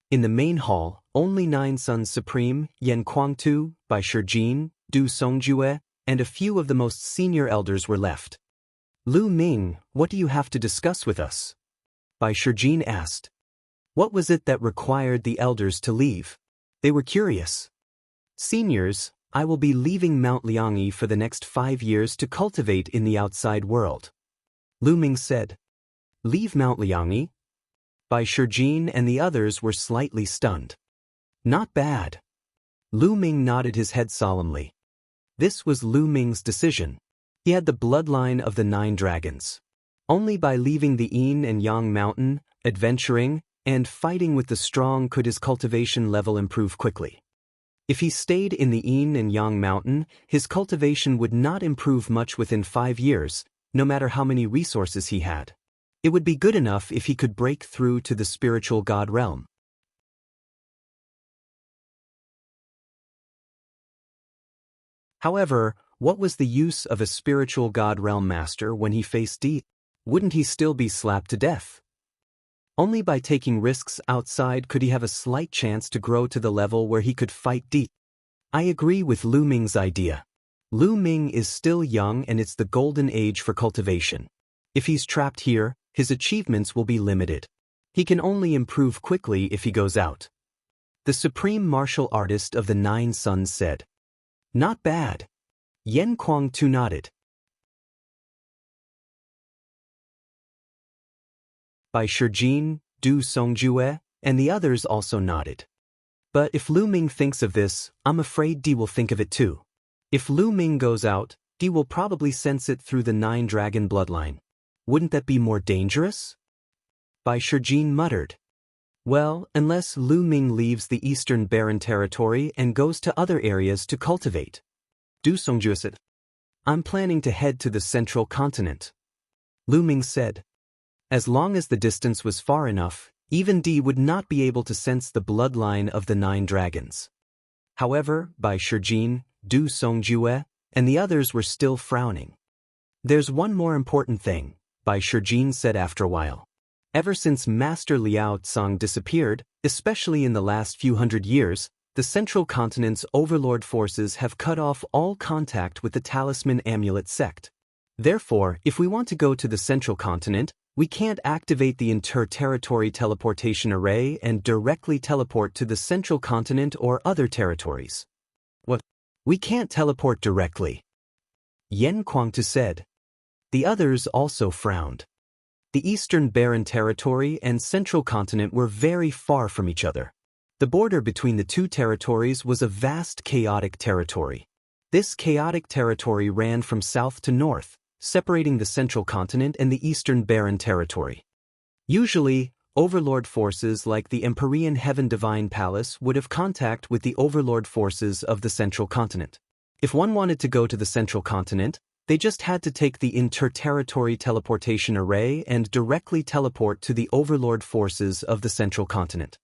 In the main hall, only Nine Suns Supreme, Yan Kuangtu, Bai Shijin, Du Songjue, and a few of the most senior elders were left. Lu Ming, what do you have to discuss with us? Bai Shijin asked. What was it that required the elders to leave? They were curious. Seniors, I will be leaving Mount Liangyi for the next 5 years to cultivate in the outside world. Lu Ming said. Leave Mount Liangyi? Bai Shijin and the others were slightly stunned. Not bad. Lu Ming nodded his head solemnly. This was Lu Ming's decision. He had the bloodline of the 9 dragons. Only by leaving the Yin and Yang mountain, adventuring, and fighting with the strong could his cultivation level improve quickly. If he stayed in the Yin and Yang mountain, his cultivation would not improve much within 5 years, no matter how many resources he had. It would be good enough if he could break through to the spiritual god realm. However, what was the use of a spiritual god realm master when he faced D? Wouldn't he still be slapped to death? Only by taking risks outside could he have a slight chance to grow to the level where he could fight D. I agree with Lu Ming's idea. Lu Ming is still young and it's the golden age for cultivation. If he's trapped here, his achievements will be limited. He can only improve quickly if he goes out. The supreme martial artist of the 9 Suns said. Not bad. Yan Kuangtu nodded. Bai Shijin, Du Songjue, and the others also nodded. But if Lu Ming thinks of this, I'm afraid Di will think of it too. If Lu Ming goes out, Di will probably sense it through the 9 dragon bloodline. Wouldn't that be more dangerous? Bai Shijin muttered. Well, unless Lu Ming leaves the Eastern Barren Territory and goes to other areas to cultivate. Du Songjue said. I'm planning to head to the Central Continent. Lu Ming said. As long as the distance was far enough, even Di would not be able to sense the bloodline of the 9 dragons. However, Bai Shijin, Du Songjue, and the others were still frowning. There's one more important thing, Bai Shijin said after a while. Ever since Master Liao Tsang disappeared, especially in the last few hundred years, the Central Continent's overlord forces have cut off all contact with the Talisman Amulet sect. Therefore, if we want to go to the Central Continent, we can't activate the inter-territory teleportation array and directly teleport to the Central Continent or other territories. What? We can't teleport directly. Yan Kuangtu said. The others also frowned. The Eastern Barren Territory and Central Continent were very far from each other. The border between the 2 territories was a vast chaotic territory. This chaotic territory ran from south to north, separating the central continent and the eastern barren territory. Usually, overlord forces like the Empyrean Heaven Divine Palace would have contact with the overlord forces of the central continent. If one wanted to go to the central continent, they just had to take the inter-territory teleportation array and directly teleport to the overlord forces of the central continent.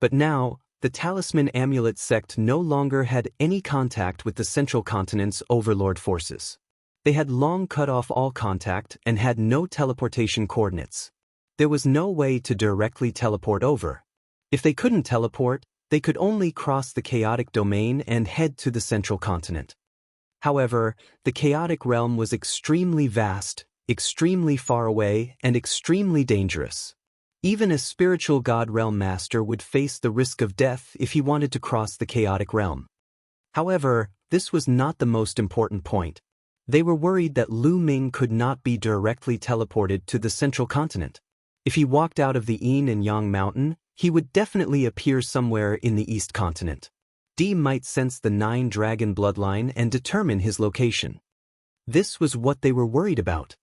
But now, the Talisman Amulet sect no longer had any contact with the central continent's overlord forces. They had long cut off all contact and had no teleportation coordinates. There was no way to directly teleport over. If they couldn't teleport, they could only cross the chaotic domain and head to the central continent. However, the chaotic realm was extremely vast, extremely far away, and extremely dangerous. Even a spiritual God Realm Master would face the risk of death if he wanted to cross the chaotic realm. However, this was not the most important point. They were worried that Lu Ming could not be directly teleported to the central continent. If he walked out of the Yin and Yang Mountain, he would definitely appear somewhere in the East Continent. D might sense the 9-dragon bloodline and determine his location. This was what they were worried about.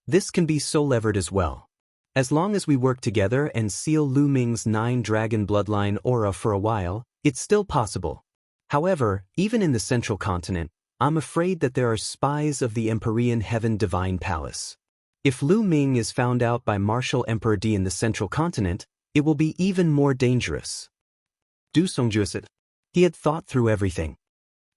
This can be so levered as well. As long as we work together and seal Lu Ming's 9-dragon bloodline aura for a while, it's still possible. However, even in the central continent, I'm afraid that there are spies of the Empyrean Heaven Divine Palace. If Lu Ming is found out by Martial Emperor D in the central continent, it will be even more dangerous. Du Songju said. He had thought through everything.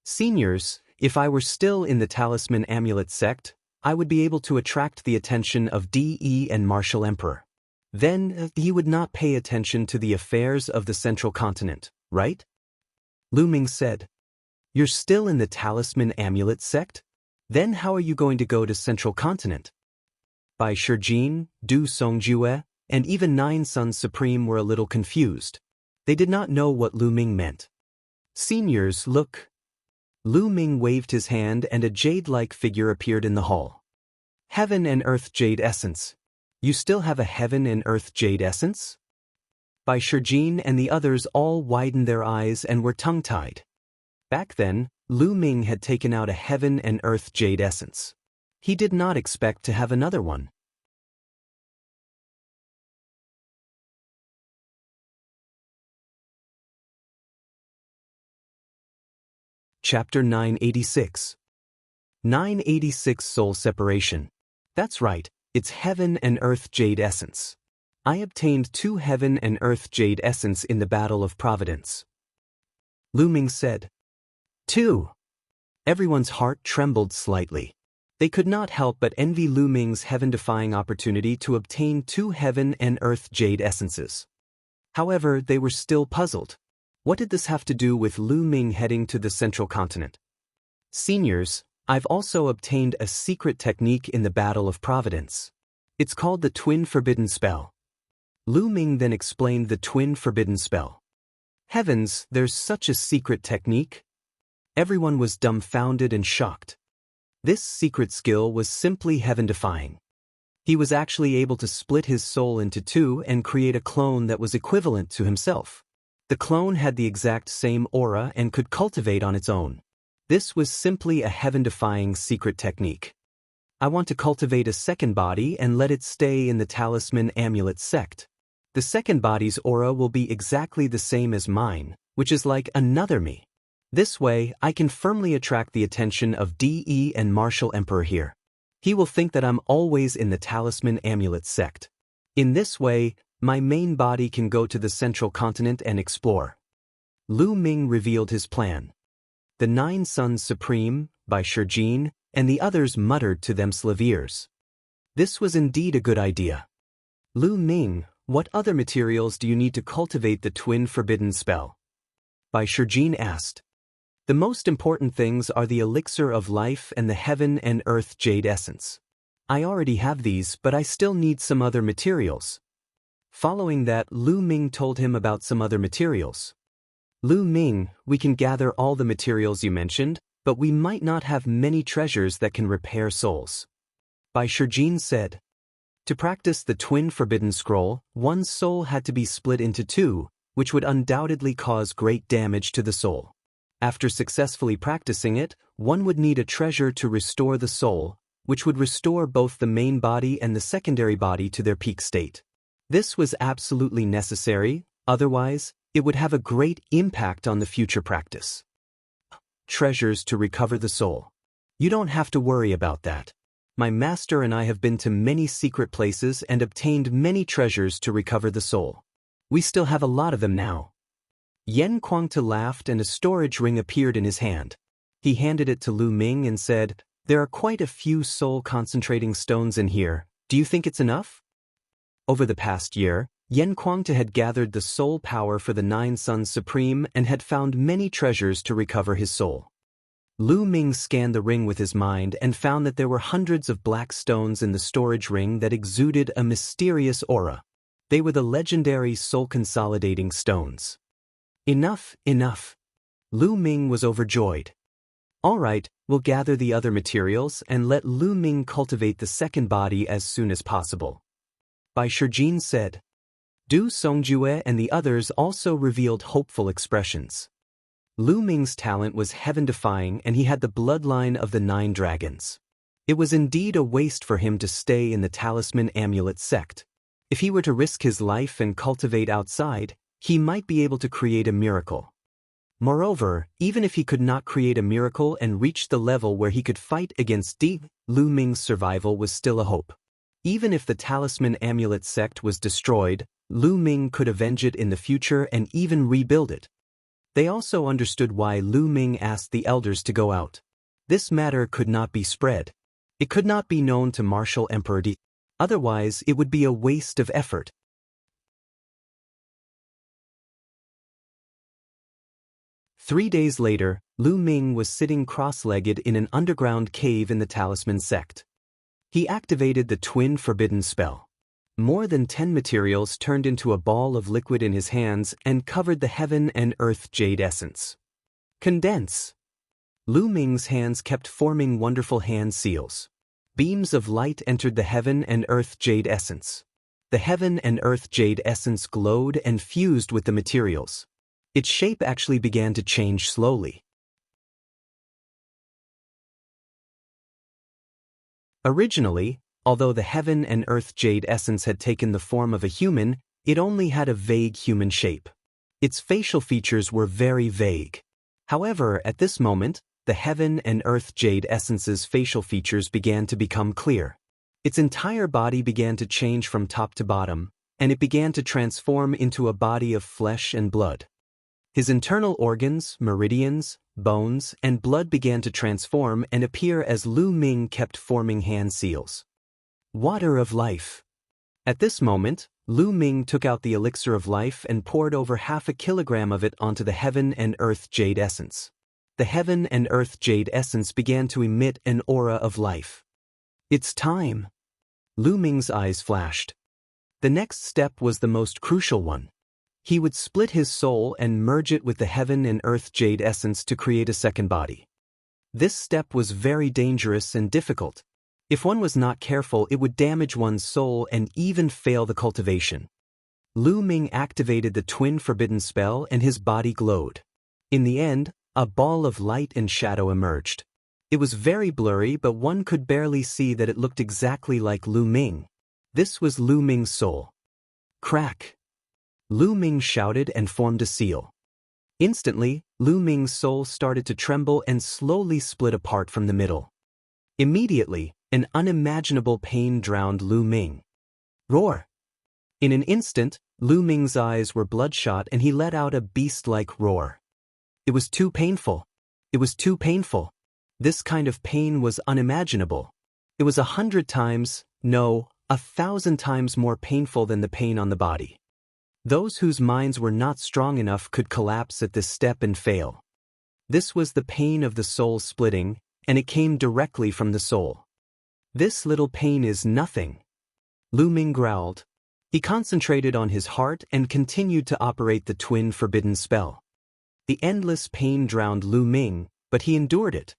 Seniors, if I were still in the Talisman Amulet sect, I would be able to attract the attention of DE and Martial Emperor. Then, he would not pay attention to the affairs of the central continent, right? Lu Ming said. You're still in the Talisman Amulet sect? Then how are you going to go to central continent? Bai Shijin, Du Songjue, and even Nine Sons Supreme were a little confused. They did not know what Lu Ming meant. Seniors, look. Lu Ming waved his hand and a jade-like figure appeared in the hall. Heaven and Earth Jade Essence. You still have a Heaven and Earth Jade Essence? Bai Shijin and the others all widened their eyes and were tongue-tied. Back then, Lu Ming had taken out a Heaven and Earth Jade Essence. He did not expect to have another one. Chapter 986. 986 Soul Separation. That's right, it's Heaven and Earth Jade Essence. I obtained 2 Heaven and Earth Jade Essence in the Battle of Providence. Lu Ming said. 2. Everyone's heart trembled slightly. They could not help but envy Lu Ming's heaven-defying opportunity to obtain 2 Heaven and Earth Jade Essences. However, they were still puzzled. What did this have to do with Lu Ming heading to the central continent? Seniors, I've also obtained a secret technique in the Battle of Providence. It's called the Twin Forbidden Spell. Lu Ming then explained the Twin Forbidden Spell. Heavens, there's such a secret technique? Everyone was dumbfounded and shocked. This secret skill was simply heaven-defying. He was actually able to split his soul into 2 and create a clone that was equivalent to himself. The clone had the exact same aura and could cultivate on its own. This was simply a heaven-defying secret technique. I want to cultivate a second body and let it stay in the Talisman Amulet sect. The second body's aura will be exactly the same as mine, which is like another me. This way, I can firmly attract the attention of DE and Martial Emperor here. He will think that I'm always in the Talisman Amulet sect. In this way, my main body can go to the central continent and explore. Lu Ming revealed his plan. The 9 Sons Supreme, Bai Shijin, and the others muttered to themselves ears. This was indeed a good idea. Lu Ming, what other materials do you need to cultivate the Twin Forbidden Spell? Bai Shijin asked. The most important things are the Elixir of Life and the Heaven and Earth Jade Essence. I already have these, but I still need some other materials. Following that, Lu Ming told him about some other materials. Lu Ming, we can gather all the materials you mentioned, but we might not have many treasures that can repair souls. Bai Shijin said. To practice the Twin Forbidden Scroll, one's soul had to be split into 2, which would undoubtedly cause great damage to the soul. After successfully practicing it, one would need a treasure to restore the soul, which would restore both the main body and the secondary body to their peak state. This was absolutely necessary, otherwise, it would have a great impact on the future practice. Treasures to recover the soul. You don't have to worry about that. My master and I have been to many secret places and obtained many treasures to recover the soul. We still have a lot of them now. Yan Kuangta laughed and a storage ring appeared in his hand. He handed it to Lu Ming and said, "There are quite a few soul-concentrating stones in here. Do you think it's enough?" Over the past year, Yan Kuangta had gathered the soul power for the 9 Sons Supreme and had found many treasures to recover his soul. Lu Ming scanned the ring with his mind and found that there were hundreds of black stones in the storage ring that exuded a mysterious aura. They were the legendary soul-consolidating stones. Enough, enough. Lu Ming was overjoyed. All right, we'll gather the other materials and let Lu Ming cultivate the second body as soon as possible. Bai Shijin said. Du Songjue and the others also revealed hopeful expressions. Lu Ming's talent was heaven-defying and he had the bloodline of the 9 dragons. It was indeed a waste for him to stay in the talisman amulet sect. If he were to risk his life and cultivate outside, he might be able to create a miracle. Moreover, even if he could not create a miracle and reach the level where he could fight against Lu Ming's survival was still a hope. Even if the talisman amulet sect was destroyed, Lu Ming could avenge it in the future and even rebuild it. They also understood why Lu Ming asked the elders to go out. This matter could not be spread. It could not be known to Martial Emperor Di. Otherwise, it would be a waste of effort. 3 days later, Lu Ming was sitting cross-legged in an underground cave in the talisman sect. He activated the twin forbidden spell. More than 10 materials turned into a ball of liquid in his hands and covered the heaven and earth jade essence. Condense. Lu Ming's hands kept forming wonderful hand seals. Beams of light entered the heaven and earth jade essence. The heaven and earth jade essence glowed and fused with the materials. Its shape actually began to change slowly. Originally, although the heaven and earth jade essence had taken the form of a human, it only had a vague human shape. Its facial features were very vague. However, at this moment, the heaven and earth jade essence's facial features began to become clear. Its entire body began to change from top to bottom, and it began to transform into a body of flesh and blood. His internal organs, meridians, bones, and blood began to transform and appear as Lu Ming kept forming hand seals. Water of life. At this moment, Lu Ming took out the elixir of life and poured over 1/2 kilogram of it onto the heaven and earth jade essence. The heaven and earth jade essence began to emit an aura of life. It's time. Lu Ming's eyes flashed. The next step was the most crucial one. He would split his soul and merge it with the heaven and earth jade essence to create a second body. This step was very dangerous and difficult. If one was not careful, it would damage one's soul and even fail the cultivation. Lu Ming activated the twin forbidden spell and his body glowed. In the end, a ball of light and shadow emerged. It was very blurry, but one could barely see that it looked exactly like Lu Ming. This was Lu Ming's soul. Crack! Lu Ming shouted and formed a seal. Instantly, Lu Ming's soul started to tremble and slowly split apart from the middle. Immediately, an unimaginable pain drowned Lu Ming. Roar! In an instant, Lu Ming's eyes were bloodshot and he let out a beast-like roar. It was too painful. It was too painful. This kind of pain was unimaginable. It was 100 times, no, 1,000 times more painful than the pain on the body. Those whose minds were not strong enough could collapse at this step and fail. This was the pain of the soul splitting, and it came directly from the soul. This little pain is nothing. Lu Ming growled. He concentrated on his heart and continued to operate the twin forbidden spell. The endless pain drowned Lu Ming, but he endured it.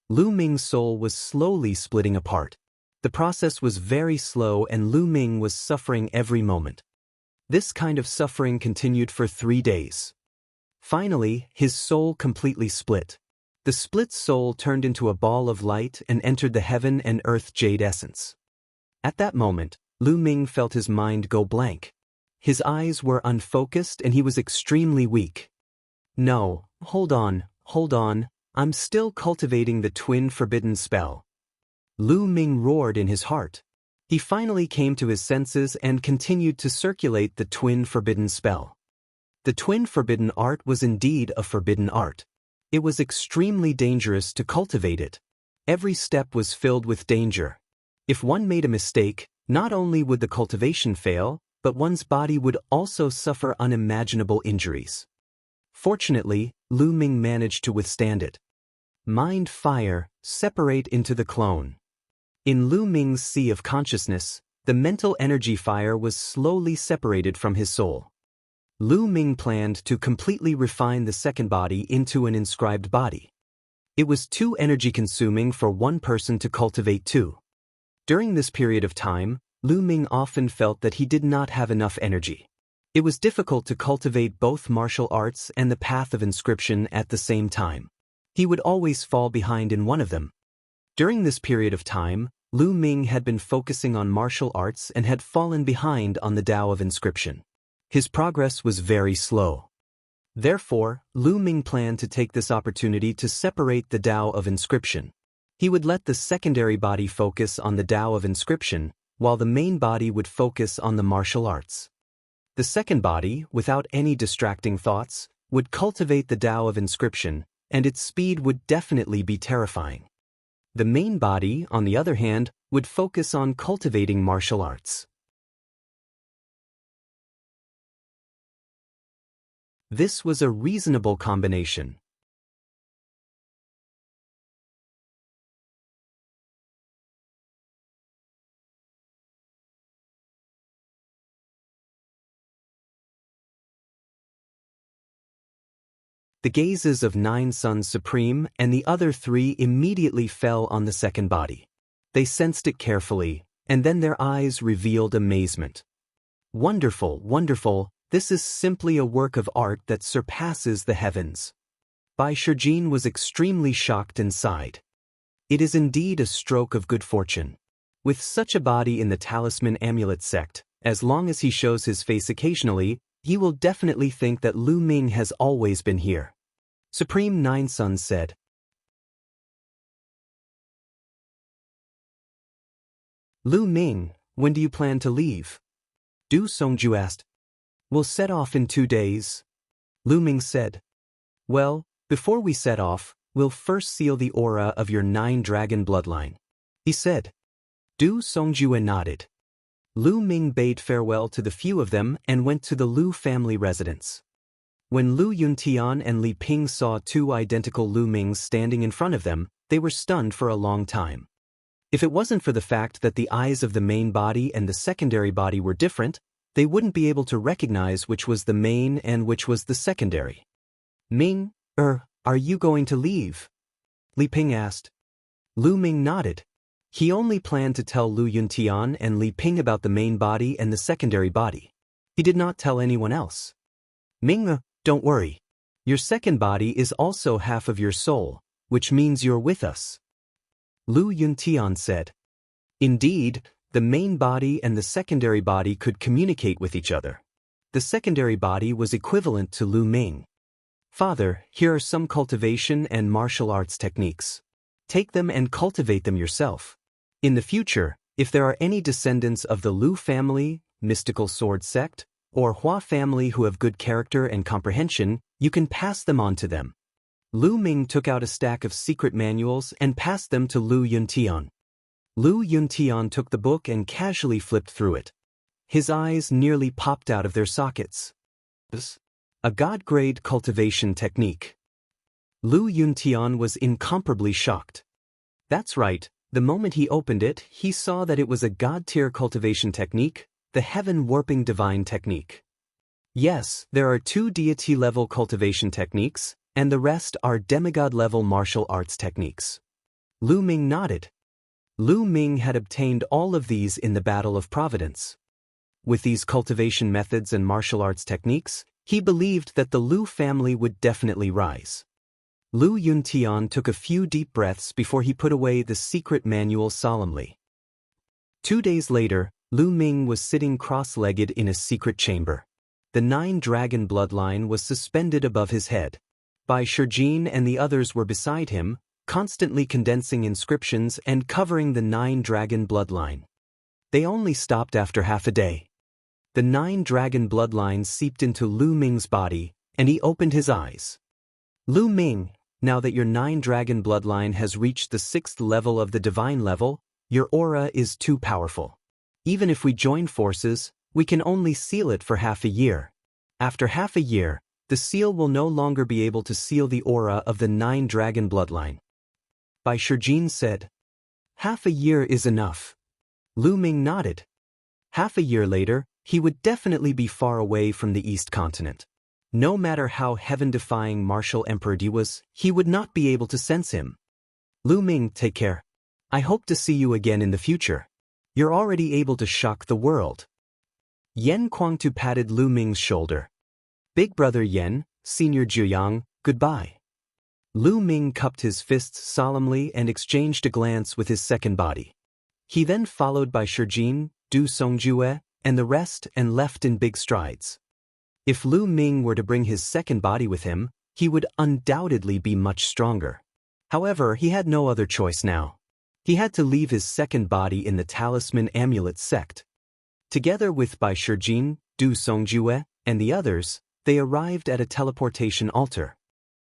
Lu Ming's soul was slowly splitting apart. The process was very slow and Lu Ming was suffering every moment. This kind of suffering continued for 3 days. Finally, his soul completely split. The split soul turned into a ball of light and entered the heaven and earth jade essence. At that moment, Lu Ming felt his mind go blank. His eyes were unfocused and he was extremely weak. No, hold on, I'm still cultivating the twin forbidden spell. Lu Ming roared in his heart. He finally came to his senses and continued to circulate the twin forbidden spell. The twin forbidden art was indeed a forbidden art. It was extremely dangerous to cultivate it. Every step was filled with danger. If one made a mistake, not only would the cultivation fail, but one's body would also suffer unimaginable injuries. Fortunately, Lu Ming managed to withstand it. Mind fire, separate into the clone. In Lu Ming's sea of consciousness, the mental energy fire was slowly separated from his soul. Lu Ming planned to completely refine the second body into an inscribed body. It was too energy-consuming for one person to cultivate two. During this period of time, Lu Ming often felt that he did not have enough energy. It was difficult to cultivate both martial arts and the path of inscription at the same time. He would always fall behind in one of them. During this period of time, Lu Ming had been focusing on martial arts and had fallen behind on the Tao of inscription. His progress was very slow. Therefore, Lu Ming planned to take this opportunity to separate the Tao of inscription. He would let the secondary body focus on the Tao of inscription, while the main body would focus on the martial arts. The second body, without any distracting thoughts, would cultivate the Tao of inscription, and its speed would definitely be terrifying. The main body, on the other hand, would focus on cultivating martial arts. This was a reasonable combination. The gazes of 9 Sons Supreme and the other 3 immediately fell on the second body. They sensed it carefully, and then their eyes revealed amazement. Wonderful, wonderful, this is simply a work of art that surpasses the heavens. Bai Shijin was extremely shocked and sighed. It is indeed a stroke of good fortune. With such a body in the Talisman Amulet sect, as long as he shows his face occasionally, he will definitely think that Lu Ming has always been here. Supreme 9 Sons said. Lu Ming, when do you plan to leave? Du Songju asked. We'll set off in 2 days. Lu Ming said. Well, before we set off, we'll first seal the aura of your 9-dragon bloodline, he said. Du Songju nodded. Lu Ming bade farewell to the few of them and went to the Lu family residence. When Lu Yuntian and Li Ping saw 2 identical Lu Mings standing in front of them, they were stunned for a long time. If it wasn't for the fact that the eyes of the main body and the secondary body were different, they wouldn't be able to recognize which was the main and which was the secondary. Ming, are you going to leave? Li Ping asked. Lu Ming nodded. He only planned to tell Lu Yuntian and Li Ping about the main body and the secondary body. He did not tell anyone else. Ming, don't worry. Your second body is also half of your soul, which means you're with us. Lu Yuntian said. Indeed, the main body and the secondary body could communicate with each other. The secondary body was equivalent to Lu Ming. Father, here are some cultivation and martial arts techniques. Take them and cultivate them yourself. In the future, if there are any descendants of the Lu family, mystical sword sect, or Hua family who have good character and comprehension, you can pass them on to them. Lu Ming took out a stack of secret manuals and passed them to Lu Yuntian. Lu Yuntian took the book and casually flipped through it. His eyes nearly popped out of their sockets. A God-grade cultivation technique. Lu Yuntian was incomparably shocked. That's right, the moment he opened it, he saw that it was a God-tier cultivation technique, the heaven-warping divine technique. Yes, there are 2 deity-level cultivation techniques, and the rest are demigod-level martial arts techniques. Lu Ming nodded. Lu Ming had obtained all of these in the Battle of Providence. With these cultivation methods and martial arts techniques, He believed that the Lu family would definitely rise. Lu Yuntian took a few deep breaths before he put away the secret manual solemnly. 2 days later, Lu Ming was sitting cross-legged in a secret chamber. The 9-dragon bloodline was suspended above his head. Bai Shijin and the others were beside him, constantly condensing inscriptions and covering the 9-dragon bloodline. They only stopped after half a day. The 9-dragon bloodline seeped into Lu Ming's body, and he opened his eyes. Lu Ming, now that your 9-dragon bloodline has reached the 6th level of the divine level, your aura is too powerful. Even if we join forces, we can only seal it for half a year. After half a year, the seal will no longer be able to seal the aura of the 9-dragon bloodline. Bai Shijin said. Half a year is enough. Lu Ming nodded. Half a year later, he would definitely be far away from the East continent. No matter how heaven-defying Martial Emperor Di was, he would not be able to sense him. Lu Ming, take care. I hope to see you again in the future. You're already able to shock the world. Yen Kuangtu patted Lu Ming's shoulder. Big brother Yen, senior Jiuyang, goodbye. Lu Ming cupped his fists solemnly and exchanged a glance with his second body. He then followed by Shijin, Du Songjue, and the rest and left in big strides. If Lu Ming were to bring his second body with him, he would undoubtedly be much stronger. However, he had no other choice now. He had to leave his second body in the Talisman Amulet sect. Together with Bai Shijin, Du Songjue, and the others, they arrived at a teleportation altar.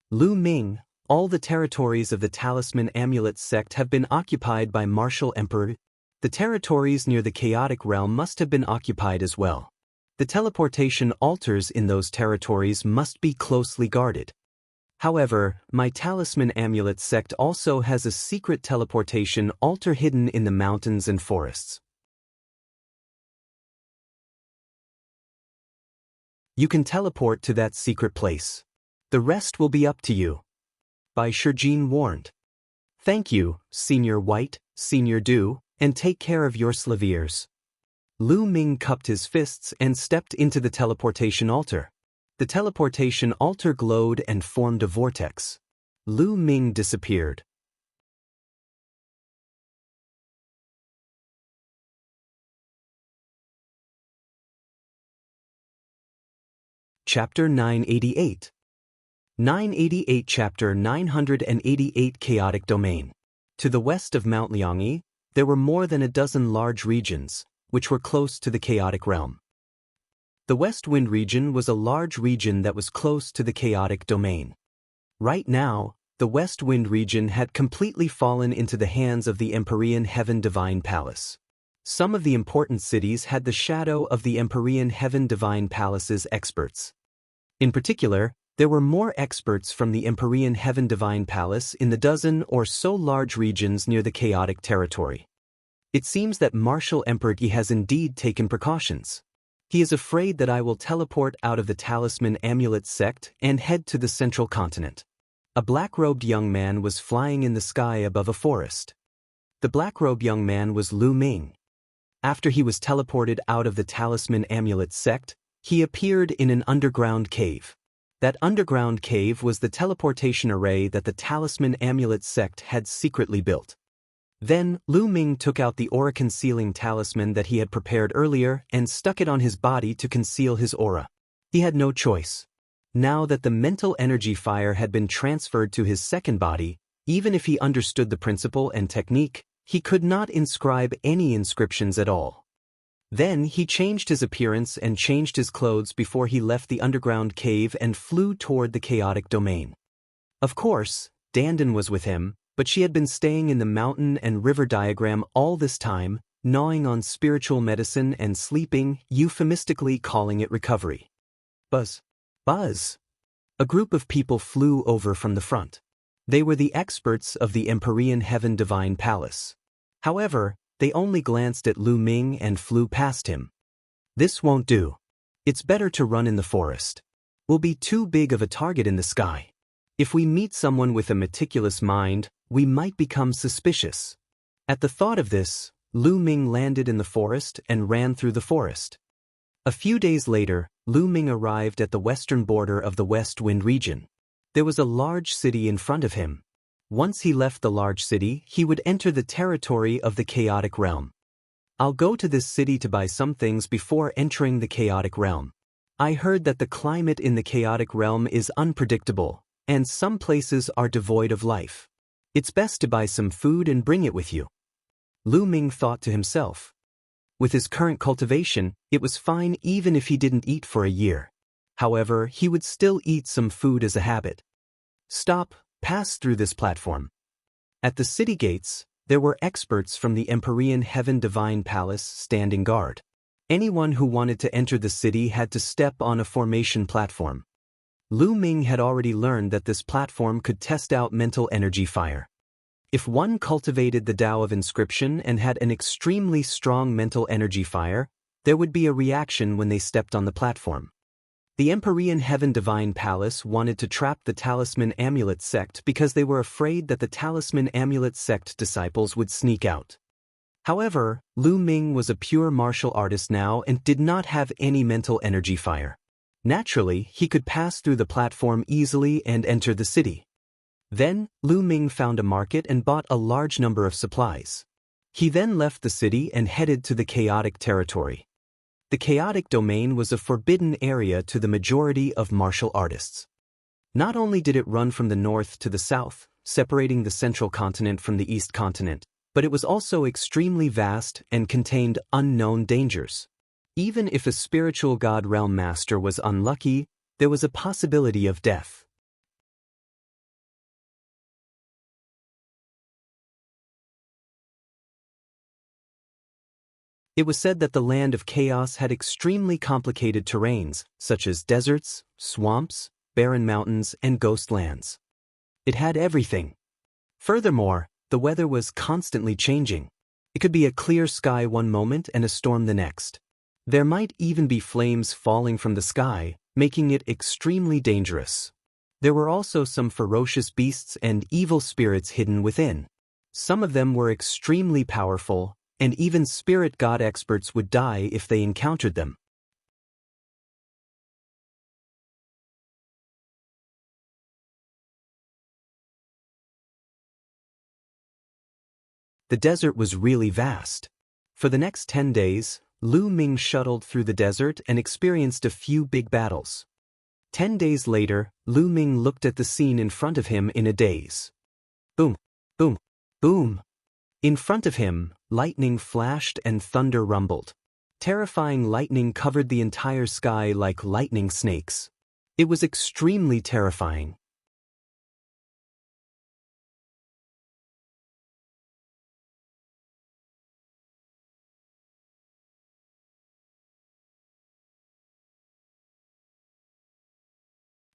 Lu Ming, all the territories of the Talisman Amulet sect have been occupied by Martial Emperor. The territories near the chaotic realm must have been occupied as well. The teleportation altars in those territories must be closely guarded. However, my Talisman Amulet sect also has a secret teleportation altar hidden in the mountains and forests. You can teleport to that secret place. The rest will be up to you. Bai Shijin warned. Thank you, Senior White, Senior Du, and take care of your slaviers. Lu Ming cupped his fists and stepped into the teleportation altar. The teleportation altar glowed and formed a vortex. Lu Ming disappeared. Chapter 988. 988 Chapter 988 Chaotic Domain. To the west of Mount Liangyi, there were more than a dozen large regions, which were close to the chaotic realm. The West Wind region was a large region that was close to the chaotic domain. Right now, the West Wind region had completely fallen into the hands of the Empyrean Heaven Divine Palace. Some of the important cities had the shadow of the Empyrean Heaven Divine Palace's experts. In particular, there were more experts from the Empyrean Heaven Divine Palace in the dozen or so large regions near the chaotic territory. It seems that Martial Emperor Yi has indeed taken precautions. He is afraid that I will teleport out of the Talisman Amulet sect and head to the central continent. A black-robed young man was flying in the sky above a forest. The black-robed young man was Lu Ming. After he was teleported out of the Talisman Amulet sect, he appeared in an underground cave. That underground cave was the teleportation array that the Talisman Amulet sect had secretly built. Then, Lu Ming took out the aura-concealing talisman that he had prepared earlier and stuck it on his body to conceal his aura. He had no choice. Now that the mental energy fire had been transferred to his second body, even if he understood the principle and technique, he could not inscribe any inscriptions at all. Then he changed his appearance and changed his clothes before he left the underground cave and flew toward the chaotic domain. Of course, Dandan was with him, but she had been staying in the mountain and river diagram all this time, gnawing on spiritual medicine and sleeping, euphemistically calling it recovery. Buzz. Buzz. A group of people flew over from the front. They were the experts of the Empyrean Heaven Divine Palace. However, they only glanced at Lu Ming and flew past him. This won't do. It's better to run in the forest. We'll be too big of a target in the sky. If we meet someone with a meticulous mind, we might become suspicious. At the thought of this, Lu Ming landed in the forest and ran through the forest. A few days later, Lu Ming arrived at the western border of the West Wind region. There was a large city in front of him. Once he left the large city, he would enter the territory of the chaotic realm. I'll go to this city to buy some things before entering the chaotic realm. I heard that the climate in the chaotic realm is unpredictable, and some places are devoid of life. It's best to buy some food and bring it with you. Lu Ming thought to himself. With his current cultivation, it was fine even if he didn't eat for a year. However, he would still eat some food as a habit. Stop, pass through this platform. At the city gates, there were experts from the Empyrean Heaven Divine Palace standing guard. Anyone who wanted to enter the city had to step on a formation platform. Lu Ming had already learned that this platform could test out mental energy fire. If one cultivated the Tao of inscription and had an extremely strong mental energy fire, there would be a reaction when they stepped on the platform. The Empyrean Heaven Divine Palace wanted to trap the Talisman Amulet sect because they were afraid that the Talisman Amulet sect disciples would sneak out. However, Lu Ming was a pure martial artist now and did not have any mental energy fire. Naturally, he could pass through the platform easily and enter the city. Then, Lu Ming found a market and bought a large number of supplies. He then left the city and headed to the chaotic territory. The chaotic domain was a forbidden area to the majority of martial artists. Not only did it run from the north to the south, separating the central continent from the east continent, but it was also extremely vast and contained unknown dangers. Even if a spiritual god realm master was unlucky, there was a possibility of death. It was said that the land of chaos had extremely complicated terrains, such as deserts, swamps, barren mountains, and ghost lands. It had everything. Furthermore, the weather was constantly changing. It could be a clear sky one moment and a storm the next. There might even be flames falling from the sky, making it extremely dangerous. There were also some ferocious beasts and evil spirits hidden within. Some of them were extremely powerful, and even spirit god experts would die if they encountered them. The desert was really vast. For the next 10 days, Lu Ming shuttled through the desert and experienced a few big battles. 10 days later, Lu Ming looked at the scene in front of him in a daze. Boom, boom, boom. In front of him, lightning flashed and thunder rumbled. Terrifying lightning covered the entire sky like lightning snakes. It was extremely terrifying.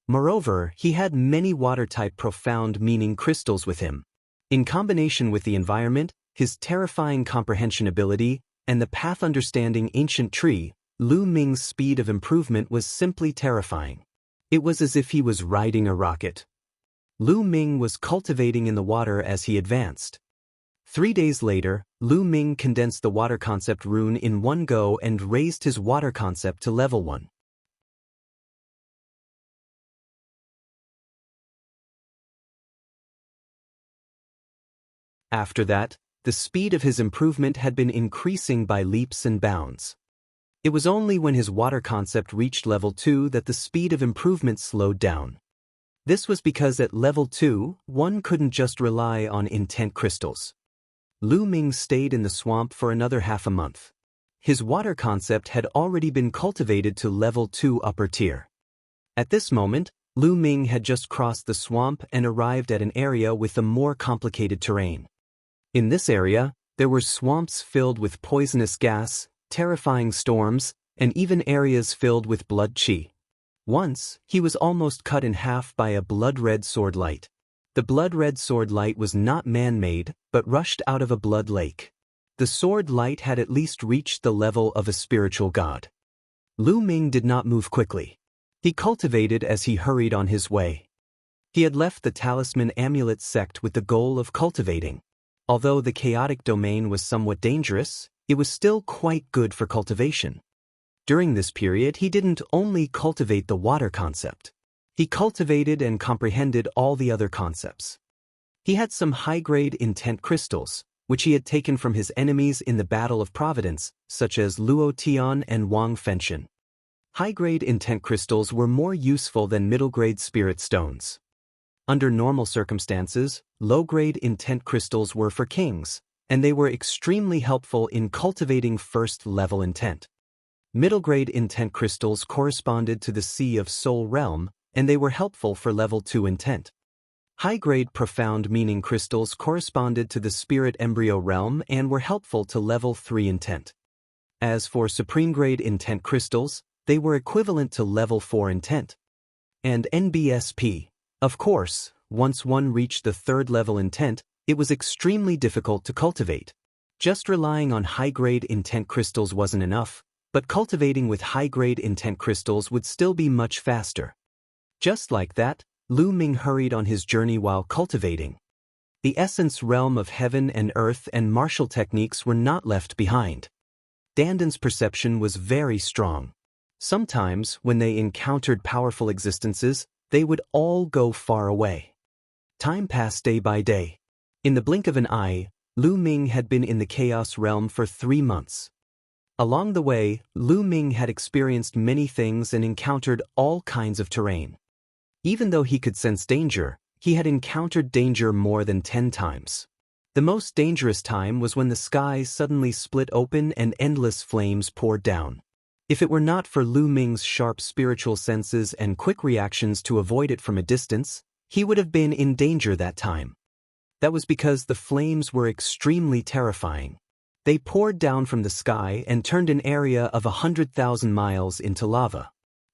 Moreover, he had many water-type profound meaning crystals with him. In combination with the environment, his terrifying comprehension ability, and the path understanding ancient tree, Lu Ming's speed of improvement was simply terrifying. It was as if he was riding a rocket. Lu Ming was cultivating in the water as he advanced. 3 days later, Lu Ming condensed the water concept rune in one go and raised his water concept to level 1. After that, the speed of his improvement had been increasing by leaps and bounds. It was only when his water concept reached level 2 that the speed of improvement slowed down. This was because at level 2, one couldn't just rely on intent crystals. Lu Ming stayed in the swamp for another half a month. His water concept had already been cultivated to level 2 upper tier. At this moment, Lu Ming had just crossed the swamp and arrived at an area with a more complicated terrain. In this area, there were swamps filled with poisonous gas, terrifying storms, and even areas filled with blood qi. Once, he was almost cut in half by a blood-red sword light. The blood-red sword light was not man-made, but rushed out of a blood lake. The sword light had at least reached the level of a spiritual god. Lu Ming did not move quickly. He cultivated as he hurried on his way. He had left the Talisman Amulet sect with the goal of cultivating. Although the chaotic domain was somewhat dangerous, it was still quite good for cultivation. During this period, he didn't only cultivate the water concept. He cultivated and comprehended all the other concepts. He had some high-grade intent crystals, which he had taken from his enemies in the Battle of Providence, such as Luo Tian and Wang Fenshin. High-grade intent crystals were more useful than middle-grade spirit stones. Under normal circumstances, low-grade intent crystals were for kings, and they were extremely helpful in cultivating first-level intent. Middle-grade intent crystals corresponded to the Sea of Soul realm, and they were helpful for level 2 intent. High-grade profound meaning crystals corresponded to the spirit embryo realm and were helpful to level 3 intent. As for supreme-grade intent crystals, they were equivalent to level 4 intent. And NBSP. Of course, once one reached the third level intent, it was extremely difficult to cultivate. Just relying on high-grade intent crystals wasn't enough, but cultivating with high-grade intent crystals would still be much faster. Just like that, Lu Ming hurried on his journey while cultivating. The essence realm of heaven and earth and martial techniques were not left behind. Danden's perception was very strong. Sometimes, when they encountered powerful existences, they would all go far away. Time passed day by day. In the blink of an eye, Lu Ming had been in the chaos realm for 3 months. Along the way, Lu Ming had experienced many things and encountered all kinds of terrain. Even though he could sense danger, he had encountered danger more than 10 times. The most dangerous time was when the sky suddenly split open and endless flames poured down. If it were not for Lu Ming's sharp spiritual senses and quick reactions to avoid it from a distance, he would have been in danger that time. That was because the flames were extremely terrifying. They poured down from the sky and turned an area of 100,000 miles into lava.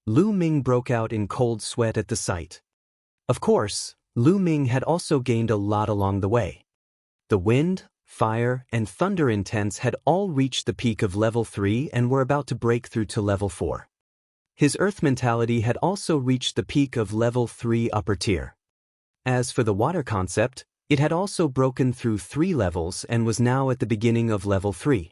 Lu Ming broke out in cold sweat at the sight. Of course, Lu Ming had also gained a lot along the way. The wind, fire, and thunder intents had all reached the peak of level 3 and were about to break through to level 4. His earth mentality had also reached the peak of level 3 upper tier. As for the water concept, it had also broken through 3 levels and was now at the beginning of level 3.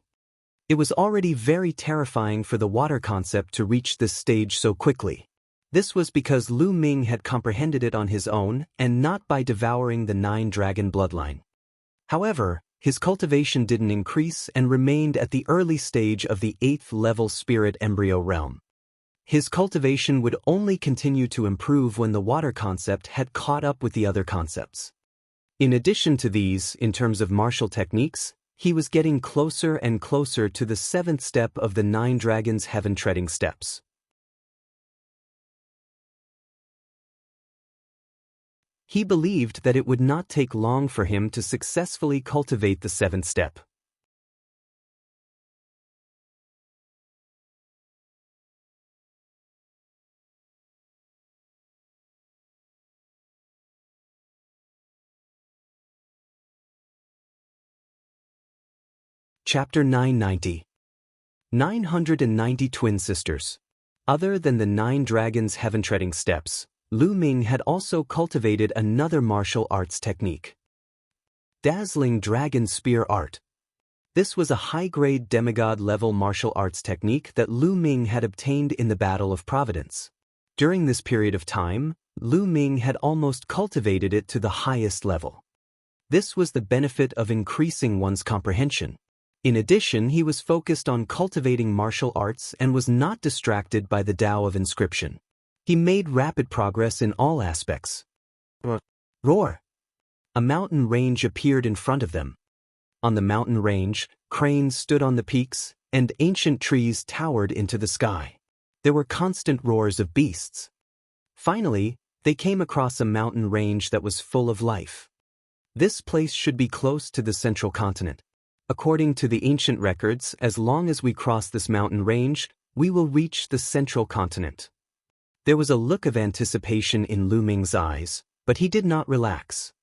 It was already very terrifying for the water concept to reach this stage so quickly. This was because Lu Ming had comprehended it on his own and not by devouring the 9-dragon bloodline. However, his cultivation didn't increase and remained at the early stage of the 8th level spirit embryo realm. His cultivation would only continue to improve when the water concept had caught up with the other concepts. In addition to these, in terms of martial techniques, he was getting closer and closer to the 7th step of the 9 dragons' heaven-treading steps. He believed that it would not take long for him to successfully cultivate the 7th step. Chapter 990. 990 Twin Sisters. Other than the 9 dragons' heaven-treading steps, Lu Ming had also cultivated another martial arts technique. Dazzling Dragon Spear Art. This was a high-grade demigod-level martial arts technique that Lu Ming had obtained in the Battle of Providence. During this period of time, Lu Ming had almost cultivated it to the highest level. This was the benefit of increasing one's comprehension. In addition, he was focused on cultivating martial arts and was not distracted by the Tao of inscription. He made rapid progress in all aspects. Roar! A mountain range appeared in front of them. On the mountain range, cranes stood on the peaks, and ancient trees towered into the sky. There were constant roars of beasts. Finally, they came across a mountain range that was full of life. This place should be close to the central continent. According to the ancient records, as long as we cross this mountain range, we will reach the central continent. There was a look of anticipation in Lu Ming's eyes, but he did not relax.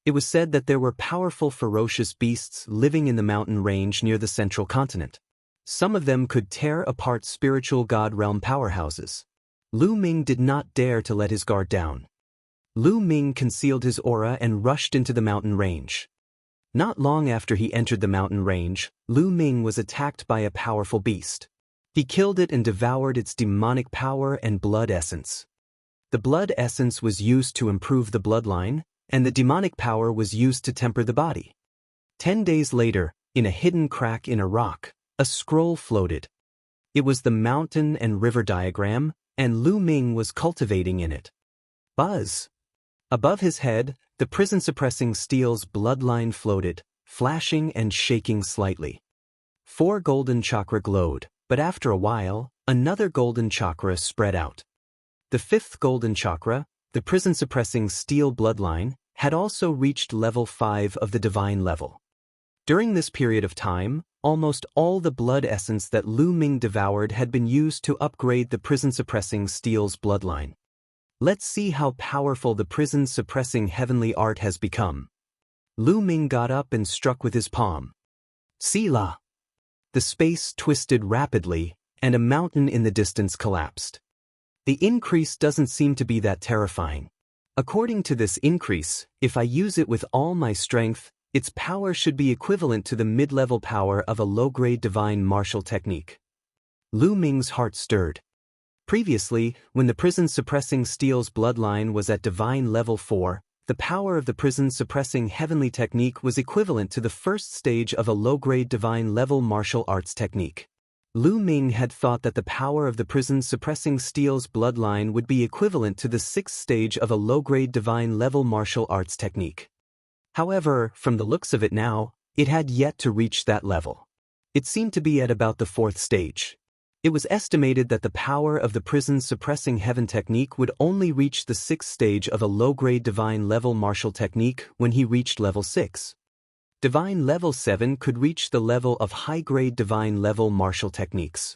It was said that there were powerful ferocious beasts living in the mountain range near the central continent. Some of them could tear apart spiritual god realm powerhouses. Lu Ming did not dare to let his guard down. Lu Ming concealed his aura and rushed into the mountain range. Not long after he entered the mountain range, Lu Ming was attacked by a powerful beast. He killed it and devoured its demonic power and blood essence. The blood essence was used to improve the bloodline, and the demonic power was used to temper the body. 10 days later, in a hidden crack in a rock, a scroll floated. It was the mountain and river diagram, and Lu Ming was cultivating in it. Buzz! Above his head, the prison-suppressing steel's bloodline floated, flashing and shaking slightly. 4 golden chakra glowed, but after a while, another golden chakra spread out. The 5th golden chakra, the prison-suppressing steel bloodline, had also reached level 5 of the divine level. During this period of time, almost all the blood essence that Lu Ming devoured had been used to upgrade the prison-suppressing steel's bloodline. Let's see how powerful the prison-suppressing heavenly art has become. Lu Ming got up and struck with his palm. Sila! The space twisted rapidly, and a mountain in the distance collapsed. The increase doesn't seem to be that terrifying. According to this increase, if I use it with all my strength, its power should be equivalent to the mid-level power of a low-grade divine martial technique. Lu Ming's heart stirred. Previously, when the prison-suppressing steel's bloodline was at divine level 4, the power of the prison-suppressing heavenly technique was equivalent to the first stage of a low-grade divine level martial arts technique. Lu Ming had thought that the power of the prison-suppressing steel's bloodline would be equivalent to the 6th stage of a low-grade divine level martial arts technique. However, from the looks of it now, it had yet to reach that level. It seemed to be at about the 4th stage. It was estimated that the power of the prison-suppressing heaven technique would only reach the 6th stage of a low-grade divine level martial technique when he reached level 6. Divine level 7 could reach the level of high-grade divine level martial techniques.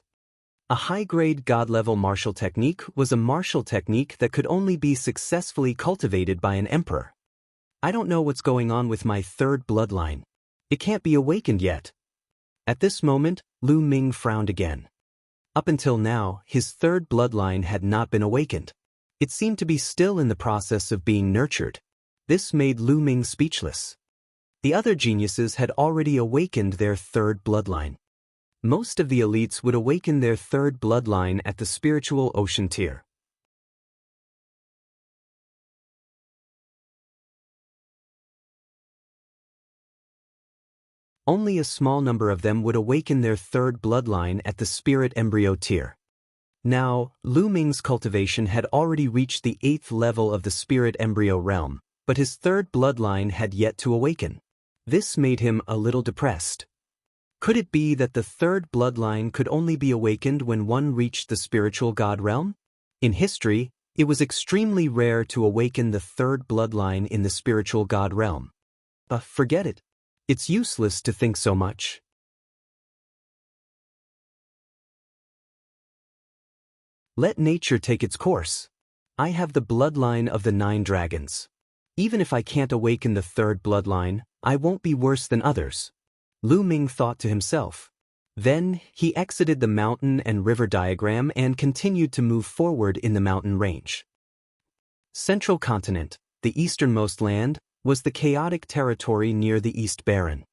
A high-grade god-level martial technique was a martial technique that could only be successfully cultivated by an emperor. I don't know what's going on with my 3rd bloodline. It can't be awakened yet. At this moment, Lu Ming frowned again. Up until now, his 3rd bloodline had not been awakened. It seemed to be still in the process of being nurtured. This made Lu Ming speechless. The other geniuses had already awakened their 3rd bloodline. Most of the elites would awaken their 3rd bloodline at the spiritual ocean tier. Only a small number of them would awaken their 3rd bloodline at the spirit embryo tier. Now, Lu Ming's cultivation had already reached the 8th level of the spirit embryo realm, but his 3rd bloodline had yet to awaken. This made him a little depressed. Could it be that the 3rd bloodline could only be awakened when one reached the spiritual god realm? In history, it was extremely rare to awaken the 3rd bloodline in the spiritual god realm. But forget it. It's useless to think so much. Let nature take its course. I have the bloodline of the 9 dragons. Even if I can't awaken the 3rd bloodline, I won't be worse than others. Lu Ming thought to himself. Then, he exited the mountain and river diagram and continued to move forward in the mountain range. Central continent, the easternmost land, was the chaotic territory near the East Baron.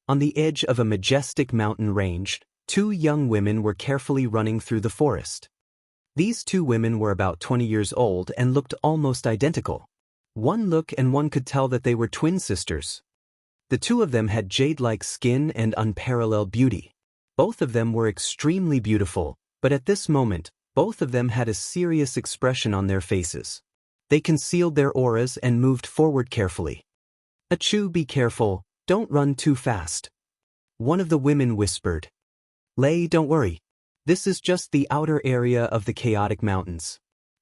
On the edge of a majestic mountain range, 2 young women were carefully running through the forest. These 2 women were about 20 years old and looked almost identical. One look and one could tell that they were twin sisters. The 2 of them had jade-like skin and unparalleled beauty. Both of them were extremely beautiful, but at this moment, both of them had a serious expression on their faces. They concealed their auras and moved forward carefully. Achoo, be careful, don't run too fast. One of the women whispered. Lei, don't worry. This is just the outer area of the chaotic mountains.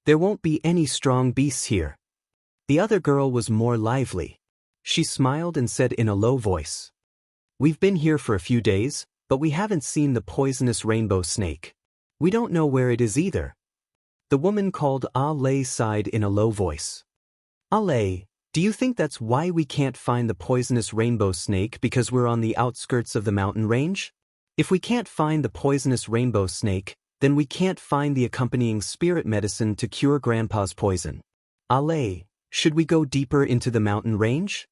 There won't be any strong beasts here. The other girl was more lively. She smiled and said in a low voice. We've been here for a few days, but we haven't seen the poisonous rainbow snake. We don't know where it is either. The woman called Lei sighed in a low voice. Lei, do you think that's why we can't find the poisonous rainbow snake because we're on the outskirts of the mountain range? If we can't find the poisonous rainbow snake, then we can't find the accompanying spirit medicine to cure Grandpa's poison. Lei, should we go deeper into the mountain range?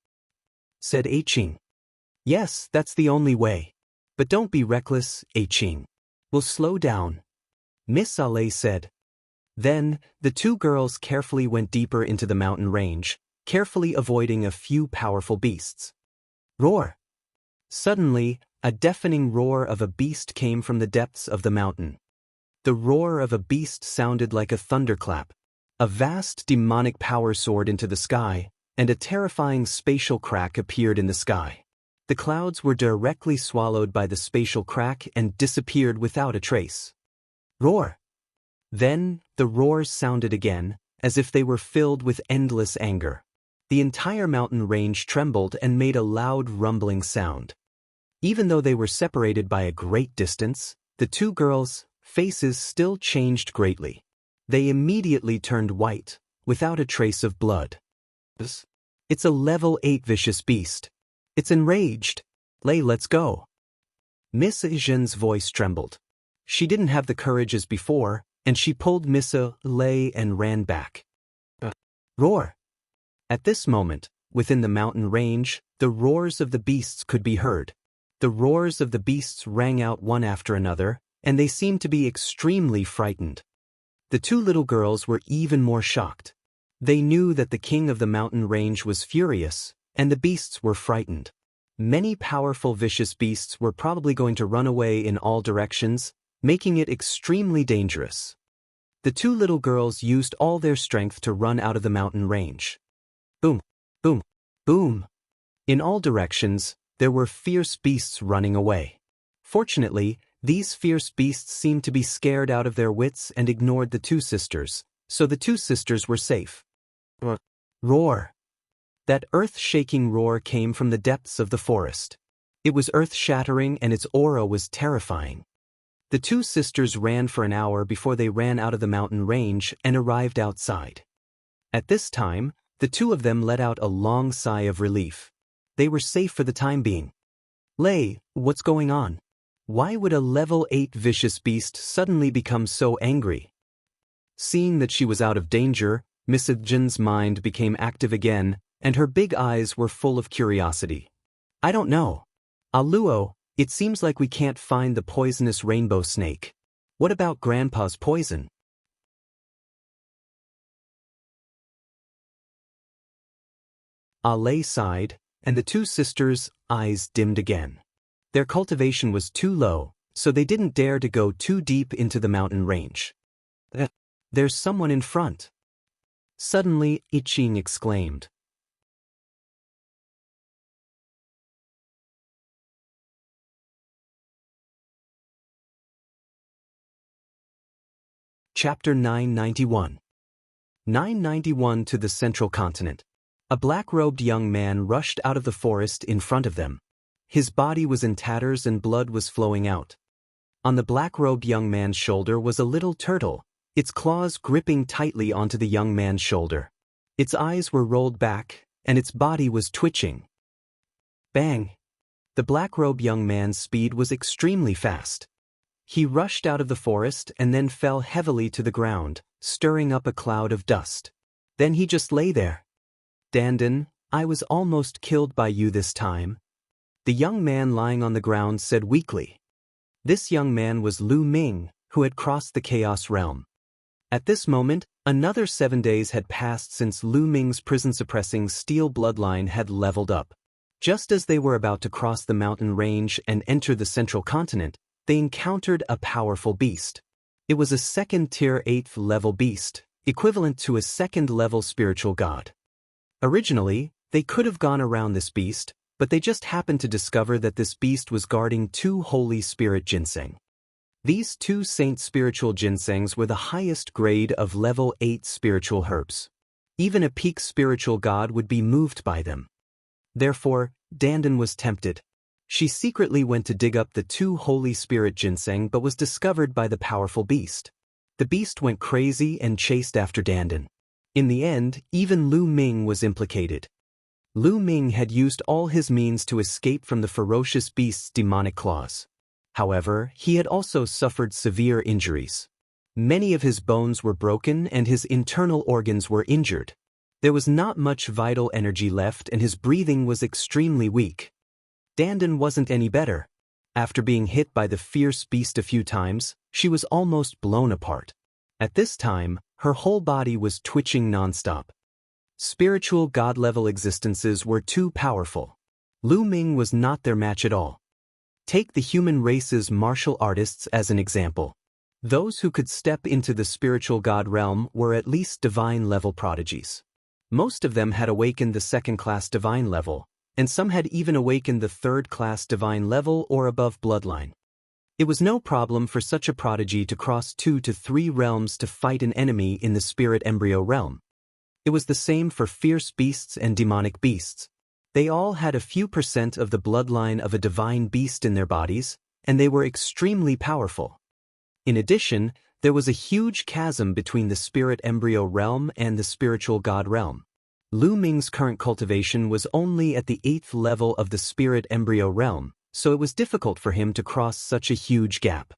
Said Eiqing. Yes, that's the only way. But don't be reckless, Eiqing. We'll slow down, Miss Ale said. Then, the two girls carefully went deeper into the mountain range, carefully avoiding a few powerful beasts. Roar! Suddenly, a deafening roar of a beast came from the depths of the mountain. The roar of a beast sounded like a thunderclap. A vast demonic power soared into the sky, and a terrifying spatial crack appeared in the sky. The clouds were directly swallowed by the spatial crack and disappeared without a trace. Roar! Then, the roars sounded again, as if they were filled with endless anger. The entire mountain range trembled and made a loud rumbling sound. Even though they were separated by a great distance, the two girls' faces still changed greatly. They immediately turned white, without a trace of blood. It's a level 8 vicious beast. It's enraged. Let's go. Miss Zhen's voice trembled. She didn't have the courage as before, and she pulled Miss Lei and ran back. Roar! At this moment, within the mountain range, the roars of the beasts could be heard. The roars of the beasts rang out one after another, and they seemed to be extremely frightened. The two little girls were even more shocked. They knew that the king of the mountain range was furious, and the beasts were frightened. Many powerful vicious beasts were probably going to run away in all directions, making it extremely dangerous. The two little girls used all their strength to run out of the mountain range. Boom, boom, boom. In all directions, there were fierce beasts running away. Fortunately, these fierce beasts seemed to be scared out of their wits and ignored the two sisters, so the two sisters were safe. Roar! That earth-shaking roar came from the depths of the forest. It was earth-shattering and its aura was terrifying. The two sisters ran for an hour before they ran out of the mountain range and arrived outside. At this time, the two of them let out a long sigh of relief. They were safe for the time being. Lei, what's going on? Why would a level 8 vicious beast suddenly become so angry? Seeing that she was out of danger, Miss Zhen's mind became active again, and her big eyes were full of curiosity. I don't know. Aluo, it seems like we can't find the poisonous rainbow snake. What about Grandpa's poison? Ale sighed, and the two sisters' eyes dimmed again. Their cultivation was too low, so they didn't dare to go too deep into the mountain range. There's someone in front. Suddenly, Iching exclaimed. Chapter 991. 991 to the Central Continent. A black-robed young man rushed out of the forest in front of them. His body was in tatters and blood was flowing out. On the black-robed young man's shoulder was a little turtle, its claws gripping tightly onto the young man's shoulder. Its eyes were rolled back, and its body was twitching. Bang! The black-robed young man's speed was extremely fast. He rushed out of the forest and then fell heavily to the ground, stirring up a cloud of dust. Then he just lay there. Dandan, I was almost killed by you this time. The young man lying on the ground said weakly. This young man was Lu Ming, who had crossed the Chaos Realm. At this moment, another 7 days had passed since Lu Ming's prison-suppressing steel bloodline had leveled up. Just as they were about to cross the mountain range and enter the Central Continent, they encountered a powerful beast. It was a second-tier 8th level beast, equivalent to a second-level spiritual god. Originally, they could have gone around this beast, but they just happened to discover that this beast was guarding 2 Holy Spirit ginseng. These 2 Saint spiritual ginsengs were the highest grade of level 8 spiritual herbs. Even a peak spiritual god would be moved by them. Therefore, Dandan was tempted. She secretly went to dig up the 2 Holy Spirit ginseng but was discovered by the powerful beast. The beast went crazy and chased after Dandan. In the end, even Lu Ming was implicated. Lu Ming had used all his means to escape from the ferocious beast's demonic claws. However, he had also suffered severe injuries. Many of his bones were broken and his internal organs were injured. There was not much vital energy left and his breathing was extremely weak. Dandan wasn't any better. After being hit by the fierce beast a few times, she was almost blown apart. At this time, her whole body was twitching nonstop. Spiritual god-level existences were too powerful. Lu Ming was not their match at all. Take the human race's martial artists as an example. Those who could step into the spiritual god realm were at least divine-level prodigies. Most of them had awakened the second-class divine level, and some had even awakened the third-class divine level or above bloodline. It was no problem for such a prodigy to cross 2 to 3 realms to fight an enemy in the spirit embryo realm. It was the same for fierce beasts and demonic beasts. They all had a few % of the bloodline of a divine beast in their bodies, and they were extremely powerful. In addition, there was a huge chasm between the spirit embryo realm and the spiritual god realm. Lu Ming's current cultivation was only at the 8th level of the spirit embryo realm, so it was difficult for him to cross such a huge gap.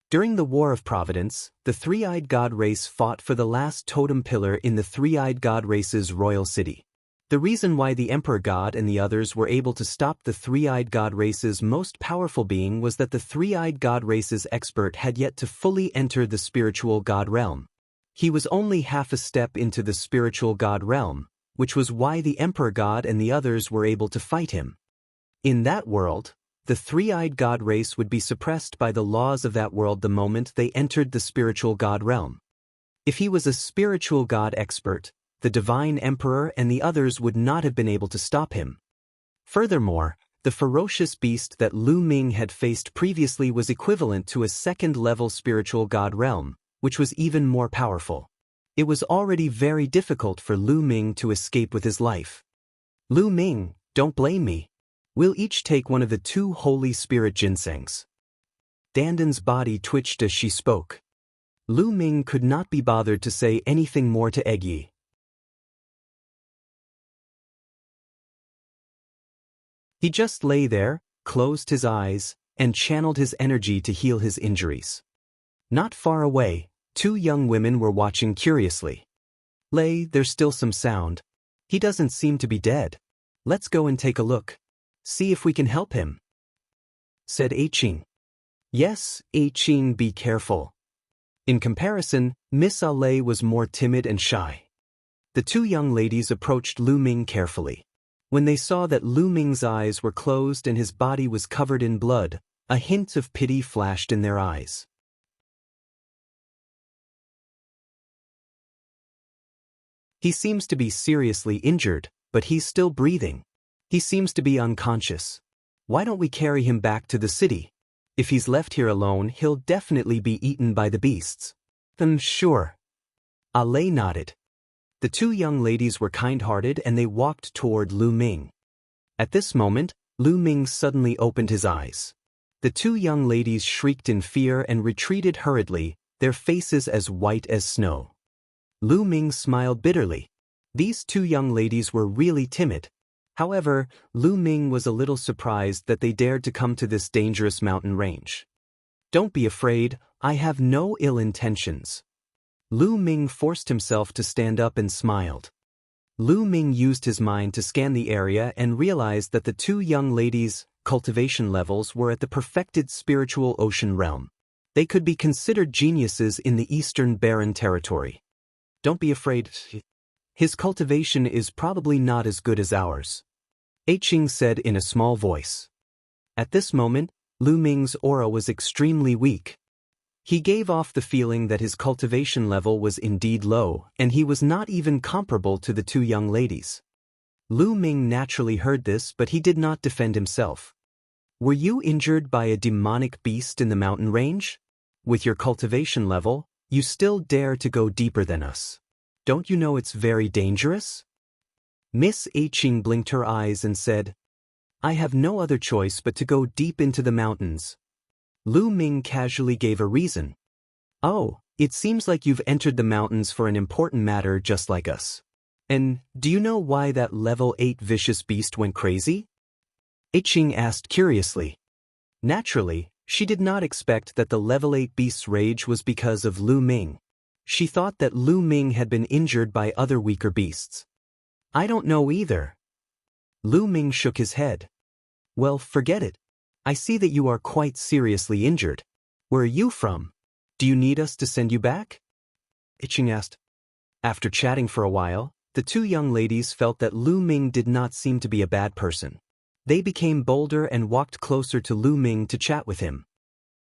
During the War of Providence, the three-eyed god race fought for the last totem pillar in the three-eyed god race's royal city. The reason why the Emperor God and the others were able to stop the three-eyed god race's most powerful being was that the three-eyed god race's expert had yet to fully enter the spiritual god realm. He was only half a step into the spiritual god realm, which was why the Emperor God and the others were able to fight him. In that world, the three-eyed god race would be suppressed by the laws of that world the moment they entered the spiritual god realm. If he was a spiritual god expert, the divine emperor and the others would not have been able to stop him. Furthermore, the ferocious beast that Lu Ming had faced previously was equivalent to a second-level spiritual god realm, which was even more powerful. It was already very difficult for Lu Ming to escape with his life. Lu Ming, don't blame me. We'll each take one of the 2 holy spirit ginsengs. Dandan's body twitched as she spoke. Lu Ming could not be bothered to say anything more to Egyi. He just lay there, closed his eyes, and channeled his energy to heal his injuries. Not far away, 2 young women were watching curiously. Lei, there's still some sound. He doesn't seem to be dead. Let's go and take a look. See if we can help him, said Aiqing. Yes, Aiqing, be careful. In comparison, Miss Lei was more timid and shy. The 2 young ladies approached Lu Ming carefully. When they saw that Lu Ming's eyes were closed and his body was covered in blood, a hint of pity flashed in their eyes. He seems to be seriously injured, but he's still breathing. He seems to be unconscious. Why don't we carry him back to the city? If he's left here alone, he'll definitely be eaten by the beasts. Sure. Lei nodded. The 2 young ladies were kind-hearted and they walked toward Lu Ming. At this moment, Lu Ming suddenly opened his eyes. The 2 young ladies shrieked in fear and retreated hurriedly, their faces as white as snow. Lu Ming smiled bitterly. These 2 young ladies were really timid. However, Lu Ming was a little surprised that they dared to come to this dangerous mountain range. Don't be afraid, I have no ill intentions. Lu Ming forced himself to stand up and smiled. Lu Ming used his mind to scan the area and realized that the 2 young ladies' cultivation levels were at the perfected spiritual ocean realm. They could be considered geniuses in the Eastern Barren territory. Don't be afraid. His cultivation is probably not as good as ours, Aiqing said in a small voice. At this moment, Lu Ming's aura was extremely weak. He gave off the feeling that his cultivation level was indeed low, and he was not even comparable to the 2 young ladies. Lu Ming naturally heard this, but he did not defend himself. Were you injured by a demonic beast in the mountain range? With your cultivation level, you still dare to go deeper than us. Don't you know it's very dangerous? Miss Aiqing blinked her eyes and said, I have no other choice but to go deep into the mountains. Lu Ming casually gave a reason. Oh, it seems like you've entered the mountains for an important matter just like us. And do you know why that level 8 vicious beast went crazy? Aiqing asked curiously. Naturally, she did not expect that the level 8 beast's rage was because of Lu Ming. She thought that Lu Ming had been injured by other weaker beasts. I don't know either. Lu Ming shook his head. Well, forget it. I see that you are quite seriously injured. Where are you from? Do you need us to send you back? Iching asked. After chatting for a while, the two young ladies felt that Lu Ming did not seem to be a bad person. They became bolder and walked closer to Lu Ming to chat with him.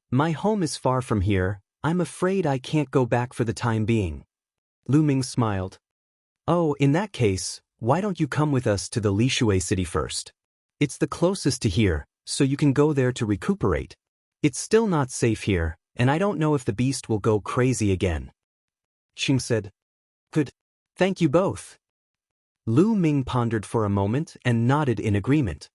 My home is far from here. I'm afraid I can't go back for the time being. Lu Ming smiled. Oh, in that case, why don't you come with us to the Lishui city first? It's the closest to here, so you can go there to recuperate. It's still not safe here, and I don't know if the beast will go crazy again. Xing said. Good. Thank you both. Lu Ming pondered for a moment and nodded in agreement.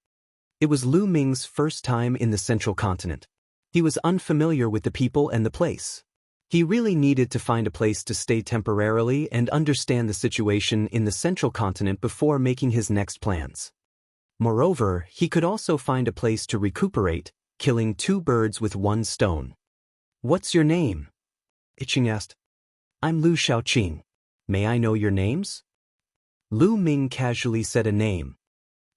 It was Lu Ming's first time in the Central Continent. He was unfamiliar with the people and the place. He really needed to find a place to stay temporarily and understand the situation in the Central Continent before making his next plans. Moreover, he could also find a place to recuperate, killing two birds with one stone. What's your name? Iching asked. I'm Lu Xiaoqing. May I know your names? Lu Ming casually said a name.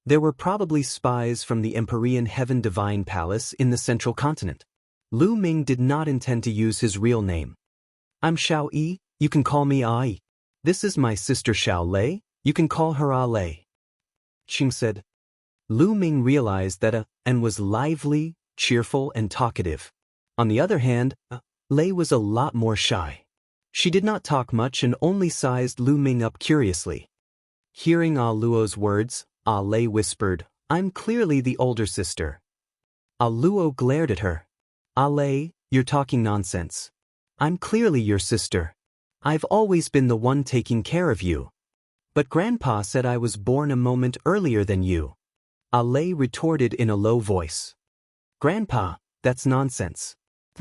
There were probably spies from the Empyrean Heaven Divine Palace in the Central Continent. Lu Ming did not intend to use his real name. I'm Xiao Yi, you can call me Ai. This is my sister Xiao Lei, you can call her A Lei. Qing said. Lu Ming realized that An was lively, cheerful, and talkative. On the other hand, Lei was a lot more shy. She did not talk much and only sized Lu Ming up curiously. Hearing A Luo's words, A Lei whispered, I'm clearly the older sister. A Luo glared at her. A Lei, you're talking nonsense. I'm clearly your sister. I've always been the one taking care of you. But Grandpa said I was born a moment earlier than you. A Lei retorted in a low voice. Grandpa, that's nonsense.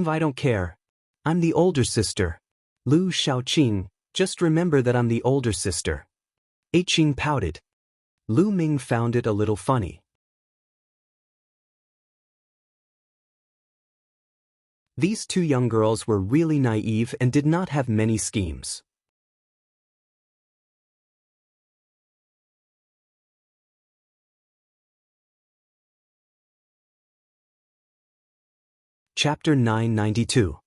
I don't care. I'm the older sister. Lu Xiaoqing, just remember that I'm the older sister. Iching pouted. Lu Ming found it a little funny. These two young girls were really naive and did not have many schemes. Chapter 992.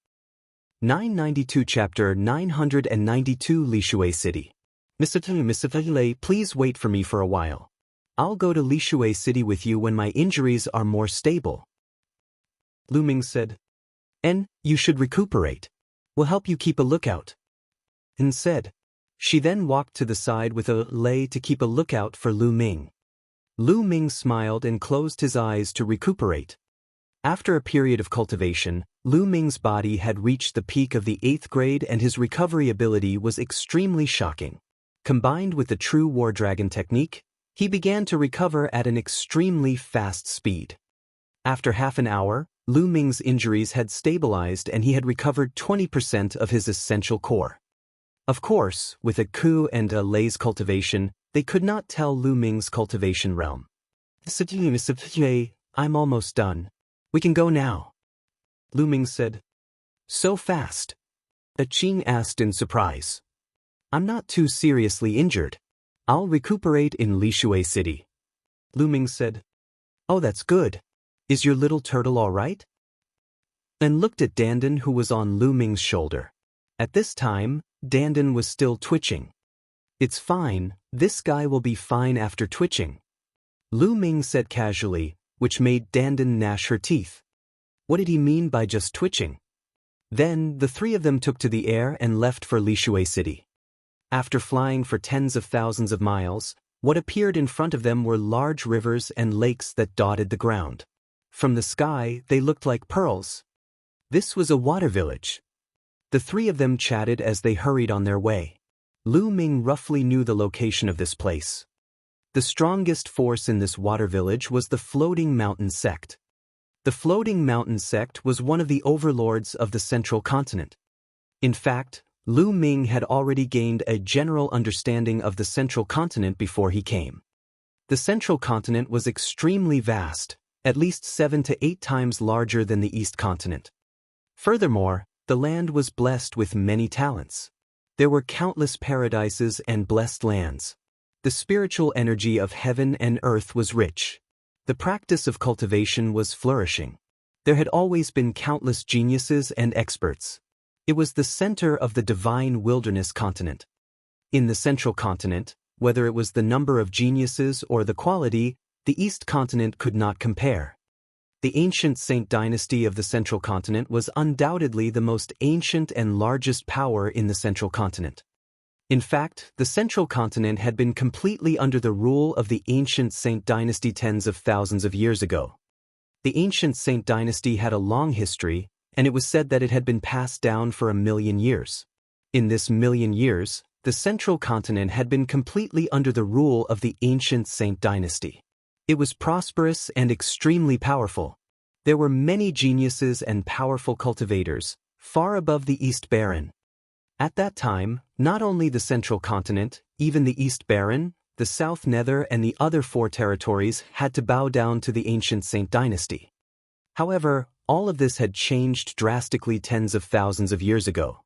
992 Chapter 992 Lishui City. Mr. Lei, please wait for me for a while. I'll go to Lishui City with you when my injuries are more stable. Lu Ming said. And you should recuperate. We'll help you keep a lookout. And said. She then walked to the side with A Lei to keep a lookout for Lu Ming. Lu Ming smiled and closed his eyes to recuperate. After a period of cultivation, Lu Ming's body had reached the peak of the 8th grade and his recovery ability was extremely shocking. Combined with the true War Dragon technique, he began to recover at an extremely fast speed. After half an hour, Lu Ming's injuries had stabilized and he had recovered 20% of his essential core. Of course, with a Ku and A Lei's cultivation, they could not tell Lu Ming's cultivation realm. I'm almost done. We can go now. Lu Ming said. So fast? Qing asked in surprise. I'm not too seriously injured. I'll recuperate in Lishui City. Lu Ming said. Oh, that's good. Is your little turtle all right? And looked at Dandan who was on Lu Ming's shoulder. At this time, Dandan was still twitching. It's fine, this guy will be fine after twitching. Lu Ming said casually, which made Dandan gnash her teeth. What did he mean by just twitching? Then, the three of them took to the air and left for Lishui City. After flying for tens of thousands of miles, what appeared in front of them were large rivers and lakes that dotted the ground. From the sky, they looked like pearls. This was a water village. The three of them chatted as they hurried on their way. Lu Ming roughly knew the location of this place. The strongest force in this water village was the Floating Mountain Sect. The Floating Mountain Sect was one of the overlords of the Central Continent. In fact, Lu Ming had already gained a general understanding of the Central Continent before he came. The Central Continent was extremely vast, at least 7 to 8 times larger than the East Continent. Furthermore, the land was blessed with many talents. There were countless paradises and blessed lands. The spiritual energy of heaven and earth was rich. The practice of cultivation was flourishing. There had always been countless geniuses and experts. It was the center of the divine wilderness continent. In the central continent, whether it was the number of geniuses or the quality, the East continent could not compare. The ancient Saint dynasty of the central continent was undoubtedly the most ancient and largest power in the central continent. In fact, the central continent had been completely under the rule of the ancient Saint dynasty tens of thousands of years ago. The ancient Saint dynasty had a long history, and it was said that it had been passed down for 1,000,000 years. In this 1,000,000 years, the central continent had been completely under the rule of the ancient Saint dynasty. It was prosperous and extremely powerful. There were many geniuses and powerful cultivators, far above the East Baron. At that time, not only the central continent, even the East Baron, the South Nether and the other 4 territories had to bow down to the ancient Saint dynasty. However, all of this had changed drastically tens of thousands of years ago.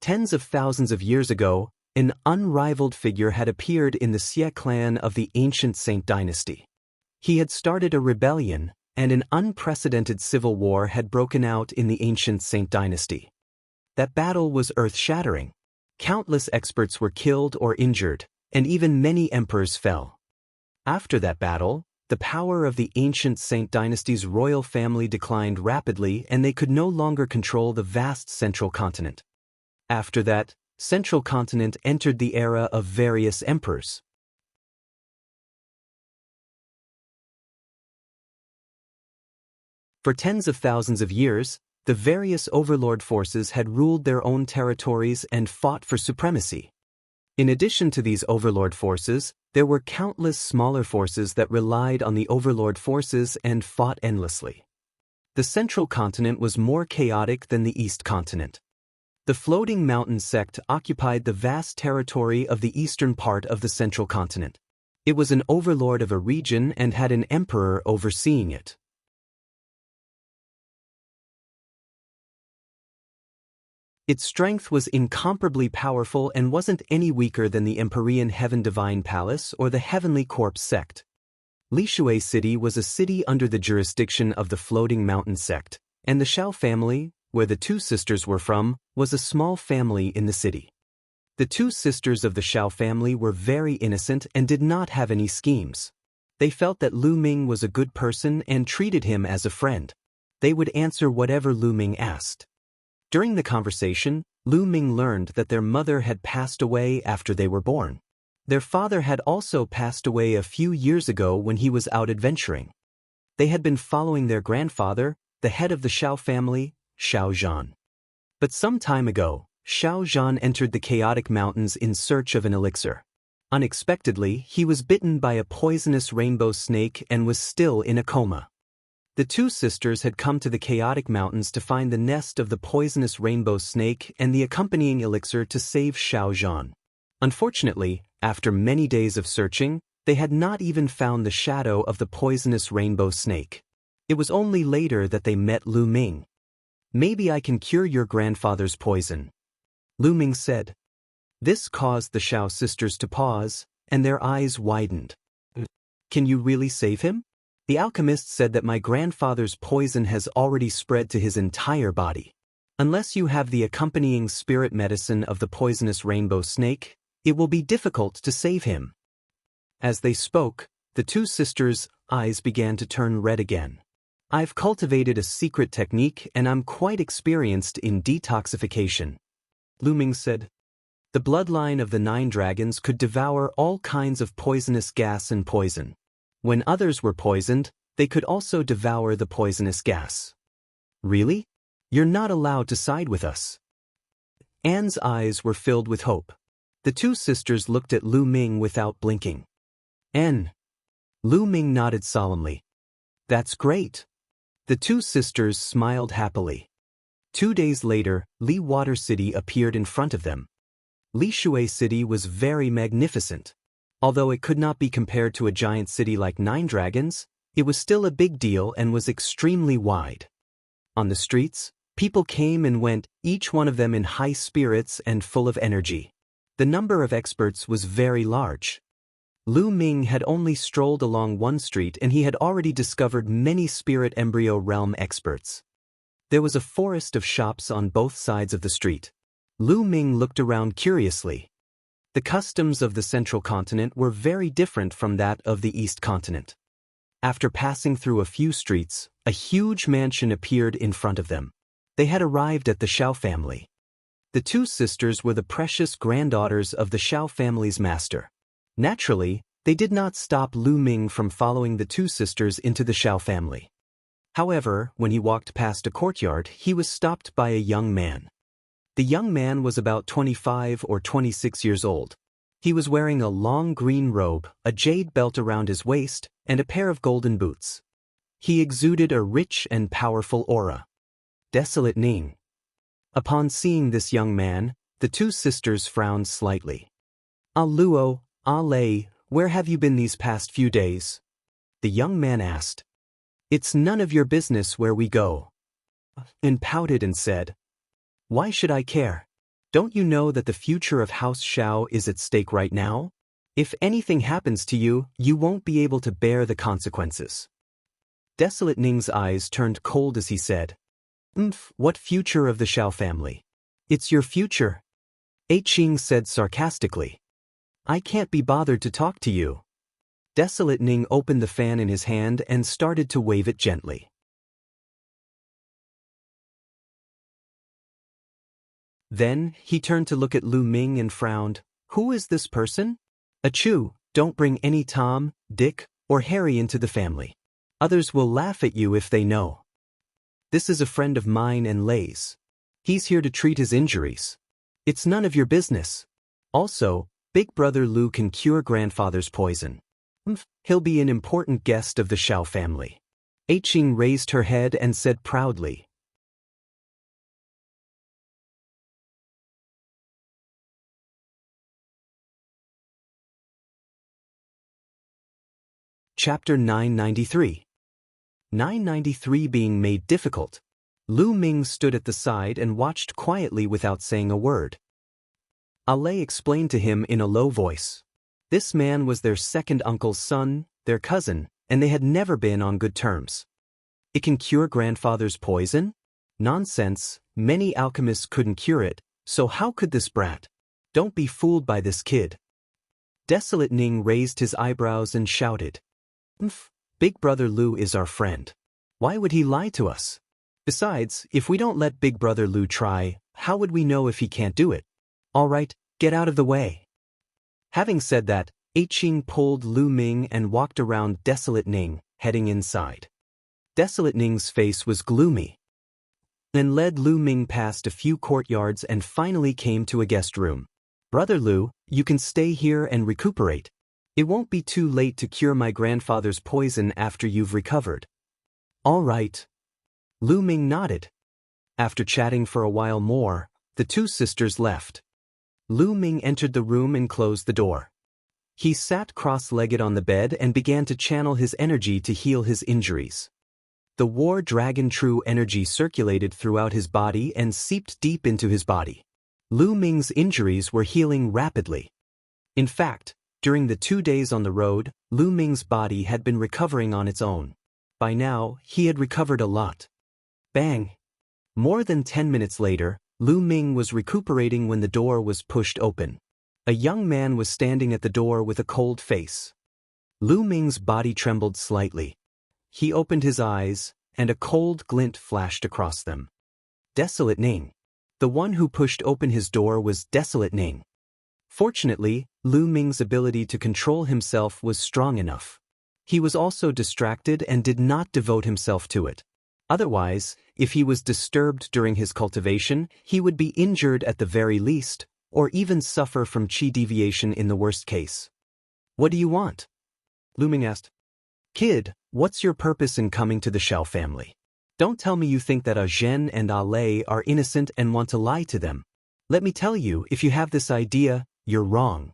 Tens of thousands of years ago, an unrivaled figure had appeared in the Xie clan of the ancient Saint dynasty. He had started a rebellion, and an unprecedented civil war had broken out in the ancient Saint dynasty. That battle was earth-shattering. Countless experts were killed or injured, and even many emperors fell. After that battle, the power of the ancient Saint dynasty's royal family declined rapidly and they could no longer control the vast central continent. After that, central continent entered the era of various emperors. For tens of thousands of years, the various overlord forces had ruled their own territories and fought for supremacy. In addition to these overlord forces, there were countless smaller forces that relied on the overlord forces and fought endlessly. The central continent was more chaotic than the East continent. The floating mountain sect occupied the vast territory of the eastern part of the central continent. It was an overlord of a region and had an emperor overseeing it. Its strength was incomparably powerful and wasn't any weaker than the Empyrean Heaven Divine Palace or the Heavenly Corpse sect. Lishui City was a city under the jurisdiction of the Floating Mountain sect, and the Shao family, where the 2 sisters were from, was a small family in the city. The 2 sisters of the Shao family were very innocent and did not have any schemes. They felt that Lu Ming was a good person and treated him as a friend. They would answer whatever Lu Ming asked. During the conversation, Lu Ming learned that their mother had passed away after they were born. Their father had also passed away a few years ago when he was out adventuring. They had been following their grandfather, the head of the Shao family, Shao Zhan. But some time ago, Shao Zhan entered the chaotic mountains in search of an elixir. Unexpectedly, he was bitten by a poisonous rainbow snake and was still in a coma. The 2 sisters had come to the chaotic mountains to find the nest of the poisonous rainbow snake and the accompanying elixir to save Shao Zhan. Unfortunately, after many days of searching, they had not even found the shadow of the poisonous rainbow snake. It was only later that they met Lu Ming. "Maybe I can cure your grandfather's poison," Lu Ming said. This caused the Shao sisters to pause, and their eyes widened. "Can you really save him?" The alchemist said that my grandfather's poison has already spread to his entire body. Unless you have the accompanying spirit medicine of the poisonous rainbow snake, it will be difficult to save him. As they spoke, the 2 sisters' eyes began to turn red again. "I've cultivated a secret technique and I'm quite experienced in detoxification," Lu Ming said. The bloodline of the 9 dragons could devour all kinds of poisonous gas and poison. When others were poisoned, they could also devour the poisonous gas. "Really? You're not allowed to side with us." Anne's eyes were filled with hope. The 2 sisters looked at Lu Ming without blinking. "Anne." Lu Ming nodded solemnly. "That's great." The 2 sisters smiled happily. 2 days later, Li Water City appeared in front of them. Lishui City was very magnificent. Although it could not be compared to a giant city like 9 dragons, it was still a big deal and was extremely wide. On the streets, people came and went, each one of them in high spirits and full of energy. The number of experts was very large. Lu Ming had only strolled along one street and he had already discovered many spirit embryo realm experts. There was a forest of shops on both sides of the street. Lu Ming looked around curiously. The customs of the central continent were very different from that of the east continent. After passing through a few streets, a huge mansion appeared in front of them. They had arrived at the Xiao family. The two sisters were the precious granddaughters of the Xiao family's master. Naturally, they did not stop Lu Ming from following the two sisters into the Xiao family. However, when he walked past a courtyard, he was stopped by a young man. The young man was about 25 or 26 years old. He was wearing a long green robe, a jade belt around his waist, and a pair of golden boots. He exuded a rich and powerful aura. Desolate Ning. Upon seeing this young man, the two sisters frowned slightly. "Ah Luo, Ah Lei, where have you been these past few days?" the young man asked. "It's none of your business where we go," and pouted and said, "Why should I care? Don't you know that the future of House Xiao is at stake right now? If anything happens to you, you won't be able to bear the consequences." Desolate Ning's eyes turned cold as he said, What future of the Xiao family? It's your future," Qing said sarcastically. "I can't be bothered to talk to you." Desolate Ning opened the fan in his hand and started to wave it gently. Then, he turned to look at Lu Ming and frowned. "Who is this person?" "Achoo, don't bring any Tom, Dick, or Harry into the family. Others will laugh at you if they know. This is a friend of mine and Lei's. He's here to treat his injuries. It's none of your business. Also, Big Brother Lu can cure grandfather's poison. He'll be an important guest of the Xiao family." Qing raised her head and said proudly. Chapter 993. 993 being made difficult. Lu Ming stood at the side and watched quietly without saying a word. Alei explained to him in a low voice. This man was their second uncle's son, their cousin, and they had never been on good terms. "It can cure grandfather's poison?" "Nonsense, many alchemists couldn't cure it, so how could this brat? Don't be fooled by this kid." Desolate Ning raised his eyebrows and shouted. Big Brother Lu is our friend. Why would he lie to us? Besides, if we don't let Big Brother Lu try, how would we know if he can't do it? All right, get out of the way. Having said that, Qing pulled Lu Ming and walked around Desolate Ning, heading inside. Desolate Ning's face was gloomy. Then led Lu Ming past a few courtyards and finally came to a guest room. "Brother Lu, you can stay here and recuperate. It won't be too late to cure my grandfather's poison after you've recovered." "All right." Lu Ming nodded. After chatting for a while more, the two sisters left. Lu Ming entered the room and closed the door. He sat cross-legged on the bed and began to channel his energy to heal his injuries. The War Dragon True energy circulated throughout his body and seeped deep into his body. Lu Ming's injuries were healing rapidly. In fact, during the 2 days on the road, Lu Ming's body had been recovering on its own. By now, he had recovered a lot. Bang! More than 10 minutes later, Lu Ming was recuperating when the door was pushed open. A young man was standing at the door with a cold face. Lu Ming's body trembled slightly. He opened his eyes, and a cold glint flashed across them. Desolate Ning. The one who pushed open his door was Desolate Ning. Fortunately, Lu Ming's ability to control himself was strong enough. He was also distracted and did not devote himself to it. Otherwise, if he was disturbed during his cultivation, he would be injured at the very least, or even suffer from qi deviation in the worst case. "What do you want?" Lu Ming asked. "Kid, what's your purpose in coming to the Xiao family? Don't tell me you think that Zhen and Lei are innocent and want to lie to them. Let me tell you, if you have this idea, you're wrong."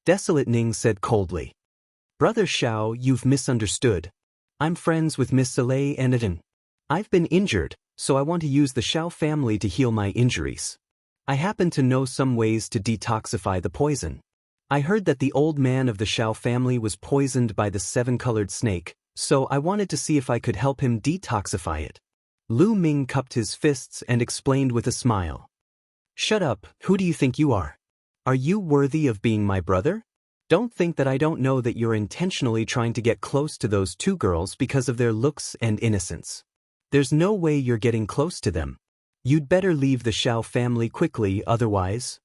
Desolate Ning said coldly. "Brother Xiao, you've misunderstood. I'm friends with Miss Lei and Eden. I've been injured, so I want to use the Xiao family to heal my injuries. I happen to know some ways to detoxify the poison. I heard that the old man of the Xiao family was poisoned by the seven-colored snake, so I wanted to see if I could help him detoxify it. Lu Ming cupped his fists and explained with a smile. Shut up, who do you think you are? Are you worthy of being my brother? Don't think that I don't know that you're intentionally trying to get close to those two girls because of their looks and innocence. There's no way you're getting close to them. You'd better leave the Xiao family quickly, otherwise.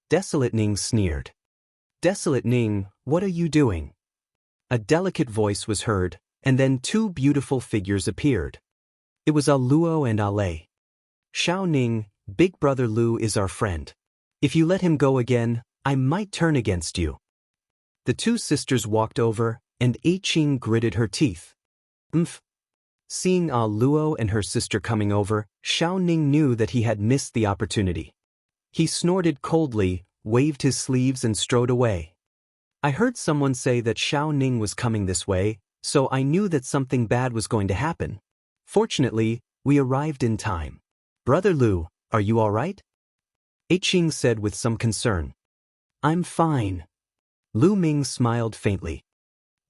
Desolate Ning sneered. Desolate Ning, what are you doing? A delicate voice was heard, and then two beautiful figures appeared. It was Luo and Lei. Xiao Ning, Big Brother Lu is our friend. If you let him go again, I might turn against you. The two sisters walked over, and Qing gritted her teeth. Seeing Luo and her sister coming over, Xiao Ning knew that he had missed the opportunity. He snorted coldly, waved his sleeves and strode away. I heard someone say that Xiao Ning was coming this way, so I knew that something bad was going to happen. Fortunately, we arrived in time. Brother Lu, are you all right? Qing said with some concern. I'm fine. Lu Ming smiled faintly.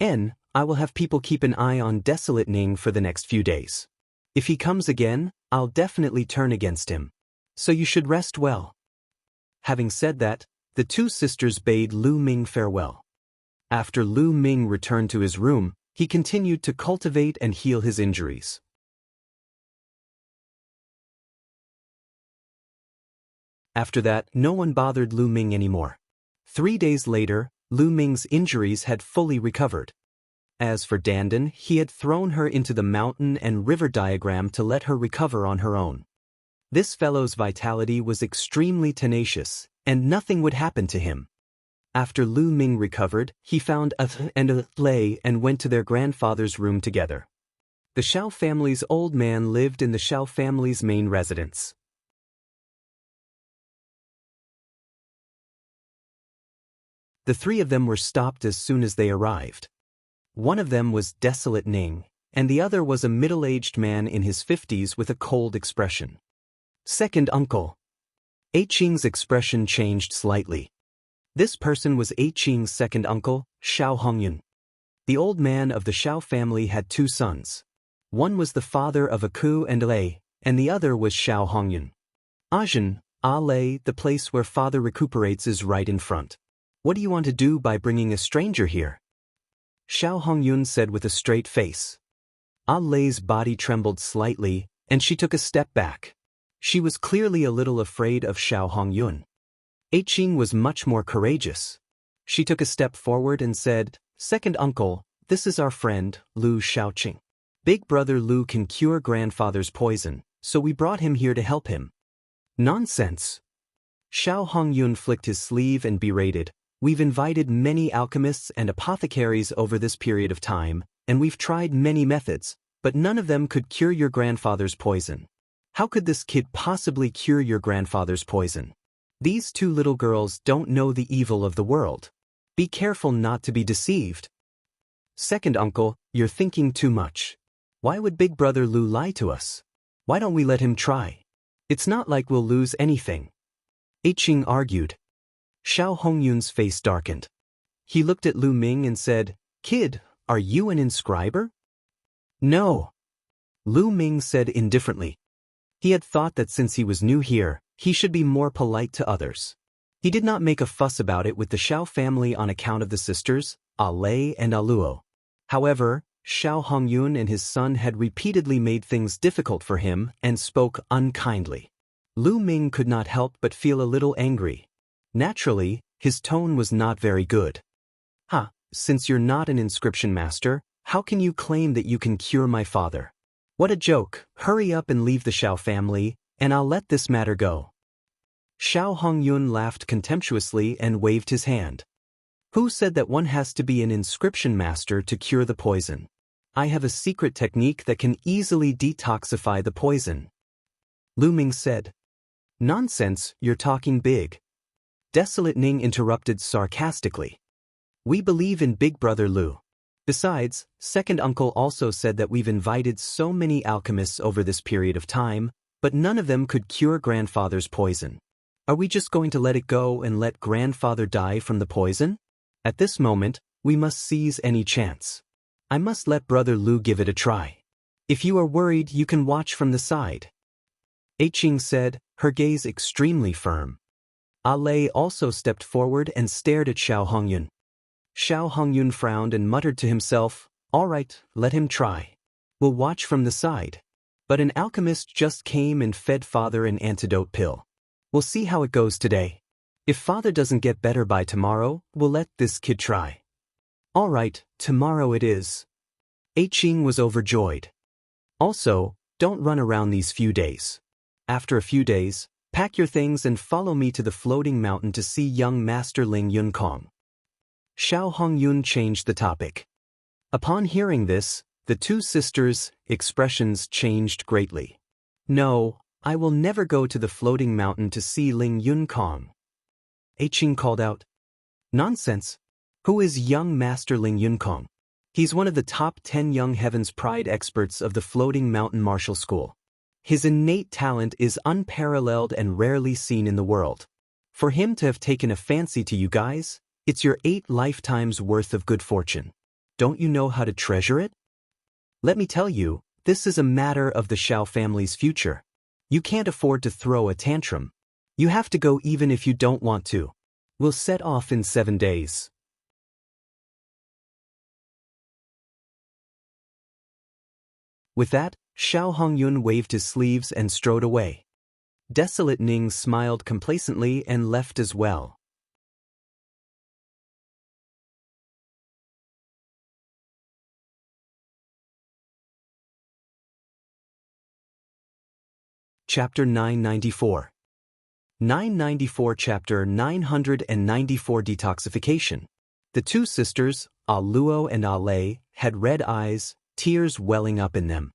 I will have people keep an eye on Desolate Ning for the next few days. If he comes again, I'll definitely turn against him. So you should rest well. Having said that, the two sisters bade Lu Ming farewell. After Lu Ming returned to his room, he continued to cultivate and heal his injuries. After that, no one bothered Lu Ming anymore. 3 days later, Lu Ming's injuries had fully recovered. As for Dandan, he had thrown her into the mountain and river diagram to let her recover on her own. This fellow's vitality was extremely tenacious, and nothing would happen to him. After Lu Ming recovered, he found and Lei and went to their grandfather's room together. The Xiao family's old man lived in the Xiao family's main residence. The three of them were stopped as soon as they arrived. One of them was Desolate Ning, and the other was a middle-aged man in his 50s with a cold expression. Second uncle. Qing's expression changed slightly. This person was Qing's second uncle, Xiao Hongyun. The old man of the Xiao family had 2 sons. One was the father of Aku and Lei, and the other was Xiao Hongyun. Ajin, Lei, the place where father recuperates is right in front. What do you want to do by bringing a stranger here? Xiao Hongyun said with a straight face. Lei's body trembled slightly, and she took a step back. She was clearly a little afraid of Xiao Hongyun. Qing was much more courageous. She took a step forward and said, Second uncle, this is our friend, Lu Xiaoqing. Big brother Lu can cure grandfather's poison, so we brought him here to help him. Nonsense. Xiao Hongyun flicked his sleeve and berated, We've invited many alchemists and apothecaries over this period of time, and we've tried many methods, but none of them could cure your grandfather's poison. How could this kid possibly cure your grandfather's poison? These 2 little girls don't know the evil of the world. Be careful not to be deceived. Second uncle, you're thinking too much. Why would Big Brother Lu lie to us? Why don't we let him try? It's not like we'll lose anything. Qing argued. Xiao Hongyun's face darkened. He looked at Lu Ming and said, Kid, are you an inscriber? No. Lu Ming said indifferently. He had thought that since he was new here, he should be more polite to others. He did not make a fuss about it with the Xiao family on account of the sisters, Lei and Luo. However, Xiao Hongyun and his son had repeatedly made things difficult for him and spoke unkindly. Lu Ming could not help but feel a little angry. Naturally, his tone was not very good. Since you're not an inscription master, how can you claim that you can cure my father? What a joke. Hurry up and leave the Xiao family, and I'll let this matter go. Xiao Hongyun laughed contemptuously and waved his hand. Who said that one has to be an inscription master to cure the poison? I have a secret technique that can easily detoxify the poison. Lu Ming said. Nonsense, you're talking big. Desolate Ning interrupted sarcastically. We believe in Big Brother Lu. Besides, second uncle also said that we've invited so many alchemists over this period of time, but none of them could cure grandfather's poison. Are we just going to let it go and let grandfather die from the poison? At this moment, we must seize any chance. I must let Brother Lu give it a try. If you are worried, you can watch from the side. Qing said, her gaze extremely firm. Lei also stepped forward and stared at Xiao Hongyun. Xiao Hongyun frowned and muttered to himself, all right, let him try. We'll watch from the side. But an alchemist just came and fed Father an antidote pill. We'll see how it goes today. If Father doesn't get better by tomorrow, we'll let this kid try. All right, tomorrow it is. Qing was overjoyed. Also, don't run around these few days. After a few days, pack your things and follow me to the floating mountain to see young Master Ling Yunkong. Xiao Hongyun changed the topic. Upon hearing this, the two sisters' expressions changed greatly. No, I will never go to the floating mountain to see Ling Yunkong. Qing called out. Nonsense. Who is young Master Ling Yunkong? He's one of the top 10 young Heaven's Pride experts of the Floating Mountain Martial School. His innate talent is unparalleled and rarely seen in the world. For him to have taken a fancy to you guys, it's your 8 lifetimes worth of good fortune. Don't you know how to treasure it? Let me tell you, this is a matter of the Xiao family's future. You can't afford to throw a tantrum. You have to go even if you don't want to. We'll set off in 7 days. With that, Xiao Hongyun waved his sleeves and strode away. Desolate Ning smiled complacently and left as well. Chapter 994. 994 Chapter 994 Detoxification. The two sisters, Luo and Lei, had red eyes, tears welling up in them.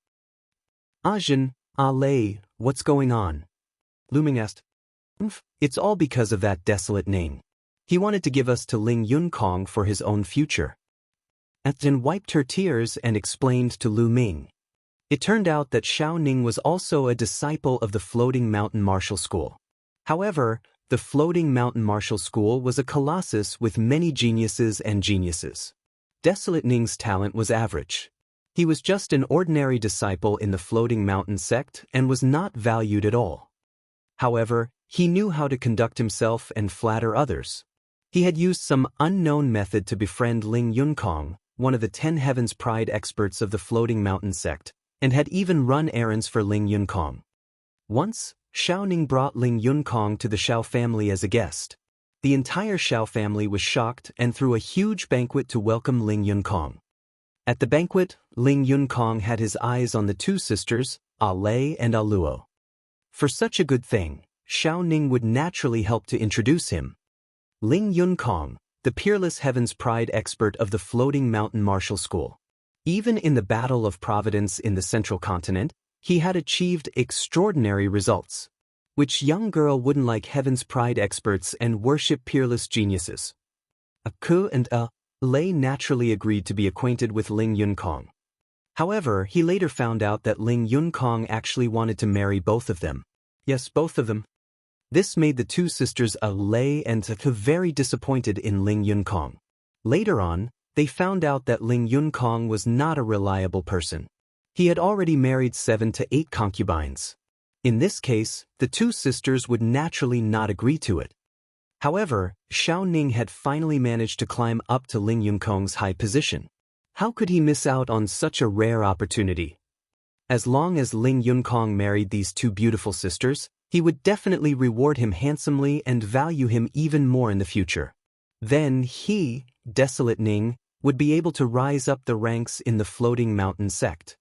Ajin, Lei, what's going on? Lu Ming asked. It's all because of that desolate Ning. He wanted to give us to Ling Yunkong for his own future. Ajin wiped her tears and explained to Lu Ming. It turned out that Xiao Ning was also a disciple of the Floating Mountain Martial School. However, the Floating Mountain Martial School was a colossus with many geniuses and geniuses. Desolate Ning's talent was average. He was just an ordinary disciple in the Floating Mountain sect and was not valued at all. However, he knew how to conduct himself and flatter others. He had used some unknown method to befriend Ling Yunkong, one of the 10 Heaven's Pride experts of the Floating Mountain sect, and had even run errands for Ling Yunkong. Once, Xiao Ning brought Ling Yunkong to the Xiao family as a guest. The entire Xiao family was shocked and threw a huge banquet to welcome Ling Yunkong. At the banquet, Ling Yunkong had his eyes on the two sisters, Lei and Luo. For such a good thing, Xiao Ning would naturally help to introduce him. Ling Yunkong, the peerless Heaven's Pride expert of the Floating Mountain Martial School. Even in the Battle of Providence in the Central Continent, he had achieved extraordinary results. Which young girl wouldn't like Heaven's Pride experts and worship peerless geniuses? Ku and Lei naturally agreed to be acquainted with Ling Yunkong. However, he later found out that Ling Yunkong actually wanted to marry both of them. Yes, both of them. This made the two sisters Lei and Ku very disappointed in Ling Yunkong. Later on, they found out that Ling Yunkong was not a reliable person. He had already married 7 to 8 concubines. In this case, the two sisters would naturally not agree to it. However, Xiao Ning had finally managed to climb up to Ling Yunkong's high position. How could he miss out on such a rare opportunity? As long as Ling Yunkong married these two beautiful sisters, he would definitely reward him handsomely and value him even more in the future. Then he, Desolate Ning, would be able to rise up the ranks in the Floating Mountain sect.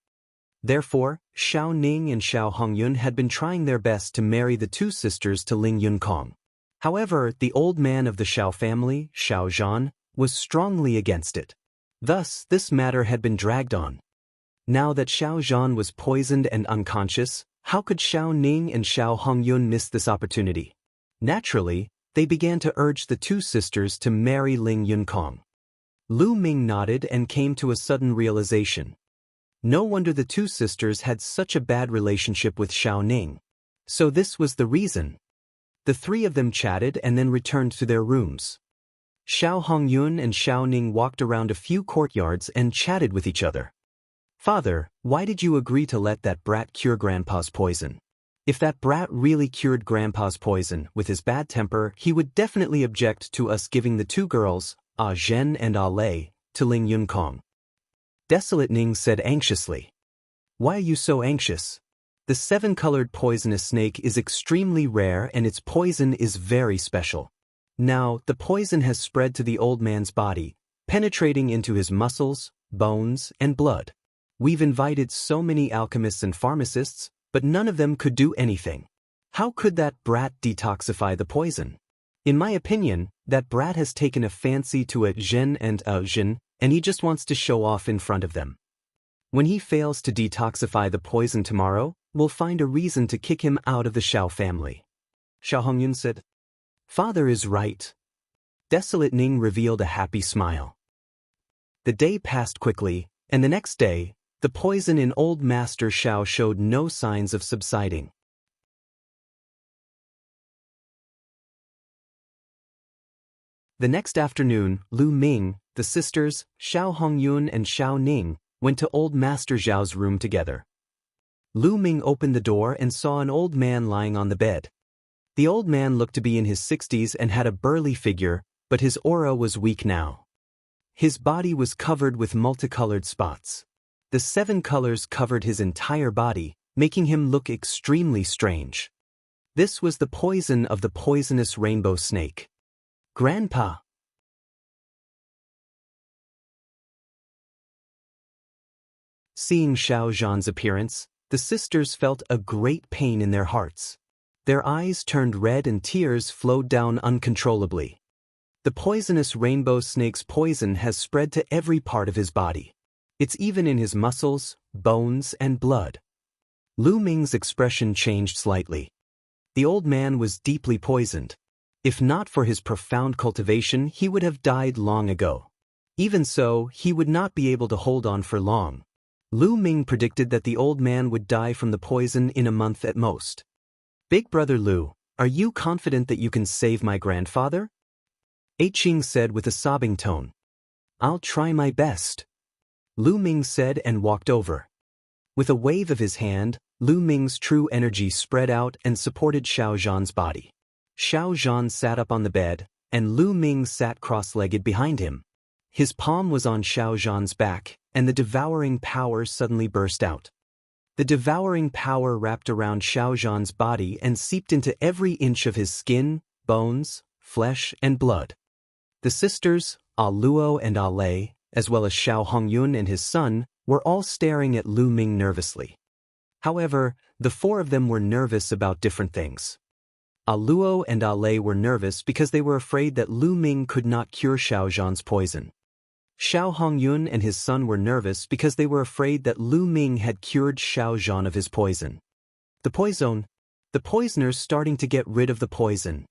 Therefore, Xiao Ning and Xiao Hongyun had been trying their best to marry the two sisters to Ling Yunkong. However, the old man of the Xiao family, Xiao Zhan, was strongly against it. Thus, this matter had been dragged on. Now that Xiao Zhan was poisoned and unconscious, how could Xiao Ning and Xiao Hongyun miss this opportunity? Naturally, they began to urge the two sisters to marry Ling Yunkong. Lu Ming nodded and came to a sudden realization. No wonder the two sisters had such a bad relationship with Xiao Ning. So this was the reason. The three of them chatted and then returned to their rooms. Xiao Hongyun and Xiao Ning walked around a few courtyards and chatted with each other. "Father, why did you agree to let that brat cure Grandpa's poison? If that brat really cured Grandpa's poison with his bad temper, he would definitely object to us giving the two girls, Zhen and Lei, to Ling Yunkong." Desolate Ning said anxiously. "Why are you so anxious? The seven-colored poisonous snake is extremely rare and its poison is very special. Now, the poison has spread to the old man's body, penetrating into his muscles, bones, and blood. We've invited so many alchemists and pharmacists, but none of them could do anything. How could that brat detoxify the poison? In my opinion, that brat has taken a fancy to a Zhen and a Zhen, and he just wants to show off in front of them. When he fails to detoxify the poison tomorrow, we'll find a reason to kick him out of the Xiao family." Xiao Hongyun said. "Father is right." Desolate Ning revealed a happy smile. The day passed quickly, and the next day, the poison in old Master Xiao showed no signs of subsiding. The next afternoon, Lu Ming, the sisters, Xiao Hongyun and Xiao Ning, went to old Master Zhao's room together. Lu Ming opened the door and saw an old man lying on the bed. The old man looked to be in his 60s and had a burly figure, but his aura was weak now. His body was covered with multicolored spots. The 7 colors covered his entire body, making him look extremely strange. This was the poison of the poisonous rainbow snake. "Grandpa!" Seeing Xiao Zhan's appearance, the sisters felt a great pain in their hearts. Their eyes turned red and tears flowed down uncontrollably. The poisonous rainbow snake's poison has spread to every part of his body. It's even in his muscles, bones, and blood. Lu Ming's expression changed slightly. The old man was deeply poisoned. If not for his profound cultivation, he would have died long ago. Even so, he would not be able to hold on for long. Lu Ming predicted that the old man would die from the poison in a month at most. "Big brother Lu, are you confident that you can save my grandfather?" Eiqing said with a sobbing tone. "I'll try my best," Lu Ming said and walked over. With a wave of his hand, Lu Ming's true energy spread out and supported Xiao Zhan's body. Xiao Zhan sat up on the bed, and Lu Ming sat cross-legged behind him. His palm was on Xiao Zhan's back, and the devouring power suddenly burst out. The devouring power wrapped around Xiao Zhan's body and seeped into every inch of his skin, bones, flesh, and blood. The sisters, Luo and Lei, as well as Xiao Hongyun and his son, were all staring at Lu Ming nervously. However, the 4 of them were nervous about different things. Luo and Lei were nervous because they were afraid that Lu Ming could not cure Xiao Zhan's poison. Xiao Hongyun and his son were nervous because they were afraid that Lu Ming had cured Xiao Zhan of his poison. The poisoner's starting to get rid of the poison.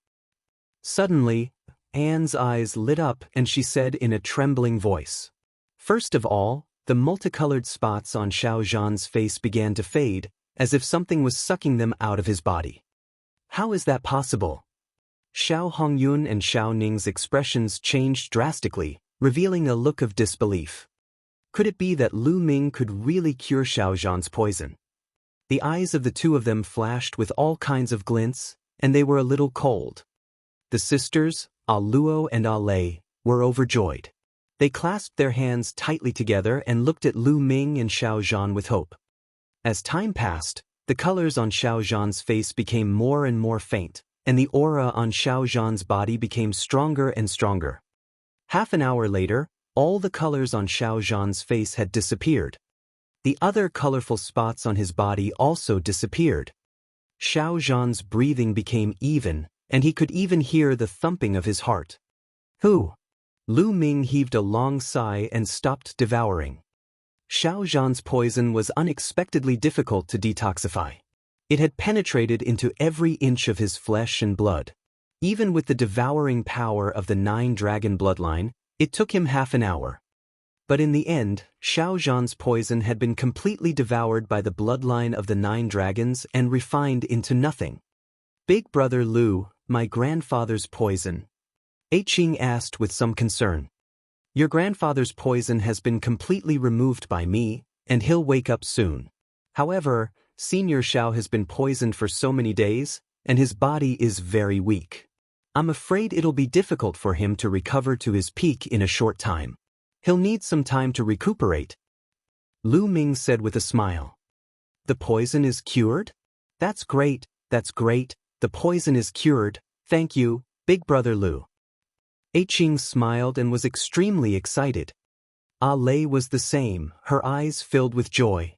Suddenly, Anne's eyes lit up and she said in a trembling voice. First of all, the multicolored spots on Xiao Zhan's face began to fade, as if something was sucking them out of his body. How is that possible? Xiao Hongyun and Xiao Ning's expressions changed drastically, revealing a look of disbelief. Could it be that Lu Ming could really cure Xiao Zhan's poison? The eyes of the 2 of them flashed with all kinds of glints, and they were a little cold. The sisters, Luo and Lei, were overjoyed. They clasped their hands tightly together and looked at Lu Ming and Xiao Zhan with hope. As time passed, the colors on Xiao Zhan's face became more and more faint, and the aura on Xiao Zhan's body became stronger and stronger. Half an hour later, all the colors on Xiao Zhan's face had disappeared. The other colorful spots on his body also disappeared. Xiao Zhan's breathing became even, and he could even hear the thumping of his heart. "Who?" Lu Ming heaved a long sigh and stopped devouring. Xiao Zhan's poison was unexpectedly difficult to detoxify. It had penetrated into every inch of his flesh and blood. Even with the devouring power of the 9-dragon bloodline, it took him half an hour. But in the end, Xiao Zhan's poison had been completely devoured by the bloodline of the 9 dragons and refined into nothing. "Big brother Lu, my grandfather's poison? Qing asked with some concern. Your grandfather's poison has been completely removed by me, and he'll wake up soon. However, Senior Xiao has been poisoned for so many days, and his body is very weak. I'm afraid it'll be difficult for him to recover to his peak in a short time. He'll need some time to recuperate. Lu Ming said with a smile. The poison is cured? That's great, that's great, the poison is cured, thank you, Big Brother Lu. Qing smiled and was extremely excited. Lei was the same, her eyes filled with joy.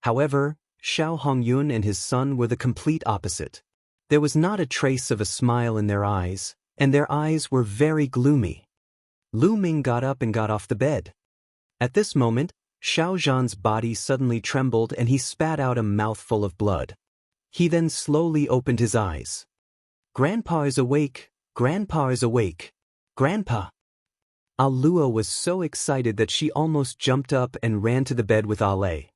However, Xiao Hongyun and his son were the complete opposite. There was not a trace of a smile in their eyes, and their eyes were very gloomy. Lu Ming got up and got off the bed. At this moment, Xiao Zhan's body suddenly trembled and he spat out a mouthful of blood. He then slowly opened his eyes. Grandpa is awake, Grandpa is awake. Grandpa! Luo was so excited that she almost jumped up and ran to the bed with Lei.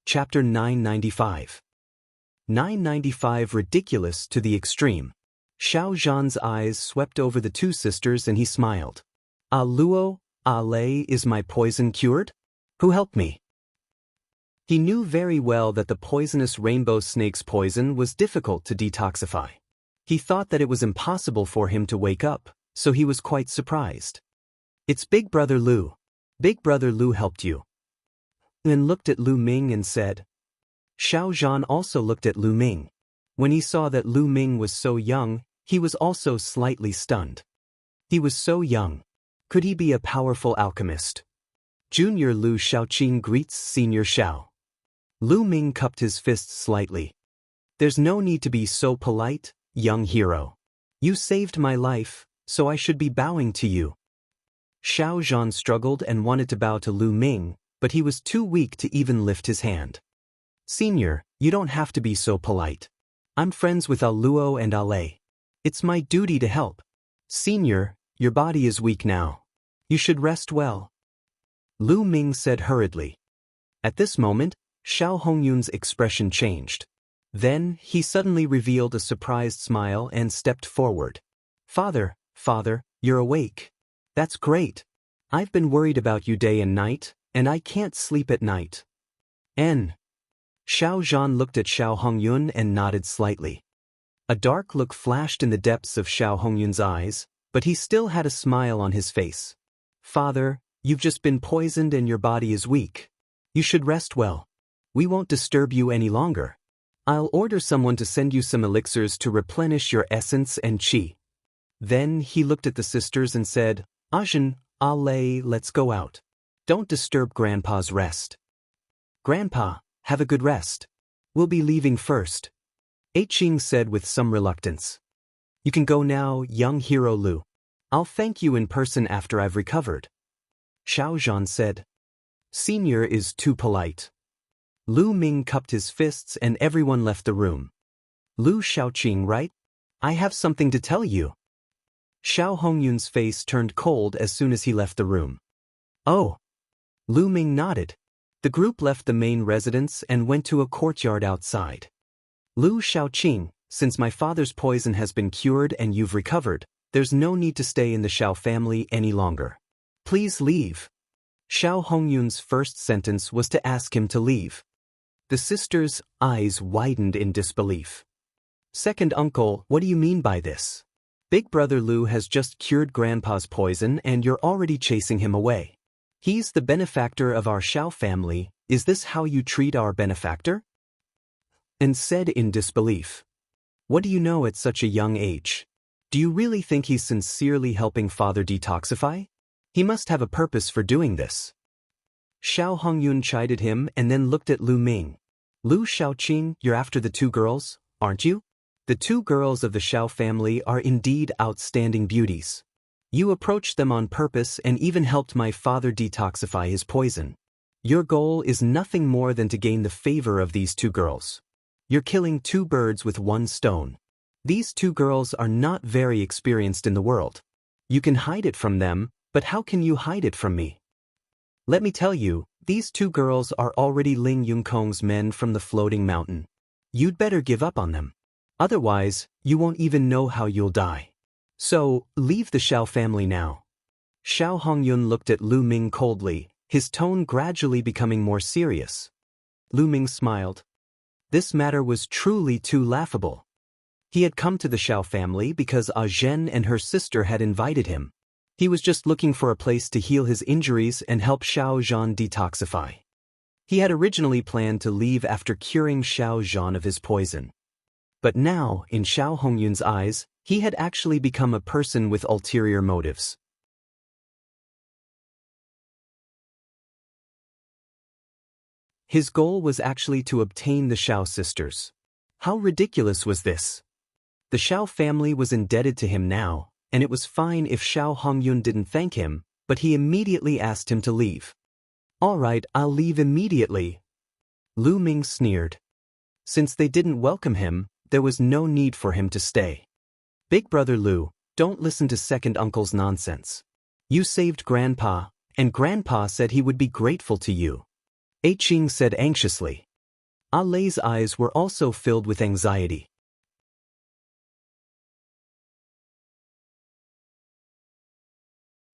Chapter 995. 995 Ridiculous to the extreme. Xiao Zhan's eyes swept over the two sisters and he smiled. Luo, Lei, is my poison cured? Who helped me? He knew very well that the poisonous rainbow snake's poison was difficult to detoxify. He thought that it was impossible for him to wake up, so he was quite surprised. It's Big Brother Lu. Big Brother Lu helped you. Then looked at Lu Ming and said. Xiao Zhan also looked at Lu Ming. When he saw that Lu Ming was so young, he was also slightly stunned. He was so young. Could he be a powerful alchemist? Junior Lu Xiaoqing greets Senior Xiao. Lu Ming cupped his fists slightly. There's no need to be so polite, young hero. You saved my life, so I should be bowing to you. Xiao Zhan struggled and wanted to bow to Lu Ming, but he was too weak to even lift his hand. Senior, you don't have to be so polite. I'm friends with Luo and Lei. It's my duty to help. Senior, your body is weak now. You should rest well. Lu Ming said hurriedly. At this moment, Xiao Hongyun's expression changed. Then, he suddenly revealed a surprised smile and stepped forward. Father, you're awake. That's great. I've been worried about you day and night, and I can't sleep at night. Xiao Zhan looked at Xiao Hongyun and nodded slightly. A dark look flashed in the depths of Xiao Hongyun's eyes, but he still had a smile on his face. Father, you've just been poisoned and your body is weak. You should rest well. We won't disturb you any longer. I'll order someone to send you some elixirs to replenish your essence and qi. Then he looked at the sisters and said, Ajin, Lei, let's go out. Don't disturb Grandpa's rest. Grandpa, have a good rest. We'll be leaving first. Qing said with some reluctance. You can go now, young hero Lu. I'll thank you in person after I've recovered. Xiao Zhan said. Senior is too polite. Lu Ming cupped his fists and everyone left the room. Lu Xiaoqing, right? I have something to tell you. Xiao Hongyun's face turned cold as soon as he left the room. Oh. Lu Ming nodded. The group left the main residence and went to a courtyard outside. Lu Xiaoqing, since my father's poison has been cured and you've recovered, there's no need to stay in the Xiao family any longer. Please leave. Xiao Hongyun's first sentence was to ask him to leave. The sisters' eyes widened in disbelief. Second uncle, what do you mean by this? Big Brother Lu has just cured Grandpa's poison and you're already chasing him away. He's the benefactor of our Xiao family, is this how you treat our benefactor? And said in disbelief. What do you know at such a young age? Do you really think he's sincerely helping Father detoxify? He must have a purpose for doing this. Xiao Hongyun chided him and then looked at Lu Ming. Lu Xiaoqing, you're after the two girls, aren't you? The two girls of the Xiao family are indeed outstanding beauties. You approached them on purpose and even helped my father detoxify his poison. Your goal is nothing more than to gain the favor of these two girls. You're killing two birds with one stone. These two girls are not very experienced in the world. You can hide it from them, But how can you hide it from me? Let me tell you, these two girls are already Ling Yunкong's men from the floating mountain. You'd better give up on them. Otherwise, you won't even know how you'll die. So, leave the Xiao family now. Xiao Hongyun looked at Lu Ming coldly, his tone gradually becoming more serious. Lu Ming smiled. This matter was truly too laughable. He had come to the Xiao family because Zhen and her sister had invited him. He was just looking for a place to heal his injuries and help Xiao Zhan detoxify. He had originally planned to leave after curing Xiao Zhan of his poison. But now, in Xiao Hongyun's eyes, he had actually become a person with ulterior motives. His goal was actually to obtain the Xiao sisters. How ridiculous was this? The Xiao family was indebted to him now, and it was fine if Xiao Hongyun didn't thank him, but he immediately asked him to leave. All right, I'll leave immediately. Lu Ming sneered. Since they didn't welcome him, there was no need for him to stay. Big brother Lu, don't listen to second uncle's nonsense. You saved Grandpa, and Grandpa said he would be grateful to you. Qing said anxiously. Lei's eyes were also filled with anxiety.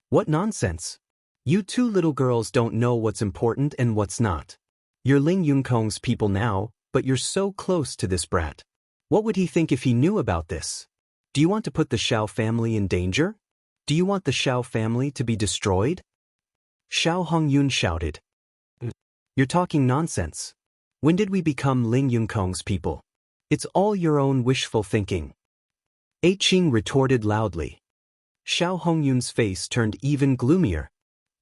What nonsense! You two little girls don't know what's important and what's not. You're Ling Yunкong's people now, but you're so close to this brat. What would he think if he knew about this? Do you want to put the Xiao family in danger? Do you want the Xiao family to be destroyed? Xiao Hongyun shouted. You're talking nonsense. When did we become Ling Yunкong's people? It's all your own wishful thinking. Qing retorted loudly. Xiao Hongyun's face turned even gloomier.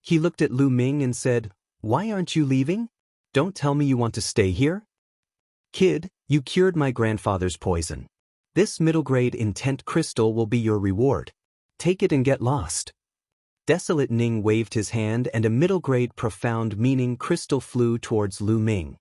He looked at Lu Ming and said, Why aren't you leaving? Don't tell me you want to stay here? Kid, you cured my grandfather's poison. This middle-grade intent crystal will be your reward. Take it and get lost. Desolate Ning waved his hand and a middle-grade profound meaning crystal flew towards Lu Ming.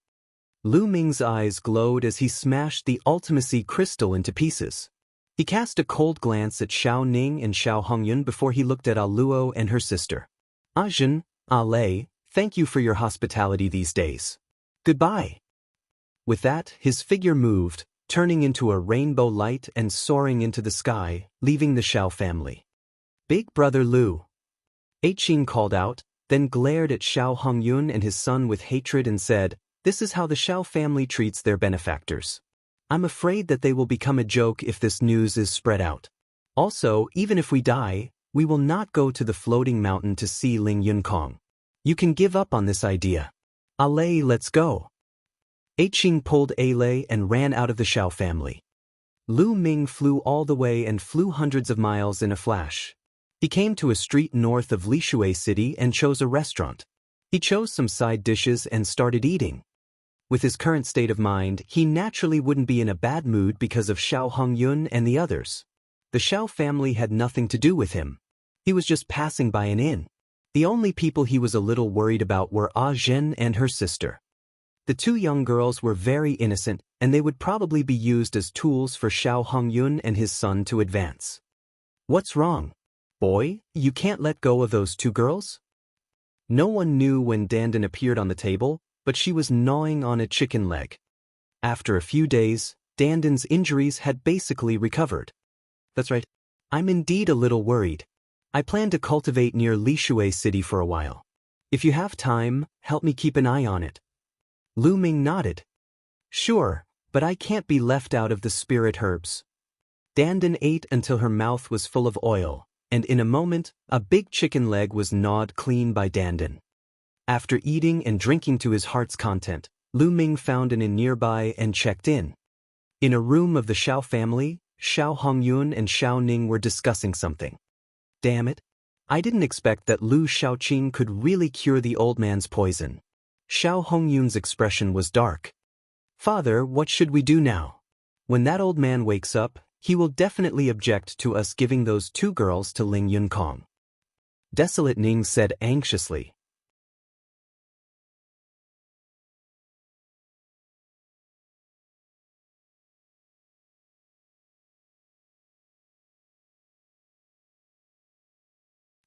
Lu Ming's eyes glowed as he smashed the ultimacy crystal into pieces. He cast a cold glance at Xiao Ning and Xiao Hongyun before he looked at Luo and her sister. Zhen, Lei, thank you for your hospitality these days. Goodbye. With that, his figure moved, turning into a rainbow light and soaring into the sky, leaving the Xiao family. Big brother Lu. Qing called out, then glared at Xiao Hongyun and his son with hatred and said, This is how the Xiao family treats their benefactors. I'm afraid that they will become a joke if this news is spread out. Also, even if we die, we will not go to the floating mountain to see Ling Yunкong. You can give up on this idea. Lei, let's go. Qing pulled Lei and ran out of the Xiao family. Lu Ming flew all the way and flew hundreds of miles in a flash. He came to a street north of Lishui City and chose a restaurant. He chose some side dishes and started eating. With his current state of mind, he naturally wouldn't be in a bad mood because of Xiao Hongyun and the others. The Xiao family had nothing to do with him. He was just passing by an inn. The only people he was a little worried about were Zhen and her sister. The two young girls were very innocent, and they would probably be used as tools for Xiao Hongyun and his son to advance. What's wrong? Boy, you can't let go of those two girls? No one knew when Dandan appeared on the table, but she was gnawing on a chicken leg. After a few days, Dandan's injuries had basically recovered. That's right. I'm indeed a little worried. I plan to cultivate near Lishui City for a while. If you have time, help me keep an eye on it. Lu Ming nodded. Sure, but I can't be left out of the spirit herbs. Dandan ate until her mouth was full of oil, and in a moment, a big chicken leg was gnawed clean by Dandan. After eating and drinking to his heart's content, Lu Ming found an inn nearby and checked in. In a room of the Xiao family, Xiao Hongyun and Xiao Ning were discussing something. Damn it. I didn't expect that Lu Xiaoqing could really cure the old man's poison. Xiao Hongyun's expression was dark. Father, what should we do now? When that old man wakes up, he will definitely object to us giving those two girls to Ling Yunкong. Desolate Ning said anxiously.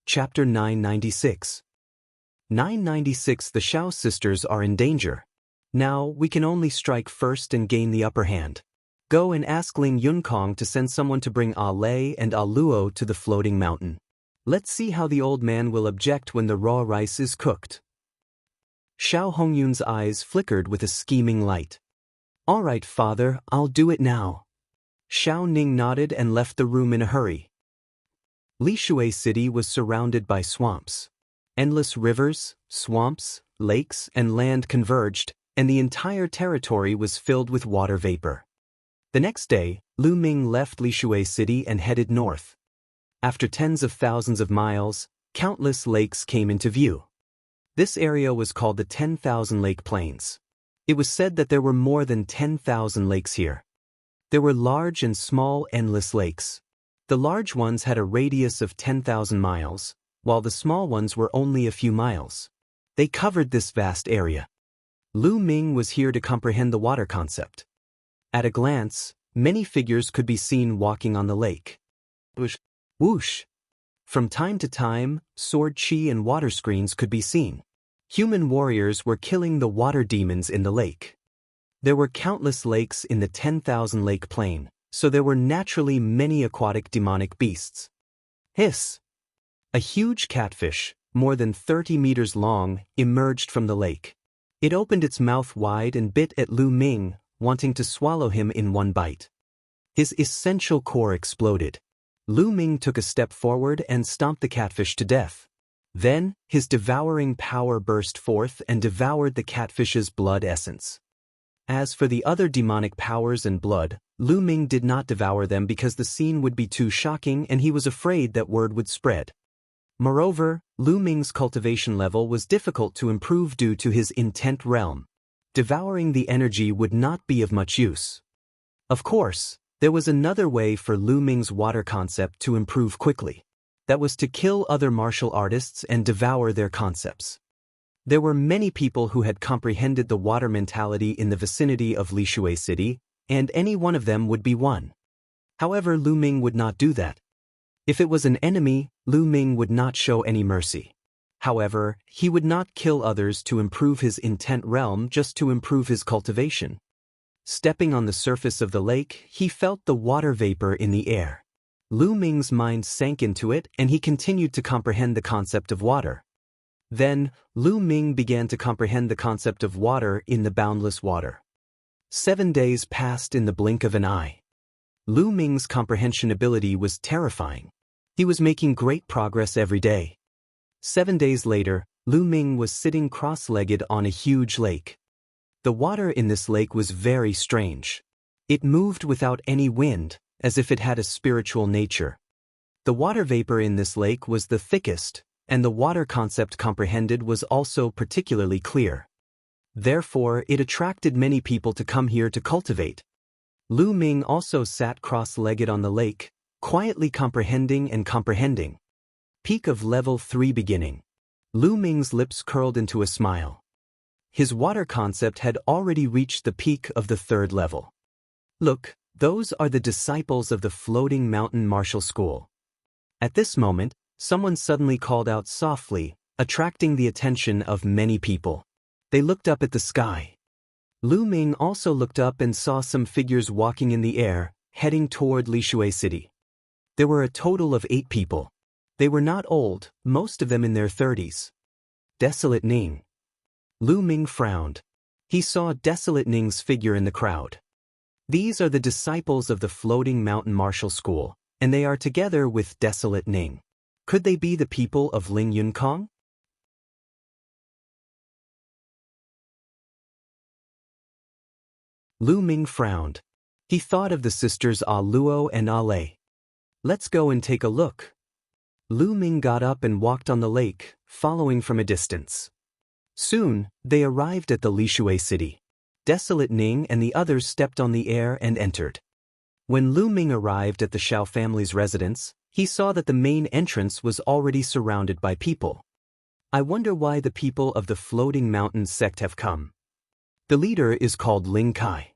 Chapter 996. 996. The Xiao sisters are in danger. Now, we can only strike first and gain the upper hand. Go and ask Ling Yunkong to send someone to bring A Lei and A Luo to the floating mountain. Let's see how the old man will object when the raw rice is cooked. Xiao Hongyun's eyes flickered with a scheming light. All right, father, I'll do it now. Xiao Ning nodded and left the room in a hurry. Lishui City was surrounded by swamps. Endless rivers, swamps, lakes, and land converged, and the entire territory was filled with water vapor. The next day, Lu Ming left Lishui City and headed north. After tens of thousands of miles, countless lakes came into view. This area was called the 10,000 Lake Plains. It was said that there were more than 10,000 lakes here. There were large and small endless lakes. The large ones had a radius of 10,000 miles, while the small ones were only a few miles. They covered this vast area. Lu Ming was here to comprehend the water concept. At a glance, many figures could be seen walking on the lake. Whoosh! Whoosh! From time to time, sword chi and water screens could be seen. Human warriors were killing the water demons in the lake. There were countless lakes in the 10,000 lake plain, so there were naturally many aquatic demonic beasts. Hiss! A huge catfish, more than 30 meters long, emerged from the lake. It opened its mouth wide and bit at Lu Ming, wanting to swallow him in one bite. His essential core exploded. Lu Ming took a step forward and stomped the catfish to death. Then, his devouring power burst forth and devoured the catfish's blood essence. As for the other demonic powers and blood, Lu Ming did not devour them because the scene would be too shocking and he was afraid that word would spread. Moreover, Lu Ming's cultivation level was difficult to improve due to his intent realm. Devouring the energy would not be of much use. Of course, there was another way for Lu Ming's water concept to improve quickly. That was to kill other martial artists and devour their concepts. There were many people who had comprehended the water mentality in the vicinity of Lishui City, and any one of them would be one. However, Lu Ming would not do that. If it was an enemy, Lu Ming would not show any mercy. However, he would not kill others to improve his intent realm just to improve his cultivation. Stepping on the surface of the lake, he felt the water vapor in the air. Lu Ming's mind sank into it and he continued to comprehend the concept of water. Then, Lu Ming began to comprehend the concept of water in the boundless water. 7 days passed in the blink of an eye. Lu Ming's comprehension ability was terrifying. He was making great progress every day. 7 days later, Lu Ming was sitting cross-legged on a huge lake. The water in this lake was very strange. It moved without any wind, as if it had a spiritual nature. The water vapor in this lake was the thickest, and the water concept comprehended was also particularly clear. Therefore, it attracted many people to come here to cultivate. Lu Ming also sat cross-legged on the lake, quietly comprehending and comprehending. Peak of level 3 beginning. Lu Ming's lips curled into a smile. His water concept had already reached the peak of the 3rd level. Look, those are the disciples of the floating mountain martial school. At this moment, someone suddenly called out softly, attracting the attention of many people. They looked up at the sky. Lu Ming also looked up and saw some figures walking in the air, heading toward Lishui City. There were a total of 8 people. They were not old, most of them in their 30s. Desolate Ning. Lu Ming frowned. He saw Desolate Ning's figure in the crowd. These are the disciples of the floating mountain martial school, and they are together with Desolate Ning. Could they be the people of Ling Yunkong? Lu Ming frowned. He thought of the sisters A Luo and A Lei. Let's go and take a look. Lu Ming got up and walked on the lake, following from a distance. Soon, they arrived at the Lishui City. Desolate Ning and the others stepped on the air and entered. When Lu Ming arrived at the Xiao family's residence, he saw that the main entrance was already surrounded by people. I wonder why the people of the Floating Mountain sect have come. The leader is called Ling Kai.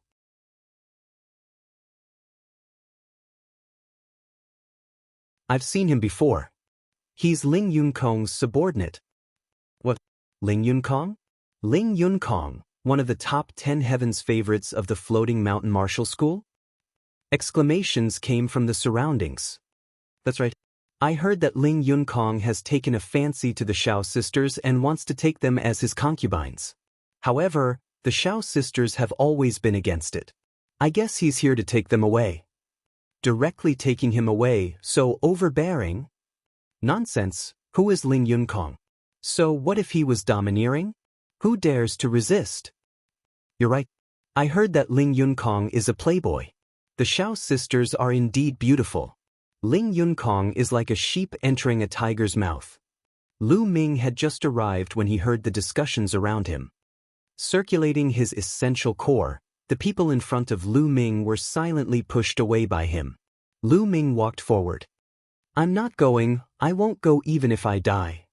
I've seen him before. He's Ling Yunkong's subordinate. What? Ling Yunkong? Ling Yunkong, one of the top 10 heavens favorites of the Floating Mountain Martial School? Exclamations came from the surroundings. That's right. I heard that Ling Yunkong has taken a fancy to the Xiao sisters and wants to take them as his concubines. However, the Xiao sisters have always been against it. I guess he's here to take them away. Directly taking him away, so overbearing? Nonsense, who is Ling Yunkong? So what if he was domineering? Who dares to resist? You're right. I heard that Ling Yunkong is a playboy. The Xiao sisters are indeed beautiful. Ling Yunkong is like a sheep entering a tiger's mouth. Lu Ming had just arrived when he heard the discussions around him. Circulating his essential core, the people in front of Lu Ming were silently pushed away by him. Lu Ming walked forward. I'm not going, I won't go even if I die.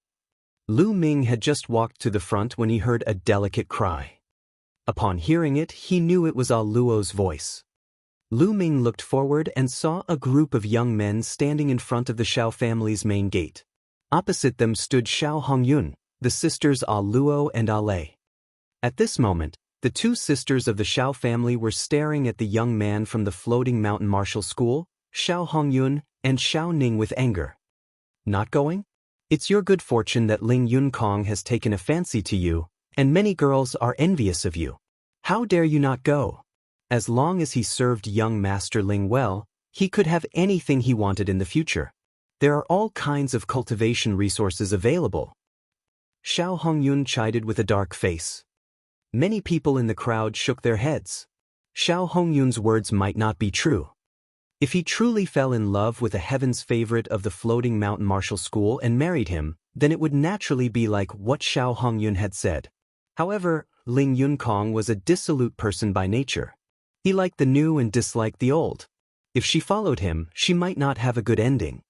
Lu Ming had just walked to the front when he heard a delicate cry. Upon hearing it, he knew it was Ah Luo's voice. Lu Ming looked forward and saw a group of young men standing in front of the Xiao family's main gate. Opposite them stood Xiao Hongyun, the sisters Ah Luo and Ah Lei. At this moment, the two sisters of the Xiao family were staring at the young man from the Floating Mountain Martial School, Xiao Hongyun and Xiao Ning, with anger. Not going? It's your good fortune that Ling Yunkong has taken a fancy to you, and many girls are envious of you. How dare you not go? As long as he served young Master Ling well, he could have anything he wanted in the future. There are all kinds of cultivation resources available. Xiao Hongyun chided with a dark face. Many people in the crowd shook their heads. Xiao Hongyun's words might not be true. If he truly fell in love with a heaven's favorite of the Floating Mountain Martial School and married him, then it would naturally be like what Xiao Hongyun had said. However, Ling Yunkong was a dissolute person by nature. He liked the new and disliked the old. If she followed him, she might not have a good ending.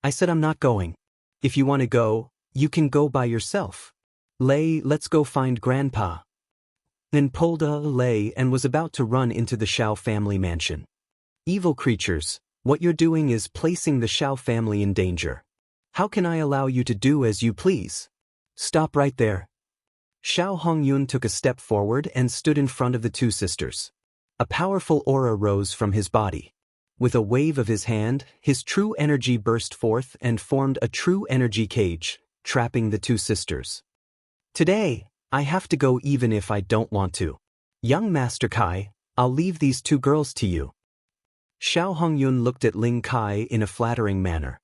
I said I'm not going. If you want to go, you can go by yourself. Lei, let's go find Grandpa. Then pulled Lei and was about to run into the Xiao family mansion. Evil creatures, what you're doing is placing the Xiao family in danger. How can I allow you to do as you please? Stop right there. Xiao Hongyun took a step forward and stood in front of the two sisters. A powerful aura rose from his body. With a wave of his hand, his true energy burst forth and formed a true energy cage, trapping the two sisters. Today, I have to go even if I don't want to. Young Master Kai, I'll leave these two girls to you. Xiao Hongyun looked at Ling Kai in a flattering manner.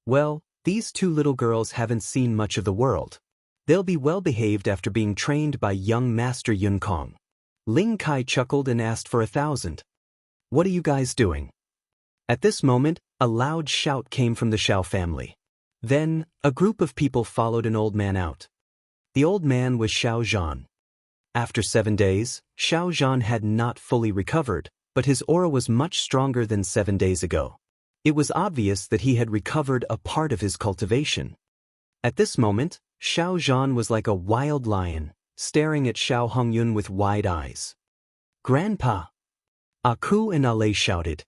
Well, these two little girls haven't seen much of the world. They'll be well behaved after being trained by young Master Yunkong. Ling Kai chuckled and asked for 1,000. What are you guys doing? At this moment, a loud shout came from the Xiao family. Then, a group of people followed an old man out. The old man was Xiao Zhan. After 7 days, Xiao Zhan had not fully recovered, but his aura was much stronger than 7 days ago. It was obvious that he had recovered a part of his cultivation. At this moment, Xiao Zhan was like a wild lion, staring at Xiao Hongyun with wide eyes. Grandpa! Aku and Ale shouted.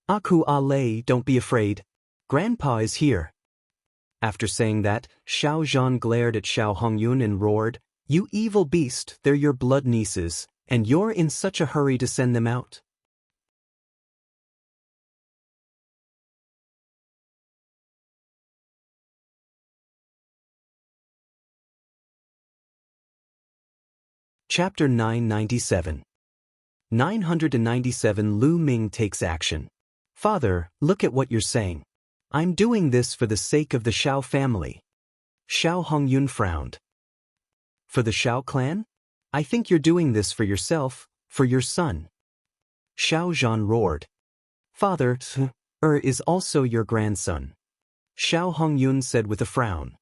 Aku, Ale, don't be afraid. Grandpa is here. After saying that, Xiao Zhan glared at Xiao Hongyun and roared, You evil beast, they're your blood nieces, and you're in such a hurry to send them out. Chapter 997. 997. Lu Ming takes action. Father, look at what you're saying. I'm doing this for the sake of the Xiao family. Xiao Hongyun frowned. For the Xiao clan? I think you're doing this for yourself, for your son. Xiao Zhan roared. Father, is also your grandson. Xiao Hongyun said with a frown.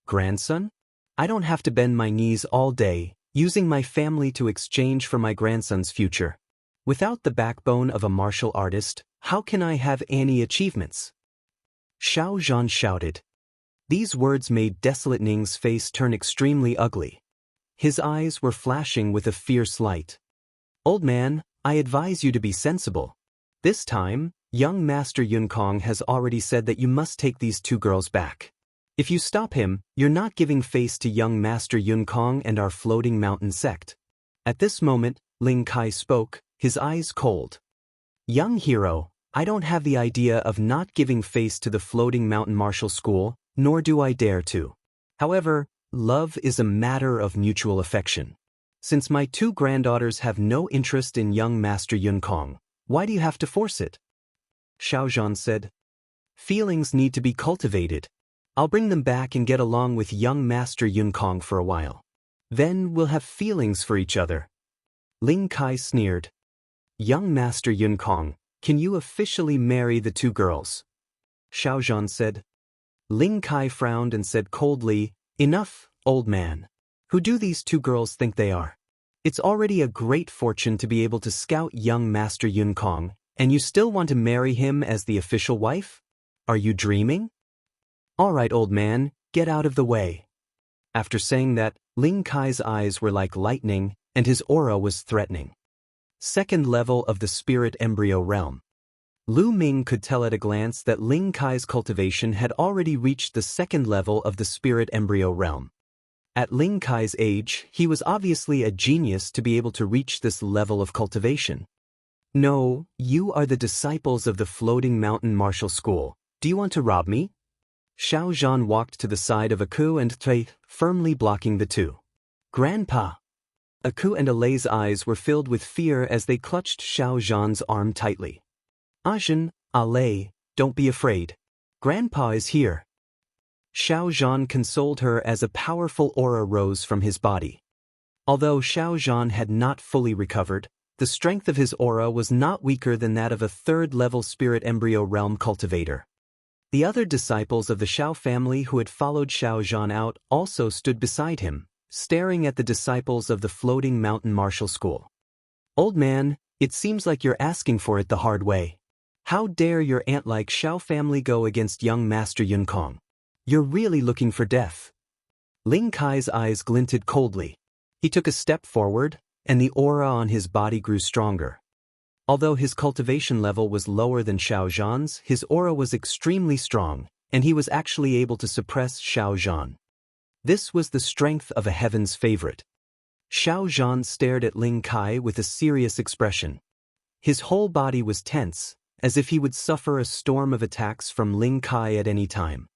Grandson? I don't have to bend my knees all day, using my family to exchange for my grandson's future. Without the backbone of a martial artist, how can I have any achievements? Xiao Zhan shouted. These words made Desolate Ning's face turn extremely ugly. His eyes were flashing with a fierce light. Old man, I advise you to be sensible. This time, young Master Yunkong has already said that you must take these two girls back. If you stop him, you're not giving face to young Master Yun Kong and our floating mountain sect. At this moment, Ling Kai spoke, his eyes cold. Young hero, I don't have the idea of not giving face to the floating mountain martial school, nor do I dare to. However, love is a matter of mutual affection. Since my two granddaughters have no interest in young Master Yun Kong, why do you have to force it? Xiao Zhan said. Feelings need to be cultivated. I'll bring them back and get along with young Master Yun Kong for a while. Then we'll have feelings for each other. Ling Kai sneered. Young Master Yun Kong, can you officially marry the two girls? Xiao Zhan said. Ling Kai frowned and said coldly, Enough, old man. Who do these two girls think they are? It's already a great fortune to be able to scout young Master Yun Kong, and you still want to marry him as the official wife? Are you dreaming? All right, old man, get out of the way. After saying that, Ling Kai's eyes were like lightning, and his aura was threatening. Second level of the spirit embryo realm. Lu Ming could tell at a glance that Ling Kai's cultivation had already reached the second level of the spirit embryo realm. At Ling Kai's age, he was obviously a genius to be able to reach this level of cultivation. No, you are the disciples of the floating mountain martial school. Do you want to rob me? Xiao Zhan walked to the side of Aku and Tui, firmly blocking the two. Grandpa! Aku and Alei's eyes were filled with fear as they clutched Xiao Zhan's arm tightly. Ajin, Alei, don't be afraid. Grandpa is here. Xiao Zhan consoled her as a powerful aura rose from his body. Although Xiao Zhan had not fully recovered, the strength of his aura was not weaker than that of a third-level spirit embryo realm cultivator. The other disciples of the Xiao family who had followed Xiao Zhan out also stood beside him, staring at the disciples of the floating mountain martial school. Old man, it seems like you're asking for it the hard way. How dare your ant-like Xiao family go against young Master Yun Kong? You're really looking for death. Ling Kai's eyes glinted coldly. He took a step forward, and the aura on his body grew stronger. Although his cultivation level was lower than Xiao Zhan's, his aura was extremely strong, and he was actually able to suppress Xiao Zhan. This was the strength of a heaven's favorite. Xiao Zhan stared at Ling Kai with a serious expression. His whole body was tense, as if he would suffer a storm of attacks from Ling Kai at any time.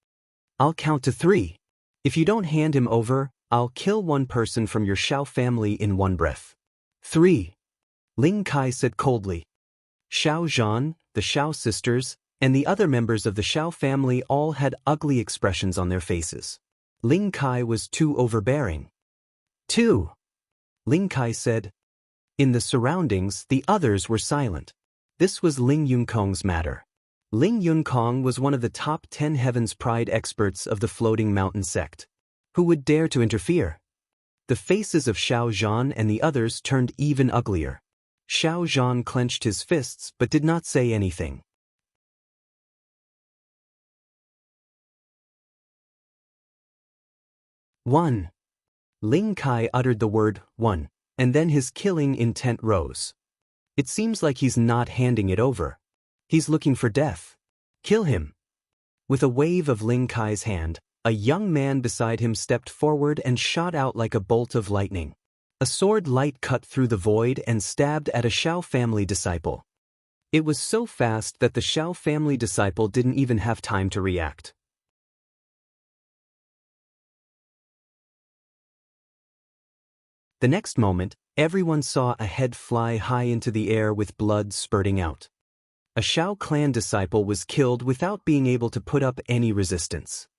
I'll count to 3. If you don't hand him over, I'll kill one person from your Xiao family in one breath. 3. Ling Kai said coldly. Xiao Zhan, the Xiao sisters, and the other members of the Xiao family all had ugly expressions on their faces. Ling Kai was too overbearing. 2. Ling Kai said. In the surroundings, the others were silent. This was Ling Yun Kong's matter. Ling Yun Kong was one of the top 10 Heaven's Pride experts of the Floating Mountain sect. Who would dare to interfere? The faces of Xiao Zhan and the others turned even uglier. Xiao Zhan clenched his fists but did not say anything. One. Ling Kai uttered the word, 1, and then his killing intent rose. It seems like he's not handing it over. He's looking for death. Kill him. With a wave of Ling Kai's hand, a young man beside him stepped forward and shot out like a bolt of lightning. A sword light cut through the void and stabbed at a Xiao family disciple. It was so fast that the Xiao family disciple didn't even have time to react. The next moment, everyone saw a head fly high into the air with blood spurting out. A Xiao clan disciple was killed without being able to put up any resistance.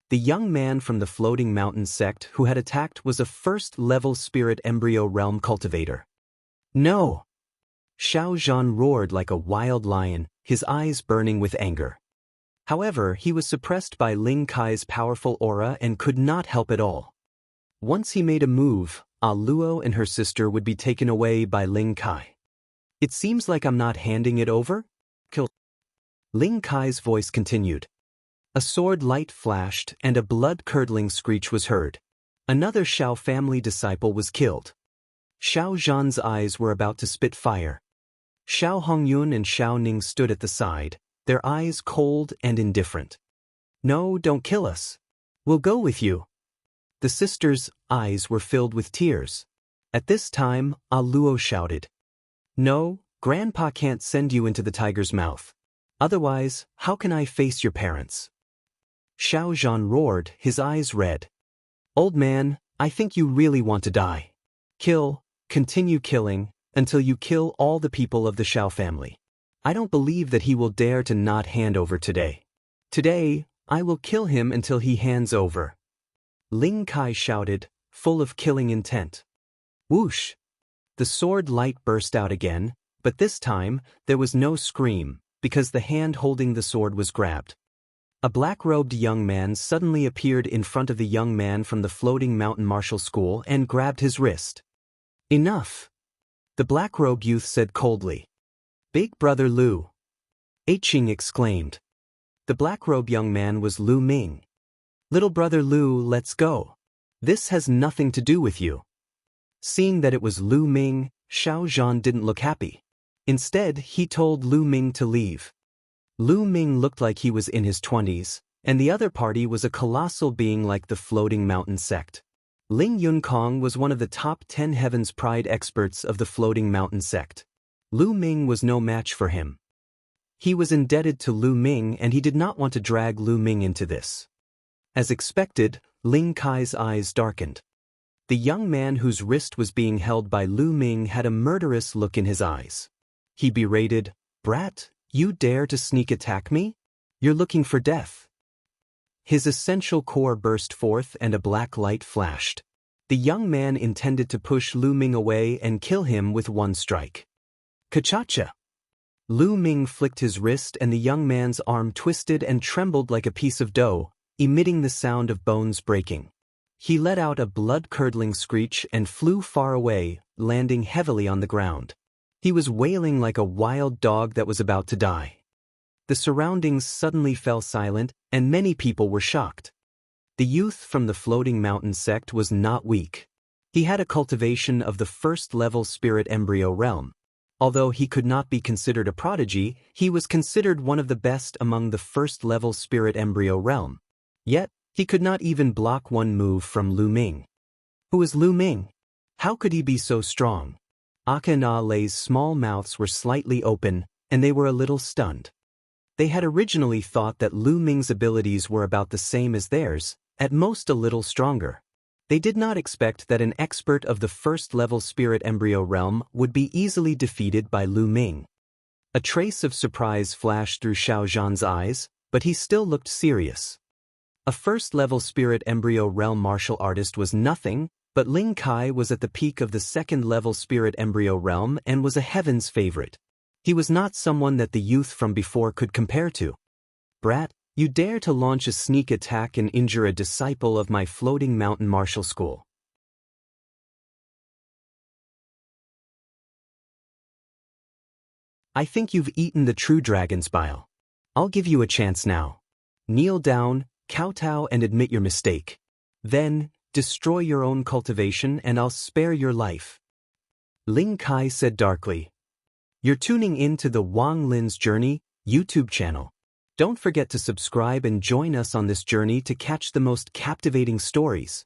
The young man from the Floating Mountain sect who had attacked was a first-level spirit embryo realm cultivator. No! Xiao Zhan roared like a wild lion, his eyes burning with anger. However, he was suppressed by Ling Kai's powerful aura and could not help at all. Once he made a move, Luo and her sister would be taken away by Ling Kai. It seems like I'm not handing it over? Kill. Ling Kai's voice continued. A sword light flashed and a blood-curdling screech was heard. Another Xiao family disciple was killed. Xiao Zhan's eyes were about to spit fire. Xiao Hongyun and Xiao Ning stood at the side, their eyes cold and indifferent. No, don't kill us. We'll go with you. The sisters' eyes were filled with tears. At this time, Luo shouted, "No, Grandpa can't send you into the tiger's mouth. Otherwise, how can I face your parents?" Xiao Zhan roared, his eyes red. "Old man, I think you really want to die. Continue killing, until you kill all the people of the Xiao family. I don't believe that he will dare to not hand over today. Today, I will kill him until he hands over." Ling Kai shouted, full of killing intent. Whoosh! The sword light burst out again, but this time, there was no scream, because the hand holding the sword was grabbed. A black-robed young man suddenly appeared in front of the young man from the floating mountain martial school and grabbed his wrist. "Enough!" The black-robed youth said coldly. "Big brother Lu!" Eiqing exclaimed. The black-robed young man was Lu Ming. "Little brother Lu, let's go. This has nothing to do with you." Seeing that it was Lu Ming, Xiao Zhan didn't look happy. Instead, he told Lu Ming to leave. Lu Ming looked like he was in his 20s, and the other party was a colossal being like the floating mountain sect. Ling Yunkong was one of the top 10 Heaven's Pride experts of the floating mountain sect. Lu Ming was no match for him. He was indebted to Lu Ming and he did not want to drag Lu Ming into this. As expected, Ling Kai's eyes darkened. The young man whose wrist was being held by Lu Ming had a murderous look in his eyes. He berated, "Brat, you dare to sneak attack me? You're looking for death." His essential core burst forth and a black light flashed. The young man intended to push Lu Ming away and kill him with one strike. Kachacha! Lu Ming flicked his wrist and the young man's arm twisted and trembled like a piece of dough, emitting the sound of bones breaking. He let out a blood-curdling screech and flew far away, landing heavily on the ground. He was wailing like a wild dog that was about to die. The surroundings suddenly fell silent, and many people were shocked. The youth from the floating mountain sect was not weak. He had a cultivation of the first-level spirit embryo realm. Although he could not be considered a prodigy, he was considered one of the best among the first-level spirit embryo realm. Yet, he could not even block one move from Lu Ming. Who is Lu Ming? How could he be so strong? Aka and Lei's small mouths were slightly open, and they were a little stunned. They had originally thought that Lu Ming's abilities were about the same as theirs, at most a little stronger. They did not expect that an expert of the first-level spirit embryo realm would be easily defeated by Lu Ming. A trace of surprise flashed through Xiao Zhan's eyes, but he still looked serious. A first-level spirit embryo realm martial artist was nothing, but Ling Kai was at the peak of the second-level spirit embryo realm and was a heaven's favorite. He was not someone that the youth from before could compare to. "Brat, you dare to launch a sneak attack and injure a disciple of my floating mountain martial school." "I think you've eaten the true dragon's bile. I'll give you a chance now. Kneel down, kowtow and admit your mistake. Then, destroy your own cultivation and I'll spare your life." Ling Kai said darkly. You're tuning in to the Wang Lin's Journey YouTube channel. Don't forget to subscribe and join us on this journey to catch the most captivating stories.